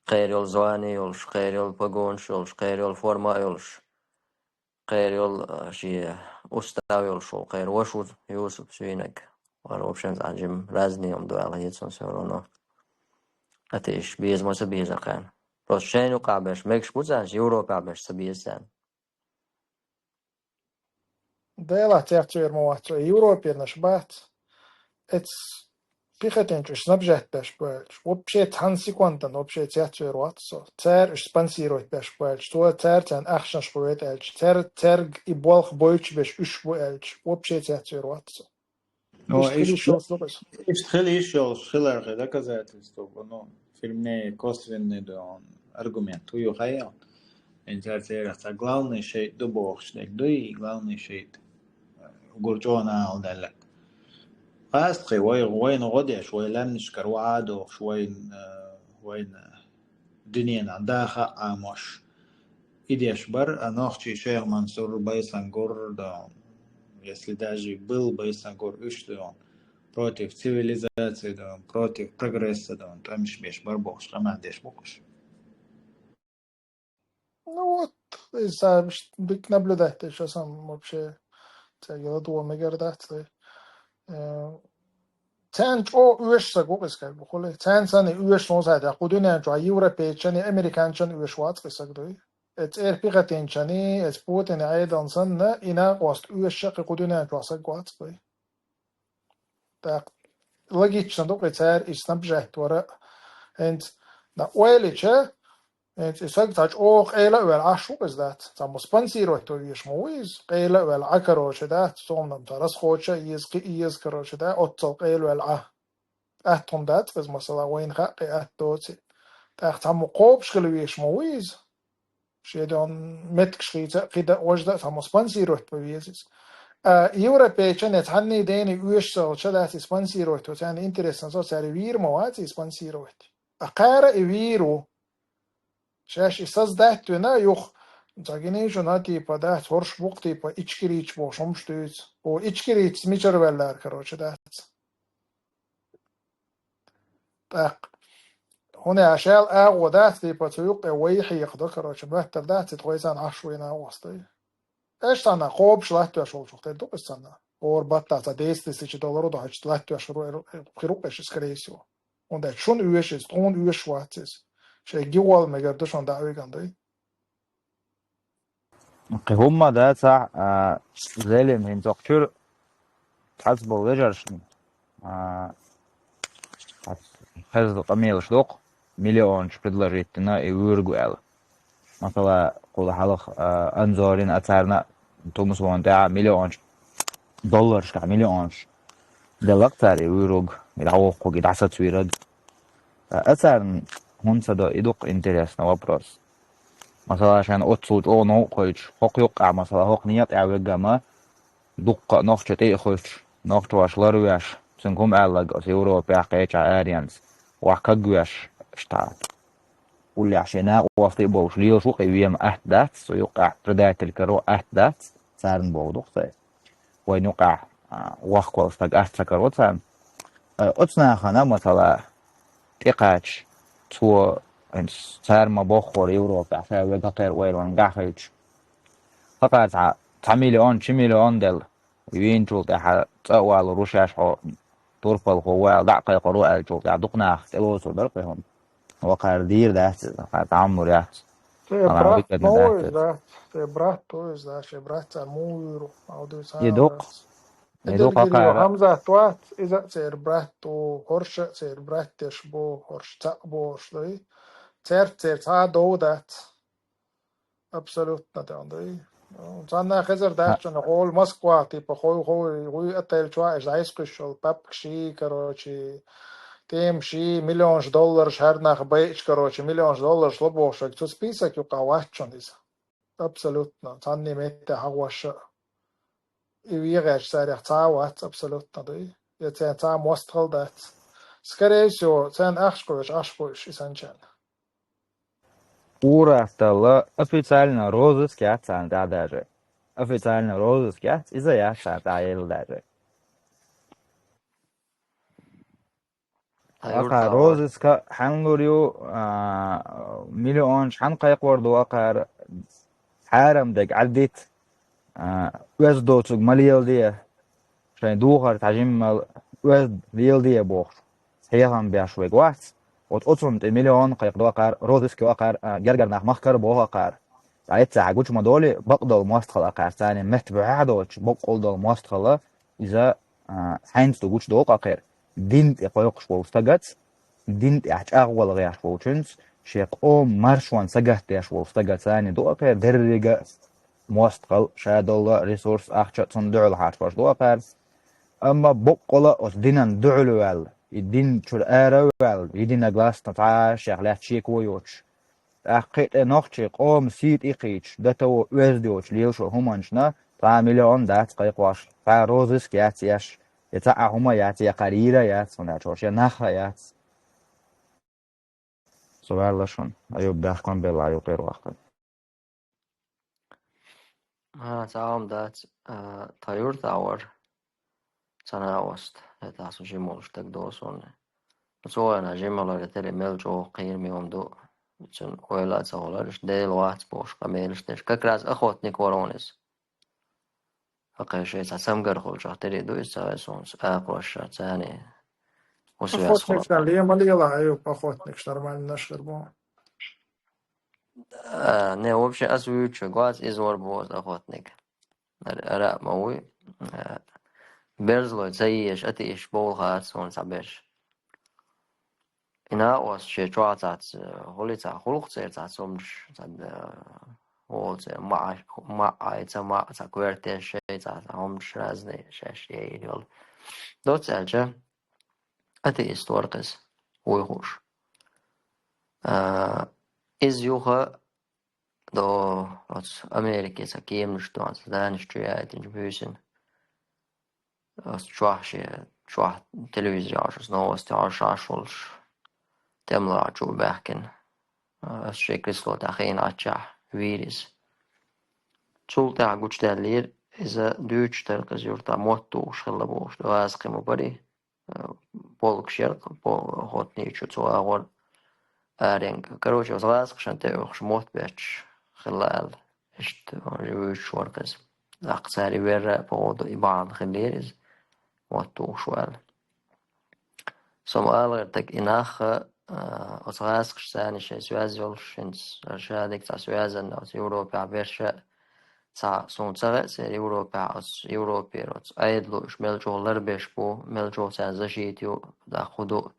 خير يول زواني يولش خير يول باغونش يولش خير يول فورما يولش خير يول شي أستاو يولشو خير وشو يوسف سوينك والأوبشنز عجم رازني يوم دو على يتسون سيرونا أتيش بيز ما سبيز أقان بس شينو قابش ميكش بوزاش يورو قابش سبيزان ديلا تيرتير مواتو يوروبيا نشبات اتس بيختنش نبجت باش بالش وبشيت هانسي كوانتن وبشيت تيرتير واتسو تير سبانسيروت باش بالش تو تير تن اخشنش بويت الش تيرج يبولخ بويتش باش اش بو الش وبشيت تيرتير واتسو إيش слушай. еще шилар доказательство, ну, фильмне косвенный дон аргумент. Уйо хаян. Интересно, главный шей до богшник, до и главный шей гурчона алдалак. قاستقي وين غدي شوي لنشكر وعادو شوي وين دنيا عندها عامش إديش بر أناخشي شيخ منصور байсангор да если даже был байсангор ишдон против цивилизации да против прогресса да там шмеш барбош хамадеш бокш. Ну вот, если быть наблюдатель, сейчас он вообще тягивал дома гардаться. Sen o üyeşse gobeska bukule. Sen sani üyeş nozayda. Kudüne jo Avrupa çani Amerikan çani üyeş wat kısak doy. Et erpiqatin çani et Putin aydan sanna ina qost üyeşse kudüne jo sak wat doy. Ta logično doqetar isnabjah tora. Ent da oeliçe ساق أوق إيلا والعشو إزدات تام سبانسيرو تويش مويز إيلا والعكرو شدات توم ترس خوشة يز كرو شدا أتصل إيلا والع أهتم دات بس مثلا وين خاقي أهتوتي تام قوب شكلويش مويز شيدون متك شخيطة قيدة وجدة تام سبانسيرو تويز يورا بيتشن يتحني ديني ويش سال شدات سبانسيرو تو تاني انتريسن سو ساري وير مواتي سبانسيرو أقارا ويرو شاش إستاز ده تنا يخ زاگینه جونا تیپا ده هرش بوق تیپا içkiriç boşmuş düz. O içkiriç miçer veller karoçe ده. Tak. هنا عشان ده تيپا تيوق ويحي يقدر karoçe مهتر ده تتويزان عشوينا واسطي. ايش تانا قوب شلات يشول شوخت دو بسنا. اور باtta ta $10 da haç lat yaşro kırık eş skreysio. Onda şun üyeşiz, ton üyeş vaatiz. Şey giwal megarda şun da uygandı. هما ده ساع زالم هين تقشر تحسب وجرشن هذا قميل شلوق مليون предложить на и выргуэл مثلا قول حلق انظارين اتارنا تومس وان ده $1,000,000 شكا مليون دلقتار يورغ يدعوق وقيد عسات ويرد أثر هون صدا يدق انتريسنا وبروس مثلا عشان أتصوت أو نوقش حق يقع مثلا حق نيات أعوجما دق نقطة تأخذ نقطة واشلار وياش سنكم أعلق أسيورو بيحكيش عاريانس وحكجوياش اشتعت واللي عشان وافطي بوش ليو شو قيوم أحداث سيوقع تردات الكرو أحداث سارن بودق سي وين يقع وحكو استق أحتكر وتسام أتصنع خنا مثلا تقاش تو سار ما بخور يوروبا فا وقطر ويلون قاخيج فقط $1,000,000 $2,000,000 دل وين جول تاع تاوال روشاش حو تورفل هو دعقه قرو الجول تاع دقنا تلوسو درقهم وقار دير ده تعمر يا انا Brat ويكد no is ده that. Brat to is that. Brat amuro. How do you يدق إذا قار همزة توات إذا تصير براتو هرش تصير براتش بو هرش تقبو شلي تصير تا دو دات أبسولوت نتاندي زانا خزر دات شن قول مسكوا تيبا خوي أتيل شوا إيش عايز كشل بابكشي كروشي تيم شي $1,000,000 هر نخ بيش كروشي $1,000,000 لبوشك تو سبيسك يقع واتشون إذا أبسولوت نتاني ميت حواش Ивигач царях цаават абсолютно да. Я цен цаа мостгал дат. Скорее всего, цен ашпоиш исанчан. ура стала официально розыск я цан да даже официально розыск я из-за я шата ел даже وقع розыска حنقوليو $1,000,000 حنقيق وردو وقع حارم دق عديت وزدوتك مليال دي شاين دوغر تعجيم وزد ليال دي بوخ هيهم بيشوي قوات وتقصم $1,000,000 قيق دوقار روزسك وقار جرجر ناخ مخكر بوها قار عيت ساعة ما دولي بقدر مواستخل أقار ثاني متبع عدوش بقدر مواستخل إذا حينت تقولش دوق أقار دينت يقيقش وستجت دينت يحج أغول غياش وشنس شيق مرشوان سجهت ياش وستجت ثاني دوق أقار درجة مواستخل $1 ريسورس أخشى تصندع الحاج باش دوقار أما بقولة أصدينا دعلوال يدين شو الأروال يدين جلاس نتعاش شغلات شيك ويوش أخيط نخشي قوم سيد إخيش دتو وزدوش ليلشو همانشنا $1,000,000 دات قيقواش فروزس كيات ياش يتاع هما ياتي قريرة يات سناتوش ينخا يات سؤال لشون أيوب بيحكم بالله أيوب غير واحد تعاون دات تايور تاور تناوست تاسو جيمولش تك دوسون سو أنا جيمولا تري ملجو قير ميوم دو چون ويلا تسولش ديل وات بوش قميلش تش كراز أخوت نيكورونيس فقيشي تسمجر خلجه تري دو إساويسونس أقوش تاني وسوياس أخوتنك خلق ليه مليلا أيوب أخوتنك نورمال نشر بو. ne uopće asviučio glas izvor boz أخوتنك أرى موي بيرزلو تسيش أتيش بول خاص ونسعبش إنا وس شيء شو تعت هولي تا خلق تصير تعت سومش تعت هو ما عايز ما تقويرت شيء تعت همش رازني شيء يقول دوت أجا أتي استورقس ويخوش إز يوخا دو أمريكا سكيم نشتو عن سدانش جيات إنجبوسن شوح تلفزيون عشان نوست عشولش تملا جو بحكن الشكل سلو تاخين عشا فيريس تول تاع قوش تالير إذا دوش تركز يورتا موتو شخلا بوش دو أسقي مباري بولك شرق بول هوتني شو توا أول أرينج كروش وزغاسق شان تاوخش موت بيتش خلال إشت جوش ورقز أقصاري ويرا بغودو إبعاد خليرز موتو شوال سوم ألغرتك إناخ وزغاسق شساني شي سواز يولش إنس أرشادك تا سوازن أو يوروبي عبيرشا تا سون تغير سير يوروبي أس يوروبي روت أيدلو شميلجو لربيش بو ميلجو تنزشيتيو دا خدو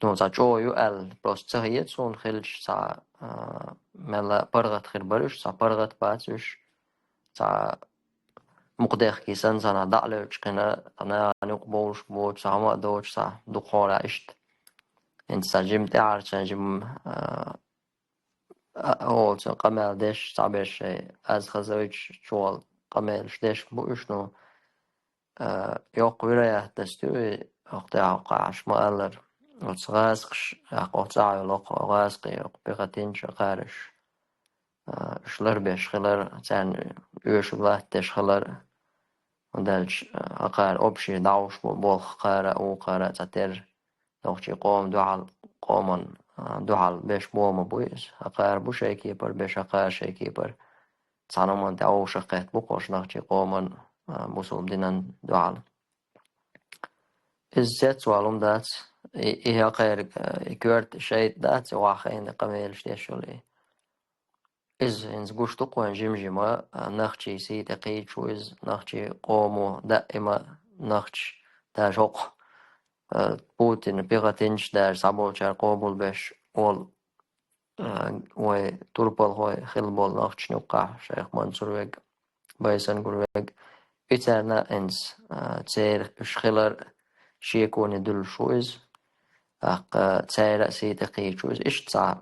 نو تا جويو بروس تغيير سون خلش تا ملا برغت خير برش تا برغت باتش تا مقدخ كيسان سانا دعلوش كنا أنا نقبولش بوش تا هما دوش تا دخورا إشت إنت تا جيم تعر جيم أول تا قمال ديش تا بيش از خزويش شوال قمالش ديش بوش نو يوق ورايا تستوي أقطع قاعش مؤلر وتصغاسقش أقطع يلوق غاسقي بغتينش قارش شلر بيش خلر تان يوش بلاتش خلر ودالش أقار أبشي دعوش بولخ قارة أو قارة تتر نوخشي قوم دوحل قومن دوحل بيش بوما بويس أقار بو شاكيبر بيش أقار شاكيبر تانومن دعو شقيت بوقوش نوخشي قومن بوصول دينن دوحل إزت سوالم دات إيه أقار كورت شيء دات واخين قميل شتيشولي إنز قوش تقوى جمجمة نخشي سي تقيد شويز نخشي قومو دائما نخش تاجوق بوتين بيغتينش دار سابول شار قوبول بش أول وتربل هوي خلبول نخش نوقع شيخ منصور ويق بايسان قول ويق إتارنا إنز تسير إشخلر شيكون دل شويز تسير سي تقيد شويز إش تسع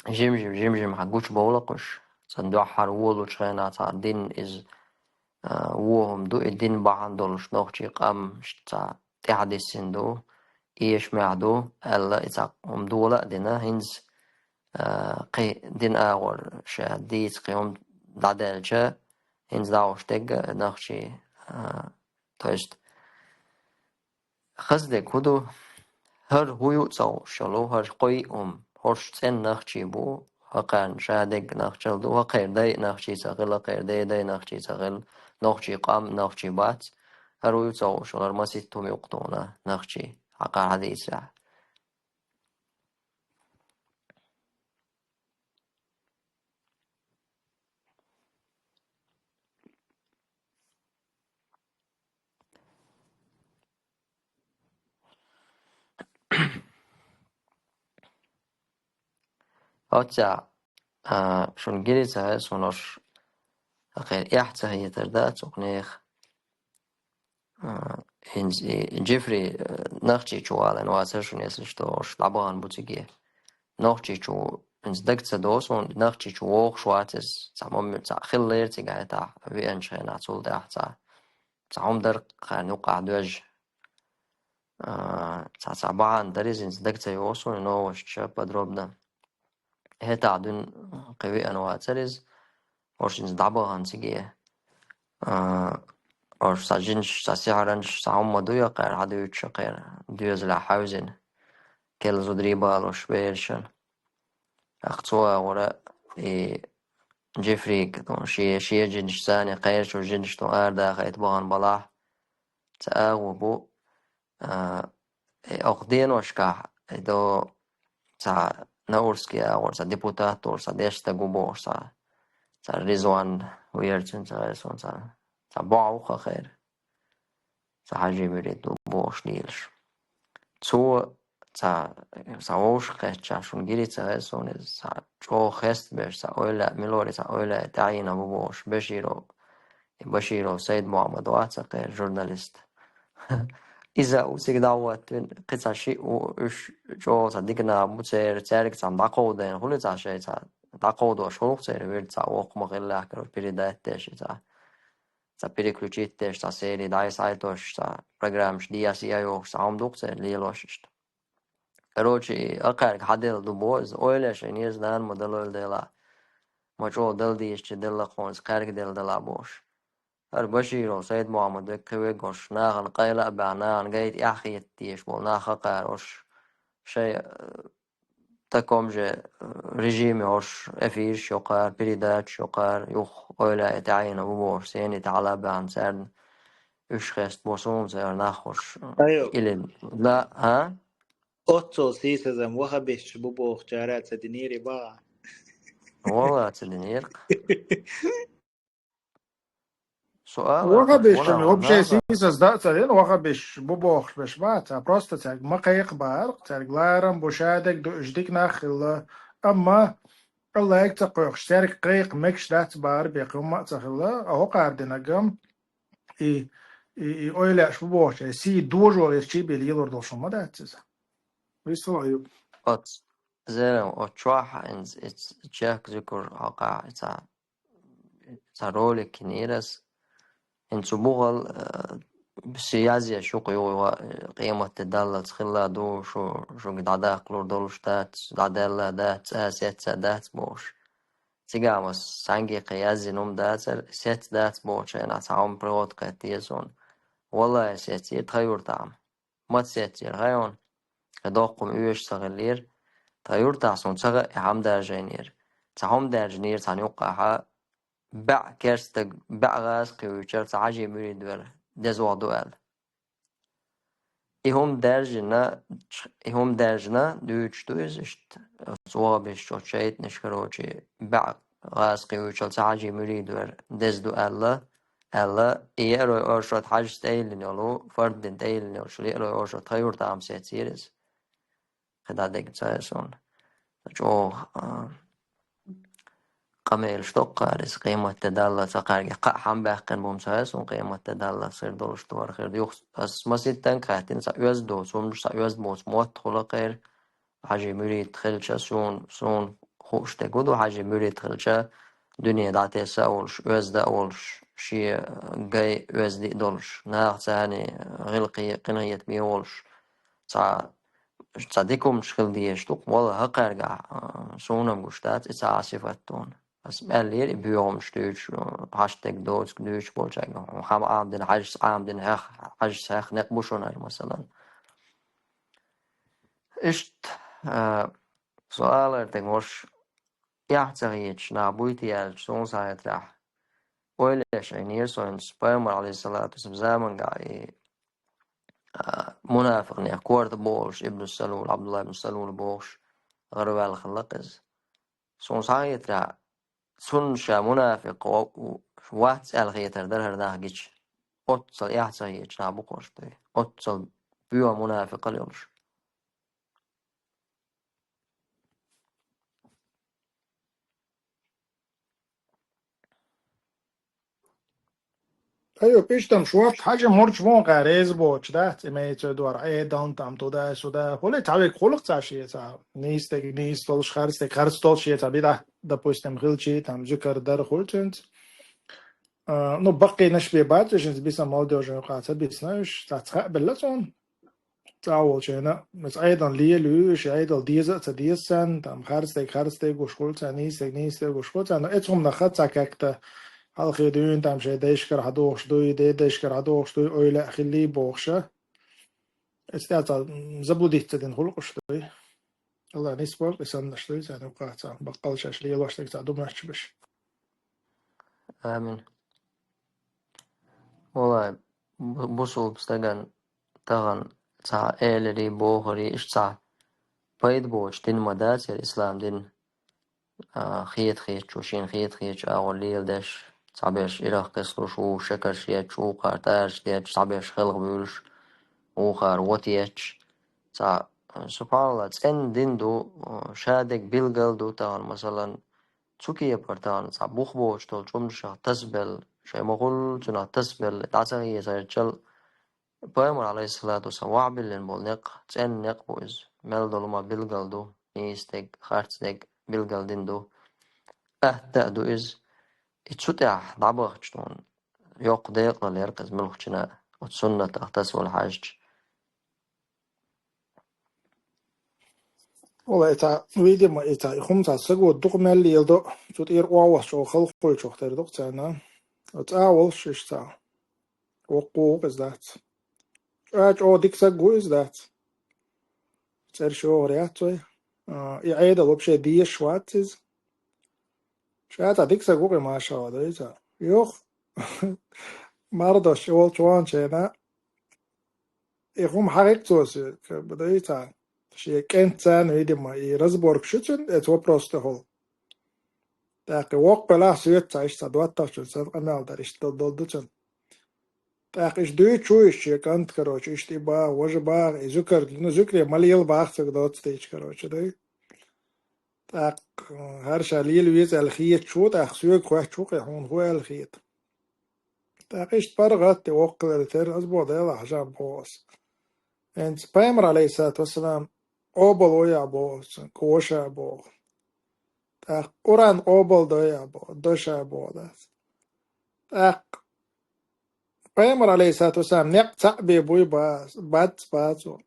جمجم حقوش بولقش صندوق حرول وشغينا تاع دين إز وهم دو الدين بعندولش نوخشي قام شتا تحدي السندو إيش معدو ألا إتاقهم دولا دينا هنز قي دين آغور شهديت قيهم دادالجا هنز داوش تيغ نوخشي توشت خزدك هدو هر هويو تاو شلو هر قوي هرش تين نخشي بو هقان شادق نخشل دو هقير داي نخشي تغل هقير داي نخشي تغل نخشي قام نخشي بات هر هويو تاو شلو المسي تومي وقتونا نخشي حقا حديثة هاتسا شون جريتها سونوش هقير إحتا هي تردات وقنيخ هنز جيفري نخشي شوالن واسرشون يسلشتوش لعبان بوتيجي نخشي شو إنز دكتة دوسون نخشي شو ووخ شواتس تعمم تع خلير تيجي تع في أنشأ نعتول ده تع تعم در نوقع دوج تع بعان دريز إنز دكتة يوصون إنه وش شاب بدربنا هي تعدون قوي أنواع تريز وش إنز دعبان تيجي وش سجنش سعرنش تعم دويا قير هذا يتشقير دوز لحوزن كل زدريبال وش بيرشن أخطوا وراء جيفري كتون شي جنش ثاني قير شو جنش تو أردا خيط بان بلاح تأغو بو أقدين وشكا دو تا نورسكي أو تا ديبوتات أو تا ديشتا قبو تا ريزوان ويرتن تا ريزوان تا باعوخا خير تا حاجي مريد بوش نيلش تو sa uusqeetsa sun giritsa esunis sa joo hestber sa oila milori sa oila ta'ina bubosh Bashiro Said Muhammad وأعتقد جورناليست إذا وسيك دعوت قصة شيء وش جو صدقنا متسير تارك تام دعوة هو لتا شيء دعوة وشروق تير ويرد تا وق مغلا كرو بريدات تاش تا بريكلوجيت تاش تا سيري داي سايتوش تا برنامج دي سي اي او سام دوكتر ليلوشت كروشي أقارك حدل دوبوز أويلش إنيز دان مدلول دلا مجو دل ديش دل خونس قارك دل بوش البشير سيد محمد كويغوش ناغن قيلة بعنان جيت أخي تيش بول ناخا قاروش شيء تكوم جي رجيمي هوش أفير شوقار بريدات شوقار يوخ أولا يتعين بوش سيني تعالى بعن سارن خيست بوسون سير ناخوش أيوه إلي لا ها أوتو سيسزم وخبش بوبو اختيارات سدنيري با والله تدنيرق سؤال وغبش ولا вообще هذا сисас да царин وغبش бубох беш бата просто так мақайq бар царгларам бошадек до ждик нахilla amma الله يكتق اشترك قيق مكش دات بار بيقوم ما تخلا أو قاردنا قام إي أويلا شو بوش سي دوجو يشي بليلور دوشو ما دات ويسوا أيوب أت زين أتشوح إن تشيك ذكر حقا رولي كنيرس إن سبوغل بسيازيا شو قيمة تدلل تخلا دو شو قد عدا قلور دولش دات عدالة دات سيت دات بوش تيجامس سانجي قيازي نوم دات سيت دات بوش أنا تعاون بريوت قتيزون والله سيت يتغير تعم ما تسيت يرغيون قدوقم إيش تغلير تغير تعصون تغا هم درجينير تعهم درجينير تانيوقعها بع كرستك بع غاز قيوشر تعجي مريد ور دزوا دوال إهم درجنا دوش دوز إشت صوابش شو شيء نشكروشي بع غاز قيوشر تعجي مريد ور دز دوال ألا إيرو أرشد حاج تايلين يلو فرد تايلين يلو شلي إيرو أرشد تغير تعم سيتيرز خدا ديك تسايسون جو قميل شتوقارس قيمة تدالة تقارج قا حم باقين بومسايس قيمة تدالة صير دولش توار خير ديوخ بس مسيتن كاتين سأيوز دو سومش سأيوز موت موت خلقير حاجة مريد خلشة سون خوش تقودو حاجة مريد خلشة دنيا دعتي سأولش أوز دا أولش شي جاي أوز دي دولش ناخ تاني غلقي قنية بيولش صديقهم شغل ديشتوق والله هقرقع سونم قشتات إتسا عاصفتون بس بقالير بيوم شتوش هاشتاج دوز كدوش بولشاق وخام عامدين حاجس عامدين هخ حاجس هخ نقبوشون مثلا إشت سؤال ارتقوش يحتغيش نعبويتي سون سايت راح ويلش عينير سون سبايمر عليه الصلاة والسلام زمن قاعد منافق نيكورد بوش ابن السلول عبد الله بن السلول بوش غربال الخلقز سون سايت راح سنشا منافق وات الغيتر در ده گیچ اوتسل يحتغيش نعبوكوش دي اوتسل بيو منافق اليولش أيوة بيشتم شوات حاجة مرج مون غريز بوش دات إميت دوار أي دان تام تودا سودا هولي تعبيك خلق تعشية تا نيستك نيستولش خارستك خارستولش تا بيدا допустим غلشي تام ذكر در خلتنت ну بقي نشبي بعد جنس بيسا молодежи قاعدة بيسناش تتقبلتون تعول شينا بس أيضا ليه لوش أيضا ديزة تديسن تام خارستك وشخلتا نيستك وشخلتا أنا إتهم نخط تاككتا halkı düğün tam şey değişker hadoş duy değişker hadoş duy öyle xilli boğuşa استاذ زبودي تدين خلق شوي الله نسبر لسان شوي يعني وقعت بقال شاش لي واش تك تعدو ما بش آمين والله بوصل بستغن تغن تا إيلري بوغري إش تا بايد بوش دين مدات الإسلام دين خيط شوشين خيط أول ليل داش تعبيش إله قصر شو شكر شيات شو قارتاش ديش تعبيش خلق بيولش وخار وطيش تا سبحان الله تسن ديندو شادك بيلقلدو تاون مثلا تسوكي برتان صبوخ بوش تول شمشة تسبل شيء مغل تنا تسبل تعسى يسيرجل بيامر عليه الصلاة والسلام وعبل لنبول نق تسن نق بوز ملدو لما بيلقلدو نيستك خارتك بيلقلديندو تأدو إز اتسوتح دعبغ جنون يوق ديق لليركز ملوخشنا وتسنة تغتس والحاج والله إتا ويدي ما إتا خمسة سجوا الدق مال يلدو شو تير واوا شو خلق كل شو تير دق تانا أول شيء تا وقوق is that أو ديك سجوا is that تير شو رياتوي يعيد لبشة دي شواتز شات ديك سجوا ما شاء الله إتا يوخ مردش أول شوان شينا يخوم حريق توسي كبدايتا شيء كنت سان ويدي ما يرزبورك شتن اتوا بروست هول تاقي وق بلا سويت تايش تدوات تاشن سان أمال دار اشتل دولدتن تاقي اش دوي چويش شيء كانت كروش اشتي با وج با ذكر لنو ذكري مليل باق تقدوت ستيج كروش داي تاق هر شاليل ويز الخيط شو تاق سويك خواه چوق يحون هو الخيط تاقي اشت برغت وق لتر أزبو ديلا حجاب بوس انت بايمر عليه الصلاة والسلام أوبل ويا بوس كوشا بو تاق قرآن أوبل دويا بو دوشا بو داس تاق بايمر عليه الصلاة والسلام نق تعبي بوي باس باتو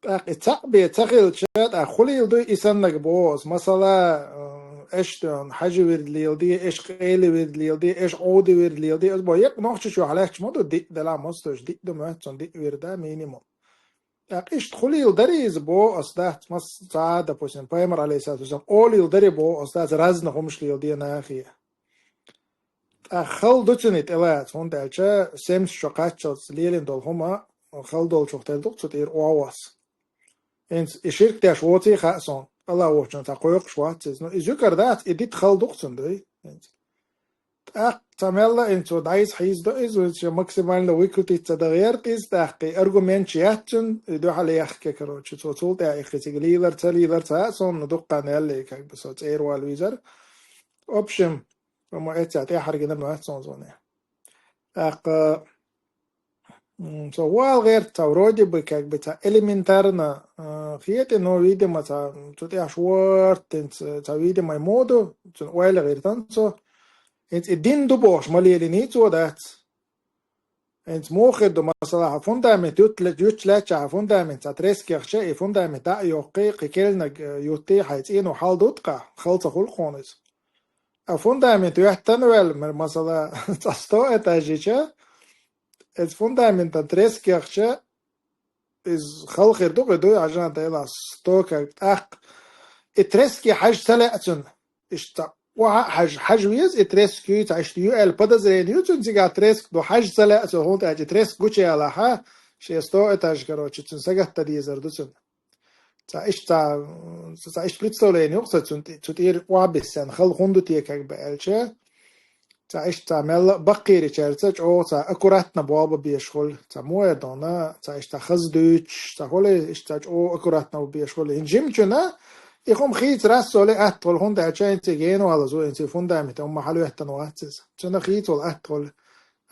تاق تعبي تغيل شاد أخلي دو إسانك بوس مثلا اشتون حاجة ورد ليلدي اش قيلي ورد ليلدي اش عودي ورد ليلدي أسبو يق نوخش شو حلاش مدو دي دلا مستوش دي دو مهتون دي وردا مينيموم ايش تخلي الدري بو أصدقت مس سعادة بوسين بايمر عليه الصلاة والسلام أولي الدري بو أصدقت رزنا خمش لي الدي ناخي خل دوتنيت إلات هون دالشا سيمس شقات شوز ليلين دول هما خل دول شوختل دوك تطير أواس إنس إشيرك تاش ووتي خاصون الله وجهن تقويق شواتز نو إذكر ذات إديت خل دوكسن دي تعمل انتو دايز حيز دو إز ماكسيمال لو ويكلتي تدغيرت إز تحقي أرجومنت ياتن دو حالي يحكي كروتش توصل تاعي ختي ليلر تليلر تاسون ندق قنال كاك بس تير والويزر اوبشن وما اتعطي حرقنا ما تسونزونه اق سو وال غير تورودي بكاك بتا إليمنتارنا خيات إنه ويدي ما تطيع شوارت تا ويدي ما يمودو وال غير تنسو انت الدين دو بوش مالي لنيتو دات انت موخد دو مثلا فوندامنت يوتلاتشا فوندامنت تريسكي خشاي فوندامنت تا يوقي قيلنا يوتي حيتين وحال دوتقا خلطة خل خونس فوندامنت يحتنوال مثلا تستو اتاجيشا از فوندامنت تريسكي خشا از خلق دو عشان تيلا ستوكا اق اتريسكي حاج سلاتن اشتا حاج ويز اتريسكي تعشتيو البدز نيوتن تيجا تريسك دو حاج سلا سو هون تاج تريسك غوتشي على ها شيستو اتاج كروتش تنسغت تديزر دوتن تا ايش بليتسولين يقصد تطير وابسن خل خوندو تيكك بالشا تا ايش تعمل بقي ريتشارتش او تا اكوراتنا بوابا بيشغل تا مو دونا تا ايش تخز دوتش تا هول ايش تاج او اكوراتنا بيشغل انجيم جنا يخوم خيط راس ولا أطول هون ده عشان تجينه على زول أنت فوندامنت هم حلو يحتنواتز شنا خيط ولا أطول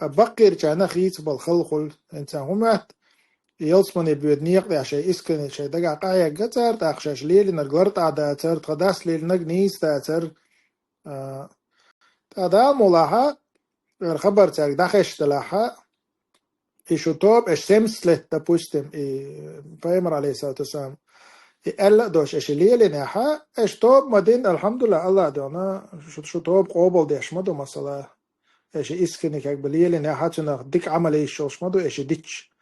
بقير شنا خيط بالخلقل أنت هم يلصمني بيدنيق ده عشان إسكن شيء دقع قاية جتر تأخشش ليل نرجرت عدا تر تقدس ليل نجنيس تأثر هذا ملاحة الخبر تاعك دخش تلاحة يشوتوب الشمس له تبوستم بايمر عليه الصلاة والسلام إلا دوش إشليه لناحا إشتوب مدين الحمد لله الله دونا شتوب قوبل ديش مدو مثلا إيش إسكني كاك بليه لناحا تنا ديك عملي شوش مدو إيش ديتش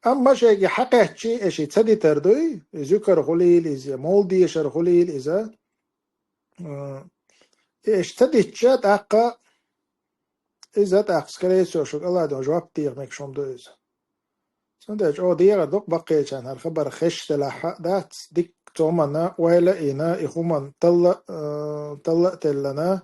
أما شيء حقه شيء إيش تسدي تردوي ذكر خليل إذا مولدي يشر خليل إذا إيش تدي تشات أقا إذا تأخذ كريسو شو الله دون جواب تير ميك شوم دو إذا سندج أو دير دوك بقي كان هالخبر خش تلاحق دات ديك تومنا ولا إنا إخومن طلع تلنا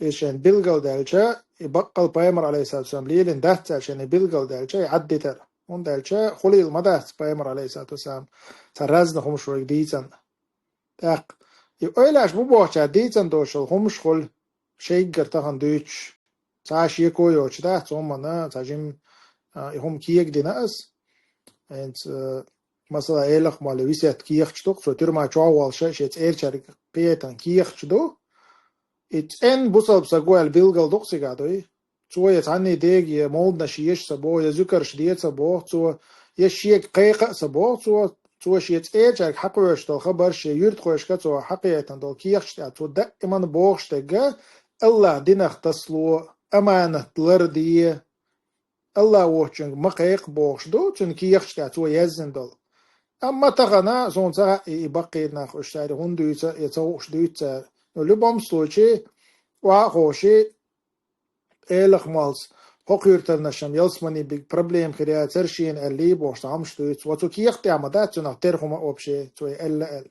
إيشان بيلقل دالشا يبقى البايمر عليه الصلاة والسلام ليلين دات عشان بيلقل دالشا يعدي ترى اون دلچه خلیل مدت پیامبر علیه الصلاة والسلام ترز نخمش رو دیدن تاق ایلاش بو باچه دیدن دوشل خمش خل شیء گرته هم دوچ تاش یکوی و چه ده توم منا تاجیم هم کیک دینه است انت مثلا ایلخ مالویسیت کیک چطور فتور ما چاوال شت ایرچر پیتن کیک چطور ات ان بوصل بسقوال بيلقل دقسي قادوي تو يتعني ديج يا مولد نشيش سبو يا ذكر شديد سبو تو يشيك قيقة سبو تو شيت ايج حقوش تو خبر شي يرد خوش كتو حقيقة دول كيخش تو دائما بوخش تجا الله دينخ تسلو أمانة لردي الله وحشنج مقيق بوخش دو تن كيخش تو يزن دول أما تغنا زون تغا يبقي ناخ اشتاري هندو يتوخش دو يتسار لبام سلوشي وخوشي ايلخ مالس هوكيرتر نشم يلسمني بيج بروبليم كريا ترشين اللي بوش عمش تويت وتو كيخت عمدات تنا ترخم اوبشي توي ال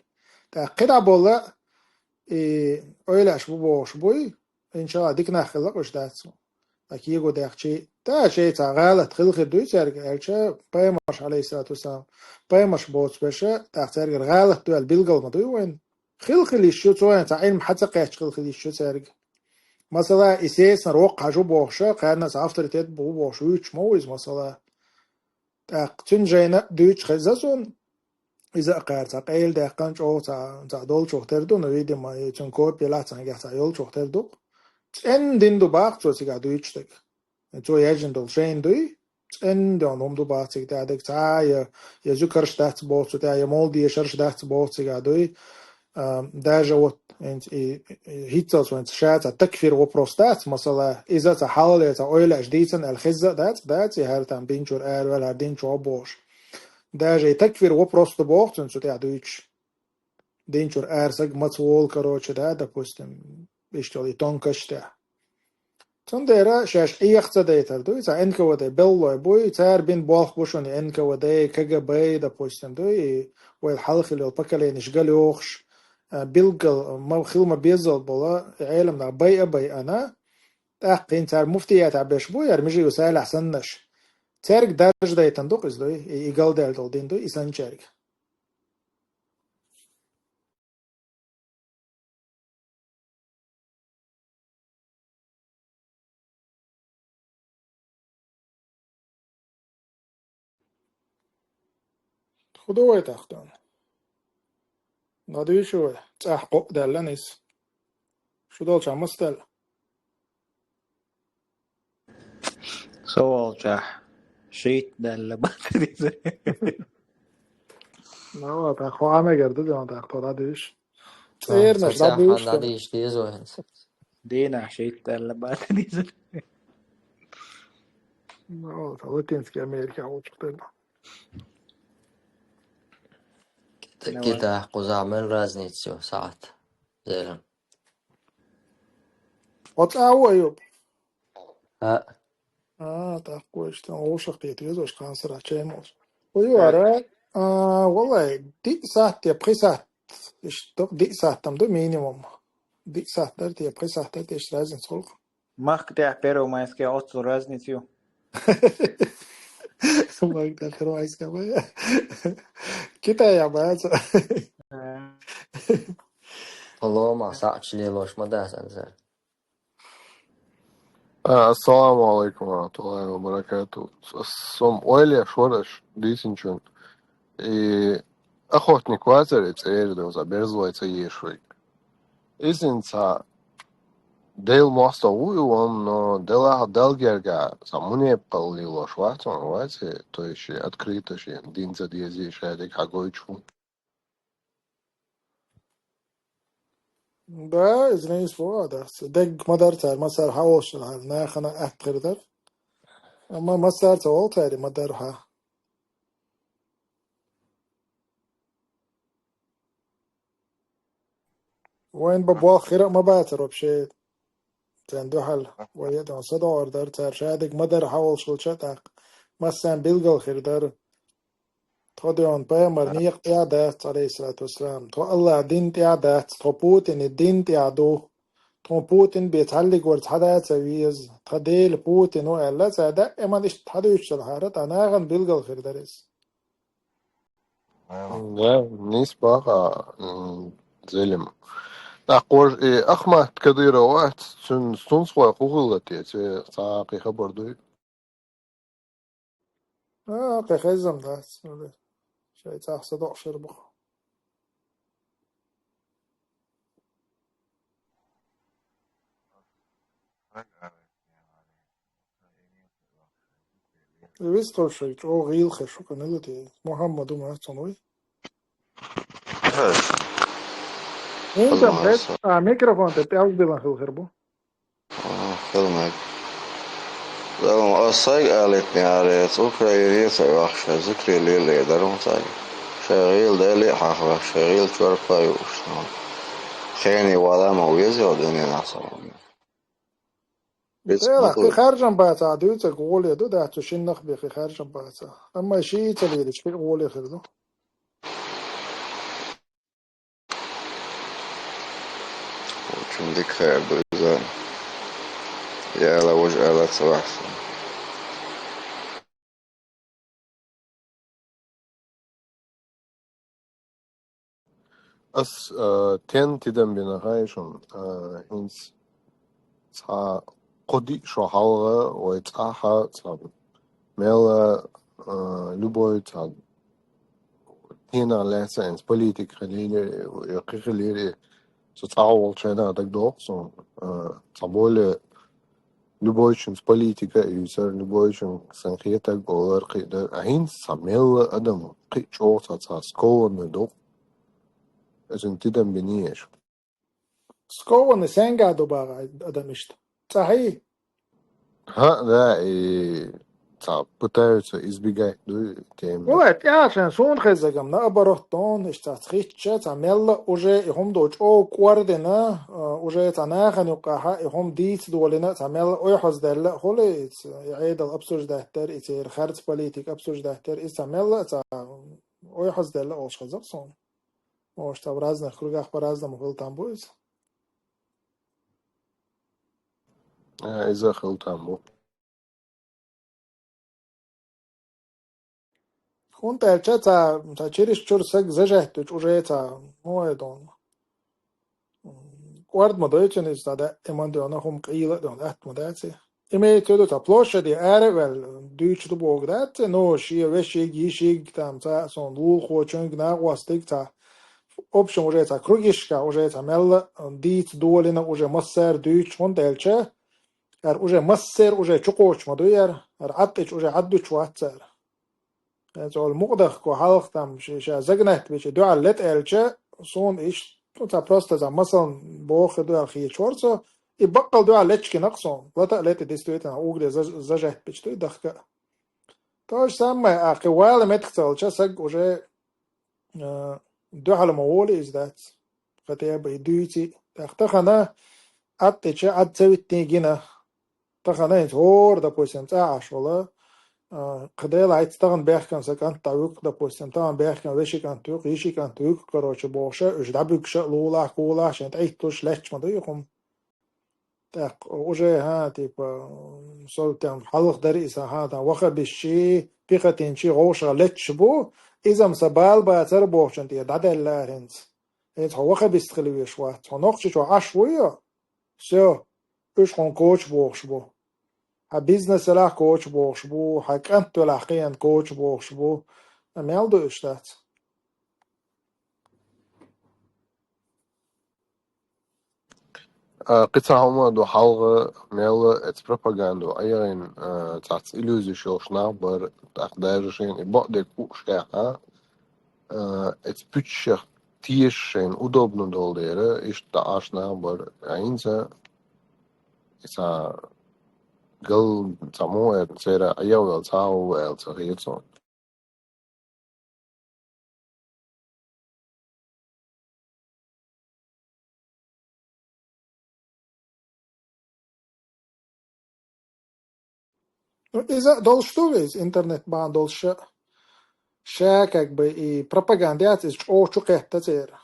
تا قدا بولا öyle bu boş boy inşallah dik naxla qoş datsu aki go dakchi ta şey ta galat khilq du serg elcha paymash alayhisalatu wasalam paymash bots besha ta serg galat du al bilgal madu wen khilq li shu toy ta ilm hatta qach khilq li shu serg مثلا اساس روق حاجو بوخشا قارنا سافتريتيت بو بوشوش موز مثلا تقتن جينا دوش خزاسون إذا قارت قيل دقن جو تا دول شوختر دو نويد ما يتون كور بيلا تنجح تا يول شوختر دو ان دين دو باق تو سيغا دوش تك تو يجن دول شين دوي ان دون هم دو باق تك تا دك تا يا زكرش تحت بوت تا يا مولدي شرش تحت بوت سيغا دوي даже вот هيتس وانت شات التكفير وبروستات مثلا اذا تحاول يتأويل جديدا الخزة دات هارتان بينشور ار ولا دين شو بوش даже تكفير وبروست بوخ تنسو تعدوش دينشور ار سج متول كروش ده допустим بيشتغل تونكش ده تندرا شاش ايخت ديتر دو اذا انك وده بيلو بوي تار بين بوخ بوشون انك وده كجباي допустим دو والحلقه اللي البكالي نشغل يوخش بيلقل ما خيل بيزل بلا عالم دا باي انا تاقين تار مفتيات عباش بو يرمجي يسال احسنش تارك درج دا يتندق ازدو يقال دال دول دين دو يسان شارك خدوه تاختون نادوي شو تحقق دالانيس شو دول شامستل سوال جاح شيت دل باتريز نو تاخو عامه گرده دیان تاختو دادش اه تیر نش تسعة دادش حد عليه اشتيز وهنس دينا شيت دل باتريز نو لاتينسكي امريكا وشتل نوال كده قزعمل رازنيتسيو ساعات زيرن وات او ايوب ها تاخو اشتن وشق تيتيزوش كانسر اتشيموس ويوارا والله دي ساعت يا بخي ساعت اشتق دي ساعت تم دو مينيموم دي ساعت درت يا بخي ساعت درت ايش لازم تسوق مخ تاع بيرو ما يسكي اوتو رازنيتيو ما اقدر اخر عايز كمان كده يا بعز والله ما ساعتش ليه لوش ما داس انزل السلام عليكم ورحمة الله وبركاته. سؤالي يا شورش ديسنشون أخوتني كوازر إتسير دوزا بيرزو إتسير شوي إذن ديل مواستوي وان ديلا دلجرجا ساموني بقولي لوش واتون واتي تويشي открытоши دينزا ديزي شادك حقويتشو ده إزرائيل فوق ده دق مدار تار مسار حوش نه خنا أتقر در أما مسار تول تاري مدار ها وين ببوا خير ما باتر بشيء تندو حل ويدا صدا أردر تار شادك مدار حوش شل شتاق مسان بيلقل خير در توديون بيمر نيق تعدات عليه الصلاة والسلام تو الله دين تعدات تو بوتين الدين تعدو تو بوتين بيتعلق ورد حدا تسويز تديل بوتين وإلا سادا إما إيش حدا يشتغل هارت أنا غن بيلقى الخير دارس ده نسبة زلم أقول أخمة كديرة وقت سنسوا قوغلتي ساقي خبر دوي قيخزم داس شيء تحصد أقشر بخ ويستر شيء أو غيل خشوا كنلتي محمد وما تصنوي هاش أنت خدمة بس هسه ميكروفون تبعوز بلا خير بو خدمة لو الصايق قالتني على أوكرانية وحشة ذكري اللي دارهم صايق شغيل دالي حاخر شغيل شوربا يوشنون خيني ولا مويزي ودني نعصرون بيت ترى مطلب خارجن باتا دوت قول يدو ده تشين نخ بخي خارجن باتا أما شيء تليلش في قول يخردو وشندك خير دوزان يا لا وجه لك صباح أس تين تدم بنهايشون هنس تا قدي شو حلقة ويتاحة تا ميلا لبوي تا هنا لسه إنس بوليتيك خليلي ويقي خليلي تتعول شينا دك دوغسون تابولي لبويشن بوليتيكا يسر لبويشن سنخيتك بولار قيدر أهين ساميلا أدم قي شوطة تا سكوان ندوغ أجن تدم بنيش سكون سنجا دو باغا أدمشت صحيح ها ده تا بتاعت إزبيجاي دو تيم والله عشان سون خزقم نا برهتون اشتاتخيتشا تعمل уже هم دوج او كواردنا уже تناخن يقاها هم ديت دولنا تعمل او حز دل خلي يعيد الابسوج دهتر يصير خارج بوليتيك ابسوج دهتر يستعمل او حز دل اوش خزق سون اوش تبرازنا خروج اخبارازنا مقول تنبوز إذا خلطان بو خون تلچا تا چیرش چور سگ زجهت уже مو دون Guard model is dat iemand die nog omkringen dan echt model. Ime todo ta plosha di are wel duich to bog dat no shi weshig yishig tam ta son lu kho chung na wastik ta option уже ta krugishka уже ta mel dit dolina уже masser duich modelche уже masser уже chukoch modoyer attich уже addu chwatser so al muqdakh ko halq tam shi zagnat bish du'a let elche son ish تا просто за مثلا باخد دو الخي شورتو يبقى دو على لتش نقصون وتا لت ديستويت انا اوغري زجت بتشتوي دخك توش سما اقوال متكتل چسق وجه دو على مولي از ذات فتيا بيدوتي تختخنا اتچ اتسويت تيجينا تخنا هور دا بوسم تاعش والله قديل عايز تغن بيحكن سكان تاوك دا بوسم تاعن بيحكن وشي كان توك يشي كان توك كروش بوشة اش دبك شلولا كولا عشان تعيطوش لحش ما ديكم تاق وجه ها تيبا صوتهم حلق دريسا هذا وخا بالشي بيختين شي غوشة لتش بو إذا مسبال باتر بوشن تي دادل لارنز إنت هو وخا بيستخلوي شوات ونقش شو عشوية سو اش خون كوش بوش بو ها بيزنس لا كوش بوش بو ها كانت لاقيان كوش بوش بو ميلدو اشتات قطع هما دو حلقة ميلا ات بروباغاندو ايرين تاعت إلوزي شوشنا بر تاقدارشين بقدر كوشكا ات بوتشر تيشين удобно долдere иш таашна бер айнца иса гал тамо цера аял цао эл царицо إذا دول شتوغيز интернет бан дол ша как бы и пропагандиат из о чукета цер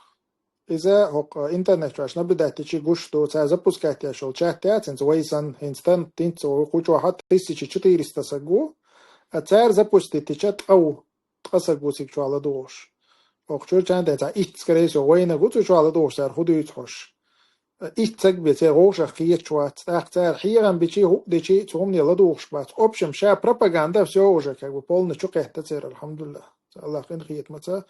إذا هو إنترنت عشان بدأت تيجي قشطو запускать я шел чат тяцен ويسان إنستان تنسو كوچو حتى تسيچي 400 سجو أتعر запустить تيجات أو تقصقو سيكشو على دوش وقتور چند تا إيش كريسو وين قوتو شو على دوش سر خدو يتخش إيش تك بيتي غوش أخيت شوات أختار حيران بيجي هو ديجي تومني على دوش بات أوبشن شا بروباغندا все уже как бы полностью قحت تسير الحمد لله الله خير خيت متى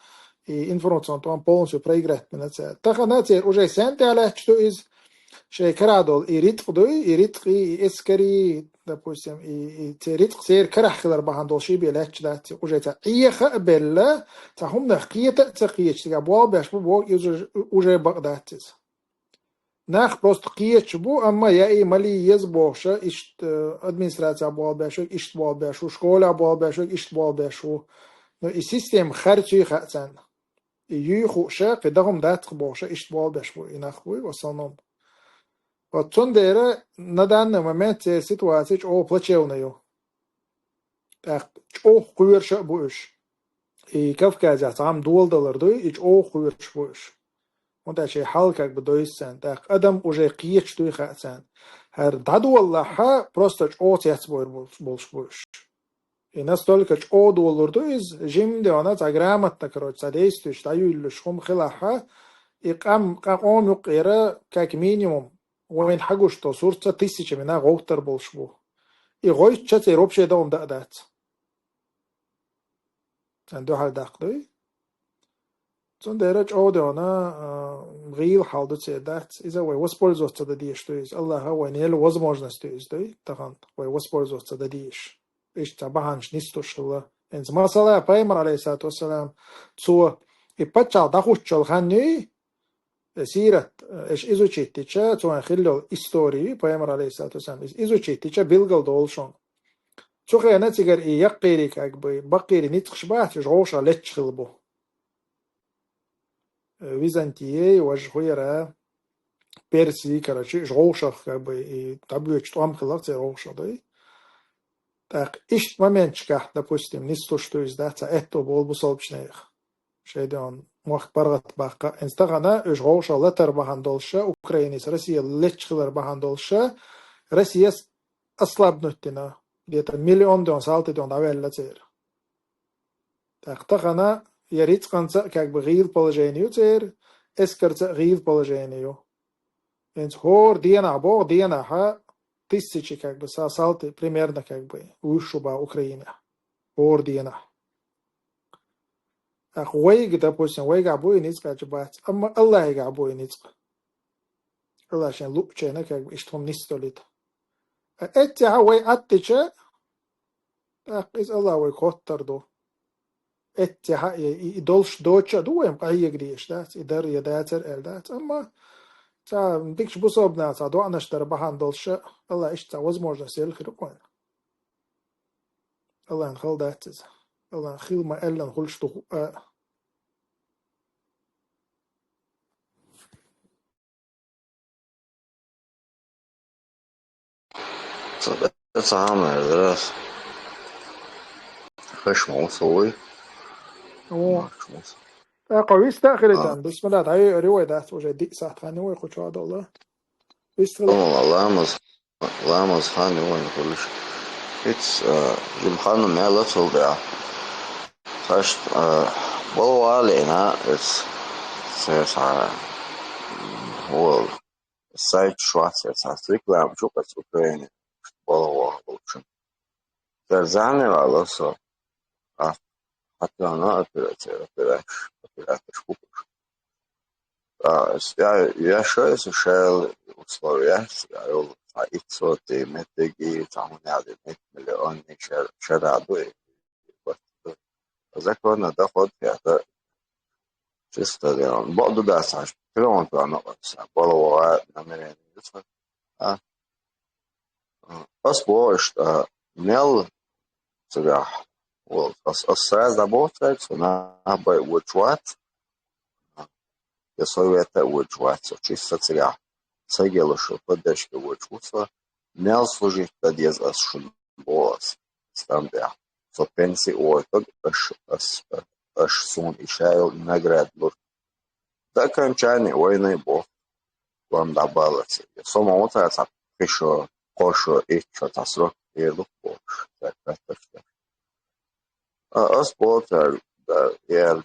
и информационно он полностью проиграть на це. Так она теперь уже сентяла, что из шейкарадол и ритқдой, и ритқи, и эскари, допустим, и те ритқ сер карахлар бахандол ши белач да, уже это иеха белла, тахум нахкиета цакиеч, тига буал бяш бу уже багдатис. Нах просто киеч бу, амма я и мали ез боша, ишт администрация буал бяшу, ишт буал бяшу, школа буал бяшу, ишт буал бяшу. Но и систем харчи хацан. И юхуша, кедагом датх боша, ишт буал бяшу, и нахуй, в основном. Вот цундера на данный момент ситуация о плачевная. Так, о хуерша буш. И Кавказе там $2 дой, и о хуерш буш. Вот это хал как бы дойсан. Так, адам уже киеч той хасан. Хар даду Аллаха просто о тяц буш. И настолько о $2 дой из жимде она грамотно, короче, содействуешь, даю или шум хилаха, и кам он юкира как минимум وين حقوش تو صورته 1000 منها غوتر بولشبو и غوي чате робше дом дадат عنده حال داخلي цондерач одона гил халдце дат из-за вой воспользоваться дадиш что есть Аллах вой не возможность есть да тахан вой воспользоваться дадиш иш табанш нисто шла энз масала паймар алейхиссалату вассалам цо и пачал дахуччал ханни سيرة إيش إزوجيتيشا توان خلوا إستوري بيامر عليه الصلاة والسلام إزوجيتيشا بيلقل دولشون شو أنا تيجر يقيري كأجبي بقيري نتخش بات جوشا لتش خلبو ويزنتيه وجهيرة بيرسي كراشي جوشا كأجبي تبليش توام خلاص جوشا ده так إيش ما منشكح допустим نستو شتو إزداتا إتو بول بصلبشنيخ شيدون وقت برغت باقا انستغانا اش غوشا لتر بهاندولشا اوكرانيس روسيا لتشخلر بهاندولشا روسيا ослабнутина где-то миллион дон салты дон авелла цер так тахана ярицканца как бы гил положению цер эскерца гил положению энс хор диана бо диана ха 1000 как бы салты примерно как бы ушуба Украина хор диана أخوي допустим ويجي أبوي نيزك أجبات أما الله يجي أبوي نيزك الله عشان لوبشينا كأجب إشتهم نستولد أتى هوي أتجا أقيس الله ويخطر دو أتى يدولش دوتشا دو يم قاعي قديش دات يدر يداتر إلدات أما تا بيكش بصوبنا تا دو أناشتر بحان دولشا الله إشتا وزموجنا سيل خيرقوين الله نخل داتز الله نخيل ما إلا نخلش دو That's عامل دراسة خش موصوي مش موصوي قويس تأخيرتان بسم الله تعالى رواية دات وجه دي ساعة خاني ويخوش هذا الله بيستغل الله مزخاني وين كلش it's جمخانو ميلا صوبيا خشت بلو علينا it's سيسا هو السايت شواسي ساس ريكلام شوكا سوكريني بلو علينا ترزعني على صو حتى أنا أبلاش كوبش я шесть шел условия я соты метеги там надо миллион шарадуй закон доход это чисто он буду дасаш клон план было намерение поспоришь мел тебя вот сразу работать на вычват советы вычвать чисто тебя сагелышу поддержки вычвутся мел служить подъезд ашун босс станда со пенсии ой аш сун ишайл наград окончание войны Бог вам добавился. Сома вот это еще кошу и что-то срок и лук. А спортер, да, я